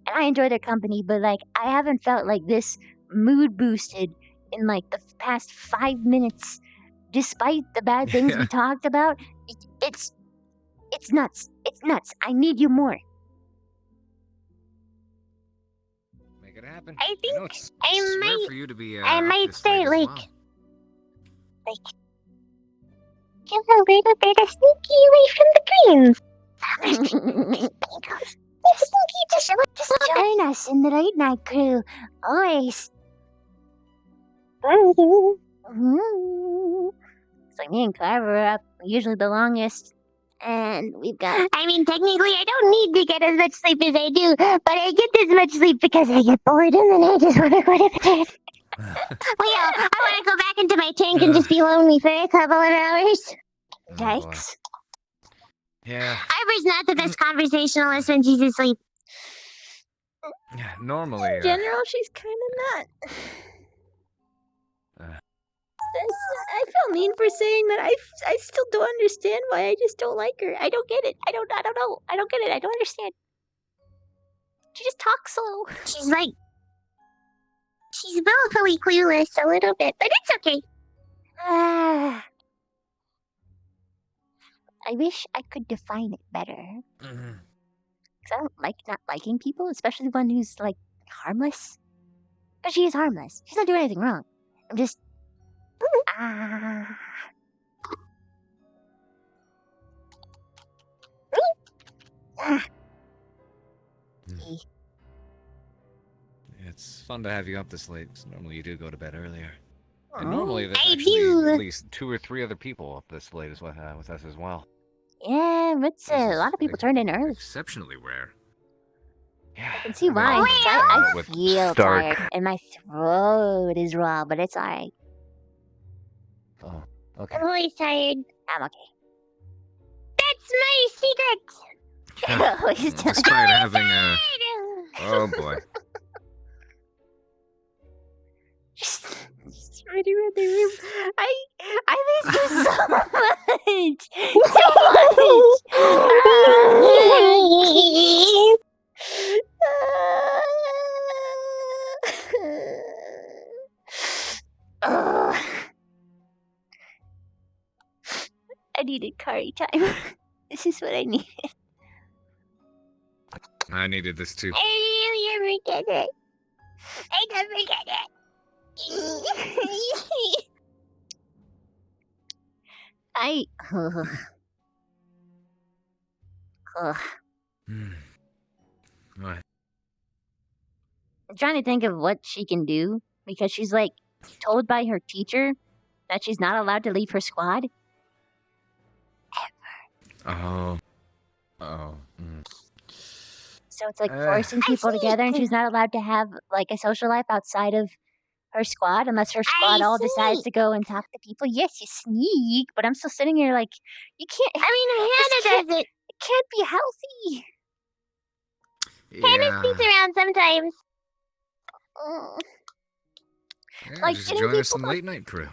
and I enjoy their company, but like I haven't felt like this mood boosted in like the past 5 minutes, despite the bad things we talked about. It's nuts. It's nuts. I need you more. Make it happen. I think know it's I rare might. for you to be, I up might this start late as like well. give a little bit of sneaky away from the greens. Just join us in the late night crew. Always. It's like me and Clever are up usually the longest. And we've got. I mean, technically, I don't need to get as much sleep as I do, but I get this much sleep because I get bored and then I just want to go to bed. Well, I want to go back into my tank and just be lonely for a couple of hours. Yikes. Yeah. Ivor's not the best conversationalist when she's asleep. Normally, In general, she's kind of not. I feel mean for saying that. I still don't understand why I just don't like her. I don't get it. I don't know. I don't get it. I don't understand. She just talks slow. She's willfully clueless a little bit, but it's okay. I wish I could define it better. Because I don't like not liking people, especially one who's, like, harmless. Because she is harmless. She's not doing anything wrong. I'm just... It's fun to have you up this late, 'cause normally you do go to bed earlier. And Oh, normally there's I actually do. at least 2 or 3 other people up this late with us as well. Yeah, but a lot of people turned in early. Exceptionally rare. I can see why. 'Cause I with feel Stark. tired, and my throat is raw, but it's alright. Oh, okay. I'm always tired. I'm okay. That's my secret. Despite having a... Oh boy. Just ready around the room. I miss you so much. So much. I needed curry time. This is what I needed. I needed this too. I never get it. I never get it. What? I'm trying to think of what she can do because she's like told by her teacher that she's not allowed to leave her squad. Oh. Oh. So it's like forcing people together, and she's not allowed to have like a social life outside of her squad unless her squad all decides to go and talk to people. Yes, you sneak, but I'm still sitting here like, you can't. I mean, Hannah does it. It can't be healthy. Hannah sneaks around sometimes. Yeah, Like just getting join us people in to- late night crew.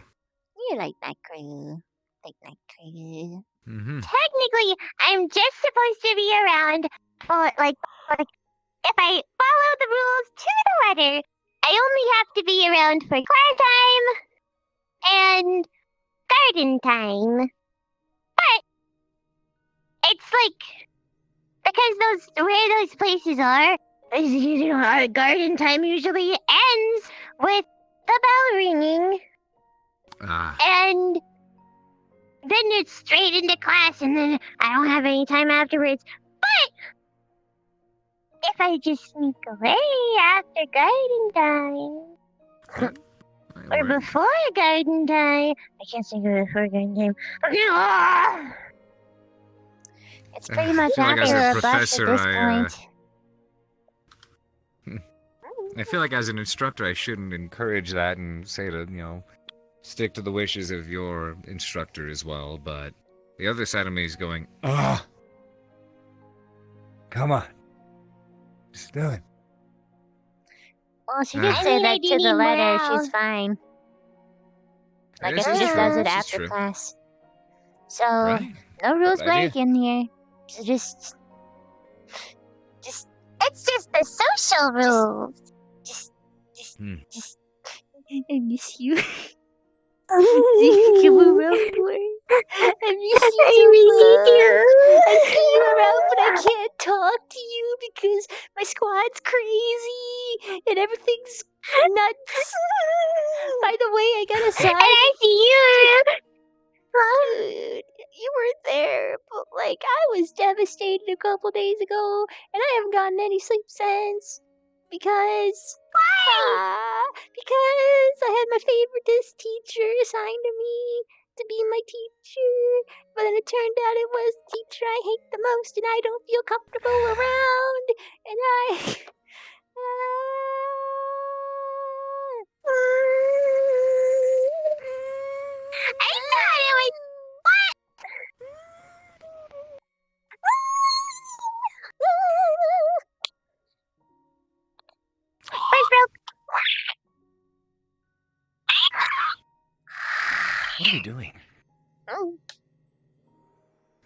You like that crew. Like that crew. Mm-hmm. Technically, I'm just supposed to be around for like if I follow the rules to the letter, I only have to be around for class time and garden time. But it's like because where those places are, our garden time usually ends with the bell ringing. And then it's straight into class, and then I don't have any time afterwards. But if I just sneak away after garden time, or before garden time, I can't sneak away before garden time. It's pretty much feel like as after a a bus at professor, this I, point. I feel like as an instructor, I shouldn't encourage that and say to, stick to the wishes of your instructor as well, but the other side of me is going, come on. Just do it. Well, she did say that to the letter. She's fine. I guess she just does it after class. So, no rules Good idea. breaking here. So just, it's just the social rules. I miss you. Come around more. I miss you so much. I see you around, but I can't talk to you because my squad's crazy and everything's nuts. By the way, I got a side. And I see you. Dude, you weren't there, but like I was devastated a couple days ago, and I haven't gotten any sleep since. Because because I had my favoriteest teacher assigned to me to be my teacher, but then it turned out it was the teacher I hate the most, and I don't feel comfortable around, and I thought it was what? First broke. What are you doing?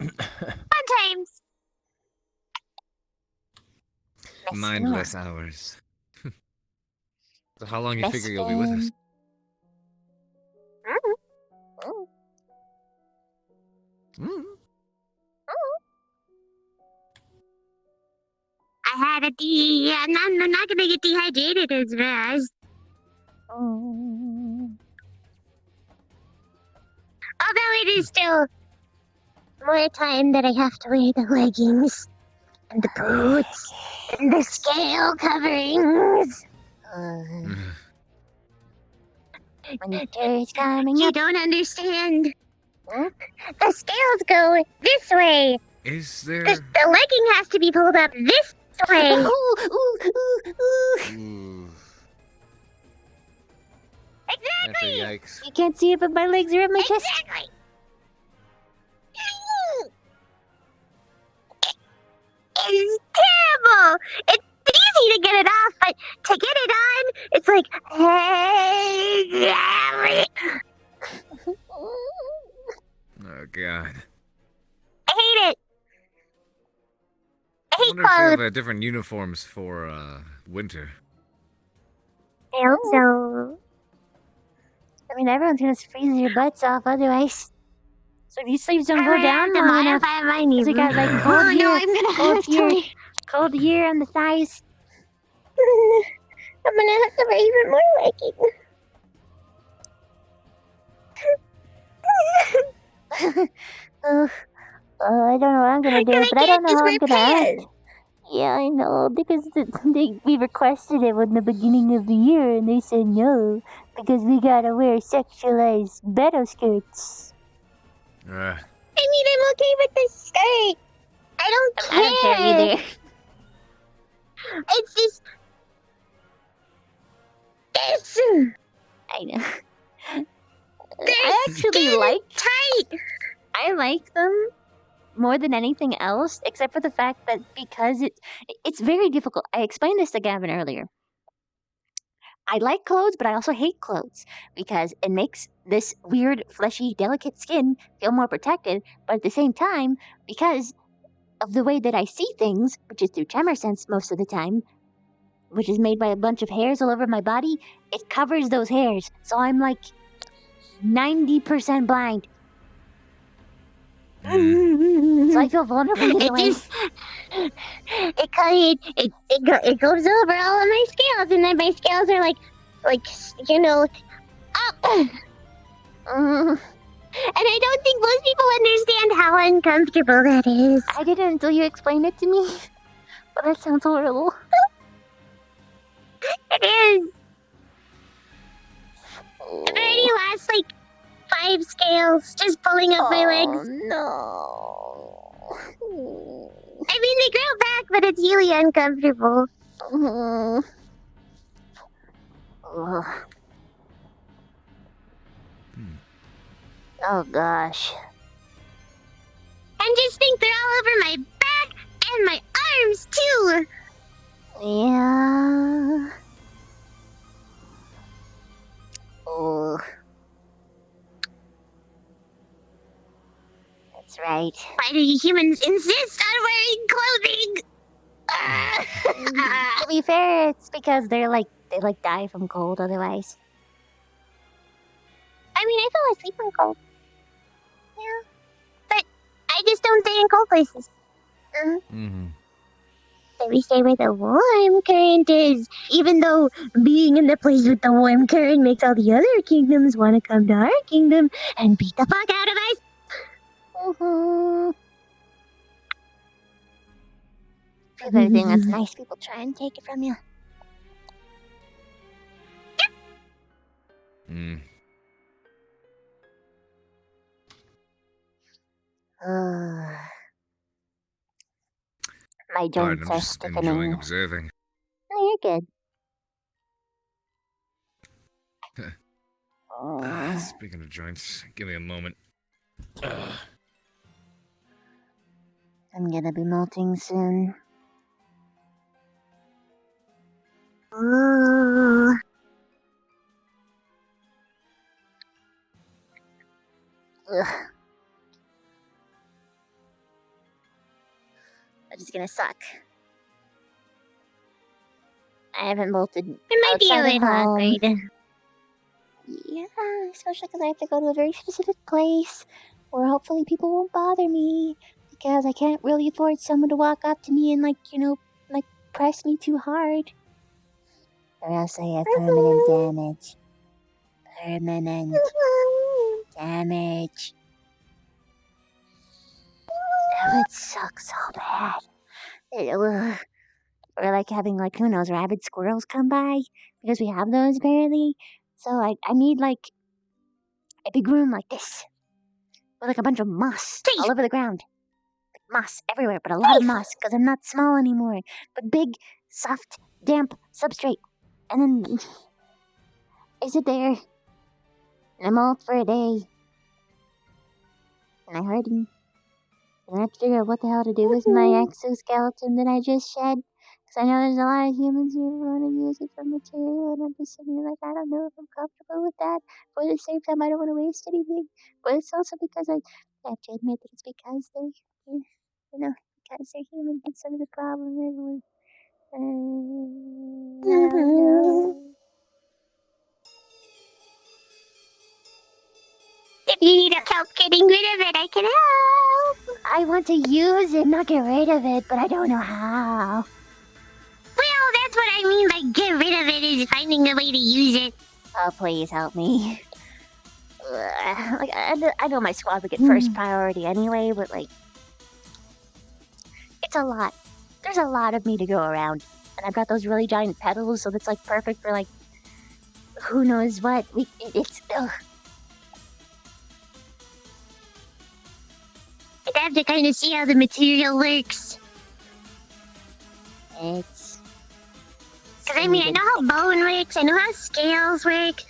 Sometimes. Mindless hours. So how long you figure you'll be with us? I had I'm not gonna get dehydrated as fast. Although it is still more time that I have to wear the leggings and the boots and the scale coverings. Winter's coming You up. don't understand. The scales go this way. Is there... The legging has to be pulled up this way. Ooh. Exactly. That's a yikes. You can't see it, but my legs are at my chest. Exactly. It's terrible. It's easy to get it off, but to get it on, it's like, hey, Oh, God. I hate it. I I hate wonder if they clothes. have different uniforms for, winter. I hope so. I mean, everyone's gonna freeze your butts off otherwise. So if your sleeves don't go down long enough, because we got like cold here, cold here on the thighs. I'm gonna have to wear even more leggings. I don't know what I'm gonna do, but I don't know how I'm gonna act. Yeah, I know, because we requested it in the beginning of the year, and they said no, because we gotta wear sexualized meadow skirts. I mean, I'm okay with the skirt. I don't I don't care either. It's just this. I know. I actually like tight. I like them more than anything else, except for the fact that because it's very difficult. I explained this to Gavin earlier. I like clothes, but I also hate clothes because it makes this weird, fleshy, delicate skin feel more protected. But at the same time, because of the way that I see things, which is through tremor sense most of the time, which is made by a bunch of hairs all over my body, it covers those hairs. So I'm like 90% blind. So I feel vulnerable either way. It goes over all of my scales, and then my scales are like you know, up. And I don't think most people understand how uncomfortable that is. I didn't until you explained it to me. But that sounds horrible. It is. I've already lost like 5 scales just pulling up my legs. No. I mean, they grow back, but it's really uncomfortable. Oh gosh. And just think they're all over my back and my arms too. Yeah. Oh. That's right. Why do you humans insist on wearing clothing? To be fair, it's because they die from cold otherwise. I mean, I fell asleep from cold. Yeah. But I just don't stay in cold places. So we stay where the warm current is. Even though being in the place with the warm current makes all the other kingdoms want to come to our kingdom and beat the fuck out of us. If everything that's nice, people try and take it from you. My Pardon, joints I'm are just enjoying stiffening. observing. Oh, you're good. Speaking of joints, give me a moment. I'm gonna be melting soon. Ooh. Ugh. Which is gonna suck. I haven't molted. It might be a outside of little home. awkward. Yeah, especially because I have to go to a very specific place where hopefully people won't bother me because I can't really afford someone to walk up to me and press me too hard. Or else I have permanent damage. Permanent damage. That would suck so bad. Or like having who knows, rabid squirrels come by because we have those apparently. So I need a big room like this with a bunch of moss all over the ground. Moss everywhere, but a lot of moss because I'm not small anymore. But big, soft, damp substrate. And then I sit there and I'm old for a day. And I hurting. And I have to figure out what the hell to do with my exoskeleton that I just shed. Because I know there's a lot of humans who want to use it for material, and I'm just sitting here I don't know if I'm comfortable with that. But at the same time, I don't want to waste anything. But it's also because I have to admit that it's because they're, because they're human. That's sort of the problem. Everyone. I don't know. If you need help getting rid of it, I can help. I want to use it, not get rid of it, but I don't know how. Well, that's what I mean by get rid of it, is finding a way to use it. Oh, please help me. I know my squad would get first priority anyway, but it's a lot. There's a lot of me to go around, and I've got those really giant petals, so that's perfect for who knows what. It's ugh. I'd have to kind of see how the material works. It's. Because I mean, I know how bone works, I know how scales work.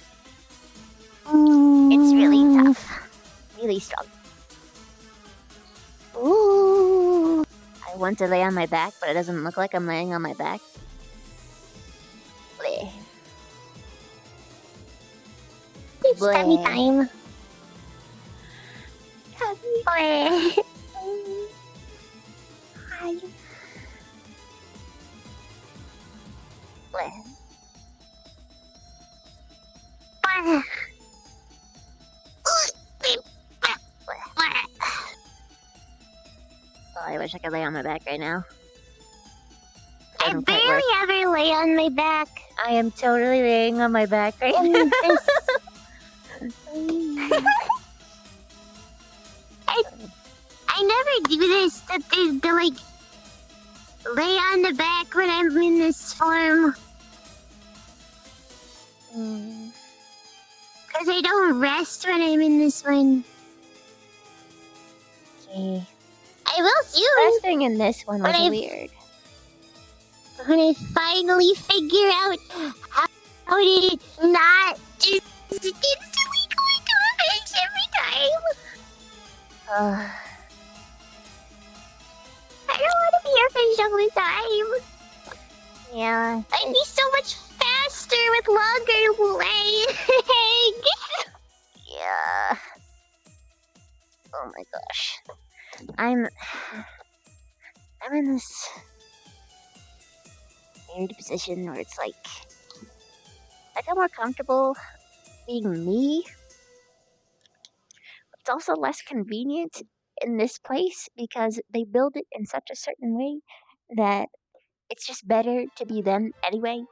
It's really tough. Really strong. Ooh. I want to lay on my back, but it doesn't look like I'm laying on my back. Bleh. It's tummy time. Bleh. Hi. Bleh. Bleh. Oh, I wish I could lay on my back right now. I barely ever lay on my back. I am totally laying on my back right now. I never do this, to like lay on the back when I'm in this form. Because I don't rest when I'm in this one. Okay. I will soon. Resting in this one was weird. When I finally figure out how to not just instantly going to a bench every time. I don't want to be a fish all the time. Yeah. I'd be so much faster with longer legs. Yeah. Oh my gosh. I'm in this weird position where it's like I feel more comfortable being me. It's also less convenient in this place because they build it in such a certain way that it's just better to be them anyway.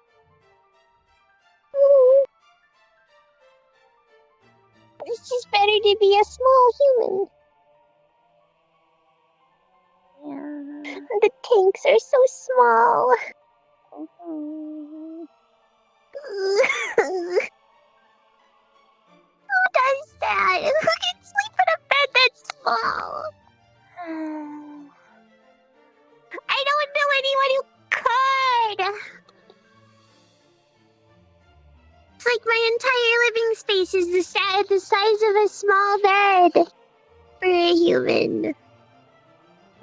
It's just better to be a small human. Yeah. The tanks are so small. Who does that? Who can sleep in a bed that's small? I don't know anyone who could. It's like my entire living space is the size of a small bed for a human.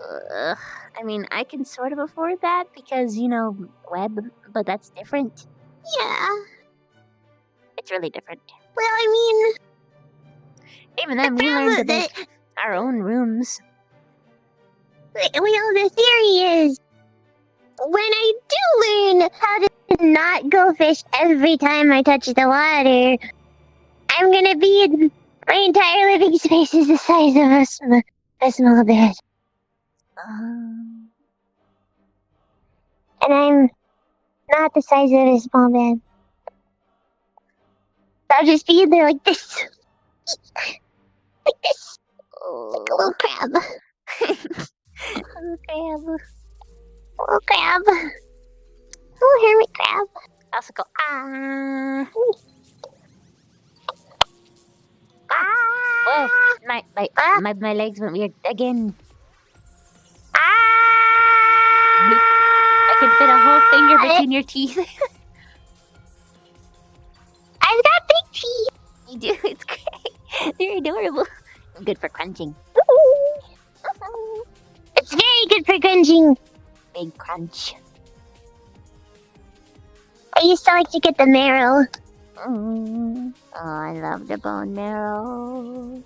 I mean, I can sort of afford that because, you know, web, but that's different. Yeah. It's really different. Well, I mean... Even then, we learned to make our own rooms. Well, the theory is, when I do learn how to not go fish every time I touch the water, I'm gonna be in... My entire living space is the size of a small bed. And I'm not the size of a small bed. I'll just be in there like this. Like this. Like a little crab. A little crab. A little crab. A little hermit crab. I also go, ah. Ah. Whoa, my legs went weird again. Ah. I can fit a whole finger between your teeth. I've got big teeth. You do, it's great. They're adorable. Good for crunching. It's very good for crunching. Big crunch. I used to like to get the marrow. Oh, I love the bone marrow.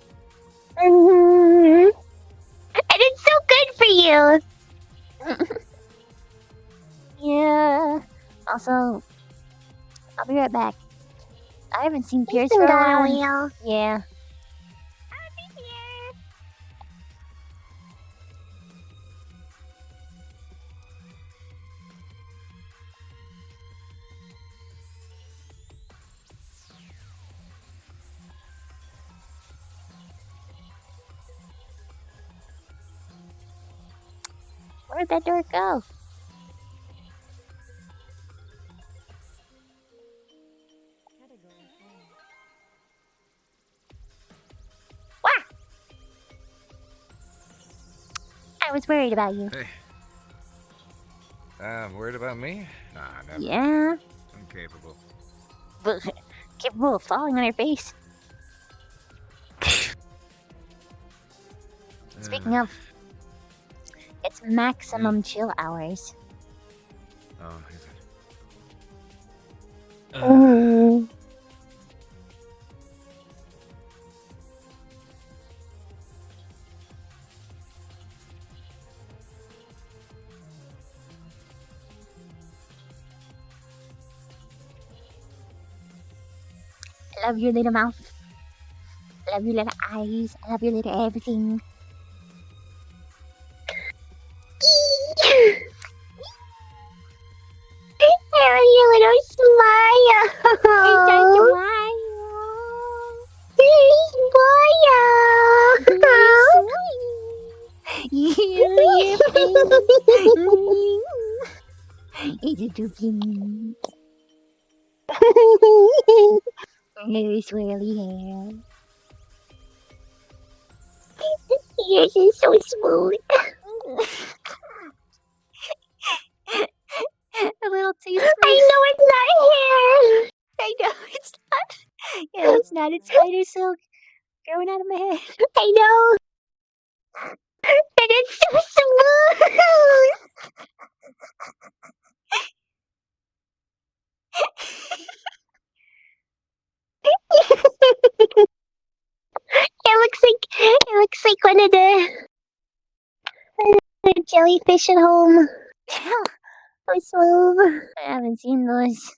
And it's so good for you. Yeah. Also, I'll be right back. I haven't seen Pierce for a while. Yeah. I'll be here. Where'd that door go? Wah! I was worried about you. Hey. Worried about me? Nah, never. Yeah. I'm capable. But capable of falling on your face. Speaking of, it's maximum chill hours. Oh, is it? Oh. I love your little mouth. I love your little eyes. I love your little everything. Your little smile. It's such a smile. It's a drooping. Very swirly hair. Yours is so smooth. A little toothbrush. I know it's not hair. I know it's not. Yeah, it's not. It's spider silk growing out of my head. I know. And it's so smooth. It looks like one of the jellyfish at home. So smooth. I haven't seen those.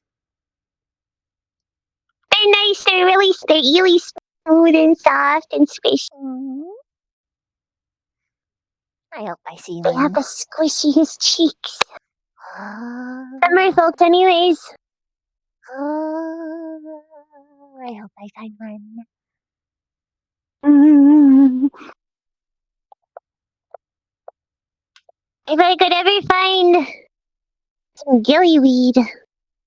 They're nice. They're really smooth and soft and squishy. I hope I see one. They have the squishiest cheeks. Summer folks, anyways. I hope I find one. If I could ever find some gillyweed,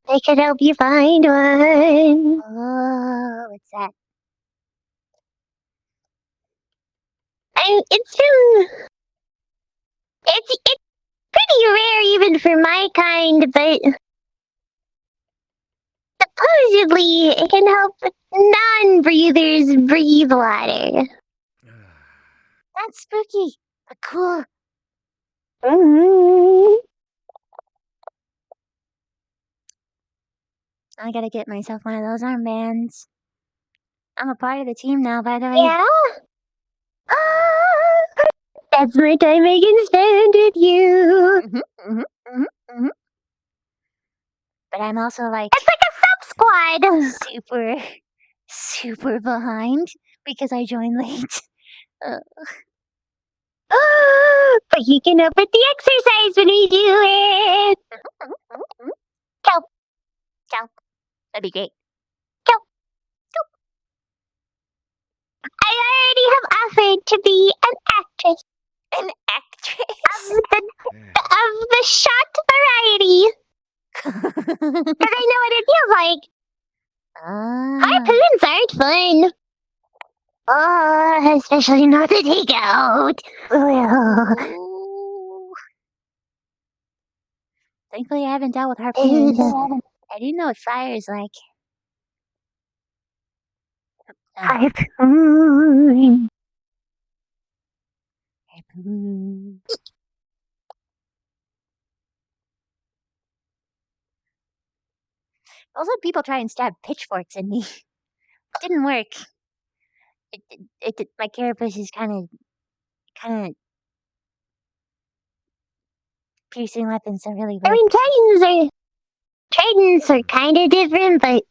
I could help you find one. Oh, what's that? It's pretty rare even for my kind, but supposedly it can help non-breathers breathe water. That's spooky, but cool. I gotta get myself one of those armbands. I'm a part of the team now, by the way. Yeah? That's my time I can spend with you. But I'm also like... It's like a sub-squad! Super behind because I joined late. But you can up with the exercise when we do it! Go. Go. That'd be great. Go. Go. I already have offered to be an actress. An actress? Of the shot variety. Because I know what it feels like. Harpoons aren't fun. Oh, especially not the takeout. Thankfully, I haven't dealt with harpoons. I do know what fire is like. Harpoon. Harpoon. Also, people try and stab pitchforks in me. Didn't work. My carapace is kind of piercing weapons don't really work. I mean, tridents are kind of different, but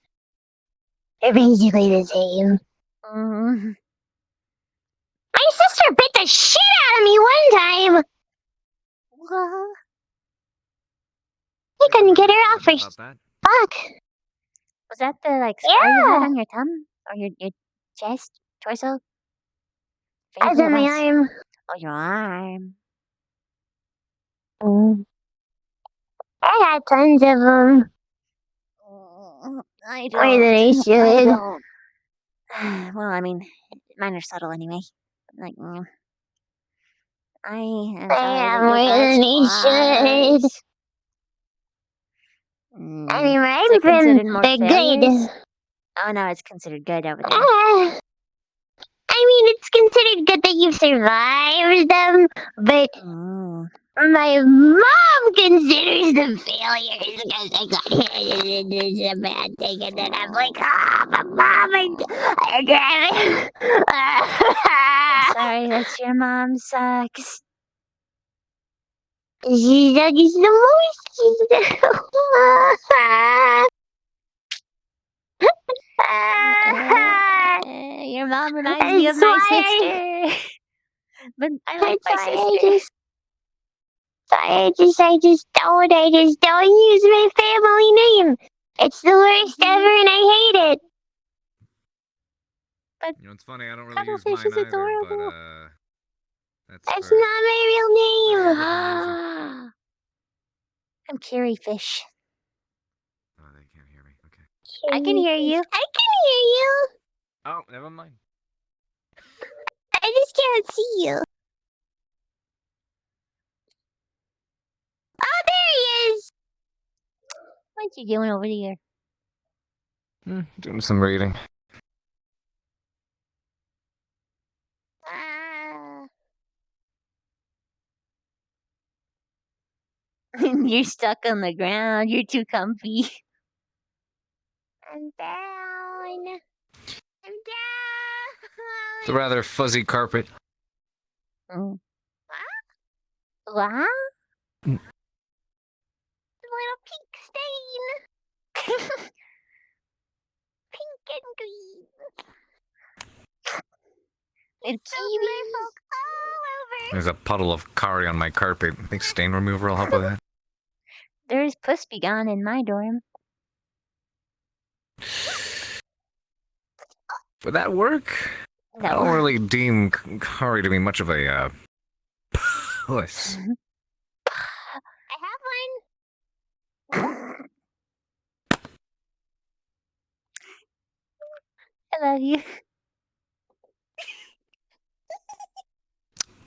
they're basically the same. My sister bit the shit out of me one time. What? I couldn't get her off her fuck. Was that the scar you had on your thumb or your chest, torso? I was on my arm. Oh, your arm. I got tons of them. I don't. More than I should. Well, I mean, mine are subtle anyway. I am sorry that you got scars. I mean, Is it considered more they're good. failures? Oh no, it's considered good over there. I mean, it's considered good that you've survived them, but my mom considers them failures because I got hit and it's a bad thing, and then I'm like, but mom, I'm sorry that your mom sucks. She sucks the most. Your mom reminds me of That's my why sister. But I like That's my why sister. I just don't use my family name. It's the worst ever, and I hate it. But You know, it's funny, I don't really use Cuttlefish mine is either, adorable. but That's not my real name. I'm Carrie Fish. Oh, they can't hear me. Okay. I can hear you. I can hear you. Oh, never mind. I just can't see you. Oh, there he is. What you doing over there? Doing some reading. You're stuck on the ground. You're too comfy. I'm down. I'm down. It's a rather fuzzy carpet. What? Little pink stain. Pink and green. It's merfolk all over. There's a puddle of Kari on my carpet. I think stain remover will help with that. There's Puss Be Gone in my dorm. Would that work? No. I don't really deem Kari to be much of a, puss. I have one. I love you.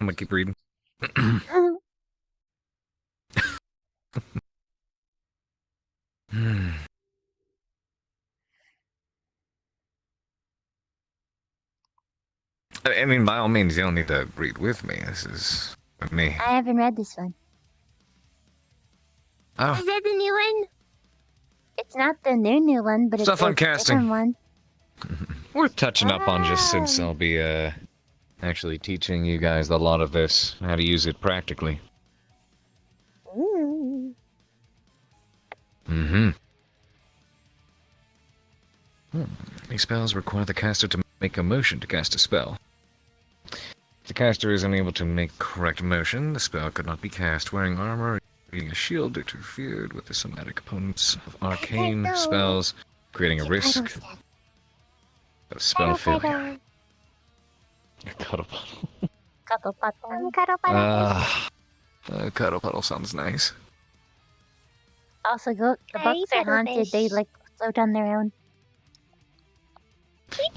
I'm gonna keep reading. I mean, by all means, you don't need to read with me. This is with me. I haven't read this one. Oh. Is that the new one? It's not the new one, but Stuff it's on a casting. different one. Worth touching up on just since I'll be, actually teaching you guys a lot of this, how to use it practically. Ooh. These spells require the caster to make a motion to cast a spell. If the caster is unable to make correct motion, the spell could not be cast. Wearing armor, being a shield interfered with the somatic components of arcane spells, creating a risk of spell failure. Cuddle puddle. Cuddle puddle. Cuddle puddle. Cuddle puddle sounds nice. Also, the books are haunted. They like float on their own.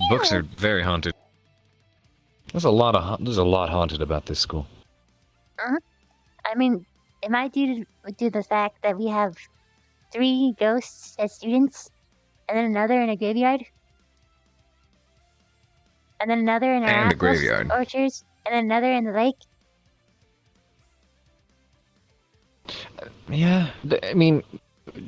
Books are very haunted. There's a lot haunted about this school. I mean, it might due to the fact that we have 3 ghosts as students, and then another in a graveyard, and then another in our And a graveyard. orchards, and then another in the lake. Yeah, I mean,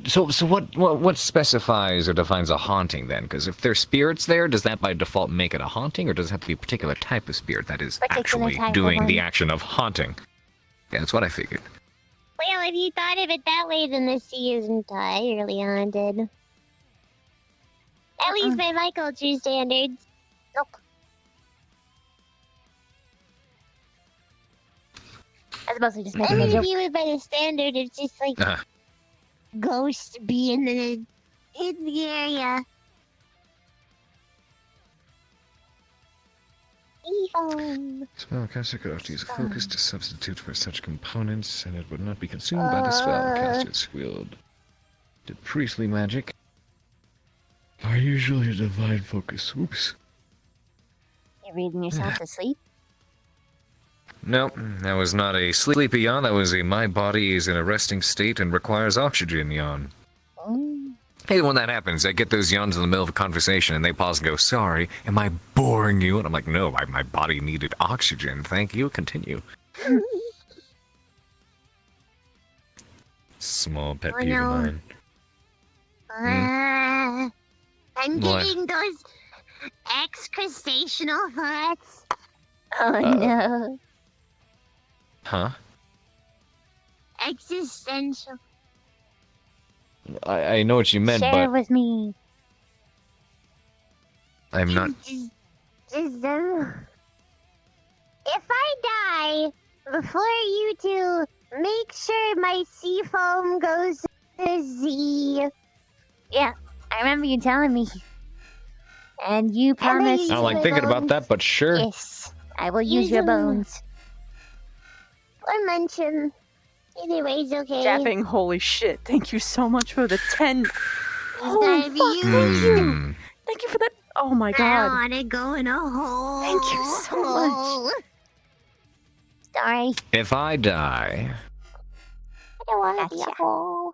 so what specifies or defines a haunting then? Because if there's spirits there, does that by default make it a haunting, or does it have to be a particular type of spirit that is actually type of doing the one. action of haunting? Yeah, that's what I figured. Well, if you thought of it that way, then the sea is entirely haunted. At least by my culture standards. Nope. That's mostly just I making a mean, joke. if you went by the standard, it's just like ghosts being in the area. Spellcaster could often use a focus to substitute for such components, and it would not be consumed by the spellcaster's wield. The priestly magic are usually a divine focus. Oops. You're reading yourself to sleep? No, that was not a sleepy yawn, that was a my body is in a resting state and requires oxygen yawn. Hey, when that happens, I get those yawns in the middle of a conversation, and they pause and go, "Sorry, am I boring you?" And I'm like, "No, my body needed oxygen. Thank you. Continue." Small pet Oh, peeve of no. mine. I'm What? getting those excrustational thoughts. Oh Uh, no. Huh? Existential. I know what you meant, Share but with me. I'm not. If I die before you two, make sure my sea foam goes to Z. Yeah, I remember you telling me. And you promised. I don't like thinking about that, but sure. Yes, I will use your bones. Or munch 'em. Either way's okay. Japping, holy shit. Thank you so much for the 10. Oh, Gotta be fuck, thank you. Hmm. Thank you for that. Oh my I god. don't wanna go in a hole. Thank you so much. Sorry. If I die, I don't wanna be a hole.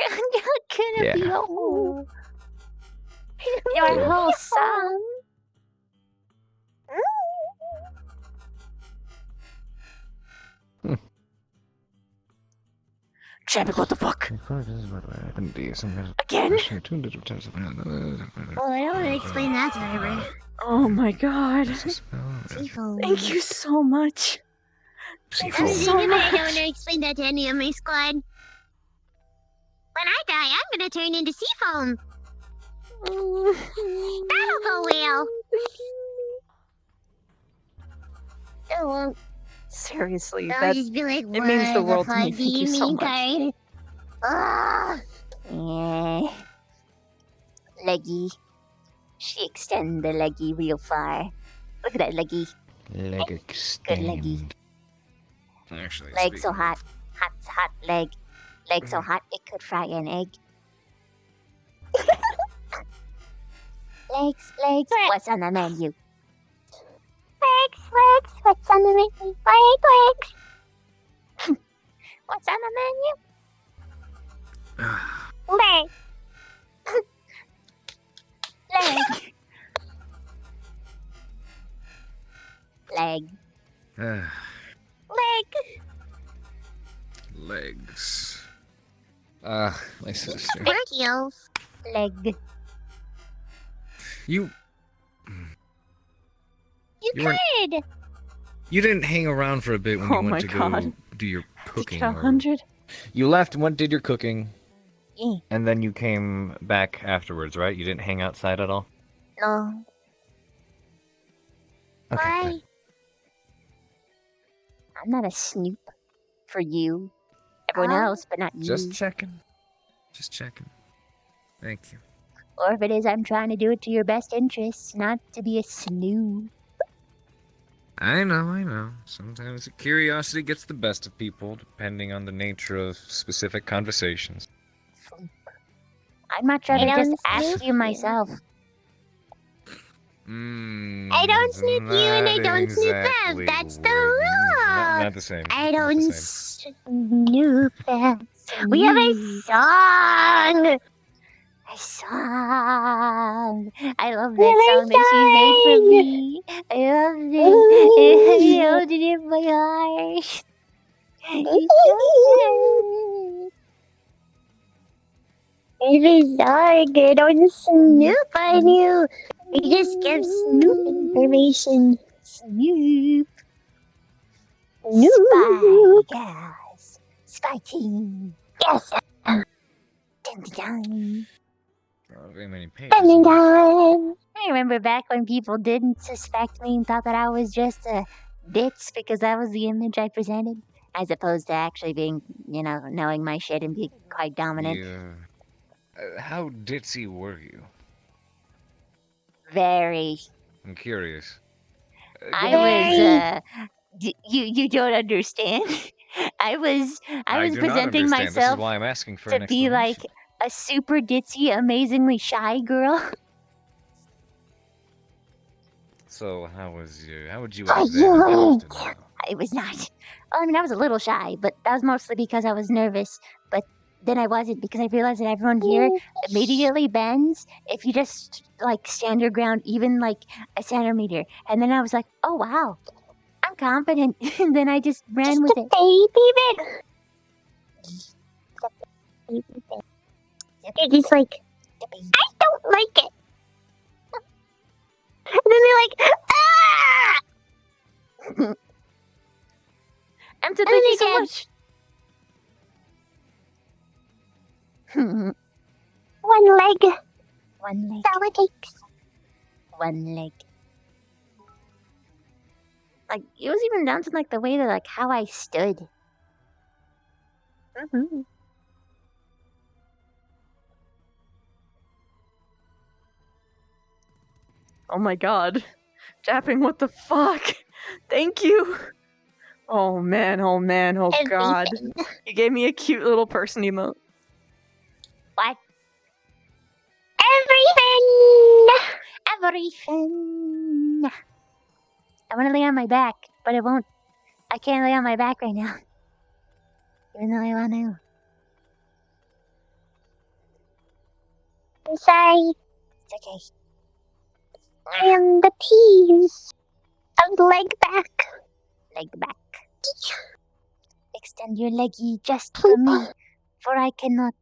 I'm not gonna Yeah. be a hole. Your whole son. Japping, what the fuck? Again? Well, I don't want to explain that to everyone. Oh my god. Seafoam. Thank you so much. Thank you I'm so thinking I don't want much. to explain that to any of my squad. When I die, I'm gonna turn into seafoam. That'll go well. It won't. Seriously, I'll that just be like, it means the "What world to me. fuck do Thank you so mean, much. Kyle?" Ah. Yeah. Leggy. She extend the leggy real far. Look at that leggy. leg extend. Good leggy. Actually, Leg so speaking hot. Hot leg. Leg so hot it could fry an egg. Legs. What's on the menu? Legs. What's on the menu? Legs. What's on the menu? Leg. Leg. Leg. Leg. Legs. My sister. Heels. Leg. You You weren't- could. You didn't hang around for a bit when Oh you my went to God. go do your cooking. Get or- 100. You left, went, did your cooking, Yeah. and then you came back afterwards, right? You didn't hang outside at all? No. Okay, Why? good. I'm not a snoop for you. Everyone else, but not you. Just checking. Just checking. Thank you. Or if it is, I'm trying to do it to your best interests, not to be a snoop. I know. Sometimes curiosity gets the best of people, depending on the nature of specific conversations. I'd much rather I just don't ask snoop you myself. I don't snoop you and I don't snoop them. That's the rule. Not the same. I Not the don't same. snoop them. We have a song. A song. I love that song that she made for me. I love it. I held it in my heart. It's so good. It's so good. I don't snoop on you. We just give Snoop information. Snoop. Spy guys. Spy team. Yes. Dun dun dun. Not very many pages. Dun dun dun. I remember back when people didn't suspect me and thought that I was just a bitch because that was the image I presented, as opposed to actually being, knowing my shit and being quite dominant. How ditzy were you? Very. I'm curious. I was. You don't understand. I was do not presenting understand. This is myself why I'm asking for an to be like explanation. a super ditzy, amazingly shy girl. So how would you Oh, act you then, if I was weren't. to know? I was not. I mean, I was a little shy, but that was mostly because I was nervous. But then I wasn't because I realized that everyone here immediately bends if you just like stand your ground even like a centimeter. And then I was like, oh wow, I'm confident. And then I just ran with it. They're just like, I don't like it. And then they're like, ah! Emta, thank you so much. One leg. One leg. That's all it takes. One leg. Like, it was even down to like the way that like how I stood. Oh my god. Japping, what the fuck? Thank you. Oh man, oh man, oh god. You gave me a cute little person emote. What? Everything. I want to lay on my back, but I won't. I can't lay on my back right now. Even though I want to. I'm sorry. It's okay. I am the tease of leg back. Leg back. Extend your leggy just for me, for I cannot.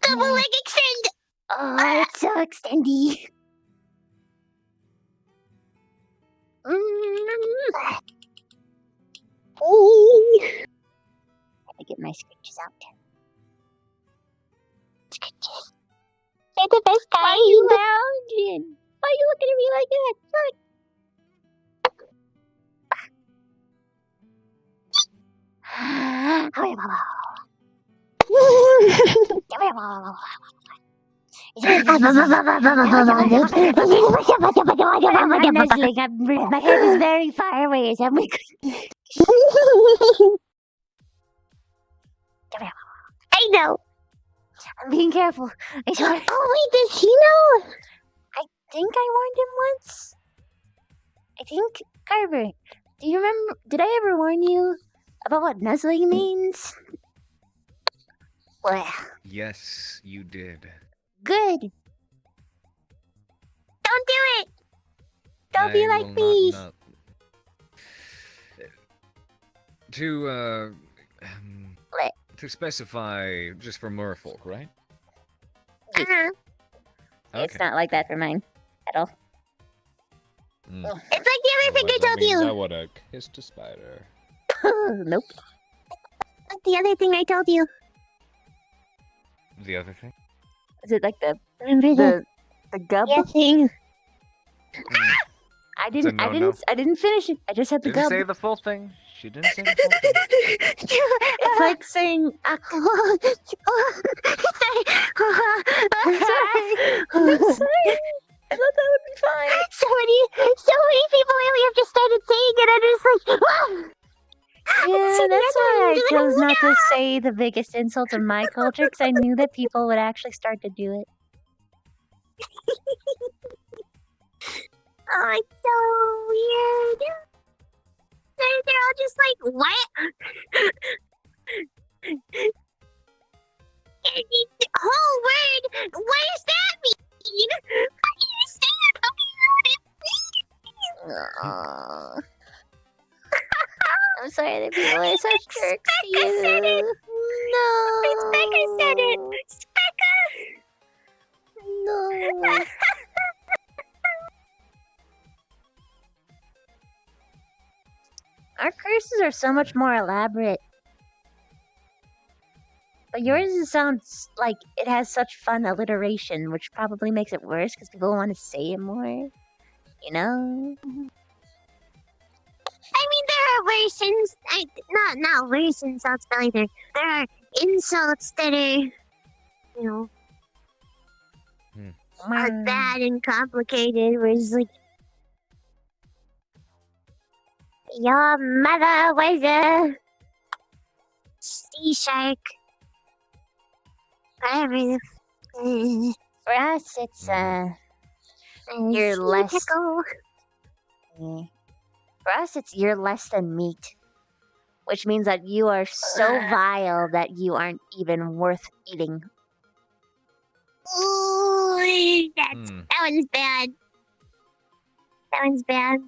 Double leg extend! Oh, it's so extendy. Gotta get my scratches out. Scratches. They're the best kind. Why are you lounging? Why are you looking at me like that? I'm nuzzling. My head is very far away. So I'm like... I know. I'm being careful. I swear. Oh wait, does he know? I think I warned him once. I think, Carver, do you remember? Did I ever warn you about what nuzzling means? Well, Yes, you did. good. Don't do it. Don't be I like will me. not- To What? to specify, just for merfolk, right? Uh-huh. It's not like that for mine at all. Mm. It's like the other thing I told I you. would have kissed a spider. Nope. Like the other thing I told you. The other thing? Is it like the Remember the gub? Yeah, thing. I It's a didn't no-no. I didn't finish it. I just had the Didn't gub. say the full thing. She didn't say the full thing. It's like saying Ah, Oh, I'm sorry. I'm sorry. I thought that would be fine. so many people lately have just started saying it. I'm just like, ah! Yeah, that's why I chose not to say the biggest insult of my culture, because I knew that people would actually start to do it. Oh, it's so weird. They're all just like, what? Whole word? What does that mean? I don't understand. Aw. I'm sorry that people are such jerks to you. said it. No. Specca said it. Specca. No. Our curses are so much more elaborate. But yours sounds like it has such fun alliteration, which probably makes it worse because people want to say it more. You know? I mean, there are versions. Not worse insults, but like there are insults that are, you know, are bad and complicated. Where it's like, your mother was a sea shark. Whatever. For us, it's you're less. Pickle. Yeah. For us, it's you're less than meat. which means that you are so vile that you aren't even worth eating. Ooh, that one's bad. That one's bad.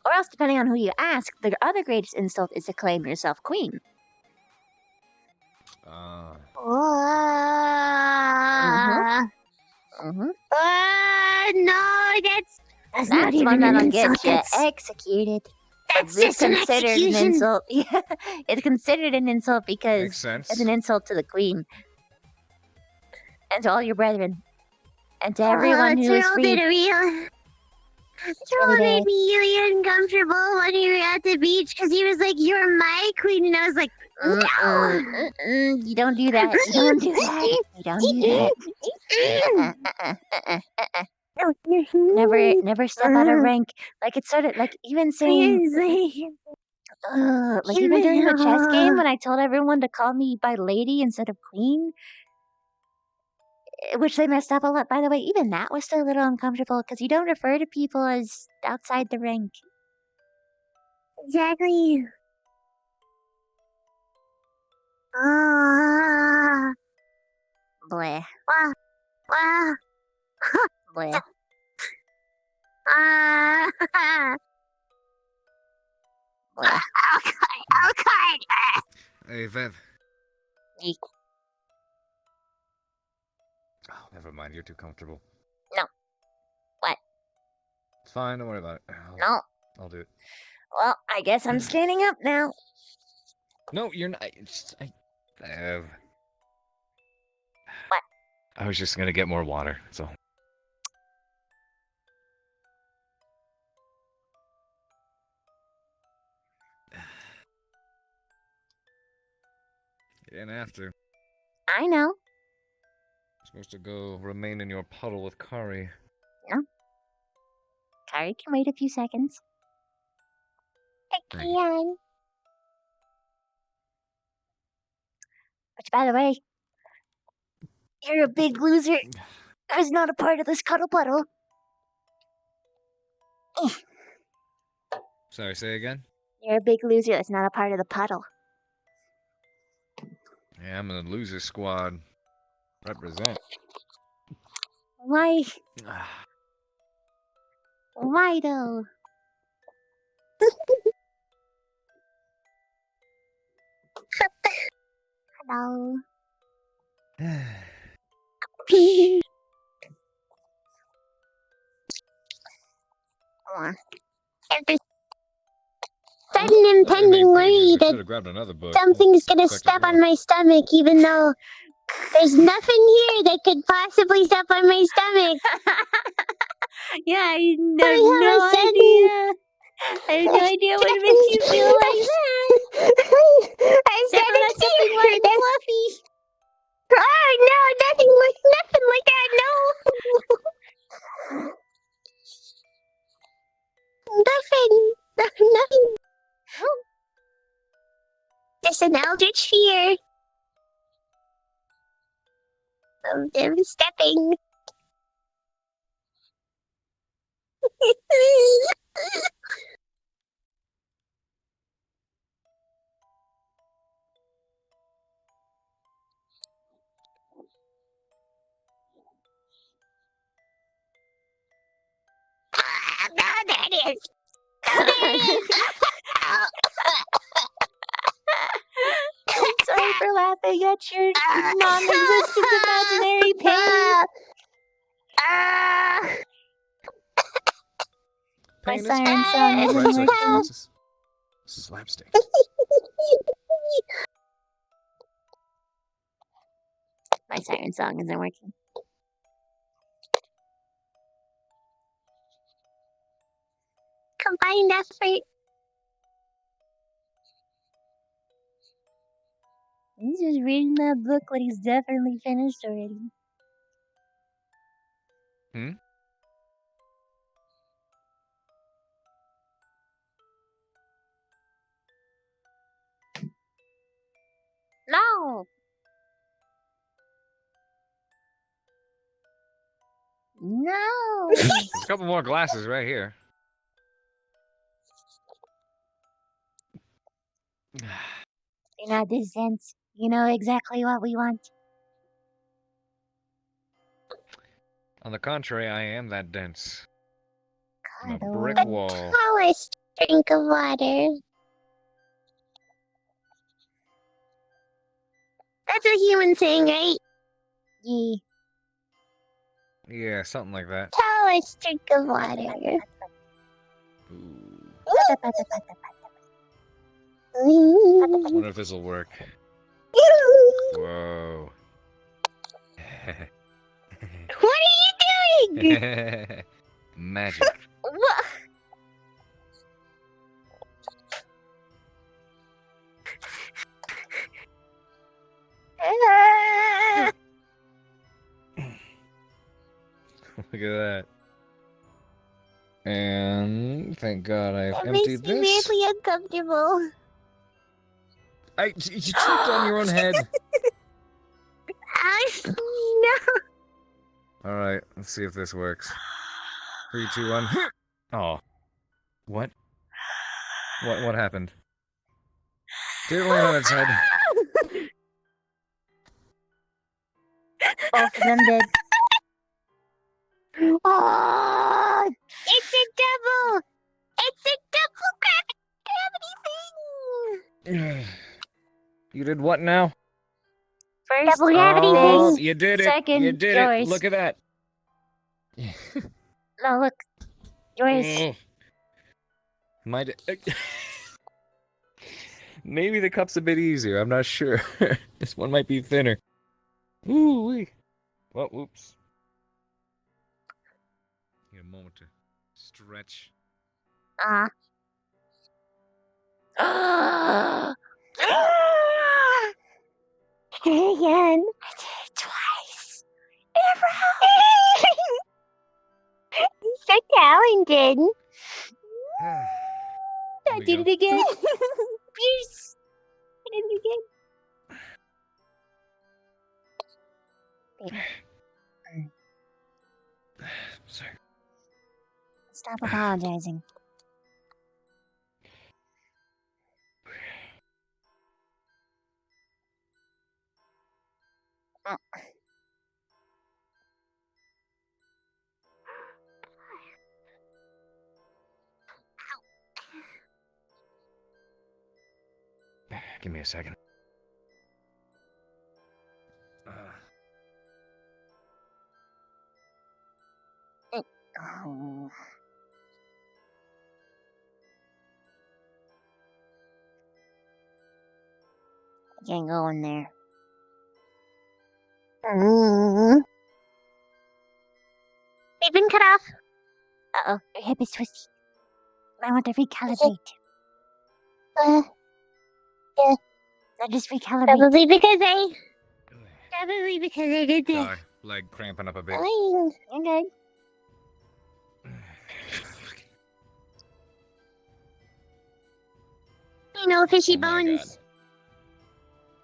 Or else, depending on who you ask, the other greatest insult is to claim yourself queen. No, that's not That's even one an that'll insult. get you That's executed. that's But just an execution. insult. Yeah, it's considered an insult because Makes sense. it's an insult to the queen and to all your brethren and to everyone who is free. Troll made me really uncomfortable when we were at the beach because he was like, "You're my queen," and I was like, "No, you don't do that. You don't do that. You don't do that." Never step out of rank. Like it's sort of like even saying, like even during the chess game when I told everyone to call me by lady instead of queen, which they messed up a lot. By the way, even that was still a little uncomfortable because you don't refer to people as outside the rank. Exactly. Bleh. Bleh. Hey, Viv. Eek. Oh, never mind. You're too comfortable. No. What? It's fine. Don't worry about it. No. I'll do it. Well, I guess I'm standing up now. No, you're not. Viv. What? I was just gonna get more water. So. You didn't have to. I know. You're supposed to go remain in your puddle with Kari. No. Kari can wait a few seconds. Thank you. Which, by the way, you're a big loser who's not a part of this cuddle puddle. Sorry, say again? You're a big loser that's not a part of the puddle. Yeah, I'm in the loser squad. Represent. Why? Why though? Hello. Sudden impending worry that grabbed another book. something's gonna step on my stomach, even though there's nothing here that could possibly step on my stomach. Yeah, I have I no idea. I have no idea what makes you feel like that. I Definitely not something light and fluffy. Oh no, nothing like that, no. Nothing. Just an eldritch fear of them stepping. There it is. I'm sorry for laughing at your non-existent imaginary pain. My siren song isn't working. Slapstick. My siren song isn't working. Combined effort. He's just reading that book when he's definitely finished already. Hmm? No! No! There's a couple more glasses right here. You're not this dense. You know exactly what we want. On the contrary, I am that dense. I'm a God, brick oh. wall. Tallest drink of water. That's a human saying, right? Yeah. Yeah, something like that. Tallest drink of water. Wonder if this'll work. Whoa. What are you doing? Magic. What? Look at that. And thank God I've It makes emptied me this. weirdly uncomfortable. You tripped on your own head. No. Alright, let's see if this works. 3, 2, 1. Oh. What? What happened? Did it land on its head? Both of them did. Oh, it's a double! It's a double gravity thing! You did what now? First, double gravity Oh, thing! you did it! Second, You did yours. it! Look at that! No, look. Yours. Oh. Maybe the cup's a bit easier, I'm not sure. This one might be thinner. Ooh wee. Well, oops. Need a moment to stretch. Again. I did it twice. You're so talented. There I we did go. it again. Pierce. I did it again. Sorry. Stop apologizing. Oh. Give me a second. Oh. I can't go in there. We've been cut off. Uh-oh, your hip is twisty. I want to recalibrate. Yeah. I just recalibrate. Probably because I did this. Sorry, leg cramping up a bit. Okay. You know, fishy bones.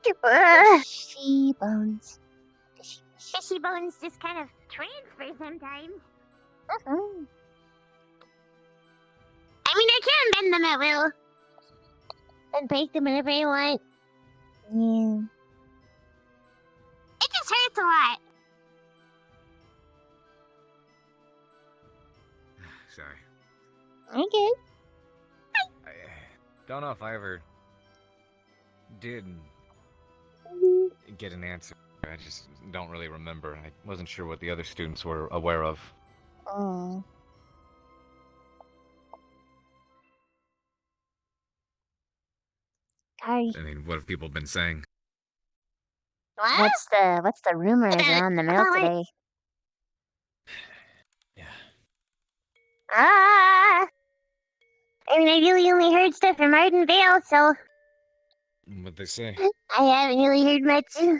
Fishy bones. Fishy bones just kind of transfer sometimes. I mean, I can bend them at will. And break them whenever I want. Yeah. It just hurts a lot. Sorry. Okay. I don't know if I ever did get an answer. I just don't really remember. I wasn't sure what the other students were aware of. Oh. Hi. I mean, what have people been saying? What? What's the rumors around the mill today? I mean, I really only heard stuff from Arden Vale, so What'd they say? I haven't really heard much. Okay.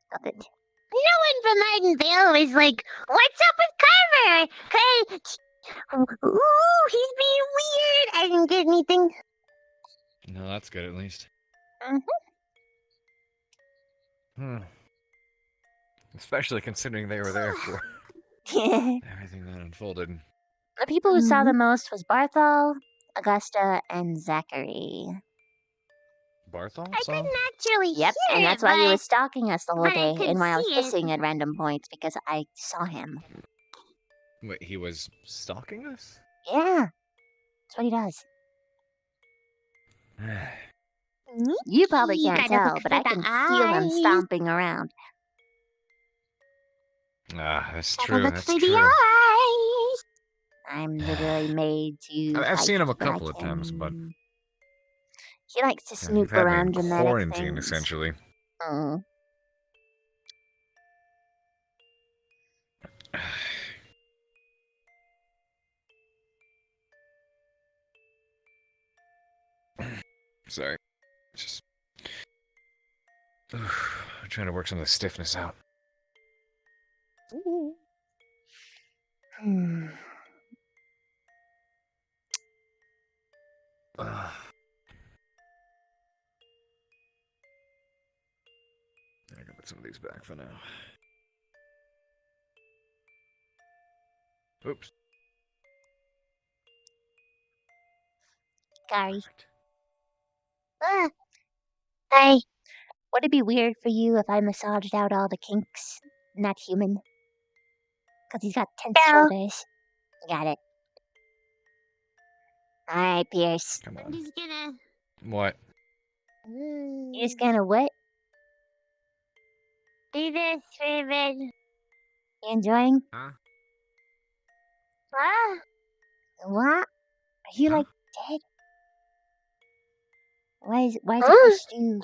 Stop it. No one from Arden Vale was like, "What's up with Carver? Hey, ooh, he's being weird." I didn't get anything. No, that's good at least. Mm-hmm. Especially considering they were there for everything that unfolded. The people who saw the most was Barthol, Augusta, and Zachary. Barthol? I couldn't actually Yep, hear and it, that's why he but- was stalking us the whole but I day, could and why I was see it. hissing at random points because I saw him. Wait, he was stalking us? Yeah, that's what he does. You probably You can't gotta tell, look but for I the can feel him eyes. stomping around. Ah, that's Gotta true. look That's for true. the eyes. I'm literally made to. I've seen fight him a when I couple of times, but can. He likes to yeah, snoop you've had me in around dramatic quarantine, things. essentially. Mm. Sorry. Just I'm trying to work some of the stiffness out. Hmm. I can put some of these back for now. Oops. Gary. Hey. Would it be weird for you if I massaged out all the kinks in that human? Because he's got tense shoulders. Got it. Alright, Pierce. Come I'm on. just gonna. What? You just gonna what? Do this, Raven. You enjoying? Huh? What? What? Are you like dead? Why is it Huh? fish stew?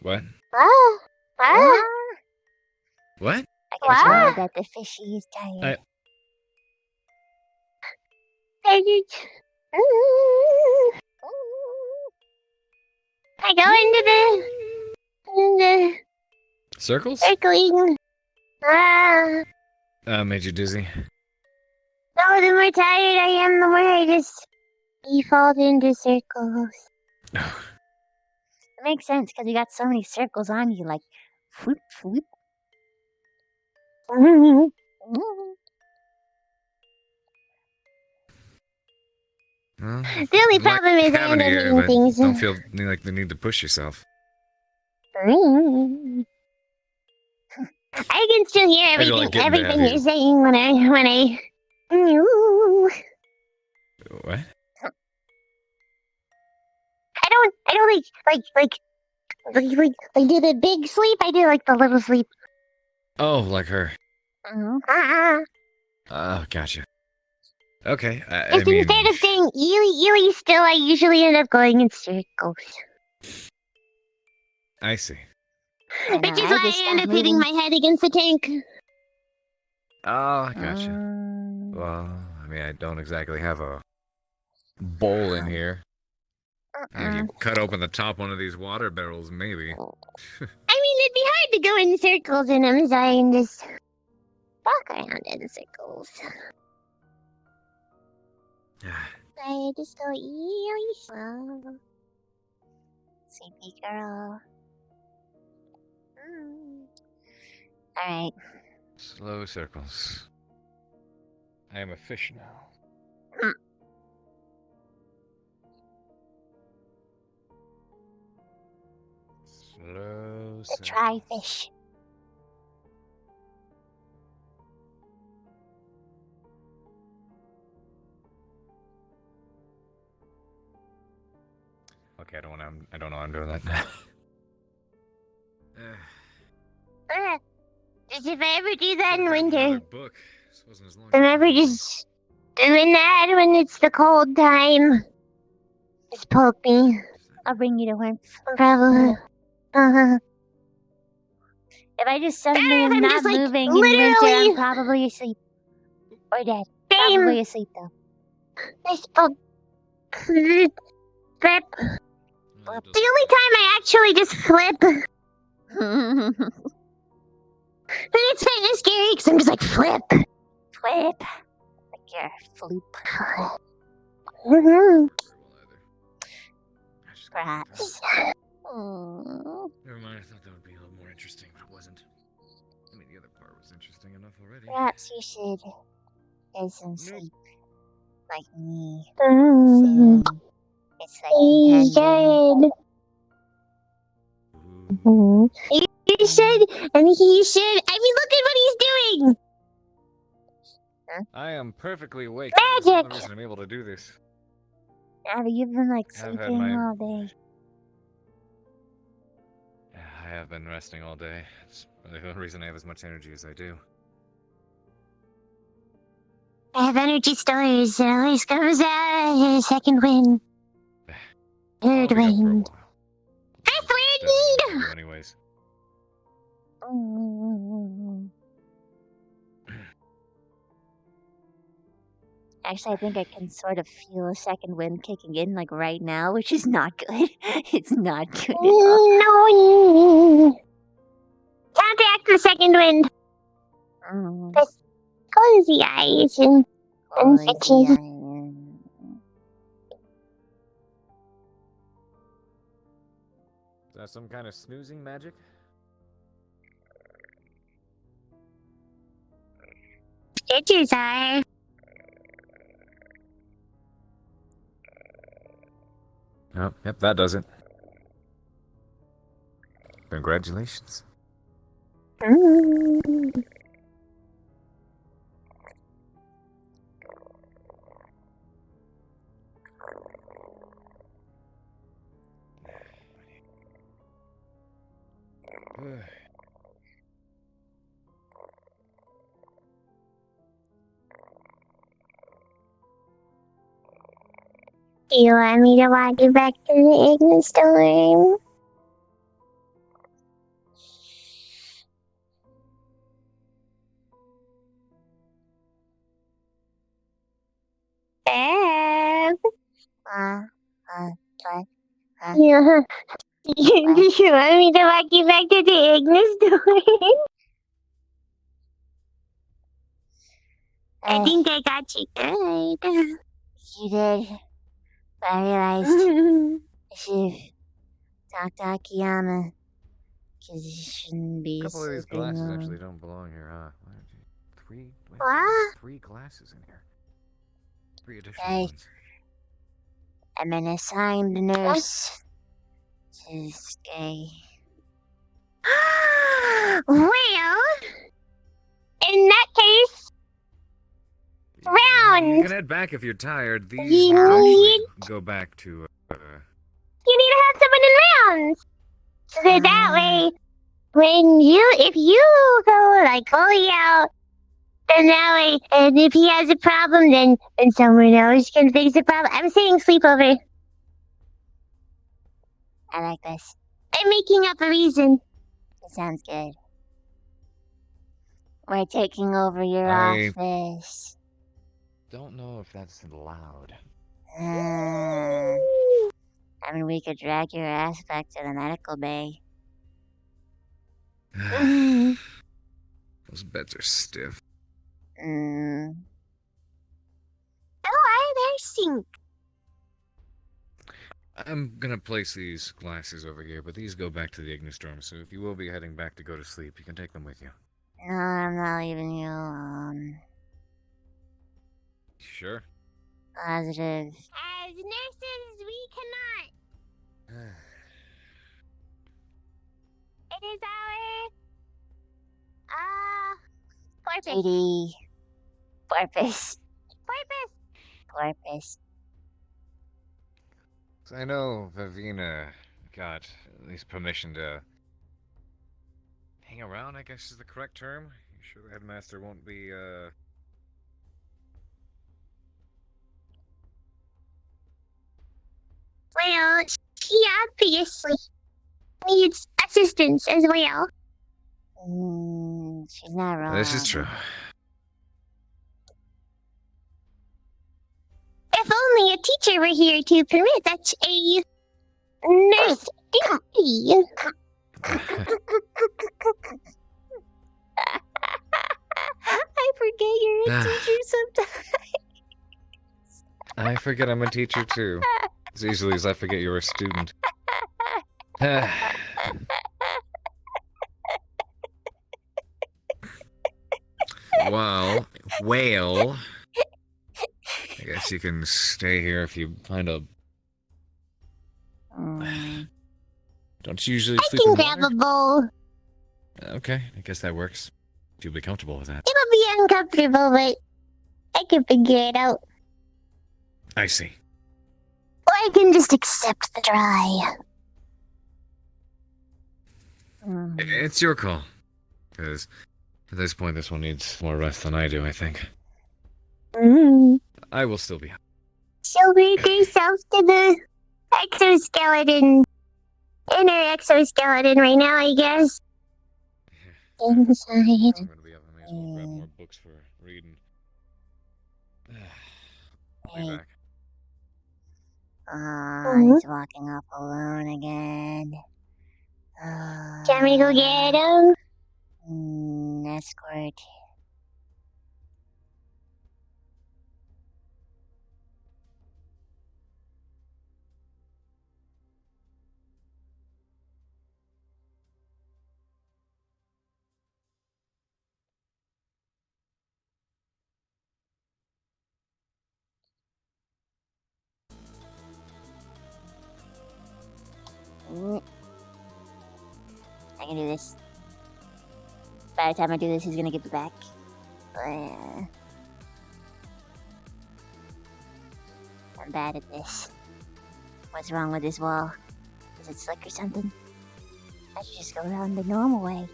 What? What? What? What? I can tell What? that the fishy is tired. I go into the Circles? circling. Made you dizzy. No, the more tired I am, the more I just default into circles. It makes sense because you got so many circles on you, like whoop whoop. Well, The only good luck problem is I having end up you, eating but things. don't feel like the need to push yourself. I can still hear I feel like getting to have everything you. you're saying when I. What? I don't like do the big sleep. I do like the little sleep. Oh, like her. Ah. Oh, gotcha. Okay, I Just mean, instead of saying Ely still, I usually end up going in circles. I see. Which is why I end up hitting my head against the tank. Oh, gotcha. Well, I mean, I don't exactly have a bowl in here. If you cut open the top one of these water barrels, maybe. I mean, it'd be hard to go in circles in them, so I can just walk around in circles. I just go really slow. Sleepy girl. Alright. Slow circles. I am a fish now. Slow The circles. tri-fish. Okay, I don't know I'm doing that. Just if I ever do that in Another winter, book. This wasn't as long as remember just doing that when it's the cold time. Just poke me. I'll bring you to warmth. Probably. If I just suddenly am I'm not just, like, moving in winter, literally- I'm probably asleep. Or dead. Same. Probably asleep though. I spoke. Flip. The only time I actually just flip. But it's kind of scary because I'm just like, flip. Flip. Like your floop. Perhaps. Never mind, I thought that would be a little more interesting, but it wasn't. I mean, the other part was interesting enough already. Perhaps you should get some sleep. like me. It's like intended. You should, and he should. I mean, look at what he's doing. I am perfectly awake. Magic! That's the only reason I'm able to do this. Abby, you've been like I've had sleeping my- all day. I have been resting all day. It's the only reason I have as much energy as I do. I have energy stores. It always comes out a second wind. Third wind. Fifth wind! Anyways. Actually, I think I can sort of feel a second wind kicking in, like right now, which is not good. It's not good at all. No! Counteract the second wind. Close the eyes and fixes. Is that some kind of snoozing magic? Stitches are. Oh, yep, that does it. Congratulations. Do you want me to walk you back to the Ignis storm? Yeah. Do you want me to walk you back to the Ignis storm? I think I got you good. You did. But I realized I should have talked to Akiyama. Because you shouldn't be A couple of these sleeping glasses alone. actually don't belong here, huh? Three? Wait, What? 3 glasses in here. 3 additional Hey. ones. I'm an assigned nurse to stay. Well, in that case, You round. can head back if you're tired. These You will actually need- go back to, You need to have someone in rounds. So that way, if you go like fully out, then that way, and if he has a problem, then someone else can fix the problem. I'm saying sleepover. I like this. I'm making up a reason. It sounds good. We're taking over your I- office. don't know if that's allowed. I mean, we could drag your ass back to the medical bay. Those beds are stiff. Oh, I think. I'm gonna place these glasses over here, but these go back to the Ignis Storm, so if you will be heading back to go to sleep, you can take them with you. No, I'm not leaving you alone. Sure? Positive. As nurses, we cannot. It is our porpoise. Lady. Porpoise. Porpoise. So I know Vivina got at least permission to hang around, I guess is the correct term. You sure the headmaster won't be, Well, she obviously needs assistance as well. She's not wrong. This is true. If only a teacher were here to permit such a nurse duty. I forget you're a teacher sometimes. I forget I'm a teacher too. As easily as I forget you're a student. Well, I guess you can stay here if you find a. Don't you usually I sleep can in grab water? a bowl. Okay, I guess that works. If you'll be comfortable with that. It'll be uncomfortable, but I can figure it out. I see. Or I can just accept the dry. It's your call. Because at this point, this one needs more rest than I do, I think. I will still be. So make yourself to the exoskeleton. Inner exoskeleton right now, I guess. Inside. I'm gonna be up. I may as well grab more books for reading. Way back. He's walking off alone again. Can we go get him? Escort. I can do this. By the time I do this, he's gonna get back. I'm bad at this. What's wrong with this wall? Is it slick or something? I should just go around the normal way.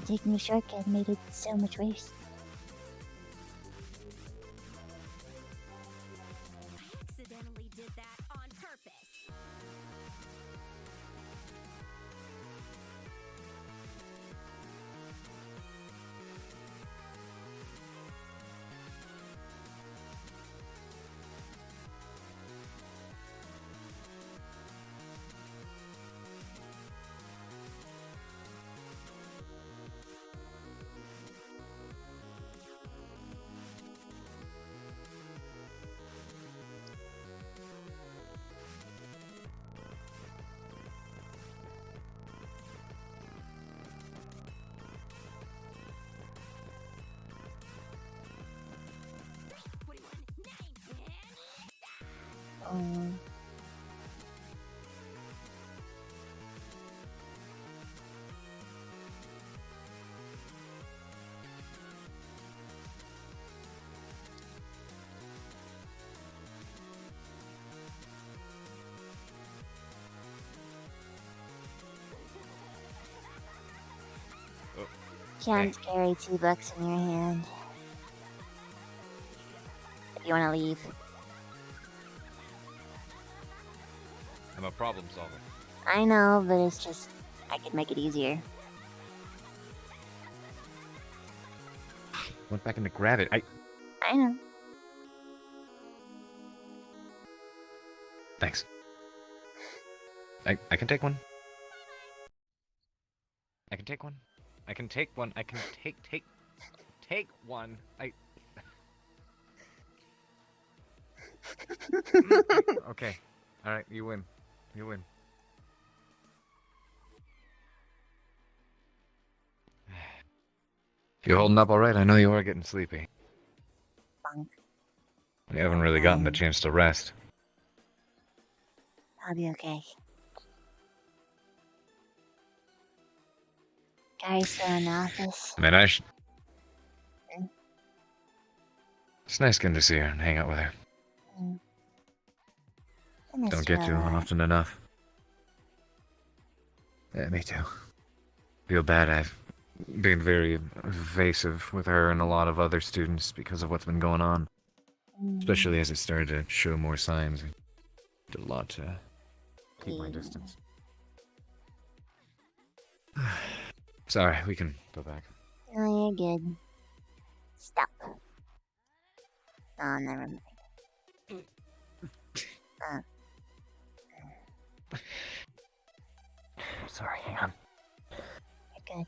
Taking a shortcut made it so much worse. Accidentally did that on purpose. Can't carry 2 bucks in your hand. If you wanna leave. I'm a problem solver. I know, but it's just, I could make it easier. Went back in to grab it. I know. Thanks. I can take one. I can take one. I can take one. I can take one. Okay. All right, you win. You win. You holding up all right? I know you are getting sleepy. Funk. We haven't really gotten the chance to rest. I'll be okay. Gary's still in the office. I mean, It's nice getting to see her and hang out with her. I missed Don't her get a to lot. often enough. Yeah, me too. Feel bad I've been very evasive with her and a lot of other students because of what's been going on. Especially as it started to show more signs. I did a lot to keep my distance. Sorry, we can go back. Oh, you're good. Stop. Oh, never mind. Sorry, hang on. You're good.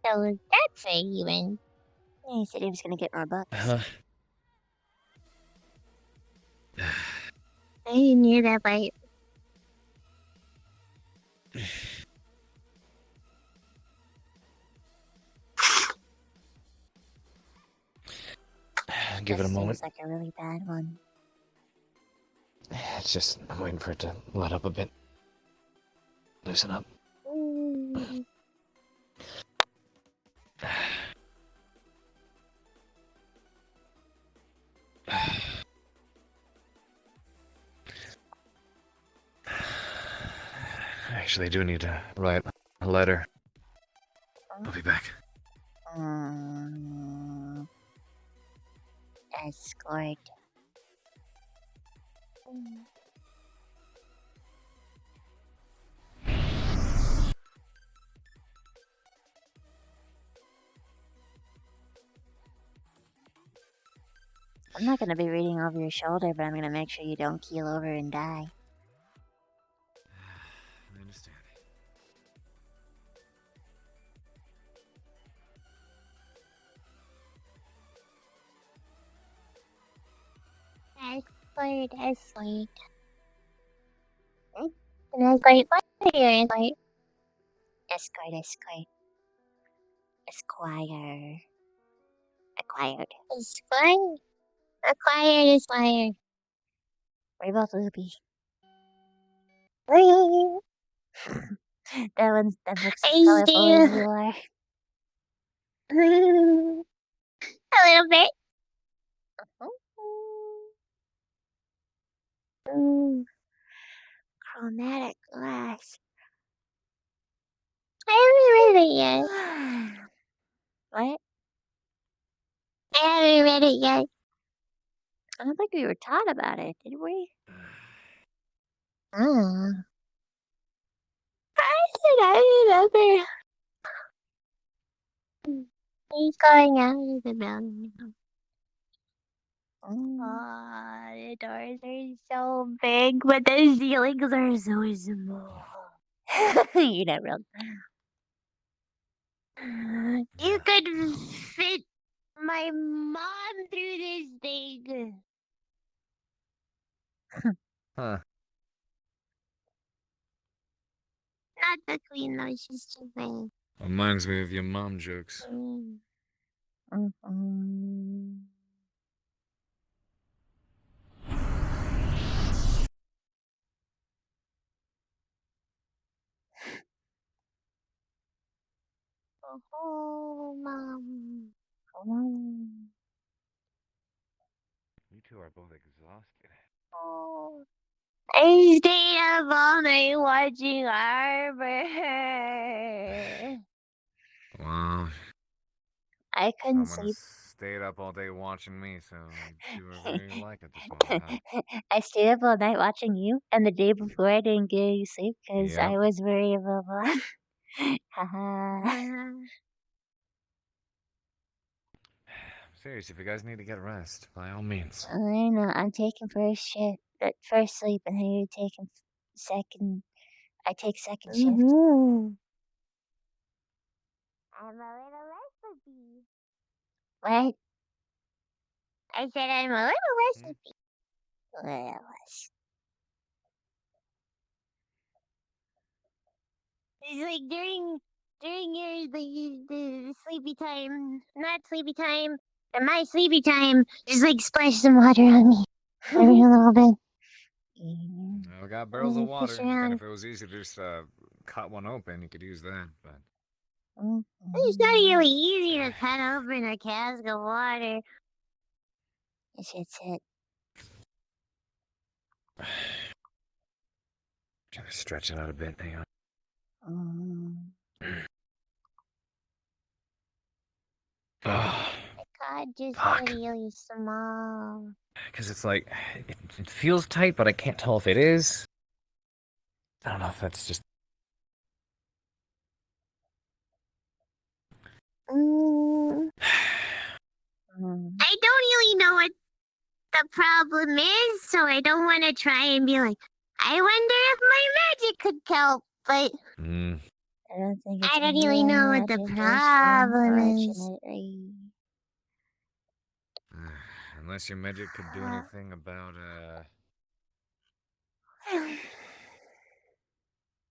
So that's a even. Yeah, he said he was gonna get more bucks. I didn't hear that bite. Give it a moment. Seems like a really bad one. It's just, I'm waiting for it to let up a bit. Loosen up. Ooh. I actually do need to write a letter. I'll be back. Escort. I'm not gonna be reading over your shoulder, but I'm gonna make sure you don't keel over and die. I understand. Escort. An escort. What are you escort? Escort. Esquire. Acquired. Esquire? Acquired. We're both loopy. That book's as colorful as you are. A little bit. Chromatic glass. I haven't read it yet. What? I haven't read it yet. I don't think we were taught about it, did we? Oh. I remember. He's going out of the building. Oh, the doors are so big, but the ceilings are so small. You're not wrong. You could fit my mom through this thing. Huh. Not the queen, though. She's too big. Reminds me of your mom jokes. Oh, Mom. You two are both exhausted. Oh. I stayed up all night watching Arbor. Wow. I couldn't Someone sleep. stayed up all day watching me, so you two are very alike at this moment, huh? I stayed up all night watching you, and the day before I didn't get any sleep because Yep. I was worried about mom. Haha. Serious, if you guys need to get rest, by all means. I know. I'm taking first sleep, and then you're taking second. I take second shift. I'm a little recipe. What? I said I'm a little recipe. Well, it's like during your the sleepy time, not sleepy time, and my sleepy time, just like splash some water on me every little bit. We got barrels of water. Push Again, around. if it was easy to just cut one open, you could use that, but... It's not really easy to cut open a cask of water. It's it. Trying to stretch it out a bit, hang on. Oh, God, just fuck. really small. Because it's like, it feels tight, but I can't tell if it is. I don't know if that's just... I don't really know what the problem is, so I don't want to try and be like, I wonder if my magic could help, but... I don't think it's I don't real even know what the magic, problem is. unfortunately. Unless your magic could do anything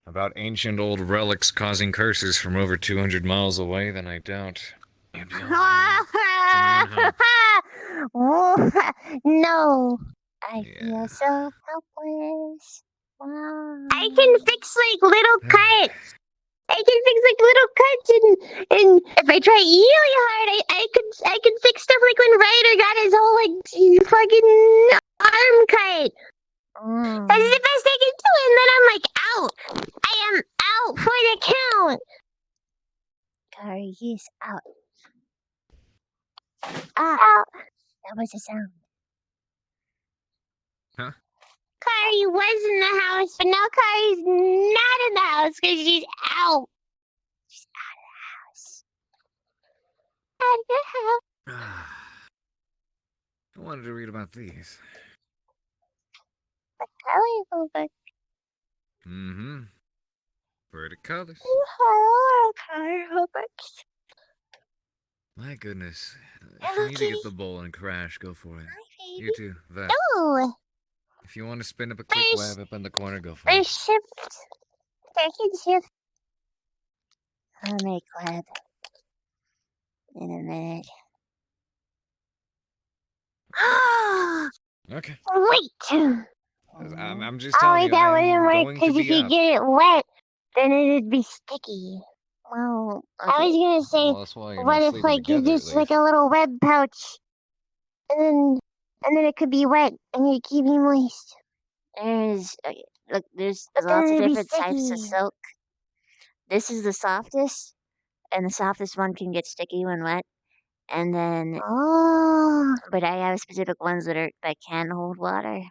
about ancient old relics causing curses from over 200 miles away, then I doubt you'd be able to genuine help. No. I feel so helpless. Wow. I can fix like little cuts. I can fix like little cuts, and if I try really hard, I can fix stuff like when Ryder got his whole like fucking arm cut. That's the best I can do, and then I'm like out. I am out for the count. Kari, he's out. Out. That was a sound. Huh? Kari was in the house, but now Kari's not in the house because she's out. She's out of the house. Out of the house. I wanted to read about these. The colorful book. Mm-hmm. Pretty colors. Hello, colorful books. My goodness. If Hello, you need to get kitty. the bowl and crash, go for it. Hi, baby. You too, Vet. No. If you want to spin up a quick First- web up in the corner, go for it. First shift. Second shift. I'll make web in a minute. Okay. Wait. I'm just telling wait, you, that I wouldn't am work going to because if be you up. get it wet, then it'd be sticky. Well, I was gonna say, Well, that's why you're what not if sleeping like you together, at just like least. a little web pouch, and then it could be wet and you keep me moist. There's But lots then of it'd be different types of sticky. silk. This is the softest, and the softest one can get sticky when wet. And then, but I have specific ones that can hold water.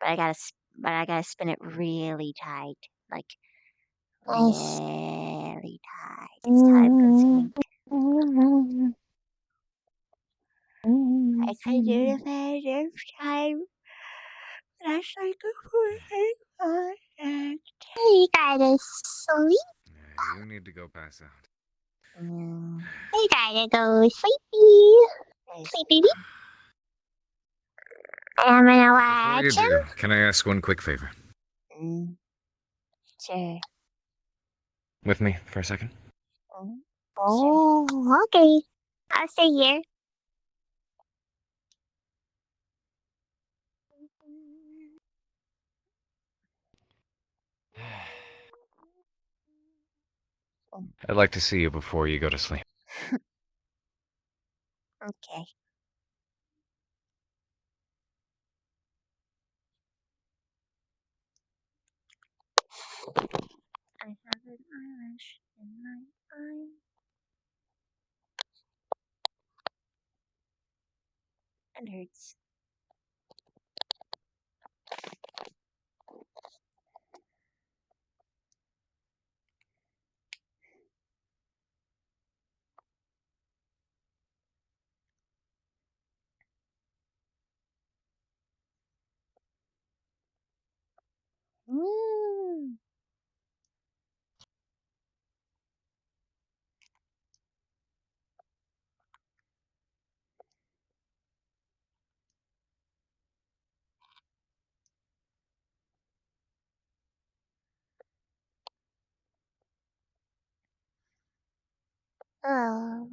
But I gotta spin it really tight, like Nice. really tight. It's time consuming. I could do it if I had enough time. That's like a project. You gotta sleep. You need to go pass out. You gotta go sleepy. Sleepy. I'm gonna Before you watch him. do, can I ask one quick favor? Sure. With me for a second? Oh, okay. I'll stay here. I'd like to see you before you go to sleep. Okay. I have an eyelash in my eye. It hurts. Woo! Oh.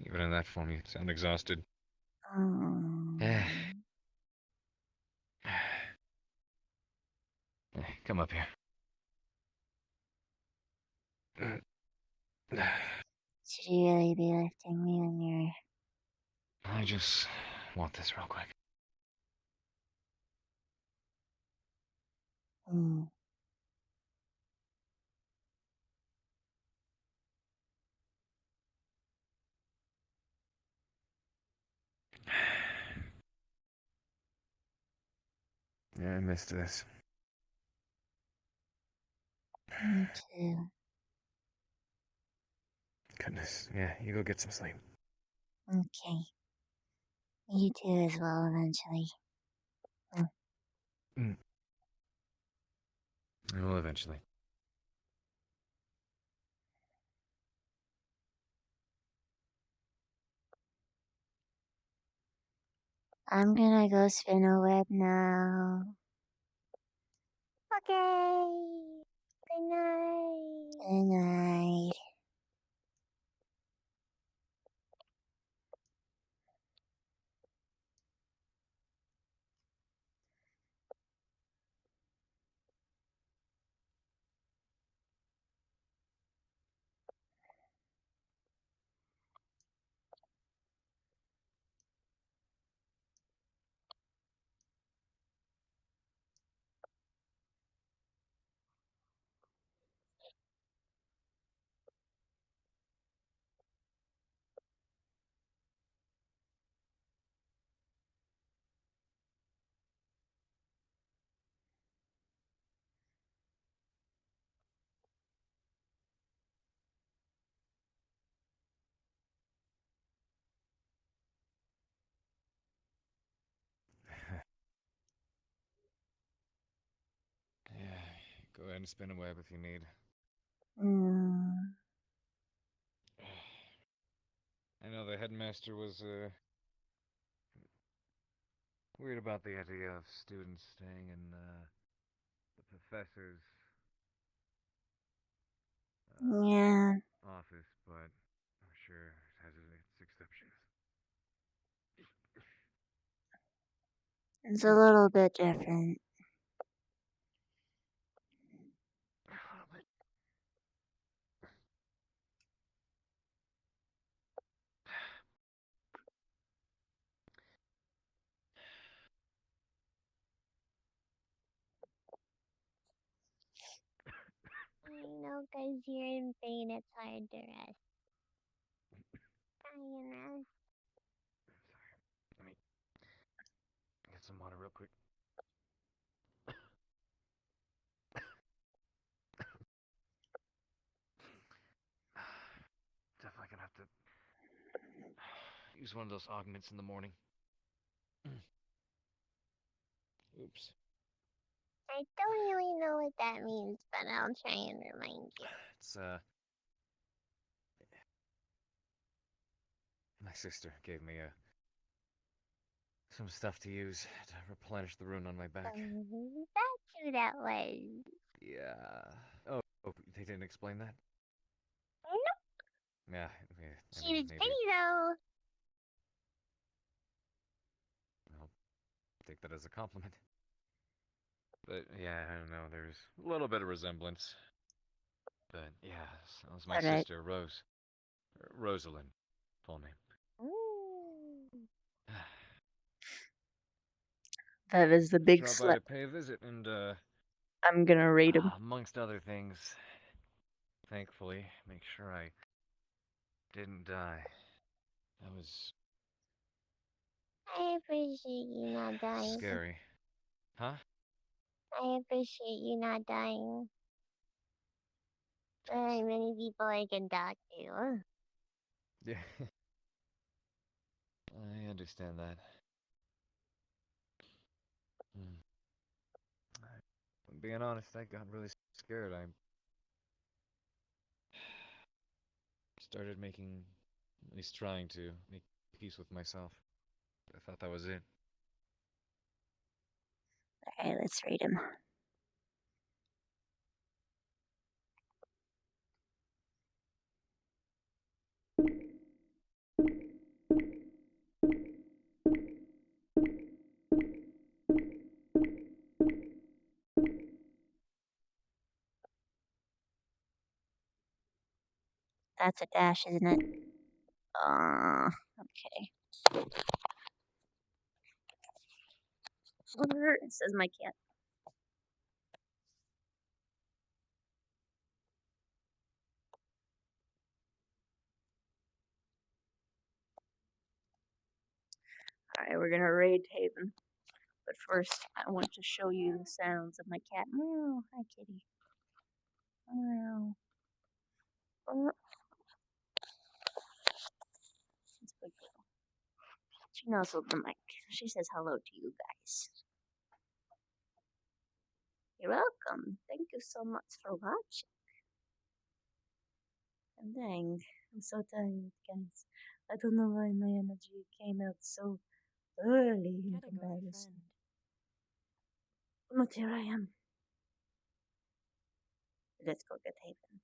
Even in that form, you sound exhausted. Come up here. Should you really be lifting me when you're... I just want this real quick. Yeah, I missed this. Me too. Goodness, yeah, you go get some sleep. Okay. You too as well eventually. eventually. I'm gonna go spin a web now. Okay. Good night. Good night. Yeah, go ahead and spin a web if you need. I know the headmaster was weird about the idea of students staying in the professor's Yeah, office, but I'm sure it has its exceptions. it's a little bit different. I know, 'cause you're in pain, it's hard to rest. Try and rest. Let me get some water real quick. Definitely gonna have to use one of those augments in the morning. Oops. I don't really know what that means, but I'll try and remind you. It's my sister gave me some stuff to use to replenish the rune on my back. That's who that was. Yeah. Oh, they didn't explain that? Nope. Yeah, I She mean, was maybe. pretty though. I'll take that as a compliment. But yeah, I don't know, there's a little bit of resemblance. But yeah, that was my Alright. sister, Rosalind, full name. Ooh. That is the big Drop by slap. to pay a visit and I'm gonna rate him. amongst other things, thankfully, make sure I didn't die. That was I appreciate you not dying. scary. Huh? I appreciate you not dying. There aren't many people I can talk to. Yeah. I understand that. Being honest, I got really scared. I started making, at least trying to, make peace with myself. I thought that was it. Alright, let's rate him. That's a dash, isn't it? Okay. Says my cat. Alright, we're gonna raid Haven. But first, I want to show you the sounds of my cat. Meow. Hi, kitty. Meow. She's a good girl. She nuzzled the mic. She says hello to you guys. You're welcome. Thank you so much for watching. And dang, I'm so tired, guys. I don't know why my energy came out so early in comparison. But here I am. Let's go get Haven.